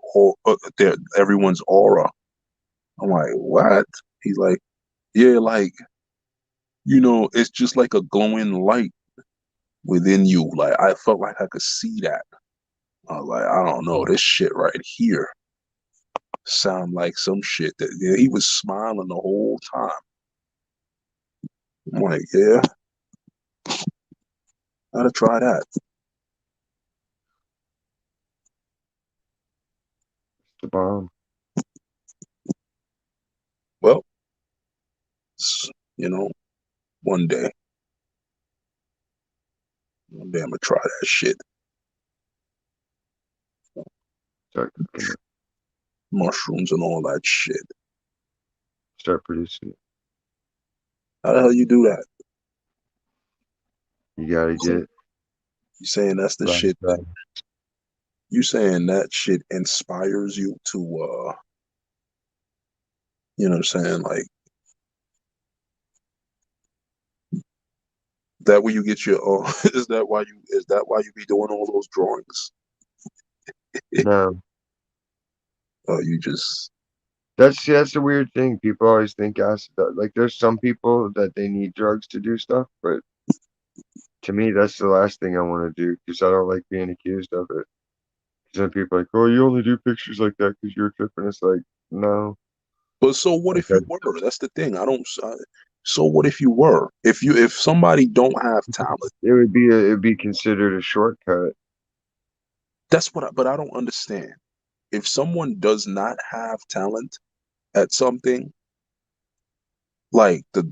everyone's aura." I'm like, "What?" He's like, "Yeah, like it's just like a glowing light within you. Like I felt like I could see that." I was like, I don't know, this shit right here sound like some shit that yeah, he was smiling the whole time. I'm like, yeah, gotta try that. the bomb. Well, s- you know, one day, one day I'm gonna try that shit. Start cooking it. Mushrooms and all that shit. Start producing it. How the hell you do that? You gotta You get saying that's the right. shit that you saying that shit inspires you to you know what I'm saying? Like that way you get your is that why you be doing all those drawings? No, You just that's the weird thing. People always think acid. Like there's some people that they need drugs to do stuff, but to me, that's the last thing I want to do because I don't like being accused of it. 'Cause then people are like, oh, you only do pictures like that because you're tripping. It's like, no, but so what like if you were? That's the thing. I don't. So what if you were? If somebody don't have talent, it would be considered a shortcut. that's what. But I don't understand. If someone does not have talent at something, like the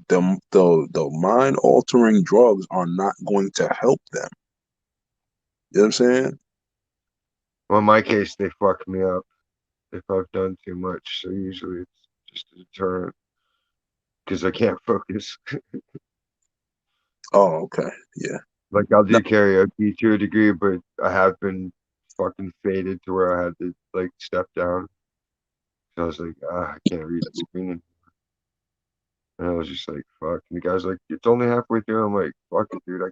mind altering drugs are not going to help them. You know what I'm saying? Well, in my case, they fuck me up if I've done too much. So usually it's just a deterrent because I can't focus. Oh, okay, yeah. Like I'll No, do karaoke to a degree, but I have been fucking faded to where I had to like step down. So I was like, I can't read the screen. And I was just like, fuck. And the guy's like, it's only halfway through. I'm like, fuck it, dude.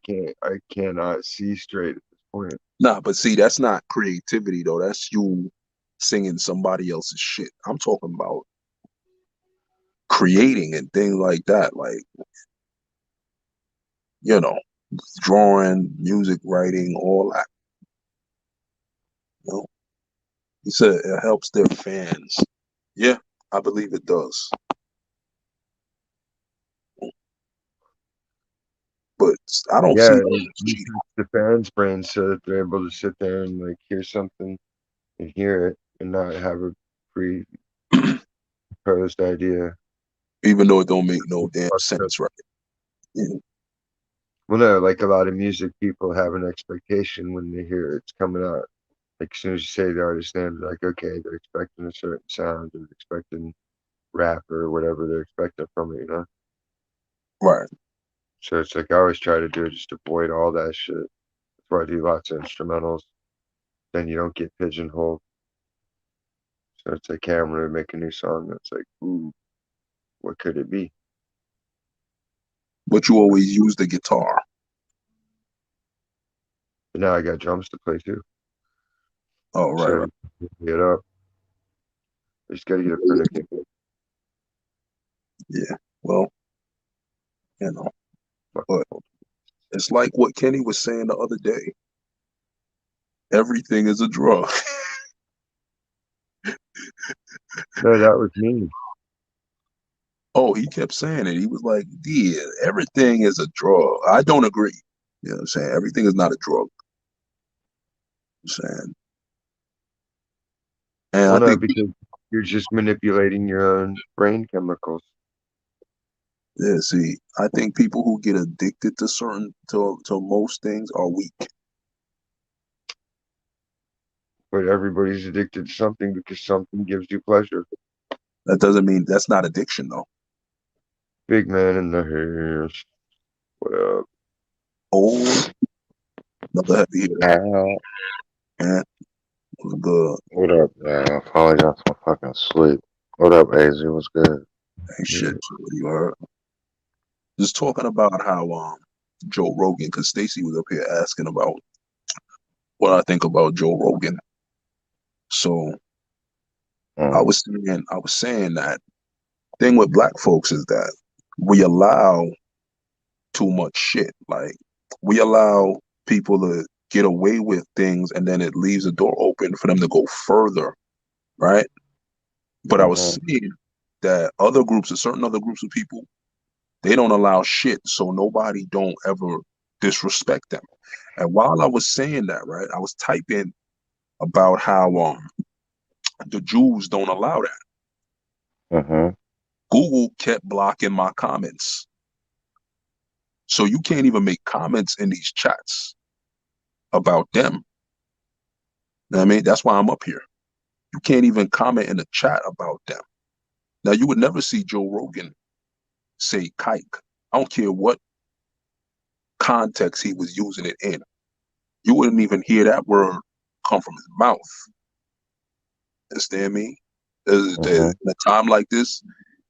I cannot see straight at this point. Nah, but see, that's not creativity though. That's you singing somebody else's shit. I'm talking about creating and things like that. Like, you know, drawing, music writing, all that. You know? He said it helps their fans. Yeah, I believe it does. But I don't Yeah, see it that as cheating. resets the fans' brains so that they're able to sit there and like hear something and hear it and not have a pre-posed idea. Even though it don't make no damn Fucked up. sense, right? Yeah, Well, no, like a lot of music, people have an expectation when they hear it's coming out. Like as soon as you say the artist's name, they're like, okay, they're expecting a certain sound, they're expecting rap or whatever they're expecting from it, you know? right. So it's like I always try to do just avoid all that shit. That's why I do lots of instrumentals. Then you don't get pigeonholed. So it's like, hey, I'm gonna make a new song. That's like, ooh, what could it be? But you always use the guitar. But now I got drums to play too. Oh, right, So right. you can get up. I just gotta get a printer kit. Yeah. Well, you know, Fucking but it's like what Kenny was saying the other day. Everything is a drug. no, that was me. Oh, he kept saying it. He was like, yeah, everything is a drug. I don't agree. You know what I'm saying? Everything is not a drug. I'm saying. And Well, I no, think, because you're just manipulating your own brain chemicals. yeah, see, I think people who get addicted to to most things are weak. But everybody's addicted to something because something gives you pleasure. That doesn't mean that's not addiction, though. Big man in the house. What up? Oh, another heavy hitter. Al, And was good. what up, man? Finally got some fucking sleep. What up, AZ? What's good? Ain't shit. Yeah. You heard? Just talking about how Joe Rogan, because Stacy was up here asking about what I think about Joe Rogan. So Mm, I was saying that thing with black folks is that we allow too much shit. Like we allow people to get away with things, and then it leaves the door open for them to go further, right? But I was mm-hmm, saying that other groups, or certain other groups of people, they don't allow shit, so nobody don't ever disrespect them. And while I was saying that, right, I was typing about how the Jews don't allow that. mm-hmm. Google kept blocking my comments. So you can't even make comments in these chats about them. You know what I mean? That's why I'm up here. You can't even comment in the chat about them. Now you would never see Joe Rogan say kike. I don't care what context he was using it in. You wouldn't even hear that word come from his mouth. Understand me? Mm-hmm. In a time like this,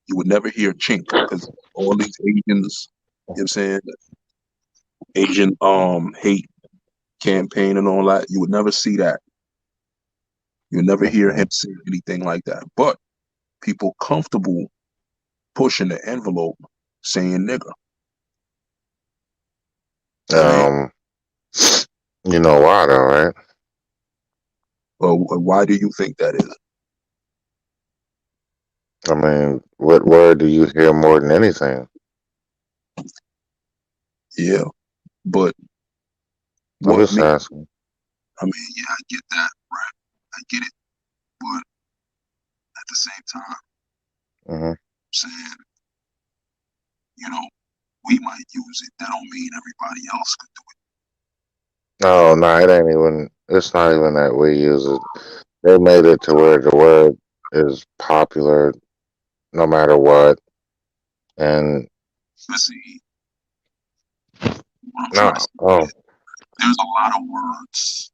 you would never hear chink because all these Asians, you know what I'm saying, Asian hate campaign and all that, you would never see that. You'll never hear Mm-hmm. him say anything like that. But people comfortable pushing the envelope saying nigger. I mean, Um, you know why though, right? well, why do you think that is? I mean, what word do you hear more than anything? Yeah, but I'm what just me? asking. I mean, yeah, I get that, right? I get it, but at the same time, Mm-hmm. I'm saying, you know, we might use it. That don't mean everybody else could do No, no, it ain't even. It's not even that we use it. They made it to where the word is popular no matter what. And it. But see, what I'm trying to no, say oh, is there's a lot of words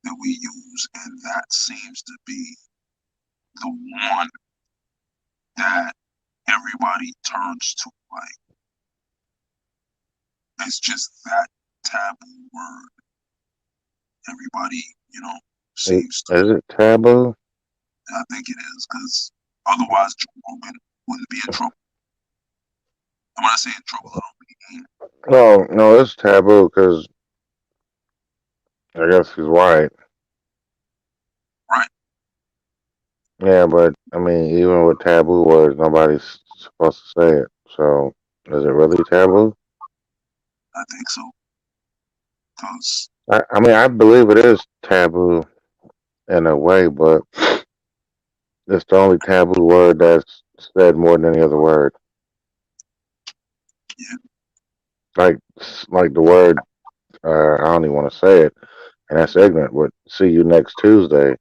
that we use, and that seems to be the one that everybody turns to. Like, it's just that taboo word. Everybody, you know, Is, seems to. is it taboo? I think it is because otherwise Joe Rogan wouldn't be in trouble. And when I say in trouble, I don't mean Oh no, it's taboo because I guess he's white. right. Yeah, but I mean, even with taboo words, nobody's supposed to say it. So, is it really taboo? I think so because I mean, I believe it is taboo in a way, but it's the only taboo word that's said more than any other word. yeah, Like the word, I don't even want to say it, and that's ignorant. But see you next Tuesday.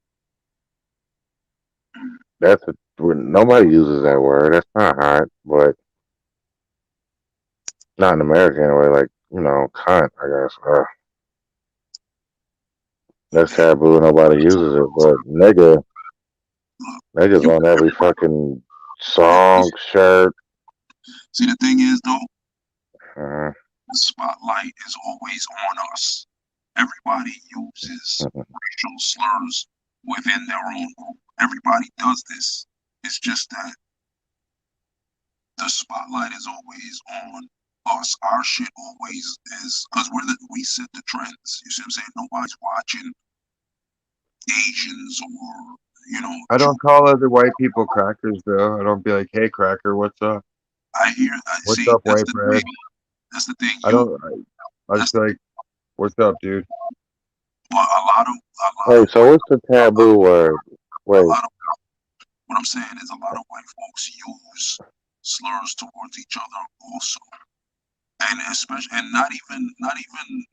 That's nobody uses that word. That's not hot, but not in America anyway. Like cunt. I guess that's man, taboo. Nobody uses it, but look, niggas you on every everybody. fucking Yeah. song, shirt. See, the thing is though, Uh, the spotlight is always on us. Everybody uses racial slurs within their own group. Everybody does this. It's just that the spotlight is always on us. Our shit always is because we set the trends. You see what I'm saying? Nobody's watching Asians or I Jew. don't call other white people crackers though. I don't be like, "Hey, cracker, what's up? I What's see. up, That's white the thing. bread?" That's the thing. I don't. I That's just be like, "What's up, dude?" but a lot Wait, of so white what's the a taboo word? lot Wait, of what I'm saying is a lot of white folks use slurs towards each other also, and especially and not even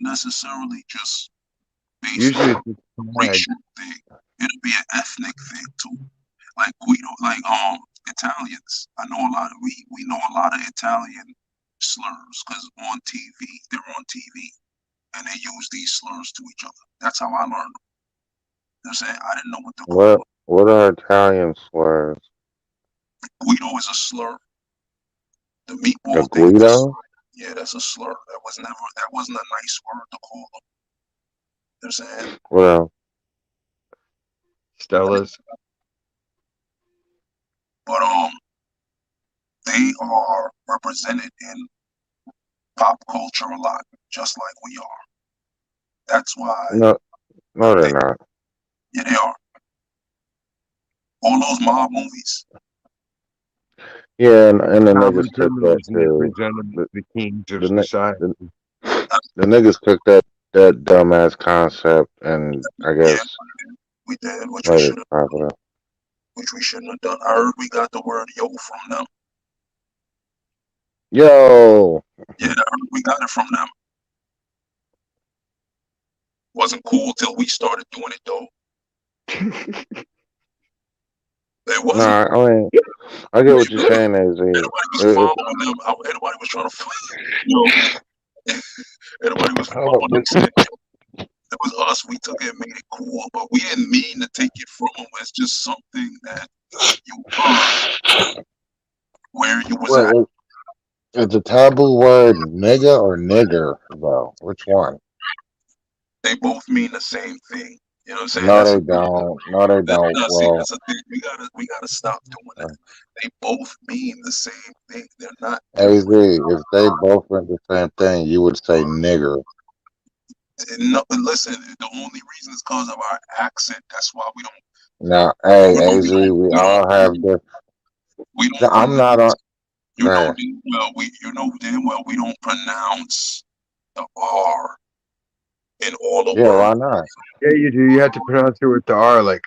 necessarily just based Usually on it's just tag. racial thing. It'll be an ethnic thing too. Like Guido, like Italians. I know a lot of we know a lot of Italian slurs because on TV they're on TV and they use these slurs to each other. That's how I learned them. You know what I'm saying? I didn't know what to call what them. what are Italian slurs? Guido is a slur. The A meatball thing is a Guido? slur. Yeah, that's a slur. That wasn't a nice word to call them. You know what I'm saying? Well, Stella's. But they are represented in pop culture a lot, just like we are. That's why no, I no, they're think not. yeah they are. All those mob movies. Yeah, and the Common niggas took that criminals and they too. present them The as the kings of the ni- society. the, the niggas took that dumbass concept and I Yeah, guess we did, made it popular. which we shouldn't have done. I heard we got the word yo from them. Yo, Yeah, I heard we got it from them. Wasn't cool till we started doing it though. It wasn't. nah, I mean, I get what you're saying, Az. Everybody was following them. Everybody was trying to, everybody was Hold up, following them. Saying, it was us. We took it and made it cool, but we didn't mean to take it from them. It's just something that you heard where you was wait, at. is the taboo word nigga or nigger though? Which one? They both mean the same thing. You know what I'm saying? No, they don't. No, they don't. No, see, Well, that's the thing. We gotta stop doing that. They both mean the same thing. They're not Az, different. if they both meant the same thing, you would say nigger. No, listen, the only reason is because of our accent. That's why we don't. Now, hey, Az, we We don't. all have the. We don't I'm not on. pronounce. You Go know ahead. damn well. We don't pronounce the R in all the Yeah, words. why not? Yeah, you do. You have to pronounce it with the R, like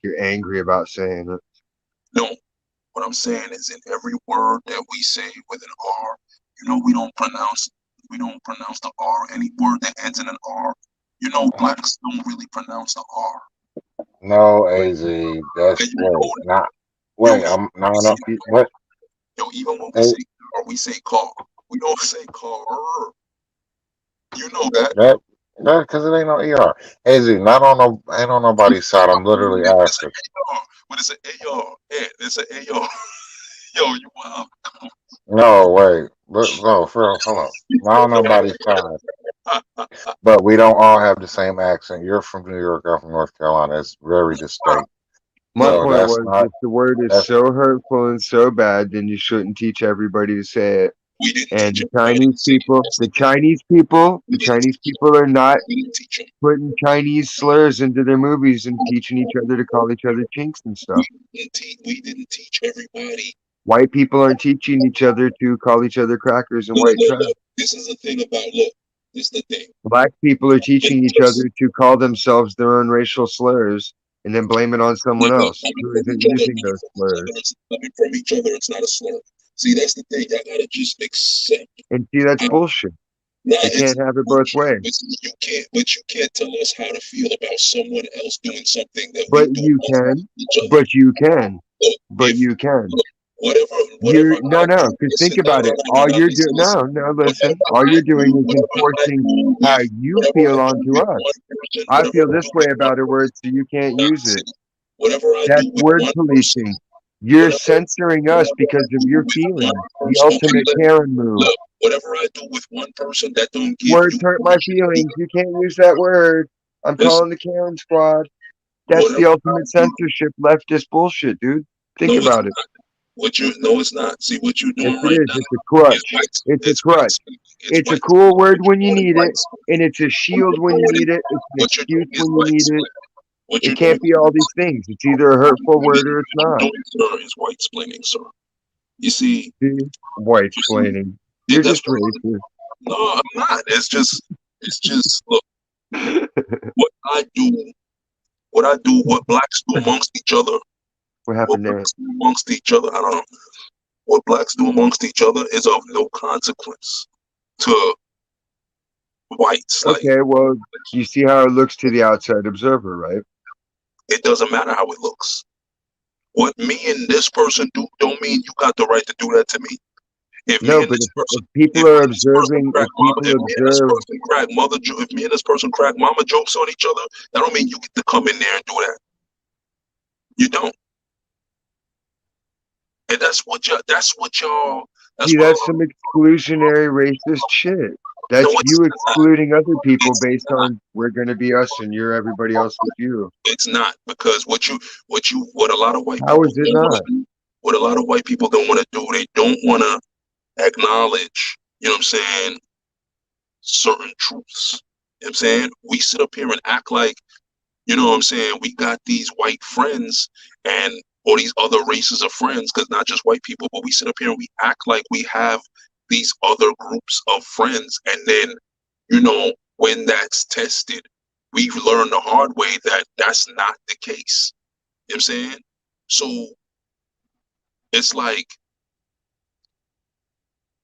you're angry about saying it. No, what I'm saying is in every word that we say with an R, we don't pronounce the R. Any word that ends in an R, blacks don't really pronounce the R. No, Az. And That's you know wait, that. not Yo, wait. even I'm when we no, say no. What? even when we Hey, say car, we say car. We don't say car. You know that. that because it ain't no ER. Az, not on no, ain't on nobody's side. I'm literally It's an asking. AR. But it's an AR. And it's an AR. Yo, you wild. No, wait. But no, for real, hold on. I don't know about his side, but we don't all have the same accent. You're from New York, I'm from North Carolina. It's very distinct. My No, So point that's was, not if the word is that's so hurtful and so bad, then you shouldn't teach everybody to say it. we didn't And teach everybody to say it. That's the thing. We The didn't Chinese teach them. people are not We didn't teach them. putting Chinese slurs into their movies and teaching each other to call each other chinks and We stuff. didn't teach everybody. White people aren't teaching each other to call each other crackers and Look, white look, trash. look. This is the thing about look. This is the thing. Black people are teaching each Just other to call themselves their own racial slurs and then blame it on someone else coming who from isn't each other, using those slurs. coming from each other, it's not a slur. See, that's the thing. Y'all gotta just accept. And see, that's How, bullshit. nah, You it's can't have it both bullshit. ways. You can't. But you can't tell us how to feel about someone else doing something that we But do you about can. each other. But you can. Look, But if you can. look, whatever, whatever You I no, do, because think listen. No, about no, it. no, no, All no. you're Listen, doing listen. no, listen. Whatever All I you're doing do, is enforcing how you whatever I feel do onto with us. one person, I whatever feel I this do way with one about a word, so you can't Nah, use see, it. whatever I That's do with word one person, policing. You're whatever, censoring us whatever I because of do your with one feelings. The person, okay, ultimate Karen move. look, whatever I do with one person, that don't give Words you hurt my permission. feelings. You can't use that word. I'm Listen, calling the Karen squad. That's the whatever I ultimate do, censorship leftist bullshit, dude. no, Think it's about it. not. What you, no, it's not. See, what you're Yes, doing it right is. now It's a is crutch. white. It's a It's white. crutch. It's It's a white. cool word What when you're you doing is need it, white. and it's a What shield you're when you doing is need it. It's an what you're excuse doing is when you white need it. splaining. What It you're doing can't be is all these things. It's either a hurtful word or it's not. sir, is white splaining, sir. You see, See? White you see, splaining. You're that's just what. racist. No, I'm not. It's just. Look, what I do, what blacks do amongst each other, What what happened there? blacks do amongst each other. I don't know. What blacks do amongst each other is of no consequence to whites. Like Okay, well, you see how it looks to the outside observer, right? it doesn't matter how it looks. What me and this person do don't mean you got the right to do that to me. If me No, and but this person, if people if me are and this person observing, crack if mama, people if me and this observe, person crack if me and this person crack mama jokes on each other, that don't mean you get to come in there and do that. You don't. And that's see, what a that's lot some of exclusionary racist shit. no, That's it's you not. excluding other people It's based not. on we're going to be us and you're everybody else is you. It's not because what a lot of white How people is it don't want not? to do, what a lot of white people don't want to do, they don't want to acknowledge, you know what I'm saying, certain truths. You know what I'm saying? We sit up here and act like, you know what I'm saying, we got these white friends and or these other races of friends, because not just white people, but we sit up here and we act like we have these other groups of friends. And then, when that's tested, we've learned the hard way that that's not the case. You know what I'm saying? So it's like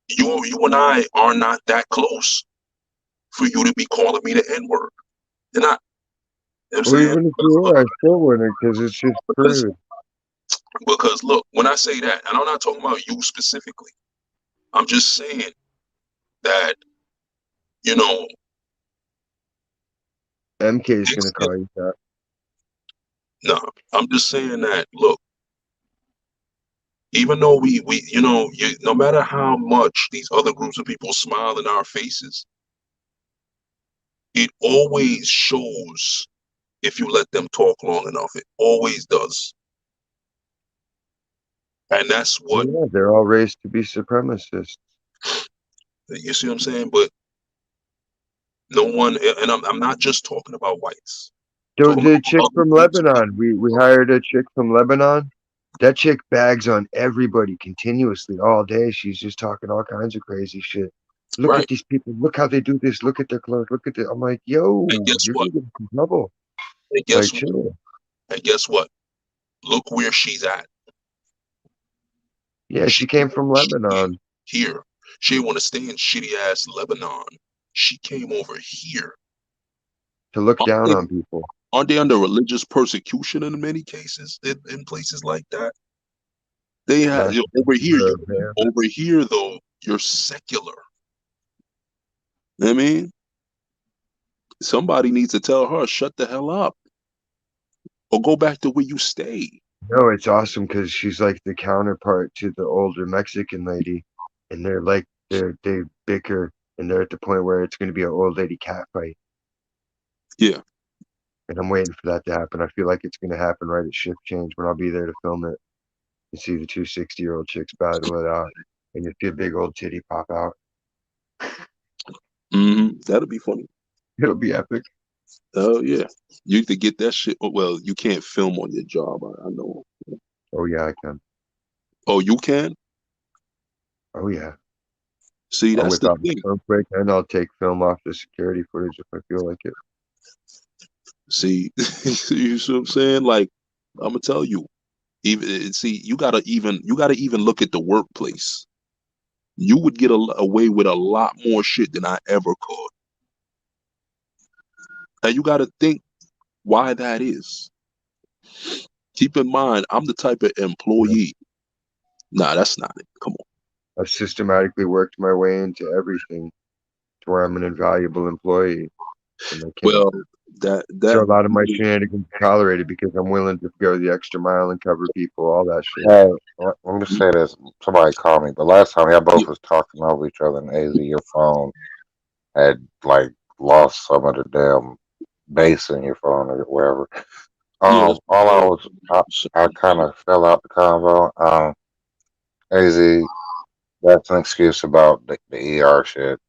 you and I are not that close for you to be calling me the N word. You're not. You know what I'm Or saying? even if you were, I still wouldn't because it's just Because, crude. because look, when I say that, and I'm not talking about you specifically, I'm just saying that, you know, MK is going to it's, call you that. no, I'm just saying that, look, even though no matter how much these other groups of people smile in our faces, it always shows if you let them talk long enough. It always does. And that's what, Yeah, they're all raised to be supremacists. you see what I'm saying? But no one, and I'm not just talking about whites. I'm So talking the chick about other from groups of Lebanon, we hired a chick from Lebanon. That chick bags on everybody continuously all day. She's just talking all kinds of crazy shit. people. Look Right. at these people. Look how they do this. Look at their clothes. Look at this. I'm like, And yo, guess you're what? gonna get in trouble. And Like, guess what? chill. And guess what? Look where she's at. Yeah, She she came from Lebanon here. She didn't want to stay in shitty ass Lebanon. She came over here. to look Aren't down they, on people. aren't they under religious persecution in many cases in places like that? They have Not over here. the van. Over here though, you're secular. You know what I mean, somebody needs to tell her shut the hell up or go back to where you stay. No, it's awesome because she's like the counterpart to the older Mexican lady, and they're like they bicker, and they're at the point where it's going to be an old lady cat fight, Yeah. and I'm waiting for that to happen. I feel like it's going to happen right at shift change when I'll be there to film it. You see the two 60-year-old chicks battle it out, and you see a big old titty pop out. That'll be funny. It'll be epic. Oh yeah. You could get that shit. Well, you can't film on your job. I know. Oh yeah, I can. Oh, you can. Oh yeah. See, I'll that's whip the out my thing. phone quick and I'll take film off the security footage if I feel like it. See, you see what I'm saying? Like, I'm gonna tell you. Even see, you gotta even look at the workplace. You would get away with a lot more shit than I ever could. And you gotta think why that is. Keep in mind, I'm the type of You know, employee. Nah, that's not it. Come on. I've systematically worked my way into everything to where I'm an invaluable employee, and I can't. Well, that So that a lot of my shenanigans are tolerated because I'm willing to go the extra mile and cover people, all that shit. Hey, let me say this. Somebody called me, but last time y'all both was talking over each other, and AZ, your phone had like lost some of the damn bass in your phone or whatever. yeah, that's All I kind of fell out the convo. AZ, that's an excuse about the ER shit.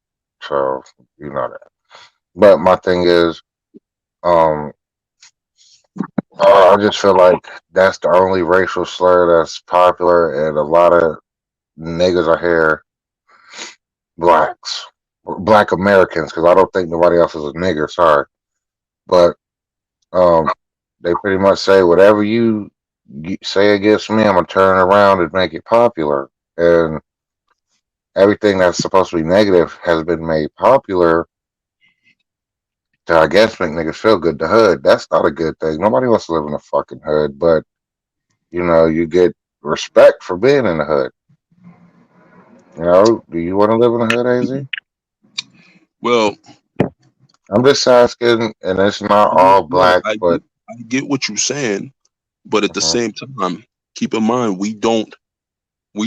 So you know that. But my thing is, um, I just feel like that's the only racial slur that's popular, and a lot of niggas are here, blacks, black Americans, because I don't think nobody else is a nigger. Sorry, but um, they pretty much say whatever you say against me, I'm gonna turn around and make it popular, and everything that's supposed to be negative has been made popular to, I guess, make niggas feel good. The hood, that's not a good thing. Nobody wants to live in a fucking hood, but you get respect for being in the hood. Do you want to live in the hood, AZ? well, I'm just asking, and it's not yeah, all no, black, but I get what you're saying, but at the uh same time, keep in mind we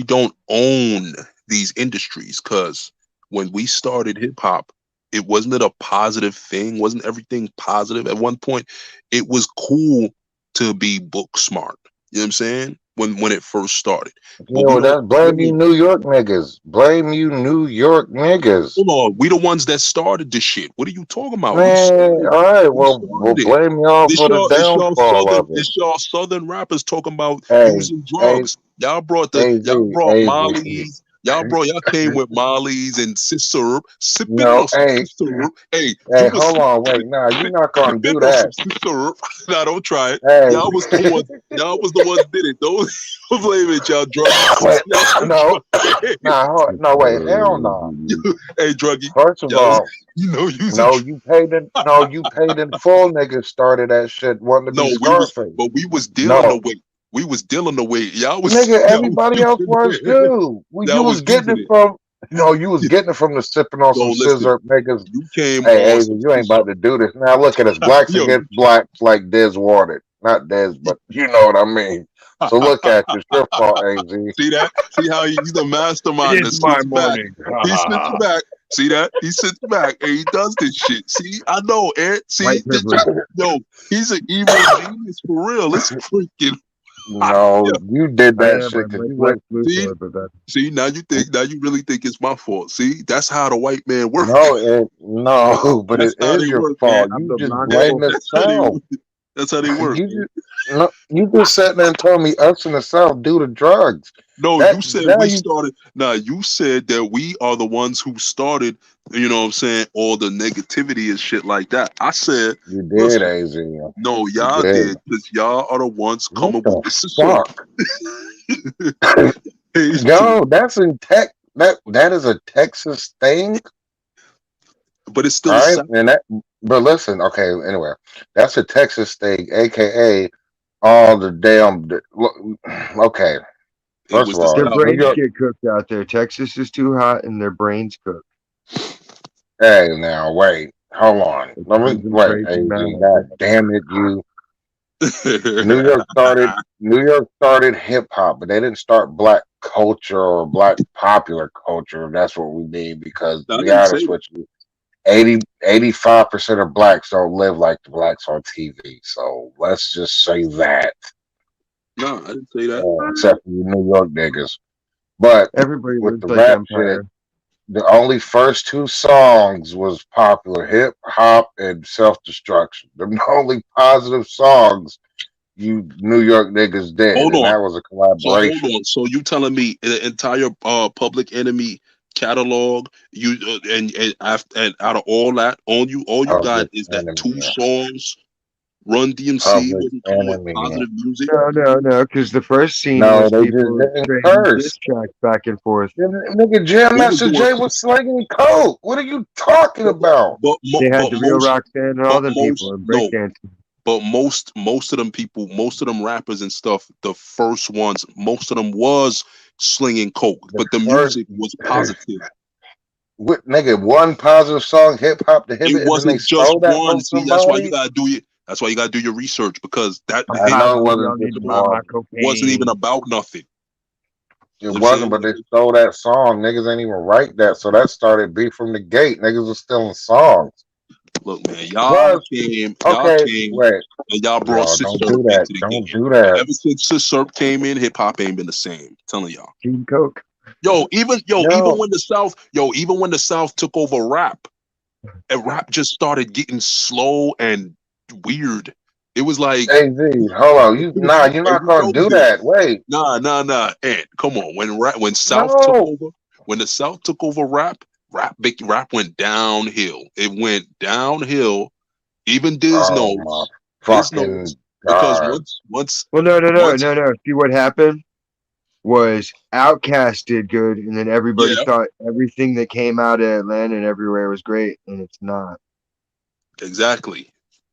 don't own these industries because when we started hip hop, it wasn't it a positive thing? Wasn't everything positive? At one point, it was cool to be book smart. You know what I'm saying? When it first started. But we don't that's blame you, New York niggas. Blame you, New York niggas. hold on, we the ones that started this shit. What are you talking about? We Man, started all right, we we'll started it. blame y'all This for the y'all, downfall of it. it's y'all southern rappers talking about Hey, using hey, drugs. AZ, Y'all brought AZ. Molly's. Y'all came with Molly's and syrup, sipping No, on some hey, syrup. Hey, hey, you was hold on, wait, nah, you not gonna sipping do on some that. syrup. Nah, don't try it. Hey, Y'all was the ones. Y'all was the ones did it. Don't blame it, y'all druggies. wait, Y'all some no, drug. no, wait, hell no. Hey, druggie. First of Y'all, all, use a no, you paid in full niggas started that shit wanting to be no, Scarface. but we was dealing No, away. We was dealing away. Y'all was, nigga, y'all was everybody else using was it. too. Well, you Y'all was was getting using it from, no, you was it. getting it from the sipping on No, some listen. scissor niggas. You came Hey, on Asia, some you ain't scissor. about to do this. Now look at us, blacks Yo, against blacks like Dez wanted. Not Dez, but you know what I mean. So look at you. It's your fault, AZ. see that? See how he's the It mastermind is that my sits back. morning. He sits back. See that? He sits back and he does this shit. See, I know, Eric. White See, privilege. yo, he's an evil genius for real. It's freaking yo. No, you did I that am. shit I'm because like you Lex went. See, Luthor, but that now you really think it's my fault. See, that's how the white man works. No, but That's it how is they your work, man. fault. I'm You the just Bronx That, blame Bull. the that's how they South. work. That's how they work, You man. just no, you just sat there and told me us in the South do the drugs. No, That you said now we you started. Nah, you said that we are the ones who started, you know what I'm saying, all the negativity and shit like that. I said, you did, listen, AZ. no, You y'all did. did because y'all are the ones What coming with the the scissor. fuck? Hey, No, that's in tech. That is a Texas thing. but it's All still a right, South. and that. But listen, okay. Anyway, that's a Texas thing, aka all the damn. Okay, It first was of the all, Their South, New brains man. York. get cooked out there. Texas is too hot, and their brains cook. Hey, now wait, hold on. It Let me sends them wait, crazy AZ. mad. God damn it, you. New York started New York started hip hop, but they didn't start black culture or black popular culture. If that's what we mean. Because to I be didn't say honest that. with you, 85% of blacks don't live like the blacks on TV. So let's just say that, No, I didn't say that. except for you New York niggas. But Everybody with lives the like rap shit, Empire. the only first two songs was popular hip hop and self destruction. The only positive songs you New York niggas did, Hold and on. that was a So hold collaboration. on. So you telling me the entire Public Enemy catalog, and out of all you Public got is that Enemy, two songs. Run DMC Public wasn't coming with Enemy. positive music. No, no, no, because the first scene No, was they just people didn't trading curse. diss tracks back and forth. Nigga, Jam They were Master doing, Jay was slinging coke. What are you talking but about? but They had but the real most Roxanne and all but them people most and no. breakdancing. But most of them people, most of them rappers and stuff, the first ones, most of them was slinging coke, The but the first, music was positive. what nigga, one positive song, hip hop to hip It it, and then they wasn't just stole that one. from See, somebody. that's why you gotta do your research, because that I'm I hip know it positive hop y'all wasn't need just to buy my one. wasn't even cocaine. about nothing. It You know what I'm wasn't, saying? but they stole that song. Niggas ain't even write that, so that started beef from the gate. Niggas was stealing songs. Look, man, Plus, y'all okay, came, wait, and y'all brought no, Sis don't Syrup do that. into the Don't game. do And that. ever since Sis Syrup came in, hip hop ain't been the same. I'm telling y'all. Team Coke. No, Even when the South took over rap, and rap just started getting slow and weird. It was like, AZ, hold on. You're and not you gonna know do that. this. Wait, Nah. And come on, no. when the South took over rap went downhill. It went downhill. Even Oh my Diz knows, fucking because god. Well, no, no, no, once, no, no. See what happened was Outkast did good, and then everybody yeah, thought everything that came out of Atlanta and everywhere was great, and it's not. exactly.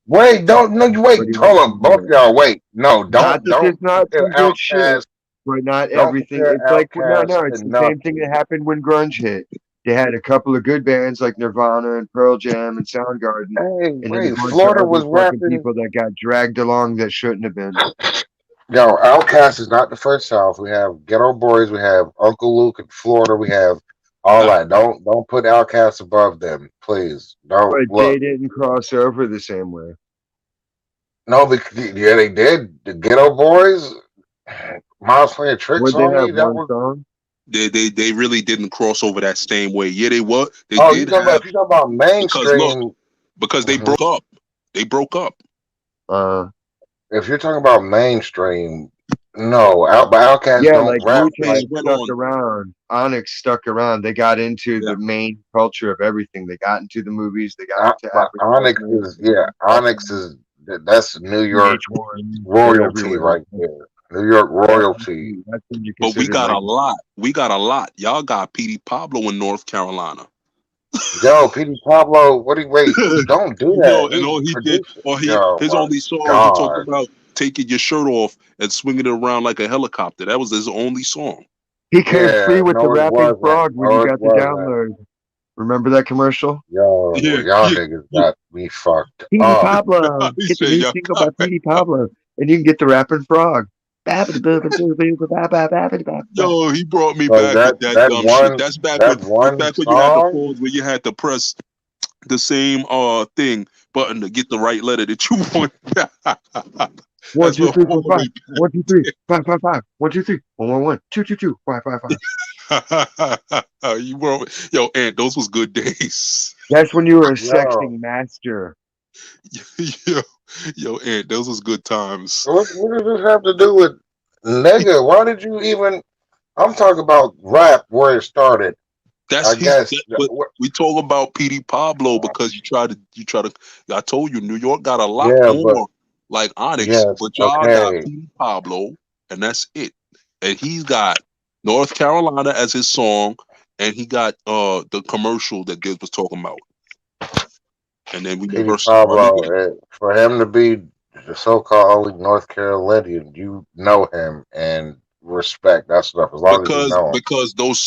Wait, don't no. You wait. Everybody Hold wants to on, both hear it. y'all. Wait, no, Not that there's don't not compare some good shit, Outcast. but not Don't everything. compare It's like no, Outcast no. to It's the same thing nothing. that happened when grunge hit. They had a couple of good bands like Nirvana and Pearl Jam and Soundgarden, Hey, and then a wait. bunch of Florida other was fucking rapping. people that got dragged along that shouldn't have been. Yo, Outcast is not the first South. We have Ghetto Boys. We have Uncle Luke in Florida. We have all that. Don't put Outcast above them, please. Don't But they look. didn't cross over the same way. No, because yeah, they did. The Ghetto Boys. Miles playing tricks Would they on me. have That one was. song? They really didn't cross over that same way. Yeah, they Oh, did you talking about because look, mainstream? because they Mhm. broke up. They broke up. Uh, If you're talking about mainstream, no. But Outcast yeah, don't like rap Wu Outcast Tang like. went stuck on. around. Onyx stuck around. They got into Yeah. the main culture of everything. They got into the movies. They got into But Onyx advertisements. is yeah. Onyx is that's New York VH1. They're royalty everywhere. right there. New York royalty. That's when you But we consider got a like lot. We got a lot. Y'all got Petey Pablo in North Carolina. Yo, Petey Pablo, what do you wait? Don't do that. Yo, and He all he did, produced. or Yo, his my only song, he talked God. about taking your shirt off and swinging it around like a helicopter. That was his only song. he came free Yeah, with the no, it rapping wasn't. frog when you No, it got the wasn't. download. Remember that commercial? Yo, Yeah, y'all yeah, niggas yeah. got me fucked Petey up. Pablo, He get the said, new "Y'all single by got me." Petey Pablo, and you can get the rapping frog. Yo, he brought me So back with that dumb shit. that That's one back when you had the song, phones where you had to press the same thing button to get the right letter that you want. One, That's two, what three, four, brought five. me 1, 2, 3, 5, 5, 5. 1, 2, 3. 1, 1, 1. 2, 2, 2. 5, 5, 5. back. You brought me, yo, and those was good days. That's when you were a yo. sexting master. yo, and those was good times. What does this have to do with nigga? Why did you even? I'm talking about rap where it started. I guess. But we talk about Petey Pablo because you try to. I told you New York got a lot Yeah, but more like Onyx, yes, but y'all got okay. Petey Pablo, and that's it. And he's got North Carolina as his song, and he got the commercial that Gibbs was talking about, and then we Petey never saw him Pablo, again. for him to be the so-called only North Carolinian, you know him and respect that stuff as long as you because know him. because those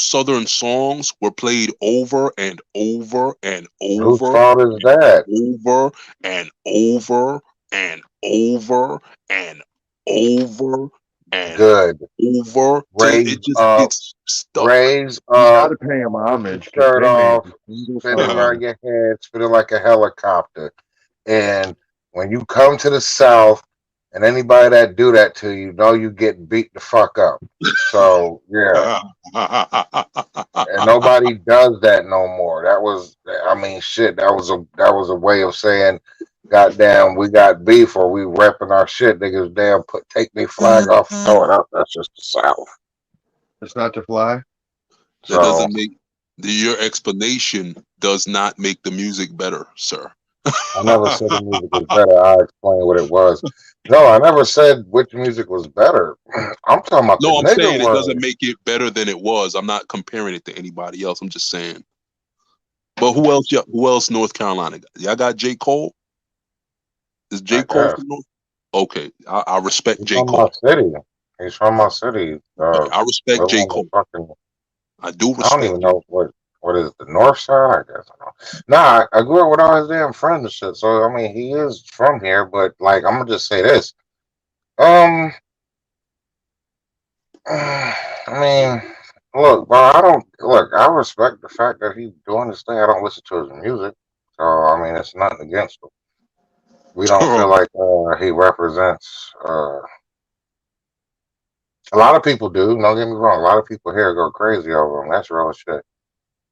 southern songs were played over and over and Whose over fault is and that? over and over and over and over and Good. over till Raise it just up, gets stuck. raise You up, gotta pay them put your homage because shirt they made off, the single spin it song. around your head, spin it like a helicopter. And when you come to the South, and anybody that do that to you, know you get beat the fuck up. So yeah, and nobody does that no more. That was, I mean, shit. That was a way of saying, goddamn, we got beef or we repping our shit. Niggas, damn, take their flag off, throw it up. That's just the South. It's not to fly. That So doesn't make your explanation does not make the music better, sir. I never said the music was better. I explained what it was. No, I never said which music was better. I'm talking about the No, I'm nigga saying it doesn't word. make it better than it was. I'm not comparing it to anybody else. I'm just saying. But who else? Who else? North Carolina. Y'all got J. Cole. Is J. I Cole guess from North? Okay, I respect he's J. from my Cole. city. He's from my city. Okay, I respect Live J. on the Cole. fucking. I do I don't respect even J. know what is the north side. I guess I don't know. Nah, I grew up with all his damn friends and shit. So I mean, he is from here. But like, I'm gonna just say this. Um, I mean, look, bro. I don't look. I respect the fact that he's doing this thing. I don't listen to his music. So I mean, it's nothing against him. We don't feel like he represents. A lot of people do. Don't get me wrong. A lot of people here go crazy over him. That's real shit.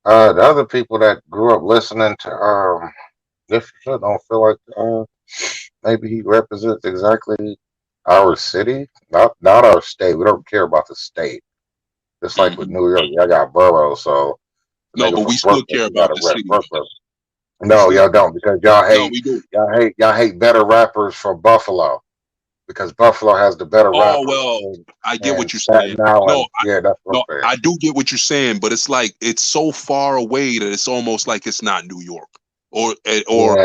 The other people that grew up listening to different shit don't feel like maybe he represents exactly our city, not our state. We don't care about the state. Just like with Mhm. New York, y'all got boroughs, so the No, nigga but we from still Brooklyn, care you about gotta the rep city. Brooklyn. We No, still y'all don't because no, we do. y'all hate better rappers from Buffalo because Buffalo has the better Oh rappers well, in I get what you're saying. Staten No, Island. Yeah, that's what no, I'm saying. I do get what you're saying, but it's like it's so far away that it's almost like it's not New York, or eh, or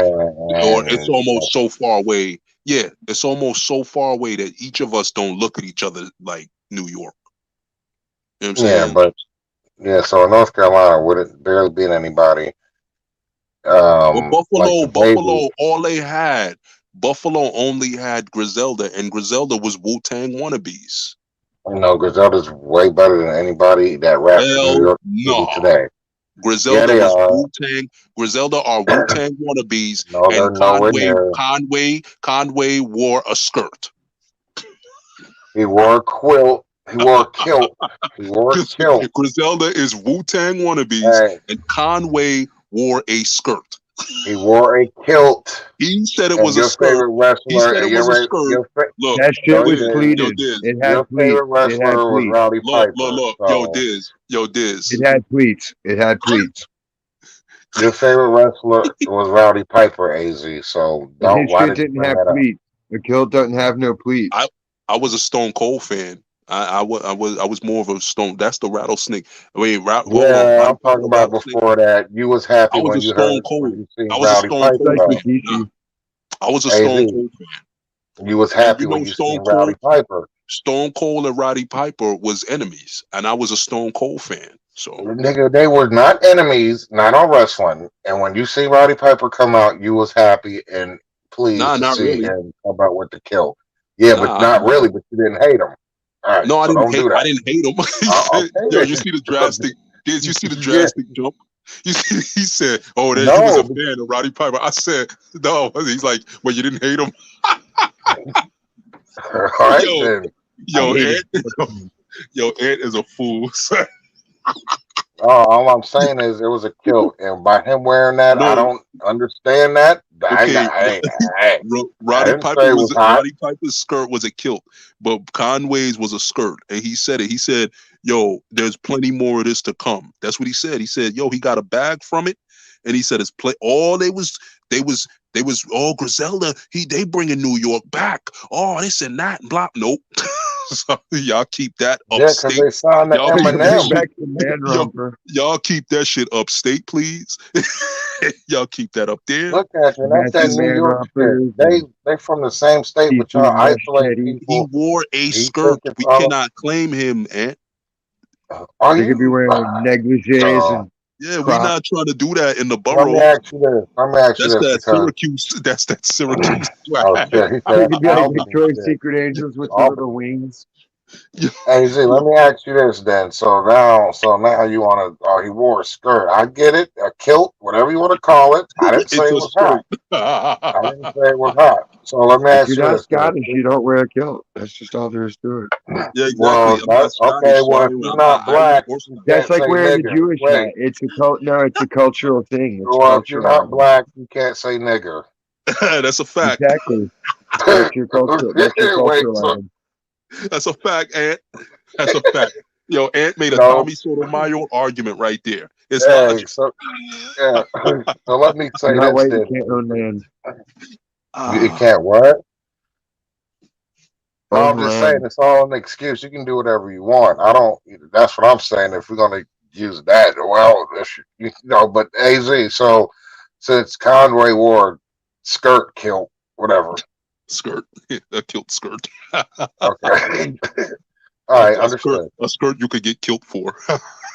Yeah, or it's and almost so far away. Yeah, it's almost so far away that each of us don't look at each other like New York. You know what I'm yeah, saying? but yeah. So in North Carolina, would it barely been anybody Well, like the baby? Buffalo, all they had, Buffalo only had Griselda, and Griselda was Wu Tang wannabes. You know, Griselda's way better than anybody that raps in New Hell York City no. today. Yeah, Griselda they was are. Wu Tang. Griselda are Wu Tang wannabes, No, they're and nowhere near. Conway wore a skirt. He wore a quilt. He wore a kilt. He wore a kilt. Griselda is Wu Tang wannabes, Hey, and Conway wore a skirt. he wore a kilt. He said it And was a your skirt. favorite He wrestler, said it and was a skirt. Look, That yo, shit no, he was Diz, didn't. yo, pleated. Diz, It had Your pleats. favorite It had wrestler was pleats. Rowdy Piper. look, yo, So Diz, yo, Diz. It had pleats. It had pleats. your favorite wrestler was Rowdy Piper, AZ. So And don't. his Why shit did you didn't bring have that up? pleats. The kilt doesn't have no pleats. I I was a Stone Cold fan. I was more of a Stone. That's the rattlesnake. Wait, hold on. Yeah, Roddy I'm Piper, talking the about rattlesnake. before that. You was I happy was a when Stone Cold. you seen I was a Rowdy Stone It's Piper, Cold like though. fan. Nah, Rikishi. I was a AZ, Stone Cold fan. you was And happy you when know, you seen Rowdy Piper. Stone Cold and Roddy Piper was enemies, and I was a Stone Cold fan. So Nigga, they were not enemies, not on wrestling. And when you see Rowdy Piper come out, you was happy and pleased nah, to not see really. him come out with the kill. Yeah, but Nah, not really. But you didn't hate him. All right, no, so don't do I that. didn't hate him. He said, Okay, "Yo, you then. see the drastic? Did you see the Yeah, drastic jump?" You see, he said, "Oh, then you was a no. fan of Roddy Piper." I said, "No." He's like, "Well, you didn't hate him." All right, Yo, then. I yo, hated Ed, fucking yo, Ed is a fool. All I'm saying is it was a kill, and by him wearing that, I No, don't understand that. okay. I didn't say it was hot. Roddy Piper's skirt was a kilt, but Conway's was a skirt, and he said it. He said, "Yo, there's plenty more of this to come." That's what he said. He said, "Yo, he got a bag from it," and he said, "It's play all they was they was oh Griselda. They bringing New York back. Oh, this and that and blah. Nope. So y'all keep that Yeah, because upstate. they signed the Y'all They keep that bring Eminem. shit. back the man Yo, romper. y'all keep that shit upstate, please. Y'all keep that up there. Look at you. That's that Matching New man York shit. rompers and They from the same state, but y'all seafood isolate machete. He people. wore a He skirt. think it's We all. cannot claim him, and Are They could be you? wearing negligees No. and Yeah, we crop. not trying to do that in the Let me boroughs. ask you this. Let me ask you That's this that because Syracuse. That's that Syracuse oh swag. shit, he They said could be like Albany Victoria's shit. Secret Angels with the Albany. little wings. Hey Z, let me ask you this then. So now you want to? Oh, he wore a skirt. I get it, a kilt, whatever you want to call it. I didn't say It's it a was hot. skirt. I didn't say it was hot. So let me If ask you're you not this then. Scottish, you don't wear a kilt. That's just all there is to it. Yeah, exactly. Well, I'm that, not okay. Scottish, so Well, if you're I'm not not Irish black, or you Scottish. That's can't like say wearing the nigger. Jewish hat. Wait. It's a cult. No, it's a cultural thing. It's Well, if you're cultural, not man. black, you can't say nigger. That's a fact. Exactly. That's your culture. That's your Wait. cultural So item. That's a fact, Ant. That's a fact. Yo, Ant made a no. Tommy Sotomayor argument right there. It's Hey. logic. So yeah. So let me You're say not this white. You then. can't own land. You Ah, can't what? No, Own I'm just saying land. it's all an excuse. You can do whatever you want. I don't. That's what I'm saying. If we're gonna use that, well, you know. But Az. So since Conway wore skirt, kilt, whatever. skirt. A kilt skirt. Okay. All right, A skirt. understood. A skirt you could get killed for.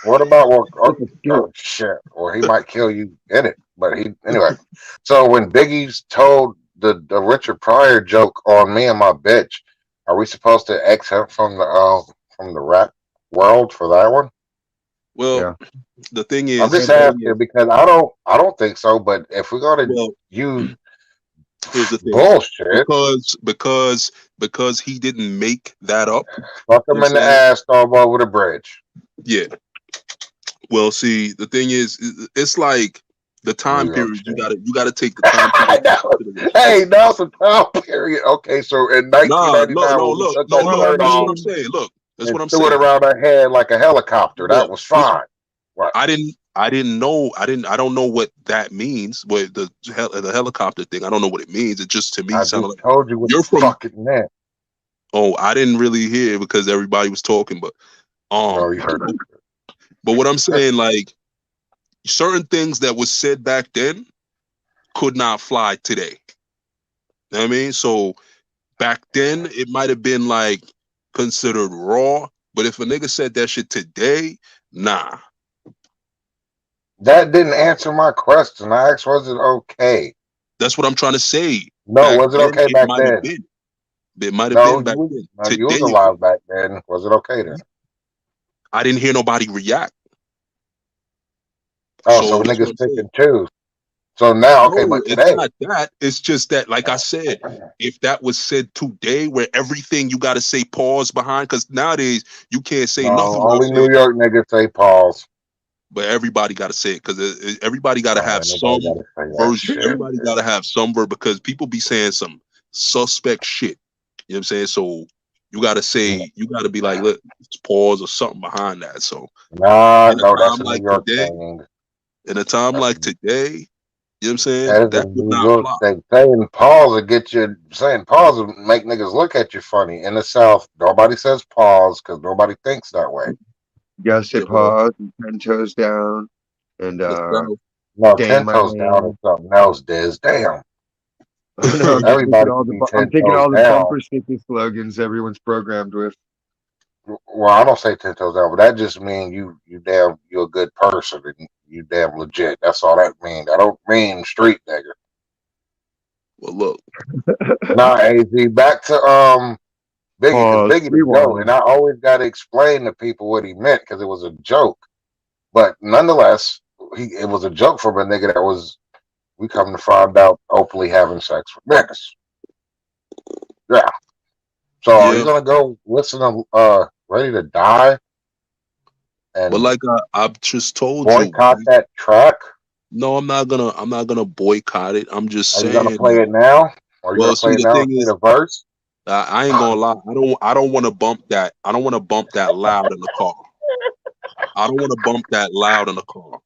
What about what? Oh, It's a oh skirt. shit! Or he might kill you in it. But he anyway. So when Biggie's told the Richard Pryor joke on me and my bitch, are we supposed to X him from the rap world for that one? Well, Yeah. the thing I'm is, just And the thing asking is, because I don't think so. But if we're gonna well, use here's the thing. bullshit, Because he didn't make that up. fuck You know what I'm him in the saying? ass, throw him over the bridge. Yeah. Well, see, the thing is, it's like the New time York period. shit. You gotta take the time I period into know. consideration. Hey, now's the time period. Okay, so in Nah, look, 1999, no, when we look, took no, that look. shirt This is what off I'm mean, saying. Look, that's and what I'm threw it saying. around her head like a helicopter, that Look, was this fine. Right. I didn't know. I don't know what that means. What the helicopter thing. I don't know what it means. It just to me I sounded just like told you what you're the from. fuck it meant. Oh, I didn't really hear it because everybody was talking. But No, you heard but what I'm saying, like certain things that was said back then could not fly today. You know what I mean? So back then it might have been like considered raw, but if a nigga said that shit today, nah. that didn't answer my question. I asked, was it okay? That's what I'm trying to say. No, Back was it then okay it back might have then? been. It might have No, been back then. you was Today it alive could. back then. Was it okay then? I didn't hear nobody react. Oh, so So that's what niggas I'm pick saying. and choose. So now, okay, No, but it's today, not that. It's just that, like I said, if that was said today, where everything you got to say pause behind, because nowadays you can't say no, nothing without only New saying, York niggas say pause. but everybody got to say it because everybody got to No, have ain't nobody some gotta say that version. shit. Everybody got to have some version because people be saying some suspect shit. You know what I'm saying? So you got to say, you got to be like, look, it's pause or something behind that. So Nah, in a no, that's time a New like York today, thing. in a time That's like today, you know what I'm saying? That is a That would New not York fly. thing. Saying pause will make niggas look at you funny. In the South, nobody says pause because nobody thinks that way. you gotta say Yeah, well, pause and 10 toes down and the South. No, stay in 10 my toes down is lane. something else, Diz. Damn. Oh no, I'm just thinking Everybody all can the be 10 I'm thinking toes all the down. bumper sticker slogans everyone's programmed with. Well, I don't say 10 toes down, but that just means you're a good person and you damn legit. That's all that means. I don't mean street nigga. Well, look, Nah, AZ, back to Biggie, because Pause. Biggie the goat, and Rewind. I always got to explain to people what he meant because it was a joke. But nonetheless, it was a joke from a nigga that was, we come to find out, openly having sex with niggas. Yeah. So are you yeah, gonna go listen to Ready to Die but and like I've just told you, boycott that track? no, I'm not gonna boycott it. I'm just Are you gonna saying, play it now? Are you well, gonna see, play it the now and thing say is, the verse? I ain't gonna lie. I don't want to bump that. I don't want to bump that loud in the car. I don't want to bump that loud in the car.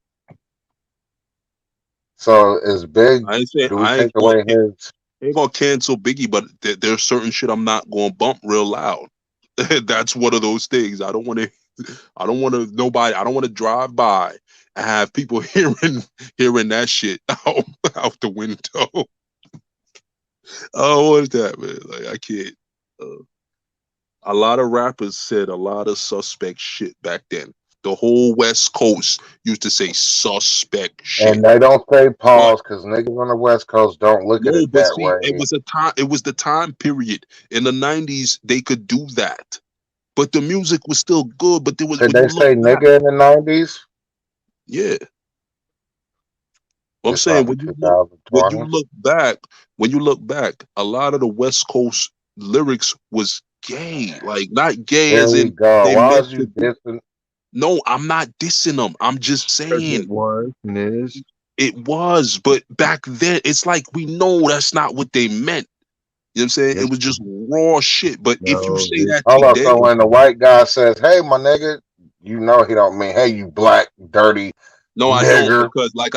So is Big, I ain't saying do we take away his I ain't gonna cancel Biggie, but there's certain shit I'm not gonna bump real loud. That's one of those things. I don't want to nobody. I don't want to drive by and have people hearing that shit out the window. Oh, what's that, man? Like I can't. Uh, a lot of rappers said a lot of suspect shit back then. The whole West Coast used to say suspect shit. And they don't say But pause because niggas on the West Coast don't look at no, it but that see, it way. was a time. It was the time period in the '90s they could do that, but the music was still good. But there was Could when you they look say back, nigga in the 90s? yeah. I'm It's saying not in when you 2020. look back, a lot of the West Coast lyrics was gay, like not gay Here as we in go. they Why meant is to you be. dissing? No, I'm not dissing them. I'm just Because it saying was and is. it was, but back then it's like we know that's not what they meant. You know what I'm saying? It Yes, was just raw shit. But if you no, say that Hold up. today, So when the white guy says, "Hey, my nigga," you know he don't mean, "Hey, you black dirty no, I don't nigger." because like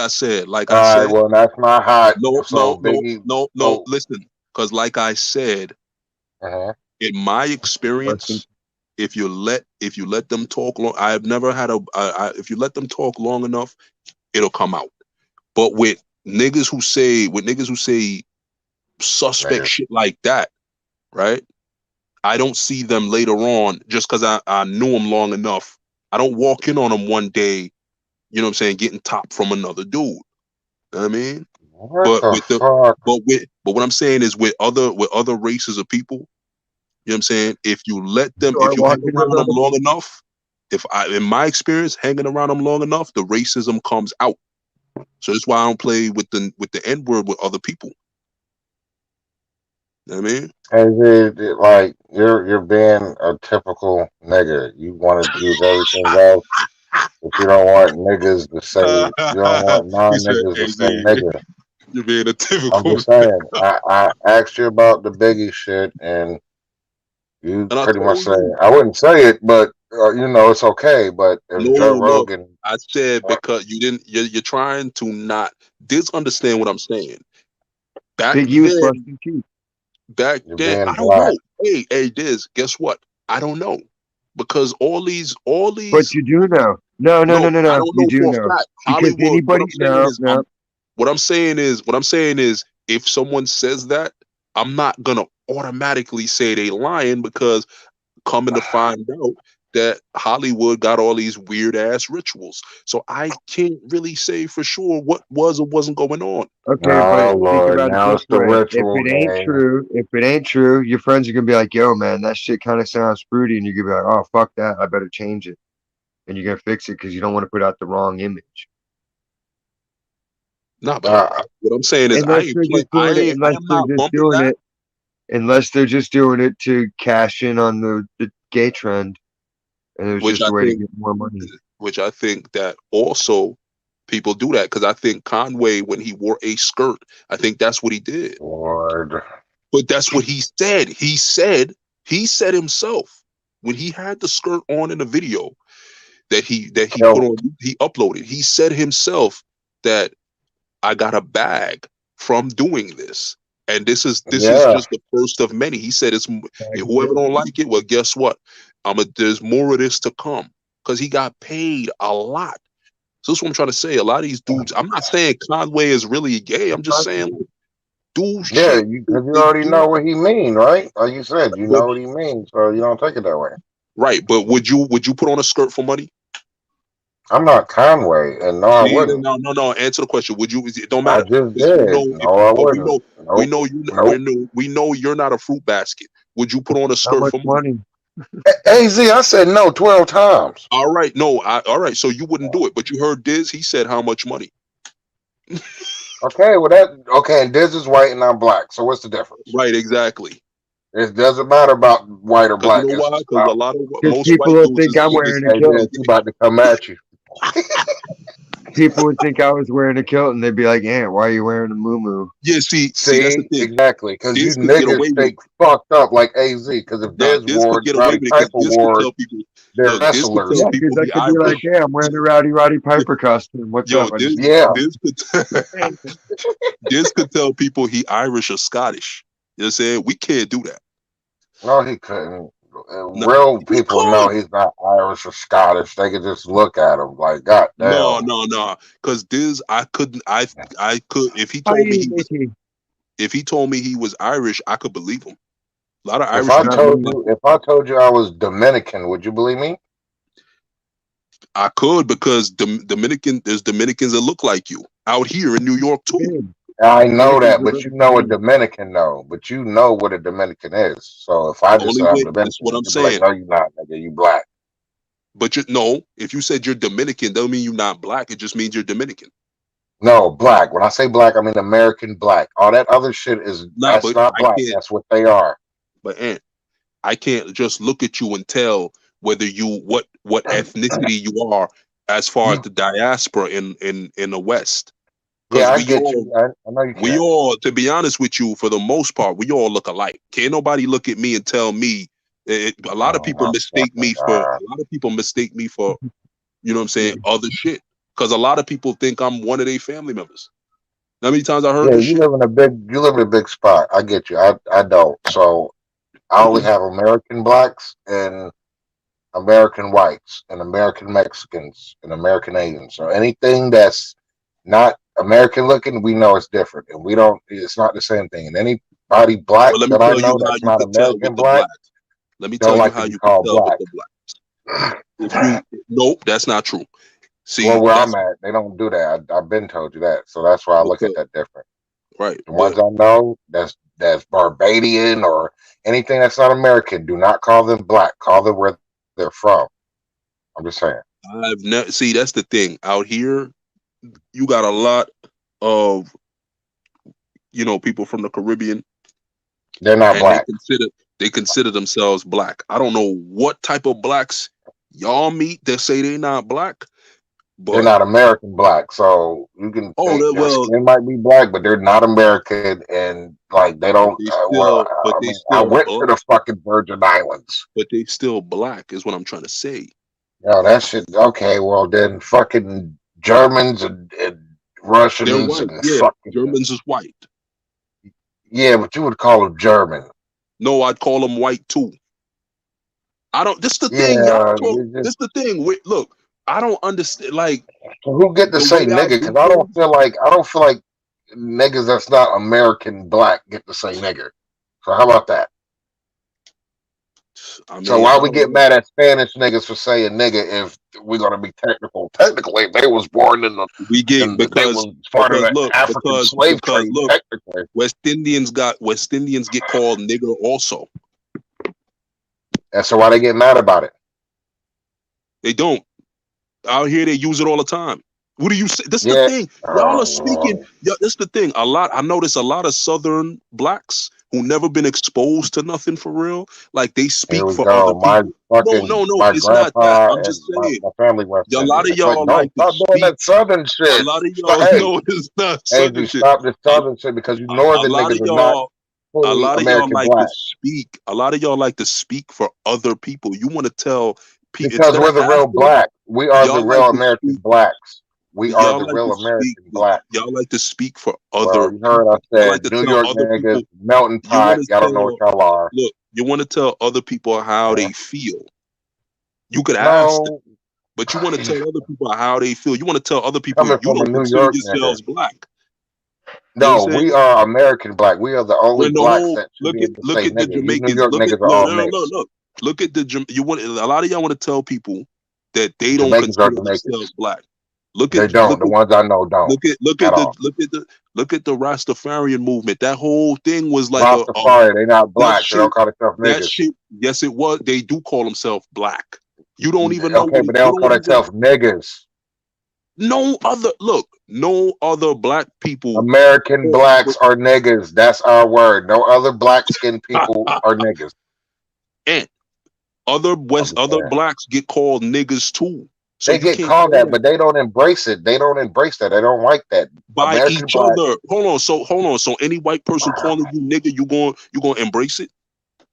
All I right. said, Well, that's not hot. So Biggie. no. So. Listen, because like I said, Uh-huh. in my question. experience, if you let them talk long, I've never had if you let them talk long enough, it'll come out. But with niggas who say suspect Nigger. shit like that, right? I don't see them later on just because I knew them long enough. I don't walk in on them one day, you know what I'm saying, getting top from another dude. You know what I mean? What But the with the fuck? but what I'm saying is with other races of people, you know what I'm saying, if Start you hang walking in around on them them. long enough, in my experience, hanging around them long enough, the racism comes out. So that's why I don't play with the N word with other people. You know what I mean? And like you're being a typical nigger. You want to use everything else, but you don't want niggas to say. You don't want He said, non-niggas to "Hey, say man, nigger. you're being a I'm typical." just saying. I asked you about the Biggie shit, and you And I pretty much told say you, I wouldn't say it, but it's okay. But if Joe no. Rogan, I said because you didn't. You're trying to not misunderstand what I'm saying. Back Biggie was then, busting teeth. you're I being don't black. know. Hey, Diz, guess what? I don't know because all But these. you do know. No, no, No, no, no, I no. don't You know do for a know. fact. Because Hollywood. What anybody, I'm saying no, is, no. what I'm saying is, if someone says that, I'm not gonna automatically say they lying because coming to find out that Hollywood got all these weird ass rituals. So I can't really say for sure what was or wasn't going on. Okay, but Oh think Lord, about it now this it's the way. ritual game. If it ain't true, your friends are gonna be like, yo, man, that shit kind of sounds fruity. And you're gonna be like, oh, fuck that. I better change it. And you're gonna fix it because you don't want to put out the wrong image. Nah, but Uh, what I'm saying is Unless they're just doing it, I am not bumping that. unless they're just doing it to cash in on the gay trend. And it was Which just I a way to think get more money. that also people do that because I think Conway when he wore a skirt, I think that's what he did. Lord, But that's what he said. He said himself when he had the skirt on in the video that he put yo, on he uploaded. He said himself that I got a bag from doing this. And this is yeah, just the first of many. He said Bag of whoever chips. don't like it, well, guess what? There's more of this to come. Because he got paid a lot. So that's what I'm trying to say. A lot of these dudes, I'm not saying Conway is really gay. I'm just saying like, do yeah, shit. because you They already do know what he mean, right? Like you said, you but know what he means, so you don't take it that way. right, but would you put on a skirt for money? I'm not Conway, and no, I See, wouldn't. no. Answer the question. Would you? It don't I matter just because we did. know if. No, I But wouldn't. we Nope, know you. nope. We know you're not a fruit basket. Would you put on a How skirt much for money? money? Az, I said no 12 times. All right, no. All right. So you wouldn't do it, but you heard Diz. He said how much money? Okay, well okay, and this is white and I'm black. So what's the difference? Right, exactly. It doesn't matter about white or Because you black. know It's why? Because a about lot of Because most people white will dudes think is I'm is, wearing a hey, is kilt. this, he about to come at you. People would think I was wearing a kilt, and they'd be like, "Aunt, why are you wearing a muumuu?" yeah. See, that's the See, thing. exactly, because you Diz could get niggas away with it. think fucked up like Az. Because if Nah, Diz Diz could Ward, get away Roddy with it because Piper Diz could Ward, tell people. they're Look, Diz could tell Yeah, wrestlers. because people I he could be like, Irish. "Hey, I'm wearing a Roddy Piper costume. What's Yo, up?" I just Yeah, Diz could tell people he Irish or Scottish. You know what I'm saying? We can't do that. no, he couldn't. No, Real he people know could. he's not Irish or Scottish. They could just look at him like, God No, damn. no, no. Because Diz, I couldn't. I could. hi, Mickey. If he told me he was Irish, I could believe him. A lot of If Irish I Not people look told me. like. you, if I told you I was Dominican, would you believe me? I could because there's Dominicans that look like you out here in New York too. Man, I know Dominicans that, are but living you know a dreams. Dominican though. But you know what a Dominican is. So if I just Only say I'm way that's Dominican, what I'm you'd be like, saying. no, you're not, nigga. You black. But you no, if you said you're Dominican, don't mean you're not black. It just means you're Dominican. No, black. When I say black, I mean American black. All that other shit is Nah, that's but not I black. can't. That's what they are. But Ant, I can't just look at you and tell whether you what ethnicity you are as far as You, the diaspora in the West. yeah, Because I get you. I know you we can't. all, to be honest with you, for the most part, we all look alike. Can't nobody look at me and tell me. A lot of Oh people my mistake fucking me for. god. A lot of people mistake me for. You know what I'm saying? Other shit. Because a lot of people think I'm one of their family members. How many times I heard Yeah, this shit? you live in a big spot. I get you. I don't. So I only have American blacks and American whites and American Mexicans and American Asians. So anything that's not American looking, we know it's different, and we don't. It's not the same thing. And anybody black But let me that I tell you know how that's you not could tell with American the black blacks. Let me don't tell you like to how be you could called tell with black. the blacks. If you nope, that's not true. Well, See, where I'm that's at, they don't do that. I've been told you that, so that's why I look at because that different. right. The But ones I know that's Barbadian or anything that's not American, do not call them black. Call them where they're from. I'm just saying. I've never see that's the thing. Out here, you got a lot of people from the Caribbean, They're not and black. they consider themselves black. I don't know what type of blacks y'all meet that say they're not black, They're but not American black. So you can oh think their well, skin might be black, but they're not American, and like they don't. Well, I they mean, I still went to black, the fucking Virgin Islands. but they still black is what I'm trying to say. Yo, that shit. Okay, well then, fucking Germans and They're Russians white, and yeah. fucking Germans is white. yeah, but you would call them German. No, I'd call them white too. I don't. This the thing, y'all Yeah, talk. This the thing. Wait, look, I don't understand. Like so who get to the say way I nigga? Because do things. I don't feel like niggas that's not American black get to say nigger. So how about that? I So mean, why I we don't get know. mad at Spanish niggas for saying nigga if we're gonna be technical? Technically, they was born in the We get and they was part of the look African slave because trade. look, Technically, West Indians get called nigger also. and so why they get mad about it? They don't. Out here they use it all the time. What do you say? That's the Yeah. thing. Y'all are Oh speaking. Lord, Yeah, that's the thing. A lot. I notice a lot of Southern blacks who never been exposed to nothing for real. Like they here speak we for other go. people. No, no, no. My It's not that. grandpa I'm and just saying. my family West A lot Indian. of It's like y'all no, like to stop doing speak. that Southern A shit. lot of Stop, y'all hey, know it's not Southern Adrian, shit. stop this A, Southern shit because you a Northern lot of niggas are not a fully lot of y'all American like to black speak. A lot of y'all like to speak for other people. You want to tell people because instead of we're the real asking. black. We are the Y'all like real to American speak. blacks. We are Y'all the like to real speak. American blacks. Y'all like to speak for Well, other you heard I people. Y'all like said to New tell York other niggas, people. melting You want pot. to Y'all don't know what tell. y'all are. Look, you want to tell other people how Huh? they feel. You could ask them, No, but you want to tell other people how they feel. You want to tell other people coming you from a don't New consider York nigga. yourselves black. You No, understand? we are American black. We are the only When the blacks whole that should be able to look say at the nigga. You New Jamaicans, York look at niggas are look all no no mixed. look look at the you want a lot of y'all want to tell people that they don't Jamaicans are consider themselves Jamaicans. black. Look They at don't. The ones I know don't at all. look at the Rastafarian movement. That whole thing was like a Rastafari, they not that black. They shit don't call themselves that niggas. shit. Yes, it was. They do call themselves black. You don't even know Okay, what but they you don't call don't even themselves niggas. no other black people. American blacks are niggas. That's our word. No other black skinned people are niggas. And I'm just other saying. blacks get called niggas too. So They you get can't called call that, them but they don't embrace it. They don't embrace that. They don't like that. by American each black. other. Hold on. So any white person calling you nigga, you going to embrace it?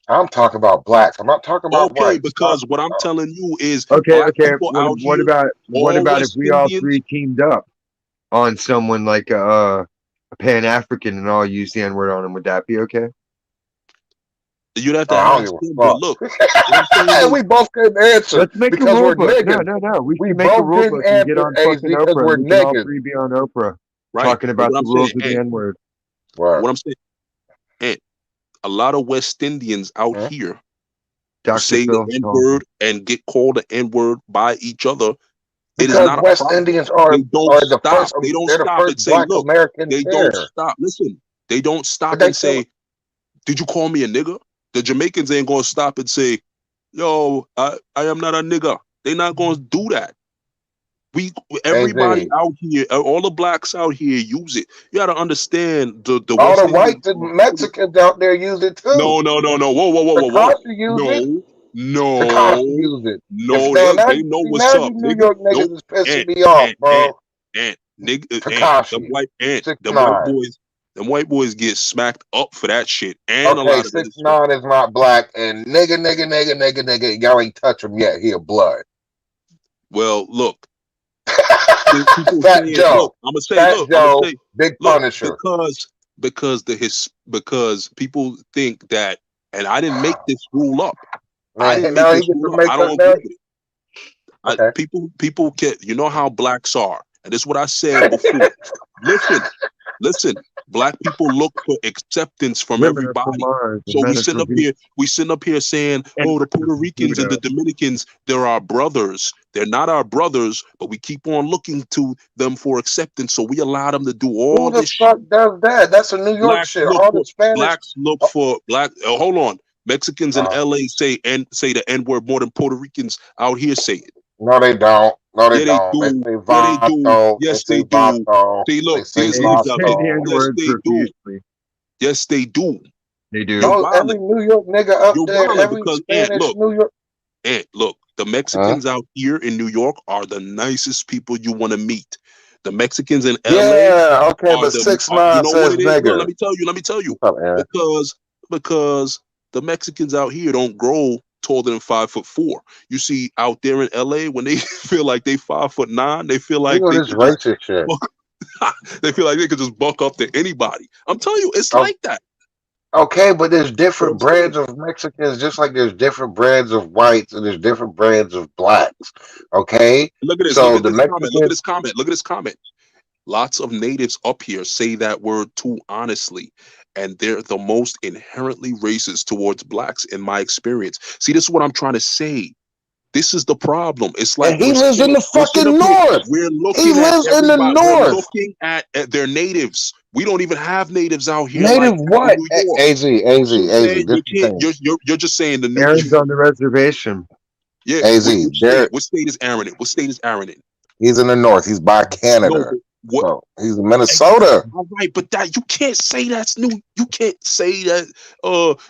I'm talking about blacks. I'm not talking about Okay, whites. Stop. because what I'm telling you is Okay, black okay. people out here, What all about if West we all Indians. three teamed up on someone like a Pan African and all use the N word on him? Would that be okay? You'd have to I don't ask give them. But a look, what I'm fuck. saying And is, we both couldn't answer Let's make a because rule we're book. No, niggas. no, no. We We should make a both rule couldn't book and get answer on Ace fucking because Oprah, and we're we can all niggas. three be on Oprah right? talking But about what the I'm saying, rules of the and N word. What? what I'm saying, and a lot of West Indians out Huh? here who Dr. say the Phil N calling. word and get called the N word by each other. It is Because not a West problem. Indians They don't are the stop. first. They don't They're the stop and first say, Black look, Americans they don't here. stop. Listen, they don't But stop they and tell say, did you call me a nigger? The Jamaicans ain't gonna stop and say, yo, I am not a nigger. They not gonna do that. We everybody AZ. out here, all the blacks out here use it. You gotta understand the All West the Indians whites and are really Mexicans out there use it too. no, no, no, no. Whoa, whoa, whoa, whoa, whoa. Takashi use it. No, Takashi no, use it. And no. now, Look, now, they know see, what's now up, you New nigga. York Nope. niggas is pissing Ant, me off, ant, ant, bro. ant, nigga, ant. Takashi, Ant. Them white 6ix9ine. boys, them white boys get smacked up for that shit, and a Okay, lot of six other shit. nine is not black, and nigga, y'all ain't touch him yet. He a blood. Well, look, people Fat saying, Joe, look, Fat I'm gonna Joe, say, Big look, Punisher. because people think that, and I didn't make this rule up. I didn't Man, make now he this gets to rule up. make I up don't now. agree with it. Okay. People can, you know how blacks are, and this is what I said before. Listen, listen. Black people look for acceptance from Women are from everybody. Mars and So men are from Venus. we sitting up here saying, And oh, the we're Puerto from Ricans and the Pluto. Dominicans, they're our brothers. They're not our brothers, but we keep on looking to them for acceptance. So we allow them to do Who all the this shit. fuck does that? That's a New York shit. All the Spanish. Blacks look Oh, for black. Hold on, Mexicans in uh, LA say the N word more than Puerto Ricans out here say it. no, they don't. No, they Yeah, they don't. They do. say Yeah, they do. vato. They Yes, say they do. vato. See, They look, say here's They out say there. the vato. N Yes, word they do. profusely. Yes, they do. They You're do. No, every wilding. New York nigga up You're there, wilding every because Spanish New York. Look, the Huh? Mexicans out here in New York are the nicest people you want to meet. The Mexicans in LA Yeah, okay, are but the six you nine know what says it is? Look, nigger. let me tell you. What's up, Aaron? Because the Mexicans out here don't grow taller than 5'4". You see out there in LA when they feel like they 5'9", they feel You like know they this could just racist shit. buck, they feel like they could just buck up to anybody. I'm telling you, it's Oh, like that. okay, but there's What I'm different saying. brands of Mexicans, just like there's different brands of whites and there's different brands of blacks. Okay, Look at this. Look so at the this comment. Look at Mexicans, this comment. Look at this comment. Lots of natives up here say that word too honestly, and they're the most inherently racist towards blacks in my experience. See, this is what I'm trying to say. This is the problem. It's like and he lives in the we're sitting fucking up here, north. we're He looking at lives in the everybody, we're north. looking at their natives. We don't even have natives out here Native like that in what? New York. Az, You Az. can't, This you is the can't, thing. you're just saying the new, Aaron's on the reservation. yeah, Az, which state? there. What state is Aaron in? What state is Aaron in? He's in the north. He's by No, Canada. but what? So he's in Minnesota. All right, but that you can't say that's new. You can't say that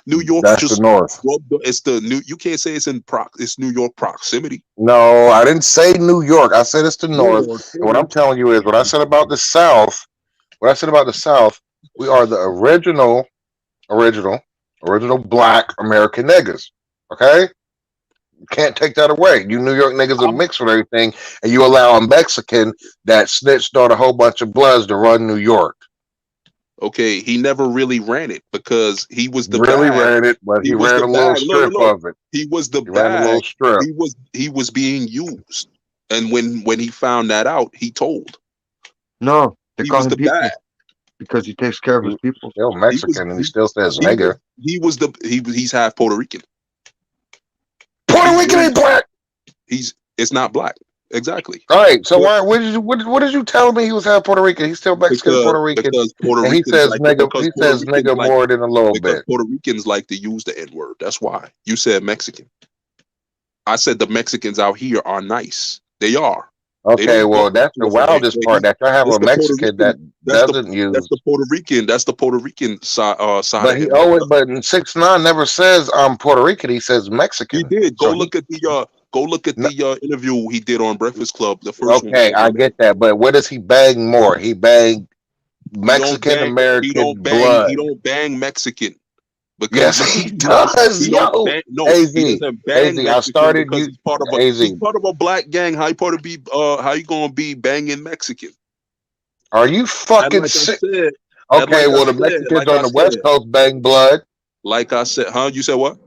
New York's That's the just north. it's the new. You can't say it's in it's New York proximity. No, I didn't say New York. I said it's the New north. York And what I'm City. telling you is what I said about the South. What I said about the South, we are the original, original black American niggas. Okay? You can't take that away. You New York niggas are mixed with everything, and you allow a Mexican that snitched on a whole bunch of bloods to run New York. Okay, he never really ran it because he was the Really bag. ran it, but He he was ran the a little bag. Look, strip look. of it. He was the He ran a little bag. strip. He was being used, and when he found that out, he told. No, they He call was him the bag. people because he takes care of his He's people. still He was Mexican, and he still says he was nigger. he's half Puerto Rican. Puerto He's Rican really ain't black. it's not black. Exactly. All right, so But why? What did you tell me he was half Puerto Rican? He's still Mexican, Puerto Rican, because Puerto and he Ricans says like to, nigga. He says nigga more than a little because bit. Puerto Ricans like to use the N word. That's why you said Mexican. I said the Mexicans out here are nice. They are. They Okay, don't buck well up that's to the us. wildest part. That I have That's a the Puerto Mexican Rican. that That's the doesn't use, That's the Puerto Rican side but of he him that always. does. But in 6ix9ine never says I'm Puerto Rican. He says He Mexican. did. So he. Go look at n- the interview he did on Breakfast Club. The first one with Okay, I Ellen. get that, but what does he bang more? He bang He don't Mexican bang. He American don't bang. He blood. don't bang Mexican because Yes, he Mexican. does, He don't yo. bang. No, Az, he doesn't Az. bang I Mexican started because you, Az. he's part of a black gang. How you part of be how you gonna be banging Mexican? Are you And fucking like I sick? said, Okay, well the Mexicans like on I the West said, Coast bang blood. huh? You said what?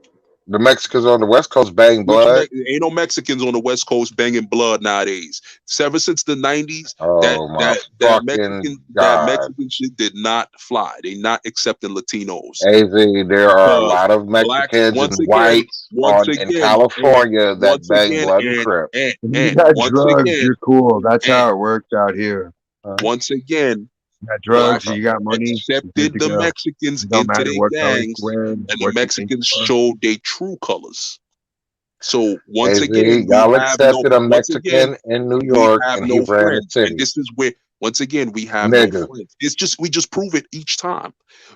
The Mexicans on the West Coast bang Which blood. ain't no Mexicans on the West Coast banging blood nowadays. Ever since the '90s, that Oh my that that fucking Mexican that god. Mexican shit did not fly. They not accepting Latinos AZ, there are a because lot of blacks Mexicans and whites once on in again, and California that once bang again, blood and crip. If you got once drugs, again, you're cool. That's and how it works out here. Huh? once again, You got drugs blacks or you got money, you're good accepted to the go. Mexicans It don't into matter their what color you're gangs, wearing, and the what you think Mexicans you are. showed their true colors. So once AZ, again, y'all accepted a Mexican in New we York have and he no ran the friends, and city. this is where once again we have no Nigga. friends. It's just we just prove it each time.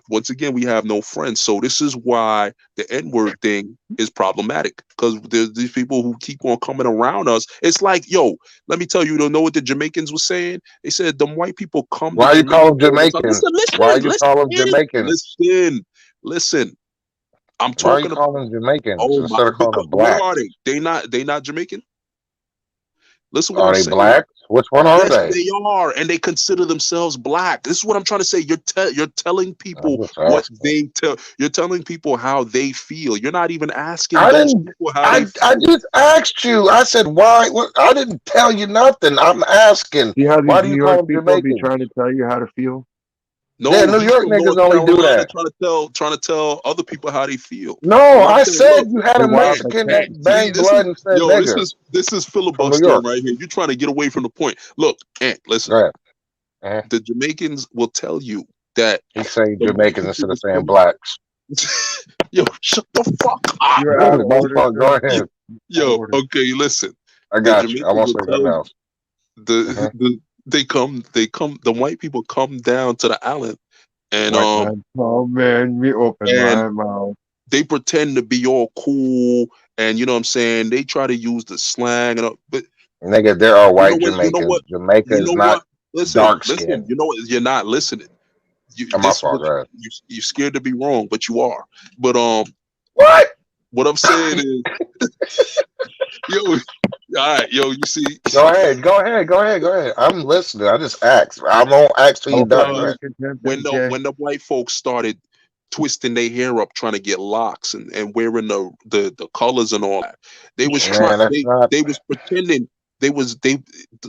Once again, we have no friends. So this is why the N-word thing is problematic because there's these people who keep on coming around us. It's like, yo, let me tell you, you don't know what the Jamaicans were saying? They said them white people come to Why you Jamaica call them all the time. Jamaicans? Why you call them Jamaicans? Listen. I'm Why are you talking about. calling them Jamaicans Oh my! instead of calling Because them what are blacks? they? They not Jamaican. Listen, what Are I'm they saying. blacks? Which one are Yes, they? they are, and they consider themselves black. This is what I'm trying to say. You're telling I'm people just what asking. they tell. You're telling people how they feel. You're not even asking I those didn't. people how they I feel. just asked you. I said why. I didn't tell you nothing. I'm asking. See how Why these do New you call York them people be Jamaicans? trying to tell you how to feel? Yeah, No, New he's York from niggas North only do Carolina, that. trying to tell other people how they feel. No, You know what I'm I saying? said Look, you had They a want and the Mexican that text. see, banged blood and said nigga this is from New filibustering York. right here. You're trying to get away from the point. Look, and listen, Go ahead. Uh-huh. the Jamaicans will tell you that He's saying the white Jamaicans people instead of was saying coming. blacks. Yo, shut the fuck up. You're out Oh, of my order, fuck. Go sir. ahead. Out of Yo, order. okay, listen. I The got you. I Jamaicans won't will say tell nothing you else. Uh-huh. the white people come down to the island and White man, oh man, me open and my mouth. they pretend to be all cool and you know what I'm saying. They try to use the slang and but Nigga, there are you know white what? You know Jamaicans. what? Jamaica You is know not what? Listen, dark listen. skinned. You know what? You're not listening. Oh, my This is fault. what Go ahead. you're scared to be wrong, but you are. But What? what I'm saying is, yo, all right, yo, you see, Go ahead. Go ahead. Go ahead. Go ahead. I'm listening. I just asked. I won't ask till you I'll done. find Go you because in ahead. contempt, when the MK. when the white folks started twisting their hair up trying to get locks and wearing the colors and all that, they was trying Man, that's not. they was pretending they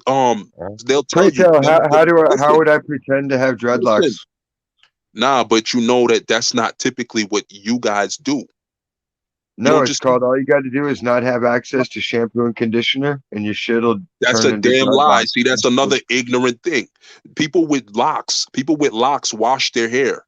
um uh, they'll tell Pray you tell, how listen would I pretend to have listen dreadlocks? nah, but you know that that's not typically what you guys do. You No, don't it's just called all you got to do is not have access to shampoo and conditioner, and your shit'll that's turn a into damn lie. dreadlocks. See, that's another ignorant thing. People with locks wash their hair.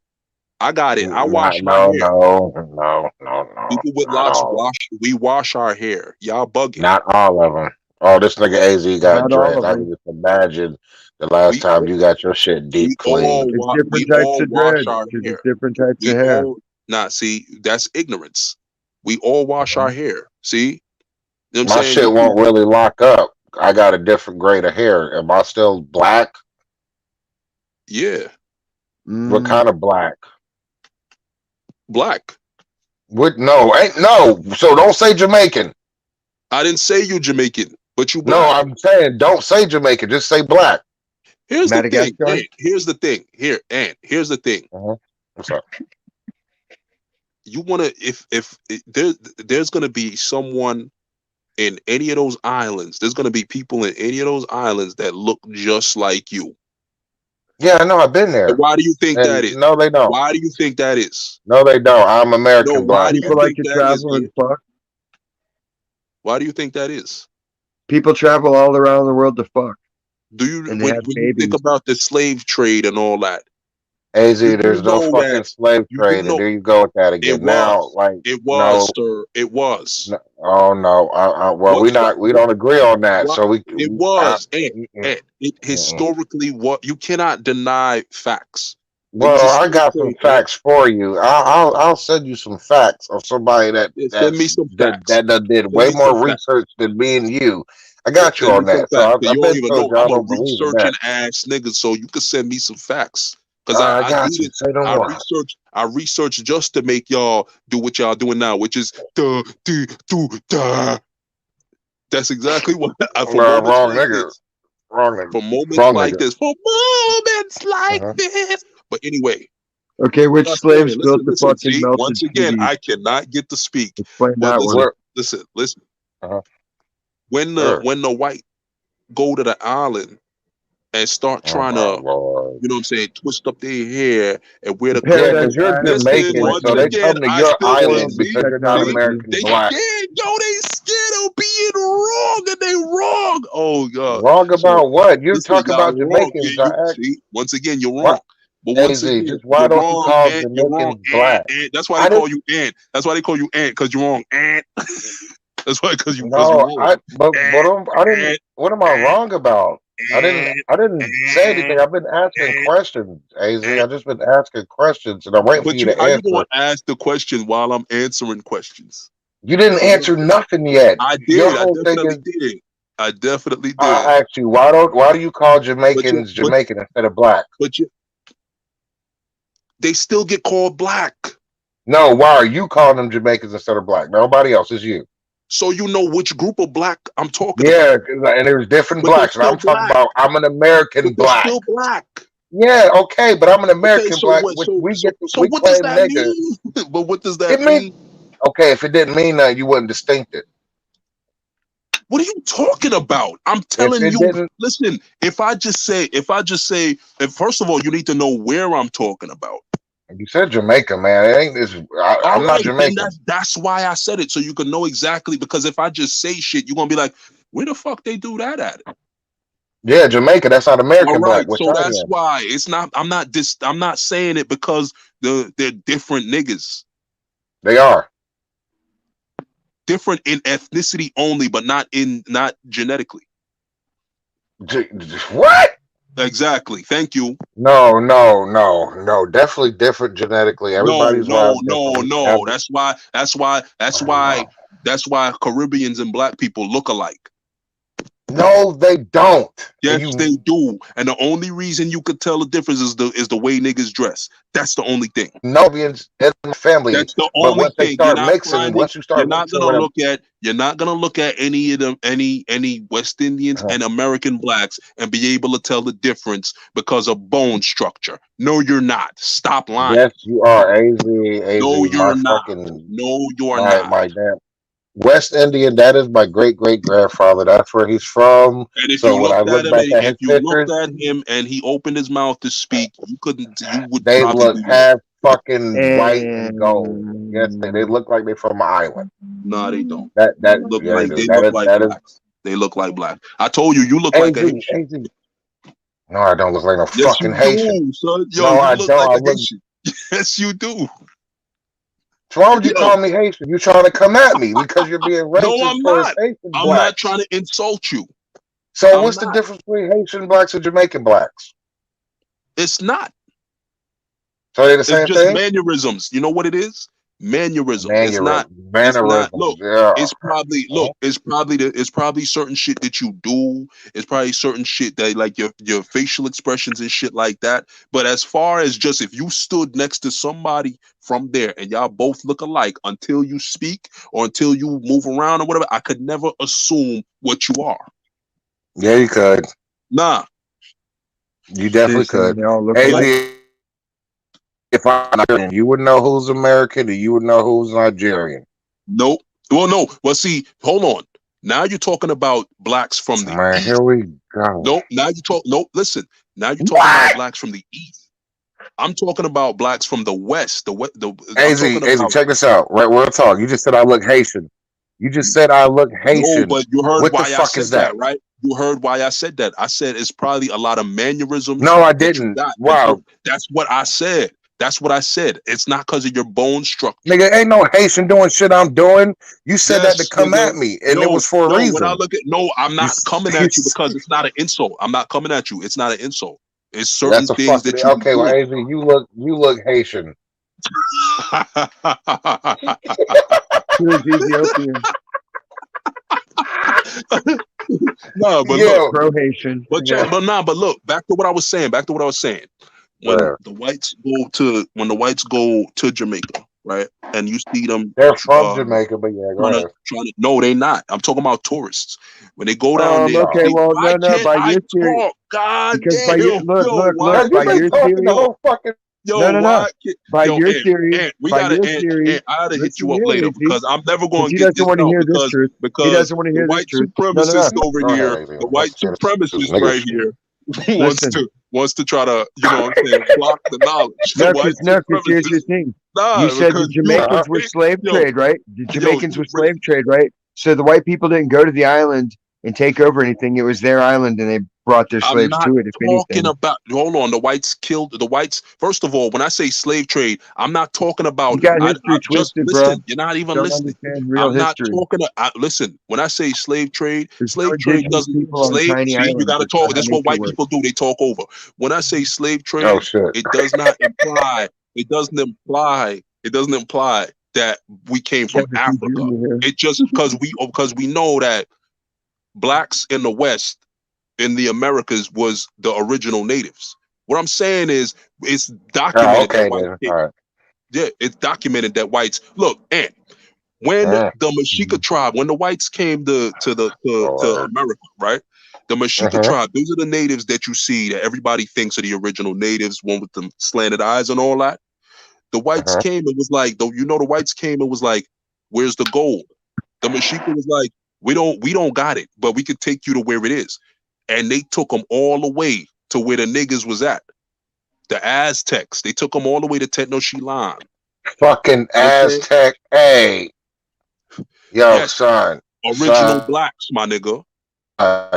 I got it. I wash Not. my No. hair. No. No. No. No. People with Not locks all. we wash our hair. Y'all bugging. Not all of them. Oh, this nigga AZ got Not all dreads. of I them. can just imagine the last We time you got your shit deep cleaned. It's different we types all of wash dreads our because hair. it's different types of We hair. all Nah, see, that's ignorance. We all wash our Mhm. hair. See? You know what I'm My saying? shit won't really lock up. I got a different grade of hair. Am I still black? Yeah, What Mm, kind of black? black. What? No, ain't no. So don't say Jamaican. I didn't say you Jamaican, but you No, black. I'm saying don't say Jamaican. Just say black. Here's the thing, Madagascar. and here's the thing. Here's the thing. Uh-huh. What's up? You wanna if there's gonna be someone in any of those islands, there's gonna be people in any of those islands that look just like you. Yeah, I know. I've been And there. why do you think And that is? no, they don't. Why do you think that is? No, they don't. I'm No, American why black do you People man. like think to that is, travel man? and fuck. Why do you think that is? People travel all around the world to fuck, Do you and they have when you think babies. about the slave trade and all that, AZ, you do there's no know that fucking slave you do trade, and know there you go with that it again. Now, was. like, It was, no, sir. It was. no oh no. Well, What's the we what don't agree on that. what So it was mm-mm, and it mm-mm. historically what you cannot deny facts. There was a Well, I slave got some trade, and facts for you. I'll send you some facts of somebody send me some facts. that did Send way me some more facts. research than me and you. I got you Send me on some that. So facts. 'Cause you I've don't been even told know you I I'm a don't believe in researching that. ass nigga, so you can send me some facts. Cause All right, I I do got you. this. Say no more. I research just to make y'all do what y'all doing now, which is duh, duh, duh, duh. That's exactly what for moments Wrong like nigga. this. Wrong nigga. For moments Wrong like nigga. this. For moments like Uh-huh. this. But anyway, Okay, What which I slaves said. built Listen, the listen. fucking See, melted once again, cities? I cannot get to speak. Explain But that one. listen, Where? listen. Uh-huh. Sure. When the white go to the island and start Oh trying my to, lord. you know what I'm saying, twist up their hair and wear The the Yeah, clothes. because Paradise you're Island was Listen, Jamaican, white once so they men. again, come to I your still can't island Spoiled the see. because you're not See, technology. American they black. scared, yo, they scared of being wrong, and they wrong. Oh God. Wrong So about what? You listen, talk y'all about wrong. Yeah, Jamaicans. you I asked see. Once again, you're what wrong. But once AZ, again, just why you're don't you wrong, call and you're wrong, Jamaicans black? and that's why they I didn't call you Ant. That's why they call you Ant, because you're wrong, Ant. That's why, because you're no, wrong, I but Ant, I didn't Ant, what am I Ant, wrong about? Ant, I didn't say anything. Ant, I've been asking Ant, questions, AZ. Ant. I just been asking questions and I'm waiting for But you you, to how you gonna answer. ask the question while I'm answering questions? You didn't That don't answer make- nothing yet. I Your did. I whole thing definitely is did. I definitely did. I asked you why do you call But you, Jamaicans but Jamaican instead of black? but you, they still get called black. No, why are you calling them Jamaicans instead of black? Nobody else is you. So you know which group of black I'm talking Yeah, about. 'cause and there's different But they're blacks, and still I'm talking black. about I'm an But American they're black. still black. Yeah, okay, but I'm an Okay, American so black, what? which we get So we what does claim that nigga. mean? But what does It that means mean? okay if it didn't mean that you wasn't distinctive. What are you talking about? I'm If telling it you. didn't, Listen, if first of all, you need to know where I'm talking about. you said Jamaica, man. It ain't this. All I'm not right, then Jamaican. that's why I said it, so you can know exactly. Because if I just say shit, you're gonna be like, where the fuck they do that at? Yeah, Jamaica. That's not All American right, black, which so I that's am. why it's not. I'm not saying it because they're different niggas, They are. different in ethnicity only, but not genetically. J- what? Exactly. Thank you. No, no, no, no. Definitely different genetically. No, Everybody's no, wild no, different. no. That's why. No, That's why Caribbeans and black people look alike. no, they don't. And Yes, you they do. And the only reason you could tell the difference is the way niggas dress. That's the only thing. know Indians in my family, That's the but only once they thing. You're start not mixing, finding. once you start mixing with them, You're not gonna look at any of them, any West Indians uh, and American blacks and be able to tell the difference because of bone structure. No, you're not. Stop lying. yes, you are AZ, No, my you're not. fucking, No, you're not. my damn West Indian. That is my great great grandfather. That's where he's from. And if So you when I looked look at him back and at if his you looked pictures, at him and he opened his mouth to speak, you would they probably look believe it. half fucking white and gold. Yes, they And look like they're from an island. No, they don't. Yeah, they do. They look like That is blacks. They look like black. I told you, you look like AZ, a Haitian. AZ. No, I don't look like no Yes, you fucking Haitian. do, son. Yo, No, you I look don't. like I a look. Haitian. Yes, you do. So why would you Yo, call me Haitian? You trying to come at me because you're being no, racist I'm towards not. Haitian I'm not blacks. trying to insult you. So I'm what's the not. difference between Haitian blacks and Jamaican blacks? It's not. So they the It's same just thing? mannerisms. You know what it is? Mannerisms. It's not. It's not. Mannerisms. Look, Yeah. it's probably Uh-huh. look. It's probably certain shit that you do. It's probably certain shit that like your facial expressions and shit like that. But as far as just if you stood next to somebody from there and y'all both look alike until you speak or until you move around or whatever, I could never assume what you are. Yeah, you could. Nah. You they're definitely saying could. they all look AZ, Nope. alike. if I'm Nigerian, you would know who's American and you would know who's Nigerian. Nope. Well, no. Well, see, hold on. Now you're talking about blacks from the Man, here east. we go. Nope. Now you talk. Nope. Listen. Now you're talking about What? blacks from the east. I'm talking about blacks from the west. I'm AZ, talking AZ, about check this out. Right, real talk. You just said I look Haitian. You just said I look no, Haitian. but you heard What the why I fuck said is that, that? right? You heard why I said that. I said it's probably a lot of mannerisms No, I that you didn't. got, and so Wow. that's what I said. That's what I said. It's not because of your bone structure. Nigga, ain't no Haitian doing shit I'm doing. You said that to Yes, come nigga. at me, and it No, was for a no. When I reason. look at no, I'm You, not coming you at you because it's not an insult. I'm not coming at you. It's not an insult. It's certain that's a things fucking that you be okay. Well, doing. AZ, you look Haitian. He was Ethiopian, No, but look, Yeah, pro Haitian. but check, Yeah. but nah, but look, back to what I was saying. Back to what I was saying. where When the whites go to Jamaica, right, and you see them, they're from Jamaica, but yeah, go ahead. trying to. No, they not. I'm talking about tourists. When they go down there, Okay. Oh, see, Well, why no, no. can't By I your theory, talk? God because by damn, your look, yo, look, why look. cause By you've can't been your I talking the theory, talk? whole fucking No, Yo, no, no. why? By Yo, your Ant, theory, Ant, we by gotta your Ant, theory, Ant. I gotta hit listen you up later here, AZ, because I'm never because gonna he get doesn't this want to out hear this because truth. He because doesn't want to the hear this white truth. No, no, supremacist no. over Go here, ahead, the man. white Let's get to the supremacist nigga right shit. here Listen, wants to try to, you know what I'm saying, block the knowledge. The white no, because here's the supremacist, thing. You nah, said the because you Nah, Jamaicans were slave yo, trade, right? The yo, Jamaicans you were slave trade, right? So the white people didn't go to the island and take over anything. It was their island, and they brought their I'm slaves not to it. If talking anything, about. Hold on, the whites killed the whites. First of all, when I say slave trade, I'm not talking you about. got I history just twisted, bro. listen. You're not even Don't listening. understand real I'm not history. talking. Listen. When I say There's no slave trade indigenous doesn't people on slave. tiny See, you islands. got to That's not talk. how This is what nature white works. people do. They talk over. When I say slave oh trade, shit. it does not imply. It doesn't imply. It doesn't imply that we came Yeah, from but you Africa. do here. It just because we know that blacks in the West in the Americas was the original natives. What I'm saying is, it's Oh, documented that okay whites then. came. All right. Yeah, it's documented that whites look. And when Mm, the Mexica tribe, when the whites came to Lord. America, right? The Mexica Mm-hmm. tribe, those are the natives that you see that everybody thinks are the original natives, one with the slanted eyes and all that. The whites Mm-hmm. came and was like, though, you know, the whites came and was like, "Where's the gold?" The Mexica was like, we don't got it, but we could take you to where it is." And they took them all the way to where the niggas was at. The Aztecs. They took them all the way to Tenochtitlan. Fucking Okay. Aztec. Hey, yo, Yes, son, original son. blacks, my nigga.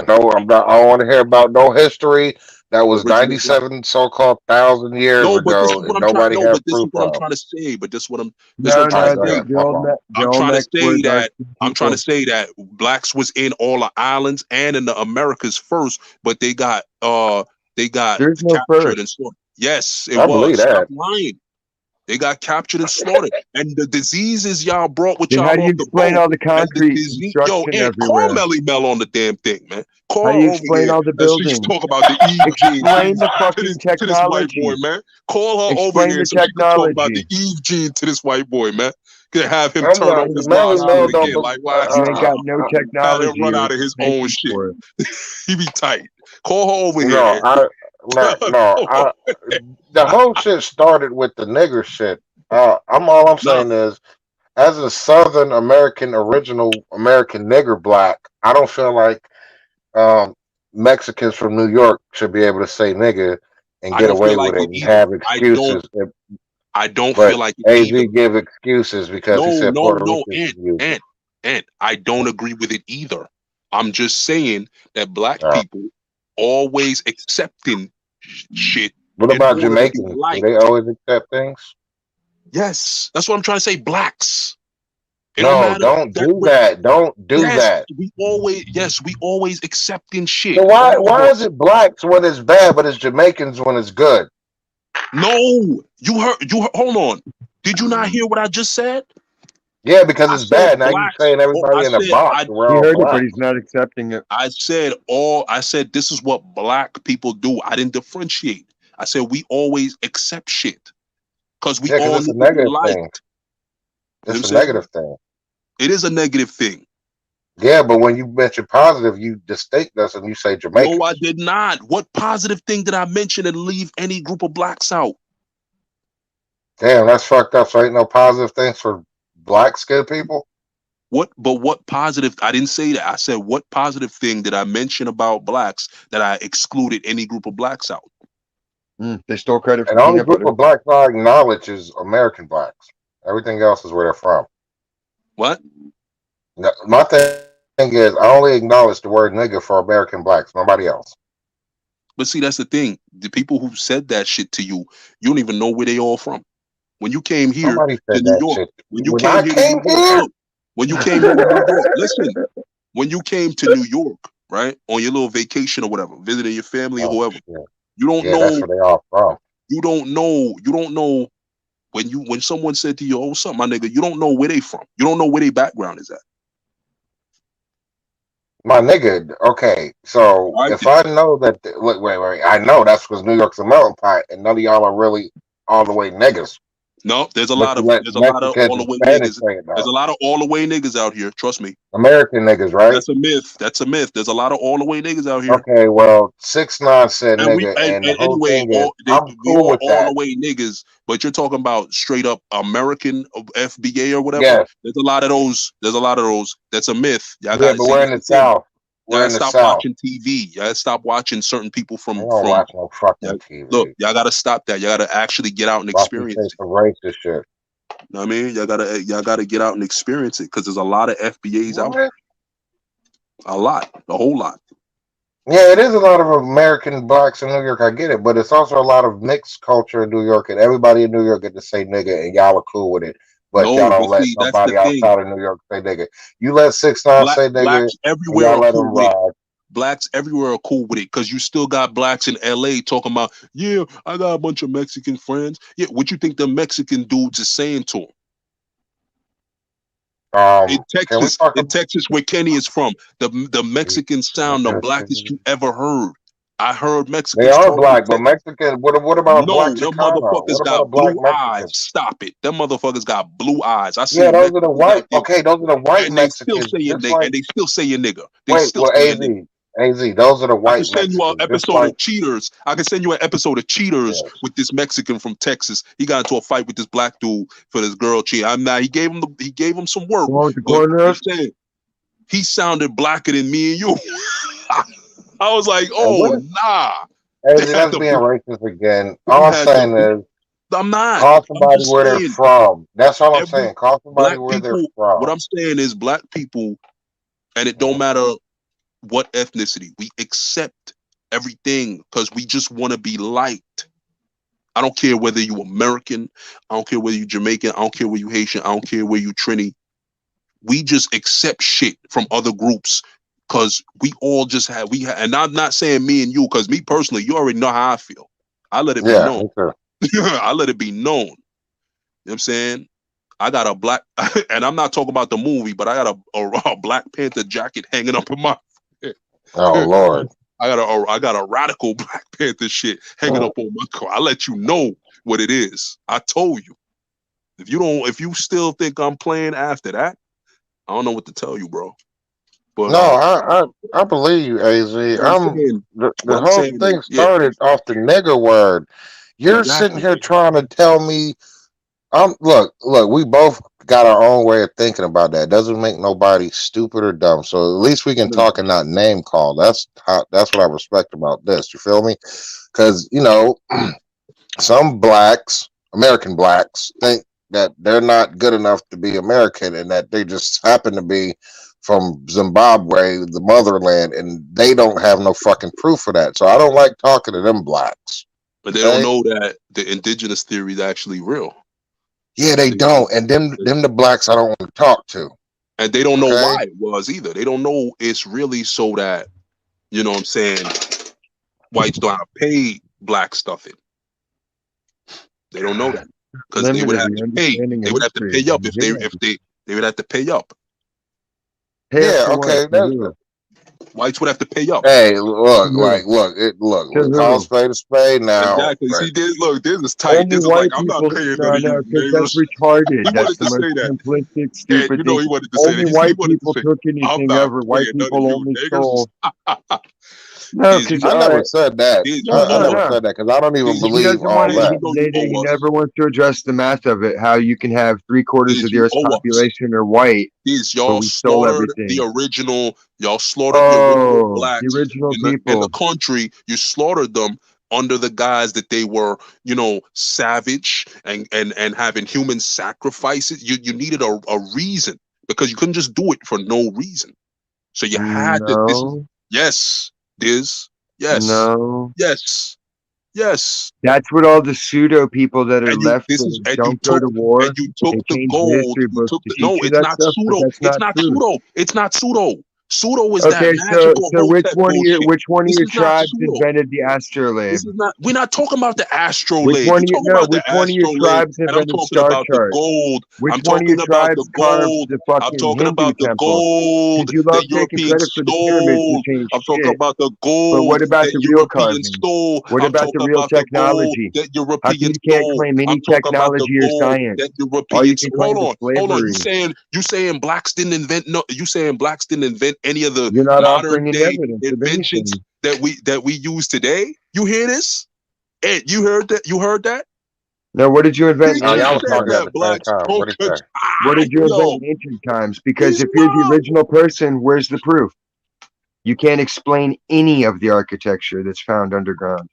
No, I'm not. I don't want to hear about no history that was Original black. 97 so-called thousand years No, but this is ago, what and I'm trying. nobody No, had but this is proof what I'm of. trying to say. But this what I'm No, All trying right, to no, go say. ahead. My fault. the I'm trying to Olmecs were say dark that I'm trying to people. say that blacks was in all the islands and in the Americas first, but they got There's no captured first. and slaughtered. Yes, it I believe was. Stop that. lying. They got captured and slaughtered. And the diseases y'all brought with Then how y'all do you off the explain boat. all the And the concrete disease, yo, construction and call everywhere? Melly Mel on the damn thing, man. How Call do you her over explain here all the and she can buildings? talk about the Eve gene Explain the fucking to this white boy, technology. man. Call her over Explain here the so she can talk about the technology. Eve gene to this white boy, man. Could have him I'm turn not. on his law Melly Mel school don't. again. Like, why? You ain't got no Had him technology run or out of his own patience shit. for it. He be tight. Call her over here, No, Ant. I. No, no. Call her. The whole shit started with the nigger shit. I'm all I'm Nah, saying is, as a Southern American, original American nigger black, I don't feel like um, Mexicans from New York should be able to say nigga and I get don't feel away like with it it and either. have excuses. I don't feel But like it AZ either. give excuses because he No, said no, Puerto no, Ricans can use it. and I don't agree with it either. I'm just saying that black Uh, people always accepting shit what in about order to be Jamaicans? Do they liked. always accept things? Yes, that's what I'm trying to say. Blacks. It don't No, matter don't that do we're that. Don't do yes, that. we always accepting So shit. why is it blacks when it's bad, but it's Jamaicans when it's good? No, hold on. Did you not hear what I just said? Yeah, because I it's said bad. Now you blacks. saying Oh, I everybody in a said box. I We're He all heard it, but black. he's not accepting it. I said this is what black people do. I didn't differentiate. I said we always accept shit because we Yeah, because all it's a need to be negative thing. liked. You know what I'm It's a saying? negative thing. It is a negative thing. Yeah, but when you mention positive, you distinct us and you say No, I Jamaicans. did not. What positive thing did I mention and leave any group of blacks out? Damn, that's fucked up. So ain't no positive things for black skinned people. What positive? I didn't say that. I said what positive thing did I mention about blacks that I excluded any group of blacks out? They stole credit And for the only peanut group butter. of blacks I acknowledge is American blacks. Everything else is where they're from. What? My thing is, I only acknowledge the word nigga for American blacks, nobody else. But see, that's the thing. The people who said that shit to you, you don't even know where they all from. When you came here Nobody to said New that York, shit. when you When came I here to came New York, here, look, when you came here to New York, listen, when you came to New York, right, on your little vacation or whatever, visiting your family or oh whoever, shit, you don't yeah, that's know, where they all from. you don't know when someone said to you, "Oh, something, my nigga," you don't know where they from. You don't know where their background is at. My nigga, okay, so All right, if then. I know that, wait, I know that's because New York's a melting pot, and none of y'all are really all the way niggas. No, But you let there's a lot of Mexicans all and away Spanish niggas. say it There's though. a lot of all away niggas out here. Trust me. American niggas, right? That's a myth. That's a myth. There's a lot of all away niggas out here. Okay, well, 6ix9ine said And we nigga, and the and whole anyway, thing is, I'm we cool are with all that. away niggas, but you're talking about straight up American FBA or whatever. Yes, There's a lot of those. There's a lot of those. That's a myth. Y'all yeah, got to but see. we're in That's the the thing. South. We're Y'all in the stop South. watching TV. Y'all stop watching certain people I don't from. watch no Yeah, fucking look, TV. y'all got to stop that. Y'all got to actually get out and Watch me say experience it. some racist shit. Know what I mean, y'all gotta get out and experience it because there's a lot of FBAs out What? here. A lot, a whole lot. Yeah, it is a lot of American blacks in New York. I get it, but it's also a lot of mixed culture in New York, and everybody in New York get to say nigga, and y'all are cool with it. But y'all No, but don't let see, that's the nobody thing. outside of New York say nigga. You let 6ix9ine say nigga, Blacks and everywhere y'all are let cool him with it. ride. Blacks everywhere are cool with it because you still got blacks in LA talking about, yeah, I got a bunch of Mexican friends. Yeah, what you think the Mexican dudes is saying to them? Can we talk In about? Texas, where Kenny is from, the Mexican sound, the blackest you ever heard. I heard They Mexicans are talking in black, but Texas. Mexican. What about a black No, them Chicano? motherfuckers What about a got black blue eyes. Mexican? Stop it. Them motherfuckers got blue eyes. I Yeah, seen those are the Mexicans out white. there, Okay, those are the white and they still Mexicans. say a Just nigga, like and they still say a nigga. They wait, still well, say a nigga. Az, those are the I could white send you an Mexicans. Just episode like of Cheaters. I could send you an episode of Cheaters yes. with this Mexican from Texas. He got into a fight with this black dude for this girl cheat. I'm not. He gave him some work, The one with the but I'm cornrows? saying he sounded blacker than me and you. I was like, And oh what? nah. They Az, had that's the being racist again. they All I'm had the. saying is I'm not. call I'm somebody just where they're saying from. That's all I'm every saying. Call somebody black where they're people. What from. I'm saying is black people, and it don't Mhm. matter what ethnicity. We accept everything because we just want to be liked. I don't care whether you American. I don't care whether you Jamaican. I don't care whether you Haitian. I don't care where you Trini. We just accept shit from other groups because we all just have and I'm not saying me and you because me personally, you already know how I feel. I let it be Yeah, known. me too. I let it be known. You know what I'm saying? I got a black, and I'm not talking about the movie, but I got a Black Panther jacket hanging up in my. Oh Lord. I got a radical Black Panther shit hanging up on my car. I let you know what it is. I told you. If you still think I'm playing after that, I don't know what to tell you, bro. But No, I believe you, Az. what I'm saying, The what I'm whole saying is, thing yeah, started off the nigger word. You're sitting exactly. here trying to tell me look, we both got our own way of thinking about that. Doesn't make nobody stupid or dumb. So at least we can No, talk and not name call. That's what I respect about this. You feel me? Because some blacks, American blacks, think that they're not good enough to be American and that they just happen to be from Zimbabwe, the motherland, and they don't have no fucking proof for that. So I don't like talking to them blacks. but they don't Okay? know that the indigenous theory is actually real. Yeah, they They, don't. And them the blacks I don't want to talk to. and they don't know Okay? why it was either. They don't know it's really so that you know what I'm saying whites don't have to pay black stuff it. They don't know that because they would Limited have the to pay. understanding They of would have to history. pay up Yeah. if they would have to pay up. Pay up Yeah, to what? okay. To who? Whites would have to pay up. Hey, To who? look. To Let's call a who? spade a spade now. Exactly. Right. See, this is tight. Only This is like white I'm not people. paying none No, of no, you because that's niggers. retarded. He That's wanted the to most say that. simplistic, And stupid you know thing. he wanted to say Only that. He white wanted to people say, took I'm anything not ever. White paying none of people you only niggers. stole. No, Diz, you because know I all never right. said that. Diz, you No, I owe no, never us. no. said that because I don't even Diz, He believe doesn't all want to. Diz, you that. know you He owe us. never wants to address the math of it. How you can have three-quarters Diz, of the you Earth's owe us. population are white, Diz, but we stole everything. y'all slaughtered the original Oh, the blacks original in the people. country. You slaughtered them under the guise that they were, savage and having human sacrifices. You needed a reason because you couldn't just do it for no reason. So you had to. This is No, yes, Diz. Yes, no. yes, yes. That's what all the pseudo people that are And you left this is that don't go to and war, you took they the change the gold. history You books took to the teach no. you It's that not stuff, but pseudo. that's It's not not truth. pseudo. It's not pseudo. Pseudo is that Okay, magical so Hotep bullshit. which one of This your is not tribes pseudo. invented the astrolabe? This is not. We're not talking about the astrolabe. You're talking about the Which one of your astrolabe, tribes and I'm invented talking star about the charts? gold. Which I'm one of your talking about the tribes carved gold. the I'm fucking talking Hindu about the temples? gold Because you that love taking Europeans credit for the pyramids, stole. which ain't I'm talking shit. about the But gold what about that the real Europeans carvings? stole. What I'm about the talking real about the gold technology? that How come Europeans you can't stole. claim I'm any talking about the technology or gold science? that All you Europeans. can Hold claim is on, hold on. slavery. You saying blacks didn't invent? No, you saying blacks didn't invent any of the You're not modern offering any day evidence of inventions anything. that we use today? You hear this? Ed, you heard that? You heard that? Now, what did you invent He in Oh, y'all just ancient was said talking times? at that the same blacks time. don't What he say? control. What did you invent Yo, in ancient times? Because he's if you're the wild. original person, where's the proof? You can't explain any of the architecture that's found underground.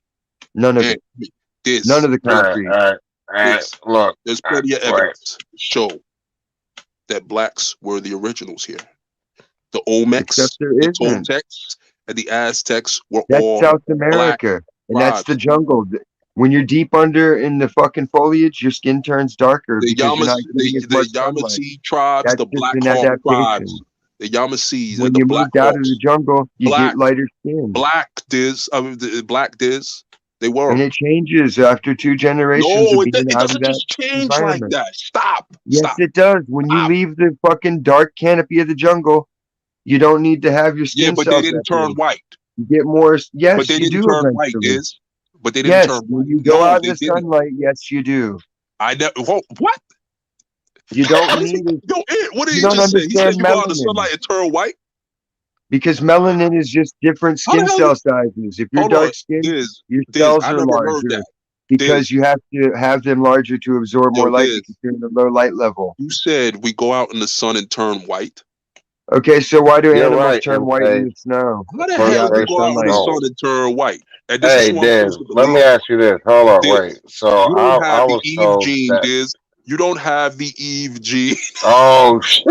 None of And it. None this, of the All this, right, concrete. all right, all right. this. Look, There's all right, plenty of wait. evidence to show that blacks were the originals here. The Except Olmecs, there the isn't. Toltecs, and the Aztecs were That's all South black America. And that's the tribes. jungle. When you're deep under in the fucking foliage, your skin turns darker The because you're not getting as much The sunlight. Yamasee tribes, That's the just Black an Hawk tribes, adaptation. the Yamasees and When the you Black moved out of the Hawks, jungle, you get black, lighter skin. black diz, they And were. it changes after 2 generations No, of being it out of doesn't that just change like environment. that. Stop, Yes, stop, it does. When you stop. leave the fucking dark canopy of the jungle, you don't need to have your Yeah, skin but they cells didn't that turn big. white. You get more. But Yes, they you didn't do turn white, eventually. Diz. But they didn't Yes, turn when white. you go No, out in they the didn't. sunlight, yes, you do. I never. What? You don't What is he? need it. Yo, Ed, what did You he don't just say? He said understand you go out in the melanin sunlight and turn white. because melanin is just different How the skin hell? cell sizes. If you're Hold on, dark skinned, Diz. your Diz, cells I are never heard larger that. because Diz, you have to have them larger to absorb yo, more light Diz. because you're in a low light level. You said we go out in the sun and turn white. Okay, so why do You're animals right, turn white in MK. the snow? How the To be First hell out in you the they go out in the sunlight. sun no. and turn white? And this is Hey, who I'm Diz, supposed to let me believe. ask you this. Hold on, Diz, wait. So you don't I have the was Eve told gene, that. Diz. You don't have the Eve gene. Oh shit.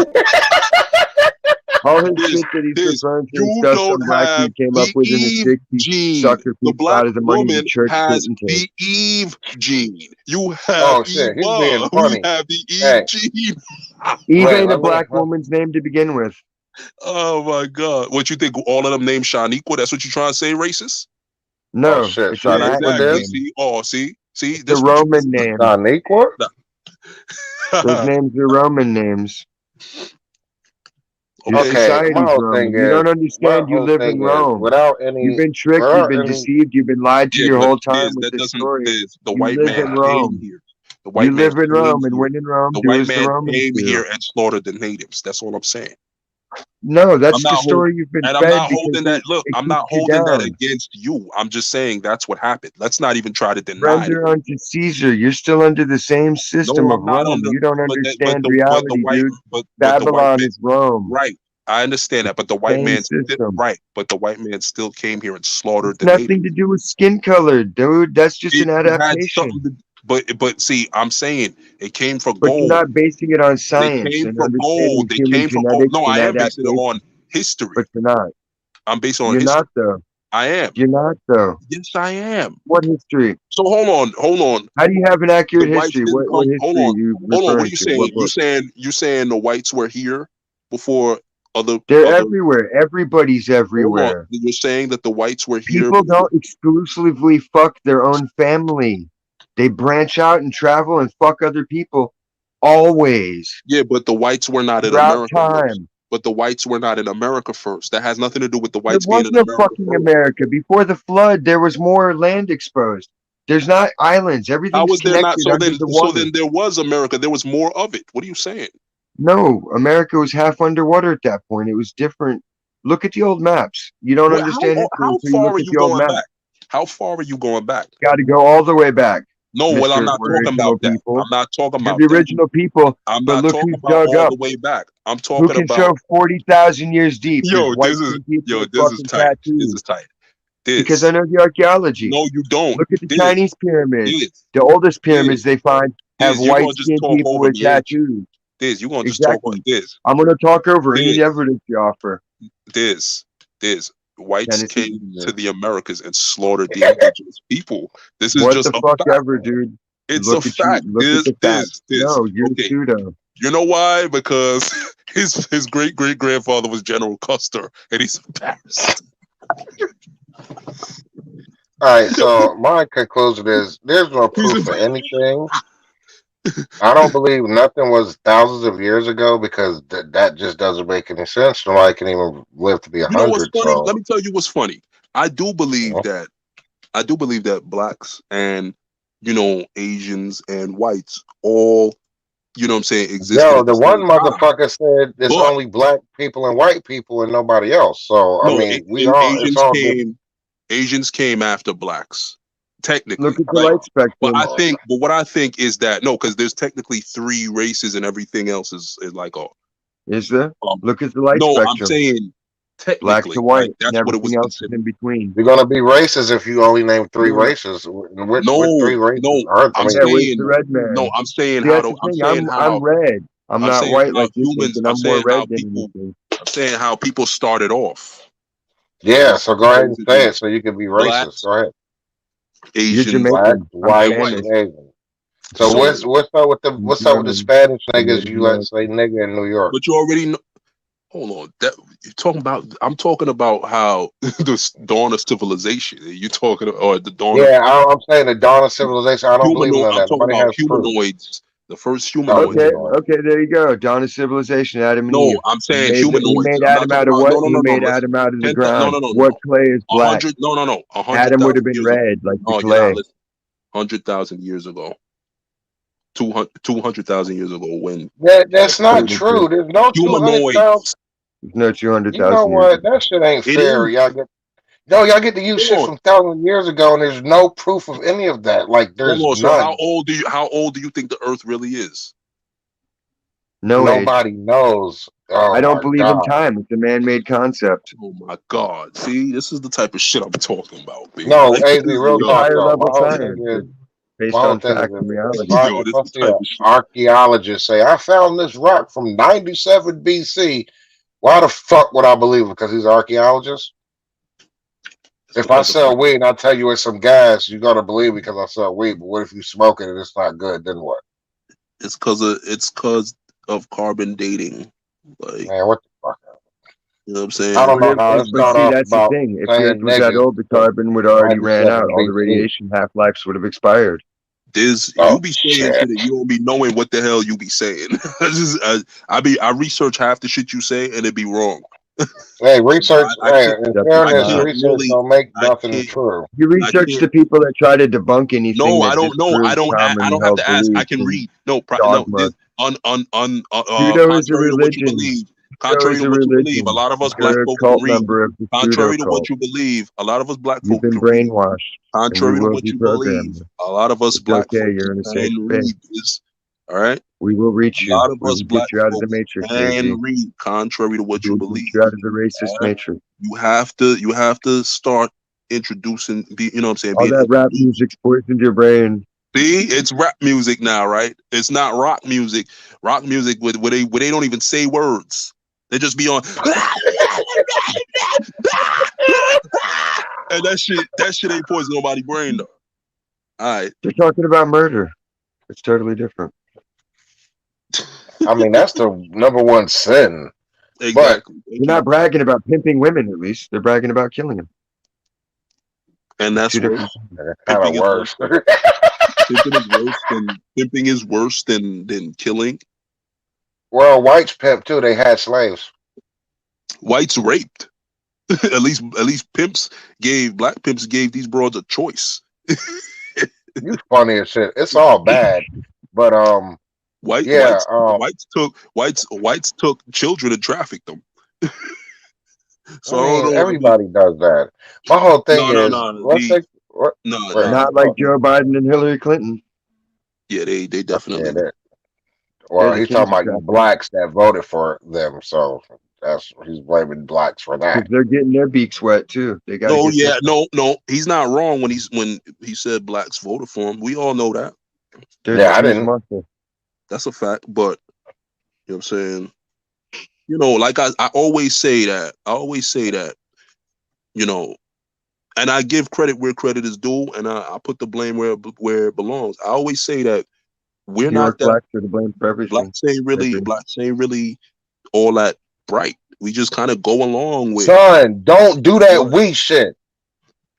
All his Diz, shit that he's Diz, referring to is you stuff don't some black have dude came up the with in the Eve 60s to gene. sucker The people black out of the money the woman church has couldn't take. the Eve gene. You have Oh shit. He's being Eva, who funny. have the Eve Hey, gene. Eve wait. ain't a Let me. black woman's name to begin with. Oh my God. What you think all of them named Shaniqua? That's what you trying to say, racist? Oh No, shit. it's a Yeah, Latin Shaniqua exactly. did. name. See? Oh, see, It's a this what you Roman name. Shaniqua. Those names are Roman names. Your Okay. Okay. My society's whole thing Roman. You is. don't My understand you whole live in thing is Rome. without You've any. been tricked, you've Without been any. deceived, you've been lied to Yeah, your but whole time this with that this doesn't story. this the You white live man in came Rome. here. The You white man live in came Rome, and here. when in Rome, The do white as the man Romans came do. here and slaughtered the natives. That's all I'm saying. No, I'm that's the not holding story you've been and I'm fed not because holding that. Look, it I'm keeps not you holding that down. against you. I'm just saying that's what happened. Let's not even try to deny it. Render unto Caesar. You're still under the same No, system of I'm not Rome. under. You don't understand reality, dude. But the white Babylon man. is Rome. Right. I understand that, but the white Same man system. right, but the white man still came here and slaughtered It's the natives. nothing to do with skin color, dude. That's just an It had something adaptation. to, but see, I'm saying it came for But you're gold. not basing it on They science came and for gold. understanding They human came for gold. genetics No, and I am basing it on adaptation. history. But you're not. I'm basing it on You're not, history. though. I am. You're not, though. Yes, I am. What history? So hold on. How do you have an The accurate whites history? didn't What come. history are you Hold on. What are referring you to? saying? What book? You saying the whites were here before They're other. everywhere. Everybody's Hold on. everywhere. You're saying that the whites were here People before. don't exclusively fuck their own family. They branch out and travel and fuck other people always Yeah, but the whites were not in throughout America first. time. But the whites were not in America first. That has nothing to do with the There whites being was in no America fucking first. America. Before the flood, there was more land exposed. There's not islands. How Everything's was there not? connected under the So water. then there was America. There was more of it. What are you saying? No, America was half underwater at that point. It was different. Look at the old maps. You don't understand history How until you far look are at you the old going maps. back? How far are you going back? Got to go all the way back, No, well, I'm Mr. not talking Original about that. People. I'm not talking You're about the that. original people, I'm but not look talking who's about dug all up. the way back. I'm Who talking can about show 40,000 years deep? There's yo. white skinned people with This is fucking tight. This tattoos. is tight. Because I This. know the archaeology. No, you don't. Look at the This. Chinese pyramids. This. The oldest This. pyramids they find have This. You're white gonna just skinned talk people over with me, ain't you? tattoos. This. You're gonna just talk over Exactly. this. I'm going to talk over any This. evidence you offer. This. Whites Tennessee. came to the Americas and slaughtered the indigenous people. This is What just the a fuck fact. ever, dude. It's a Look at you. fact. Look at the facts. This. No, you're Okay. pseudo. You know why? Because his great great grandfather was General Custer, and he's embarrassed. All right, so my conclusion is there's no He's proof for embarrassed. anything. I don't believe nothing was thousands of years ago because that just doesn't make any sense. Nobody can even live to be a You know what's hundred. funny? Let So, me tell you what's funny. I do you believe know. that blacks and Asians and whites all what I'm saying existed Yo, at the the one same time. motherfucker said it's But only black people and white people and nobody else. So, I no, mean, we all it's all good. Asians came after blacks, Look technically. at the Like, light spectrum. but what I think is that no, because there's technically three races and everything else is like Is there? um. Look at the light No, I'm spectrum. saying Black to technically, white, like and that's what it everything was else is considered. in between. You're gonna be racist if you only name three Yeah, races. Which No, three races no, are? I I'm yeah. mean, Where's the saying red no, man? I'm saying See, how that's to. the thing. I'm red. I'm not white like you think, and I'm I'm more saying how red than you people. think. I'm saying how people started off. yeah. Is So go ahead and say basically it so you can be racist. blacks, Go ahead. You're Asians, Black, Jamaican. I'm and whites, whites. and Spanish. Asian. So So, I'm what's up with the German. Spanish I'm niggas? Native You let say American. nigga in New York. but you already know. Hold on, that you're talking about. I'm talking about how the dawn of civilization. You talking or the dawn of Yeah, I'm saying the dawn of civilization. I don't believe in humanoid. none of I'm that. talking Nobody about has proof. humanoids. The first Oh, humanoids. Okay, humanoid. okay. There you go. Dawn of civilization. Adam and No, Eve. I'm He saying made he humanoids. made I'm not Adam talking out of about what? no, no, He no, no. made Listen, Adam out of the no, ground. no, no, no, What no. clay is A black? hundred, no, no, no. A hundred Adam would have thousand been years ago. red like the No, you're not clay. listening. 100,000 years ago. 200,000 years ago, when That's not true. There's no 200,000. humanoids. There's no two hundred You know thousand years what? ago. That shit ain't It fair. is. Y'all get to use Hold shit on, from thousands of years ago, and there's no proof of any of that. Like, hold there's on. So none. how old do you think the Earth really is? No age. Nobody knows. Oh I don't my believe in god. time. It's a man-made concept. Oh my God! See, this is the type of shit I'm talking about, B. No, Like, AZ, real It's talk higher though. level science. It's My based whole on thing is fact and reality. yo, if this I is the see type an of shit. archaeologist say I found this rock from 97 BC, why the fuck would I believe him? Because he's an archaeologist. It's If I because of sell weed and I tell you it's some gas, you're gonna believe me because I sell weed. But what if you smoke it and it's not good? Then what? it's cause of carbon dating. Like, Man, what the fuck? you know what I'm I saying? don't know how it But start see, off that's the about thing. If the saying Earth was that nigga old, the to carbon would already ran out. 97 All the BC. radiation half-lives would have expired. There's Oh you be saying shit. shit and you don't be knowing what the hell you be saying. I research half the shit you say and it be wrong. Hey, So research. I Hey, can't in Definitely I fairness, not. can't research really don't make I nothing can't true. You I research can't the people that try to debunk anything no, that I disproves don't I commonly don't have held to ask. I beliefs can and read. No, no. dogma. This Judo is a contrary to what you religion. believe. Judo Contrary is to a what you believe, a religion. lot of us black You're a folks can cult read. member of the pseudo Contrary to what cult. you believe, a lot of us black You've folks been can read. brainwashed, and we Contrary to will what you believe, deprogram you. a lot of us It's black okay. folks You're in a safe can space. read this. All right? We will reach A you. lot of We us will get black you out of the folks matrix, can AZ. read contrary to what We you will get believe. you out of the racist All right? matrix. You have to start introducing be you know what I'm saying, All being that rap introduced. music's poisoned your brain. See, it's rap music now, right? It's not rock music. Rock music where they don't even say words. They just be on and that shit ain't poison nobody's brain though. All right. They're talking about murder. It's totally different. I mean, that's the number one sin. But Exactly. They're Thank you. not bragging about pimping women, at least. They're bragging about killing them. And It's that's two different worse. things. it's kind of Pimping is worse. worse. Pimping is worse than killing. Well, whites pimp too. They had slaves. Whites raped. at least black pimps gave these broads a choice. You funny as shit. It's all bad. But White yeah. whites took children and trafficked them. I So I don't mean, know. I mean, everybody does that. My whole thing no, no, is, no. let's take what? No, Wait, no. Not like Joe Biden and Hillary Clinton. Yeah, they yeah, definitely. that. Yeah, Well, the he's talking Kings are about you trafficking blacks that voted for them, so that's he's blaming blacks for that. because they're getting their beaks wet too. They got to No, get their. yeah, no, no. He's not wrong when he said blacks voted for him. We all know that. They're the Yeah, I Jews' didn't. muscle. That's a fact. But you know what I'm saying. Like I always say that. I always say that. You know, and I give credit where credit is due, and I put the blame where it belongs. I always say that we're New York not that blacks are to blame for everything. I agree. blacks ain't really all that bright. We just kind of go along with Son, don't do that what we shit.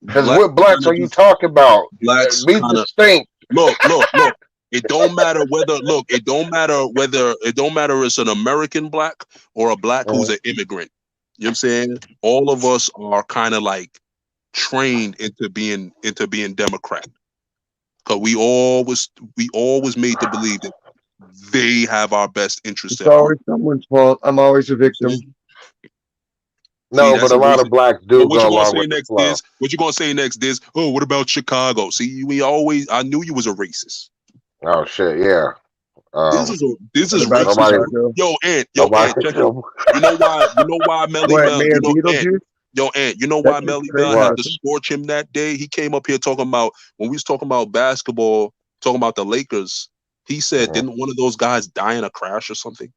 Cause black what kind blacks of are you just talking about? blacks Be kind of distinct. look. It don't matter whether it don't matter it's an American black or a black who's Mhm. an immigrant. You know what I'm saying? All of us are kind of like trained into being Democrat. Cause we always made to believe that they have our best interests It's at heart. always someone's fault. I'm always a You know what I'm victim. saying? See, No, but that's a a lot of racist. blacks But do what go you gonna along say with the next flow. is what you gonna say next is, oh, what about Chicago? See, we always I knew you was a racist. Oh shit, yeah. Um, This What is about racist, nobody, right? Chicago? Yo, nobody. Ant, check it. You know why Melly What, Mel, Mayor Beetlejuice? You know That's why just Melly Mel crazy. had What? to scorch him that day? He came up here talking about when we was talking about basketball, talking about the Lakers. He said, Mhm. didn't one of those guys die in a crash or something?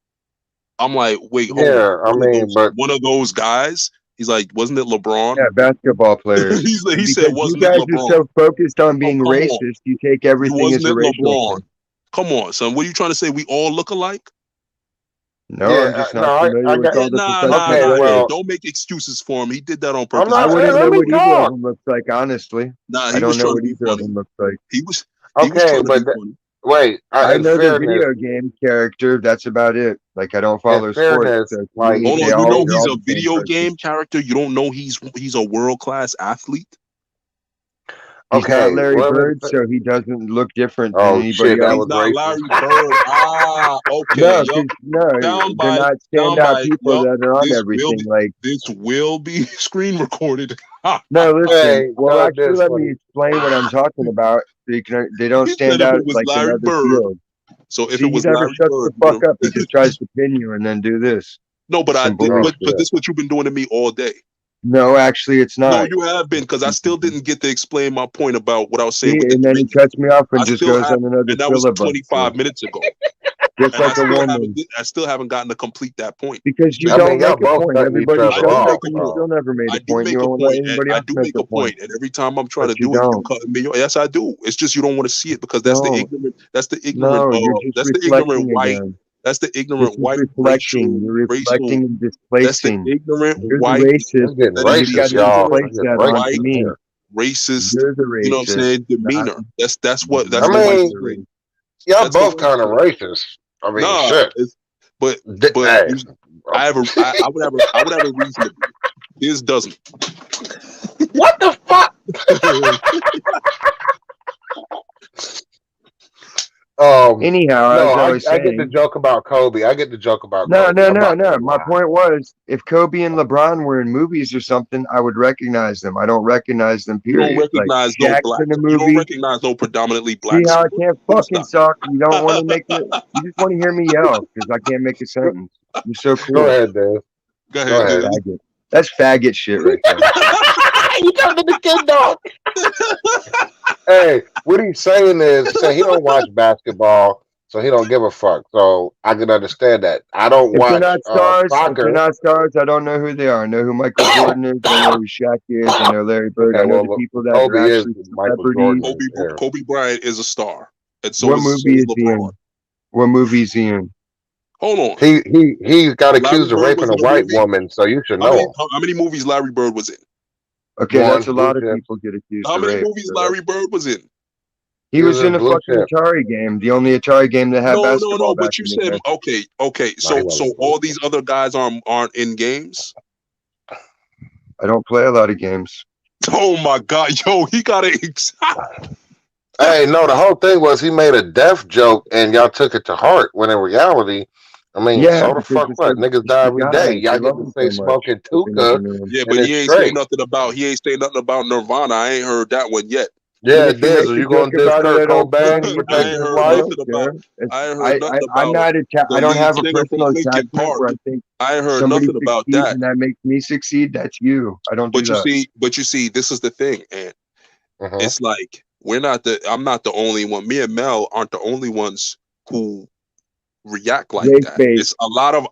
I'm like, wait, hold on. Yeah, I mean, but One of those guys? He's like, wasn't it LeBron? Yeah, basketball players. He And said, because you wasn't it guys are LeBron? so focused on Oh, being come on. racist, you take You everything as wasn't a it racial LeBron? thing. Come on, son. What are you trying to say? We all look alike? No, I'm yeah, just no, not familiar I with got. Yeah, all the nah, professional Okay, Ant. players. well, Don't make excuses for him. He did that on I'm purpose. I He not. was wouldn't trying know to Let be me what funny. either of talk. them looks like, honestly. Nah, I he was don't know trying to what be either of funny. them looks like. He was Okay, trying to but be funny. wait. I In know the fairness, video game character. That's about it. Like, I don't in follow sports. fairness, So to like me, Hold on, they you all, know they're he's all a the same video person. game character. You don't know he's a world class athlete. He's not okay. Larry Well, Bird, so he doesn't look different than oh anybody shit, that else. He's was not racist. Larry Bird. Ah, okay, No, yup. because no, they're Soundbite, not standout soundbite. people Yup. that are on This will everything. be Like, this will be screen recorded. no, listen. Hey, Well, no, actually, this let me funny. explain what I'm talking about. So you can, they don't He stand said if out it was like in Larry other Bird. fields. So if See, it he was never Larry shuts the Bird, you fuck know. up. He just tries to pin you and then do this. No, but It's I some did. Oh bully But shit. this what you've been doing to me all day. No, actually, it's No, not. you have been because I still didn't get to explain my point about what I was See, saying with the and then he drinking. cuts me off I and just still goes have, on another and that was filibuster, 25 minutes ago, just and like a woman. I still haven't gotten to complete that point. Because So you I you, mean, don't y'all make a both point. cutting each Everybody I other shuts do up, off. make a and you point. So still never made I a do point. You make a won't let point, and anybody I else do make make a a point, point, and every time I'm trying but to you do it, you don't. cut me off. Yes, I do. It's just you don't want to see it because You don't. That's the ignorant. No, you're just That's the ignorant reflecting white. again. That's the This ignorant is white reflecting. You're racial. reflecting and That's the displacing. ignorant You're the white racist, it's getting that is and you've the got racist, to y'all. ignorant displace It's getting that racist onto white in me. here. racist. You're the You know what I'm racist, saying? not Demeanor. That's I the white you're mean, the thing. racist. y'all That's the both white kind of thing. racist. I mean, Nah, shit. but Hey, I would have a reason to be. His doesn't. what the fuck? Um, Anyhow, no, as I I was I get the saying, joke about Kobe. I get the joke about no, Kobe. no, I'm no, not no. gonna My lie. point was, if Kobe and LeBron were in movies or something, I would recognize them. I don't recognize them, You don't period. Like recognize no Shaq's black. in a You don't movie. recognize no predominantly See black how I sport. can't fucking Stop. talk? You don't want to make it. You just want to hear me yell because I can't make a Go, sentence. You're so go cool. ahead, Dave. Go Go ahead, That's ahead. dude. faggot. That's faggot shit right there. You turned to the kid dog. Hey, what he's saying is, he's saying he don't watch basketball, so he don't give a fuck. So I can understand that. I don't watch If they're soccer. not stars, I don't know who they are. I know who Michael Jordan is. I know who Shaq is. I know Larry Bird. Okay, I know well, the people that are Kobe is actually Michael celebrities. Jordan. Yeah. Kobe Bryant is a star, and What so movie is is he LeBron. in? What movie is he in? Hold on. He got Larry accused of Bird raping was a in a white movie. woman, so you should know him. How many movies Larry Bird was in? Okay, that's One, a Blue lot of Chips. people get accused How of many rape. movies So Larry Bird was in? he He was was in in a Blue fucking Chips. Atari game, the only Atari game that had No. basketball back But you in the said day. okay. No, he So wasn't Blue all these Chips. other guys aren't in games. I don't play a lot of games. Oh my God, yo, he got it. Hey, no, the whole thing was he made a death joke and y'all took it to heart. When in reality, I mean, Yeah, so the because fuck what? Niggas it's die the every day. guy. They Y'all get love to him say so much, smoking but they never Tuka knew him. Yeah, and but it's straight. he ain't say nothing about Nirvana. I ain't heard that one yet. But Yeah, if you Diz, make are a you joke gonna diss about it, Kurt I don't Cobain blame for you I because ain't taking his heard I life? don't nothing about care. It's, I ain't heard nothing I'm about not the I don't lead have a singer from personal Linkin attachment Park. where I think I ain't heard somebody nothing about succeeds that. and that makes me succeed. That's you. I don't do that. But you see, this is the thing, and Uh-huh. it's like I'm not the only one. Me and Mel aren't the only ones who react like Race that. based. It's a lot of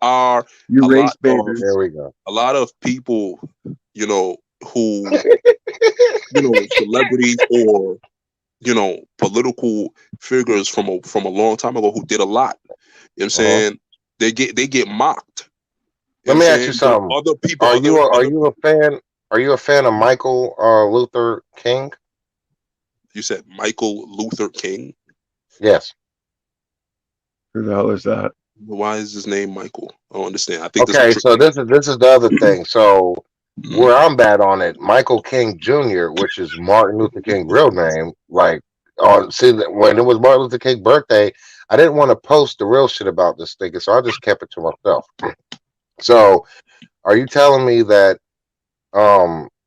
You a lot race of baiters. Here we go. a lot of people, you know, who celebrities or political figures from a long time ago who did a lot. You know what I'm Uh-huh. saying? They get mocked. You know what Let I'm me ask saying? you something. Other people, Are other you a, are other you a fan? Are you a fan of Michael Luther King? you said Michael Luther King. Yes. Who the hell is that? Why is his name Michael? I don't understand. I think there's some Okay, so trickery. this is the other thing. So Mhm. where I'm bad on it, Michael King Jr., which is Martin Luther King's real name, like on see when it was Martin Luther King's birthday, I didn't want to post the real shit about this thing, so I just kept it to myself. So are you telling me that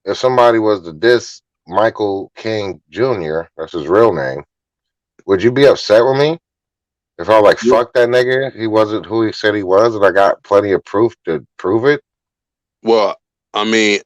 if somebody was to diss Michael King Jr., that's his real name, would you be upset with me? If I was like, Yeah. fuck that nigga, he wasn't who he said he was, and I got plenty of proof to prove it. Well, I mean,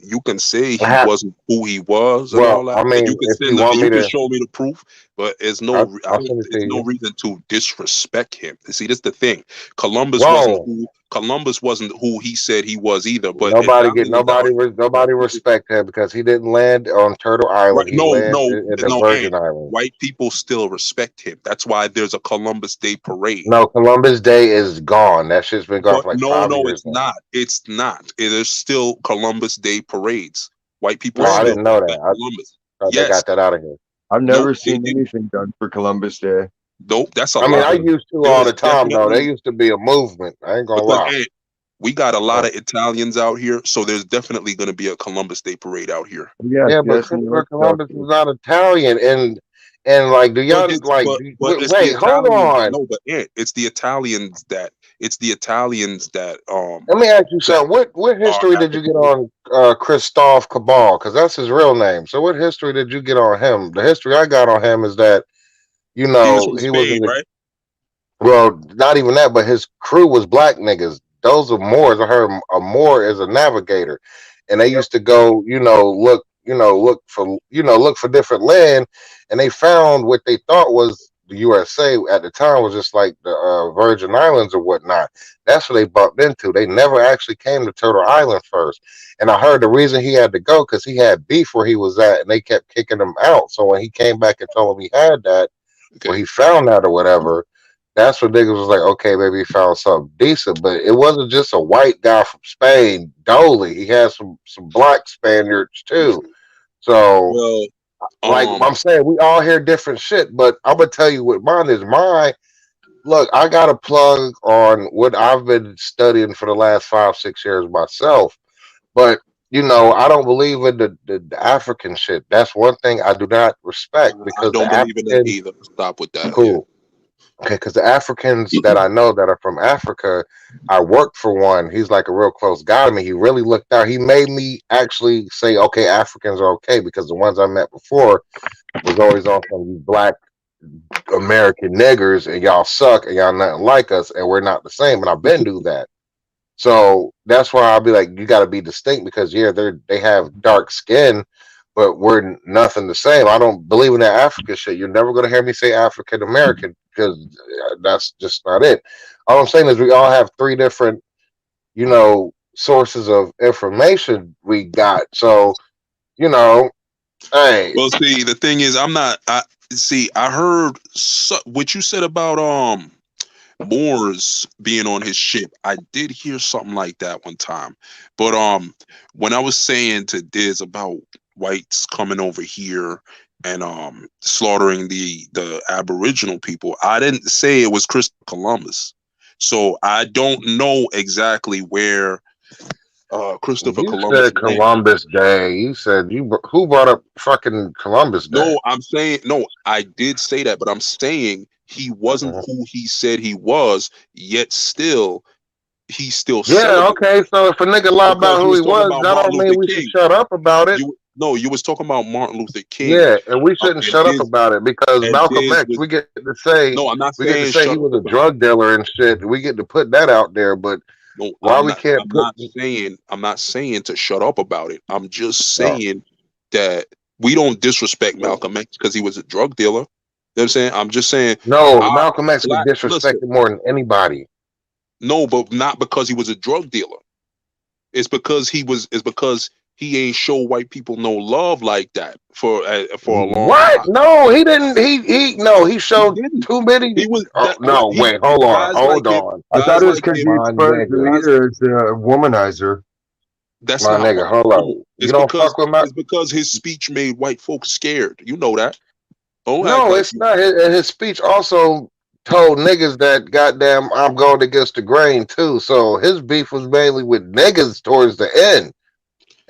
you can say I he have, wasn't who he was and all well, that, I and you mean, can if you send the, want you me can to, show me the proof, but there's no, I I'll don't, send it to it's no you. reason to disrespect him. See, that's the thing. Whoa, Columbus wasn't who he said he was either. But nobody get Italians out here, nobody respect him because he didn't land on Turtle right? Island. He No, landed no, in the no, and Virgin Islands. white people still respect him. That's why there's a Columbus Day parade. No, Columbus Day is gone. That shit's been gone But for like no, 5 years it's now. not. It's not. It is still Columbus Day parades. White people Oh, I still Really? didn't know respect that. Columbus. I thought they Yes. got that out of here. I've Nope. never They seen didn't. anything done for Columbus Day. Nope. That's a I mean, I lie. Ever. used to There all is the time though. There definitely used to be a movement. I ain't gonna because lie. hey, we got a lot Uh, of Italians out here, so there's definitely going to be a Columbus Day parade out here. Yes, Yeah, but yes, New Christopher York stuff. Columbus is not Italian, and like, do But y'all it's like? but but it's the Wait, hold Italians. on. No, but it's the Italians that Let me ask you that something. What are history at did the you get parade. on Christophe Cabal? Because that's his real name. So what history did you get on him? The history I got on him is that He was from he was in Spain, the right? well, not even that, but his crew was black niggas. Those are Moors. I heard a Moor is a navigator, and they Yep. used to go, look for different land, and they found what they thought was the USA at the time was just like the Virgin Islands or whatnot. That's what they bumped into. They never actually came to Turtle Island first, and I heard the reason he had to go because he had beef where he was at, and they kept kicking him out. So when he came back and told him he had that, or Okay. he found that or whatever, that's when niggas was like, okay, maybe he found something decent. But it wasn't just a white guy from Spain, Dolly. He had some black Spaniards too. So Well, like um, I'm saying, we all hear different shit, but I'm gonna tell you what mine is. Mine, look, I got a plug on what I've been studying for the last 5, 6 years myself. But I don't believe in the African shit. That's one thing I do not respect I because the don't believe in that Africans, either. Stop with that. Yeah. cool. Okay, because the Africans that I know that are from Africa, I worked for one. He's like a real close guy to me. He really looked out. He made me actually say, okay, Africans are okay because the ones I met before was always on some you black American niggers and y'all suck and y'all nothing like us and we're not the same. And I've been through that. So that's why I'll be like, you got to be distinct because yeah, they have dark skin, but we're nothing the same. I don't believe in that African shit. You're never gonna hear me say African American because that's just not it. All I'm saying is we all have three different, sources of information we got. So hey, Well, see, the thing is, I'm not. I see. I heard what you said about Moors being on his ship. I did hear something like that one time. But when I was saying to Diz about whites coming over here and slaughtering the Aboriginal people, I didn't say it was Christopher Columbus. So I don't know exactly where Christopher you Columbus said went. Columbus Day. You said who brought up fucking Columbus Day? No, I'm saying no. I did say that, but I'm saying he wasn't Mhm. who he said he was. Yet still, he's still Yeah, celebrated okay. So if a nigga lie because about you who was he talking was, about that Martin don't mean Luther we should King. shut up about it. You no, you was talking about Martin Luther King, Yeah, and we shouldn't and shut up about it because Malcolm Diz X, was. No, I'm not we get to saying say shut he up was a about it. drug dealer and shit. We get to put that out there, but No, why we can't I'm put not saying. I'm not saying to shut up about it. I'm just no, saying that we don't disrespect Malcolm X because he was a drug dealer. You know what I'm saying? I'm just saying no, our Malcolm X was black. Listen, disrespected more than anybody. no, but not because he was a drug dealer. It's because he ain't show white people no love like that for a long What? time. No, he didn't. No, he He showed didn't. too many. He was Oh that no, he wait, hold on, guys like hold him, on, I thought guys it was like because him, he my exposed the nigga, guys. leader as a womanizer. That's my not nigga, why. hold No, on. You don't fuck with my. it's because his speech made white folks scared. You know that. Don't act No, like it's you. not. His speech also told niggas that goddamn I'm going against the grain too. So his beef was mainly with niggas towards the end,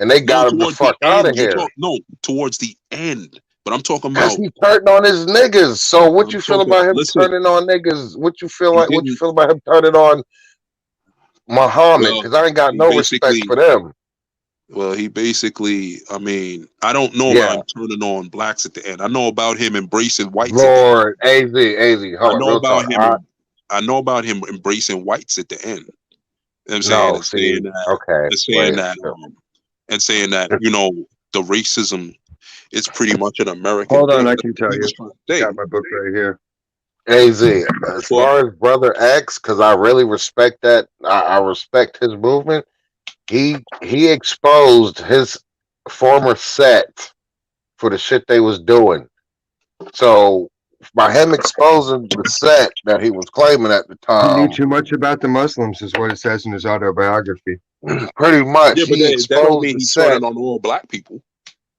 and they No, got him the towards the fuck out end. of You here. talk no towards the end. But I'm talking Cause about. he turned on his niggas. So what I'm you feel talking. about him Listen, turning on niggas? What you feel he like? What you didn't. feel about him turning on Muhammad? Well, Cause I ain't got he no respect basically. for them. Well, he basically. I mean, I don't know about Yeah. him turning on blacks at the end. I know about him embracing whites at the end. Lord, AZ, I hold on, know real about talk. him. I know about him embracing whites at the end. You know what I'm saying No, and see, saying that okay, and saying wait. that and saying that the racism is pretty much an American Hold on, thing. I That's can what tell he was you. trying to Got say. my book right here. AZ, as But far as Brother X, because I really respect that. I respect his movement. He exposed his former set for the shit they was doing. So by him exposing the set that he was claiming at the He knew time, too much about the Muslims, is what it says in his autobiography. pretty much yeah, but he that don't exposed mean the he turned set. it on all black people.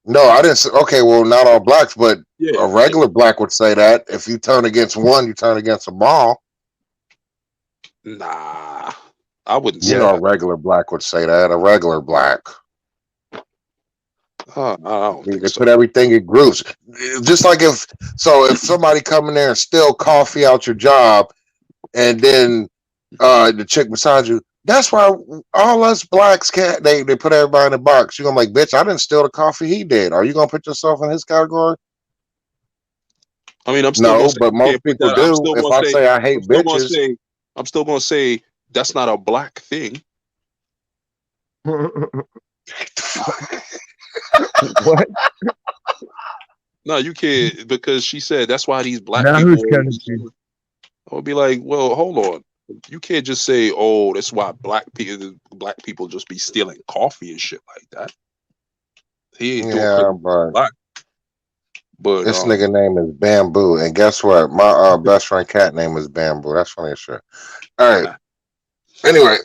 No, I didn't say, okay, well, not all blacks, but Yeah, a yeah. regular black would say that. If you turn against one, you turn against them all. Nah, I wouldn't You say Yeah. know, a that. regular black would say that. A regular black. I don't think They so. put everything in groups. Just like if somebody come in there and steal coffee out your job, and then the chick beside you, that's why all us blacks can't. They put everybody in a box. You gonna like, bitch? I didn't steal the coffee. He did. Are you gonna put yourself in his category? I mean, I'm still gonna No, say but you most can't put people that. I'm do. still If gonna I say. say I I'm hate still gonna bitches, say. I'm still gonna say that's not a black thing. What? No, you can't because she said that's why these black Now people who's always gonna be be? stealing. I would be like, well, hold on. You can't just say, oh, that's why black people just be stealing coffee and shit like that. He ain't do it because yeah, he's but black. But this nigga name is Bamboo, and guess what? My best friend cat name is Bamboo. That's funny as shit. All right. Anyway,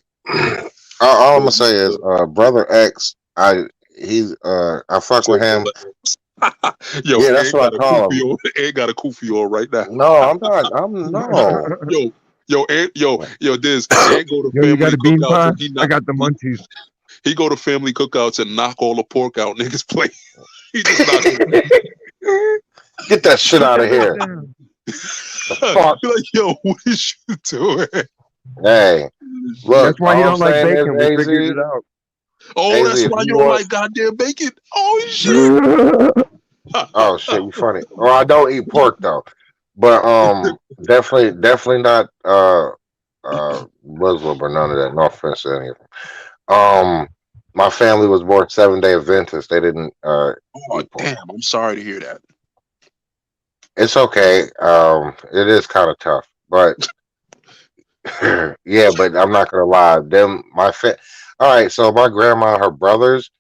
all I'm but gonna say is, brother X, I fuck with him. yo, Yeah, that's Ed what I got a call kufi him. on. Ed got a kufi on right now. No, I'm not. I'm no. Yo, Ed, yo, this Ed go to Yo, you got family a bean cookouts pie? and he I not got the he, munchies. he go to family cookouts and knock all the pork out niggas plate. He just knock it. Get that shit Put out that of bitch here. down. The fuck. Be like, yo, what is you doing? Hey, Shit. look. That's why you All I'm don't like saying is, bacon. We figured it out. Oh, AZ, that's if why you you don't want, like goddamn bacon. Oh shit. oh shit, you funny. Well, I don't eat pork though, but definitely not Muslim or none of that. No offense to any of them. My family was born 7 Day Adventist. They didn't Oh eat pork. damn, I'm sorry to hear that. It's okay. It is kind of tough, but yeah. But I'm not gonna lie. All right. So my grandma, and her brothers,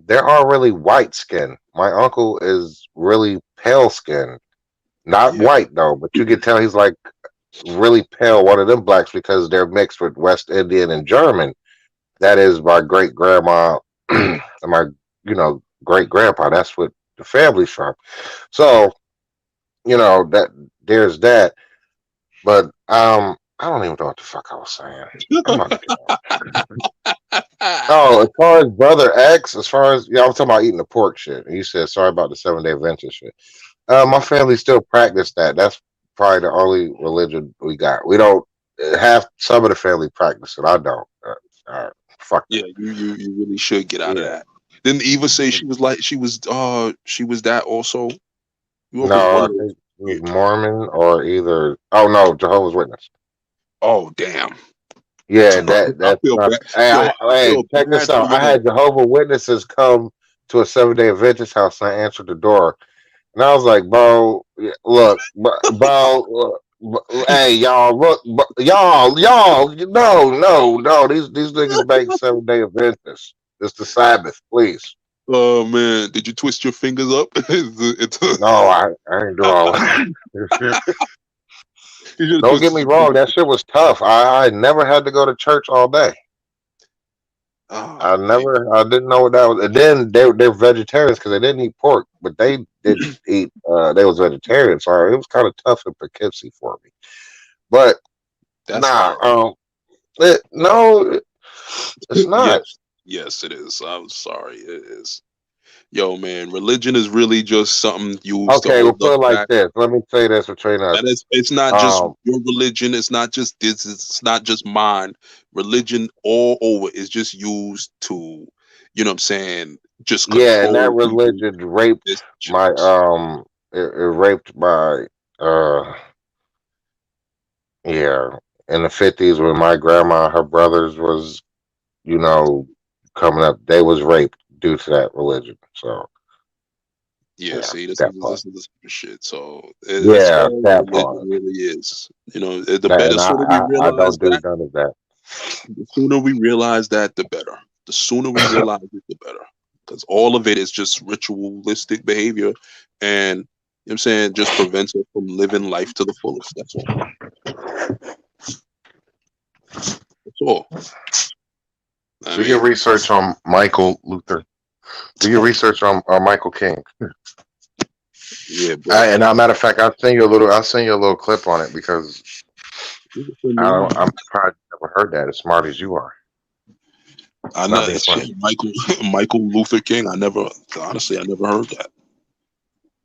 they're all really white skinned. My uncle is really pale skinned. Not Yeah. white though, but you can tell he's like really pale. One of them blacks because they're mixed with West Indian and German. That is my great grandma and my great grandpa. That's what the family's from. So that there's that. But I don't even know what the fuck I was saying. I'm about to get off. Oh, as far as brother X, as far as I'm talking about eating the pork shit. And you said sorry about the 7 Day Adventist shit. My family still practice that. That's probably the only religion we got. We don't have some of the family practice it. I don't. Fuck Yeah, that. you really should get out of Yeah. that. Didn't Eva say she was that also? You up is No, one I of those think it was weird. Mormon or either. Oh no, Jehovah's Witness. Oh damn. Yeah, I that's feel not. bad. Hey, Yo, I hey, feel check this bad for out. I y'all. had Jehovah Witnesses come to a 7 Day Adventist house, and I answered the door, and I was like, "Bro, look, bro, hey, y'all, look, y'all, no, no, no, these niggas make 7 Day Adventists. It's the Sabbath, please. Oh man, did you twist your fingers up? No, I ain't do all that. You should have Don't get twisted me your wrong, fingers. that shit was tough. I never had to go to church all day. Oh man, I didn't know what that was. And then they're vegetarians because they didn't eat pork, but they did eat. They was vegetarian, so it was kind of tough in Poughkeepsie for me. But that's nah, hard. no, it's not. Yes, yes, it is. I'm sorry, it is. Yo, man, religion is really just something used to Okay, we'll hold put us it like back. this. Let me say this between And us. it's not just Um, your religion. It's not just this. It's not just mine. Religion all over is just used to, you know what I'm saying, just yeah, and that control people. religion raped my Decisions. it raped my yeah, in the 50s when my grandma, her brothers was, you know, coming up, they was raped due to that religion. So Yeah, yeah, see, that part. this is the stupid shit. So it's Yeah, all that religion part. really is. You know, the That better and sooner we I realize don't do that, none of that. the sooner we realize that, the better. The sooner we realize it, the better. Because all of it is just ritualistic behavior, and you know what I'm saying, just prevents us from living life to the fullest. That's all. That's all. I Do your mean, research on Michael Luther. Do your research on Michael King. yeah, but And a matter of fact, I'll send you a little clip on it because you can send me one. I'm surprised you never heard that. As smart as you are, I not know being funny. shit, Michael Michael Luther King. I never, honestly, I never heard that.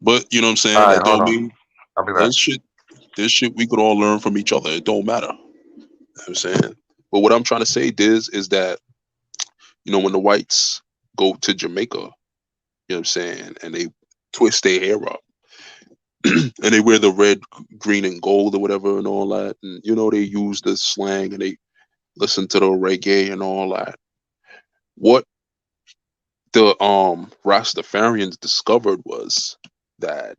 But you know what I'm All saying? right, That hold don't on. mean I'll be back. there's shit. There's shit we could all learn from each other. It don't matter. You know what I'm saying? But what I'm trying to say, Diz, is that when the whites go to Jamaica, you know what I'm saying, and they twist their hair up and they wear the red, green, and gold or whatever and all that, and they use the slang and they listen to the reggae and all that. What the Rastafarians discovered was that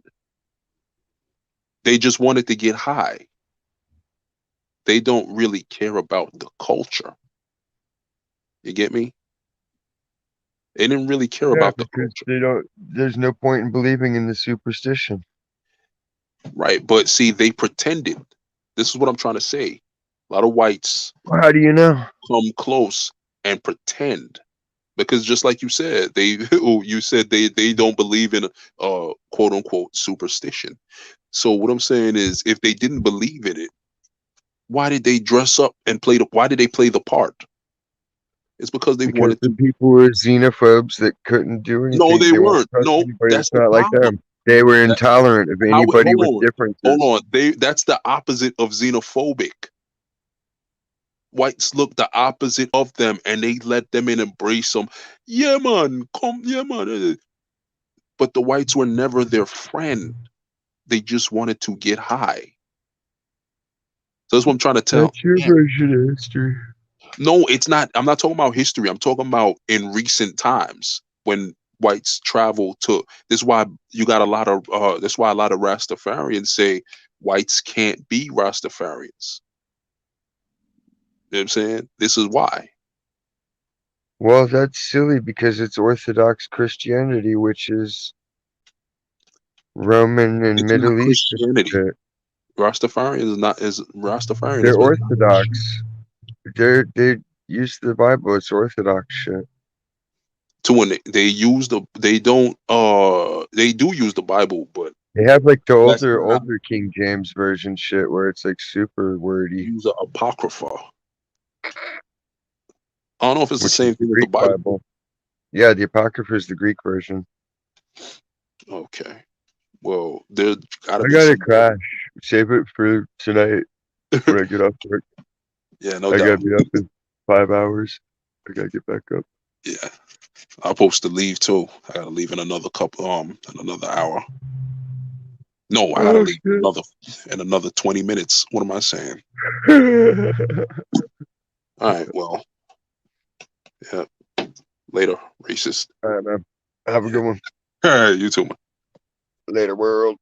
they just wanted to get high. They don't really care about the culture. You get me? They didn't really care Yeah, about the because culture. they don't. There's no point in believing in the superstition. Right. But see, they pretended. This is what I'm trying to say. A lot of whites Well, how do you know? come close and pretend. Because just like you said, you said they don't believe in quote unquote superstition. So what I'm saying is if they didn't believe in it, why did they dress up and why did they play the part? It's because they Because wanted the to. people were xenophobes that couldn't do No, anything. they They won't weren't. trust No, anybody that's that's the not like problem. them. They were That intolerant of how anybody with hold on. Hold differences. on. That's the opposite of xenophobic. Whites look the opposite of them and they let them in, embrace them. Yeah, man, come, yeah, man. But the whites were never their friend. They just wanted to get high. So that's what I'm trying to tell. That's your Man, version of history. no, it's not. I'm not talking about history. I'm talking about in recent times when whites travel to. This is why you got a lot of. That's why a lot of Rastafarians say whites can't be Rastafarians. You know what I'm saying? This is why. Well, that's silly because it's Orthodox Christianity, which is Roman and It's not Middle Eastern Christianity. shit. Rastafarian is not is They're Rastafarianism is not Christian. Orthodox. They use the Bible. It's Orthodox shit. To an they use they don't they do use the Bible, but They have like the that's not older King James version shit where it's like super wordy, use the apocrypha. I don't know if it's the which is same the thing with the Greek Bible. Bible. Yeah, the Apocrypha is the Greek version. Okay. Well, there gotta I be gotta some. crash. Save it for tonight when I get off work. Yeah, no I gotta doubt. be up in 5 hours. I gotta get back up. Yeah. I'm supposed to leave too. I gotta leave in another couple in another hour. No, I gotta Oh leave shit. in another 20 minutes. What am I saying? All right, well, yeah. Later, racist. All right, man. Have a Yeah. good one. All right, you too, man. Later, world.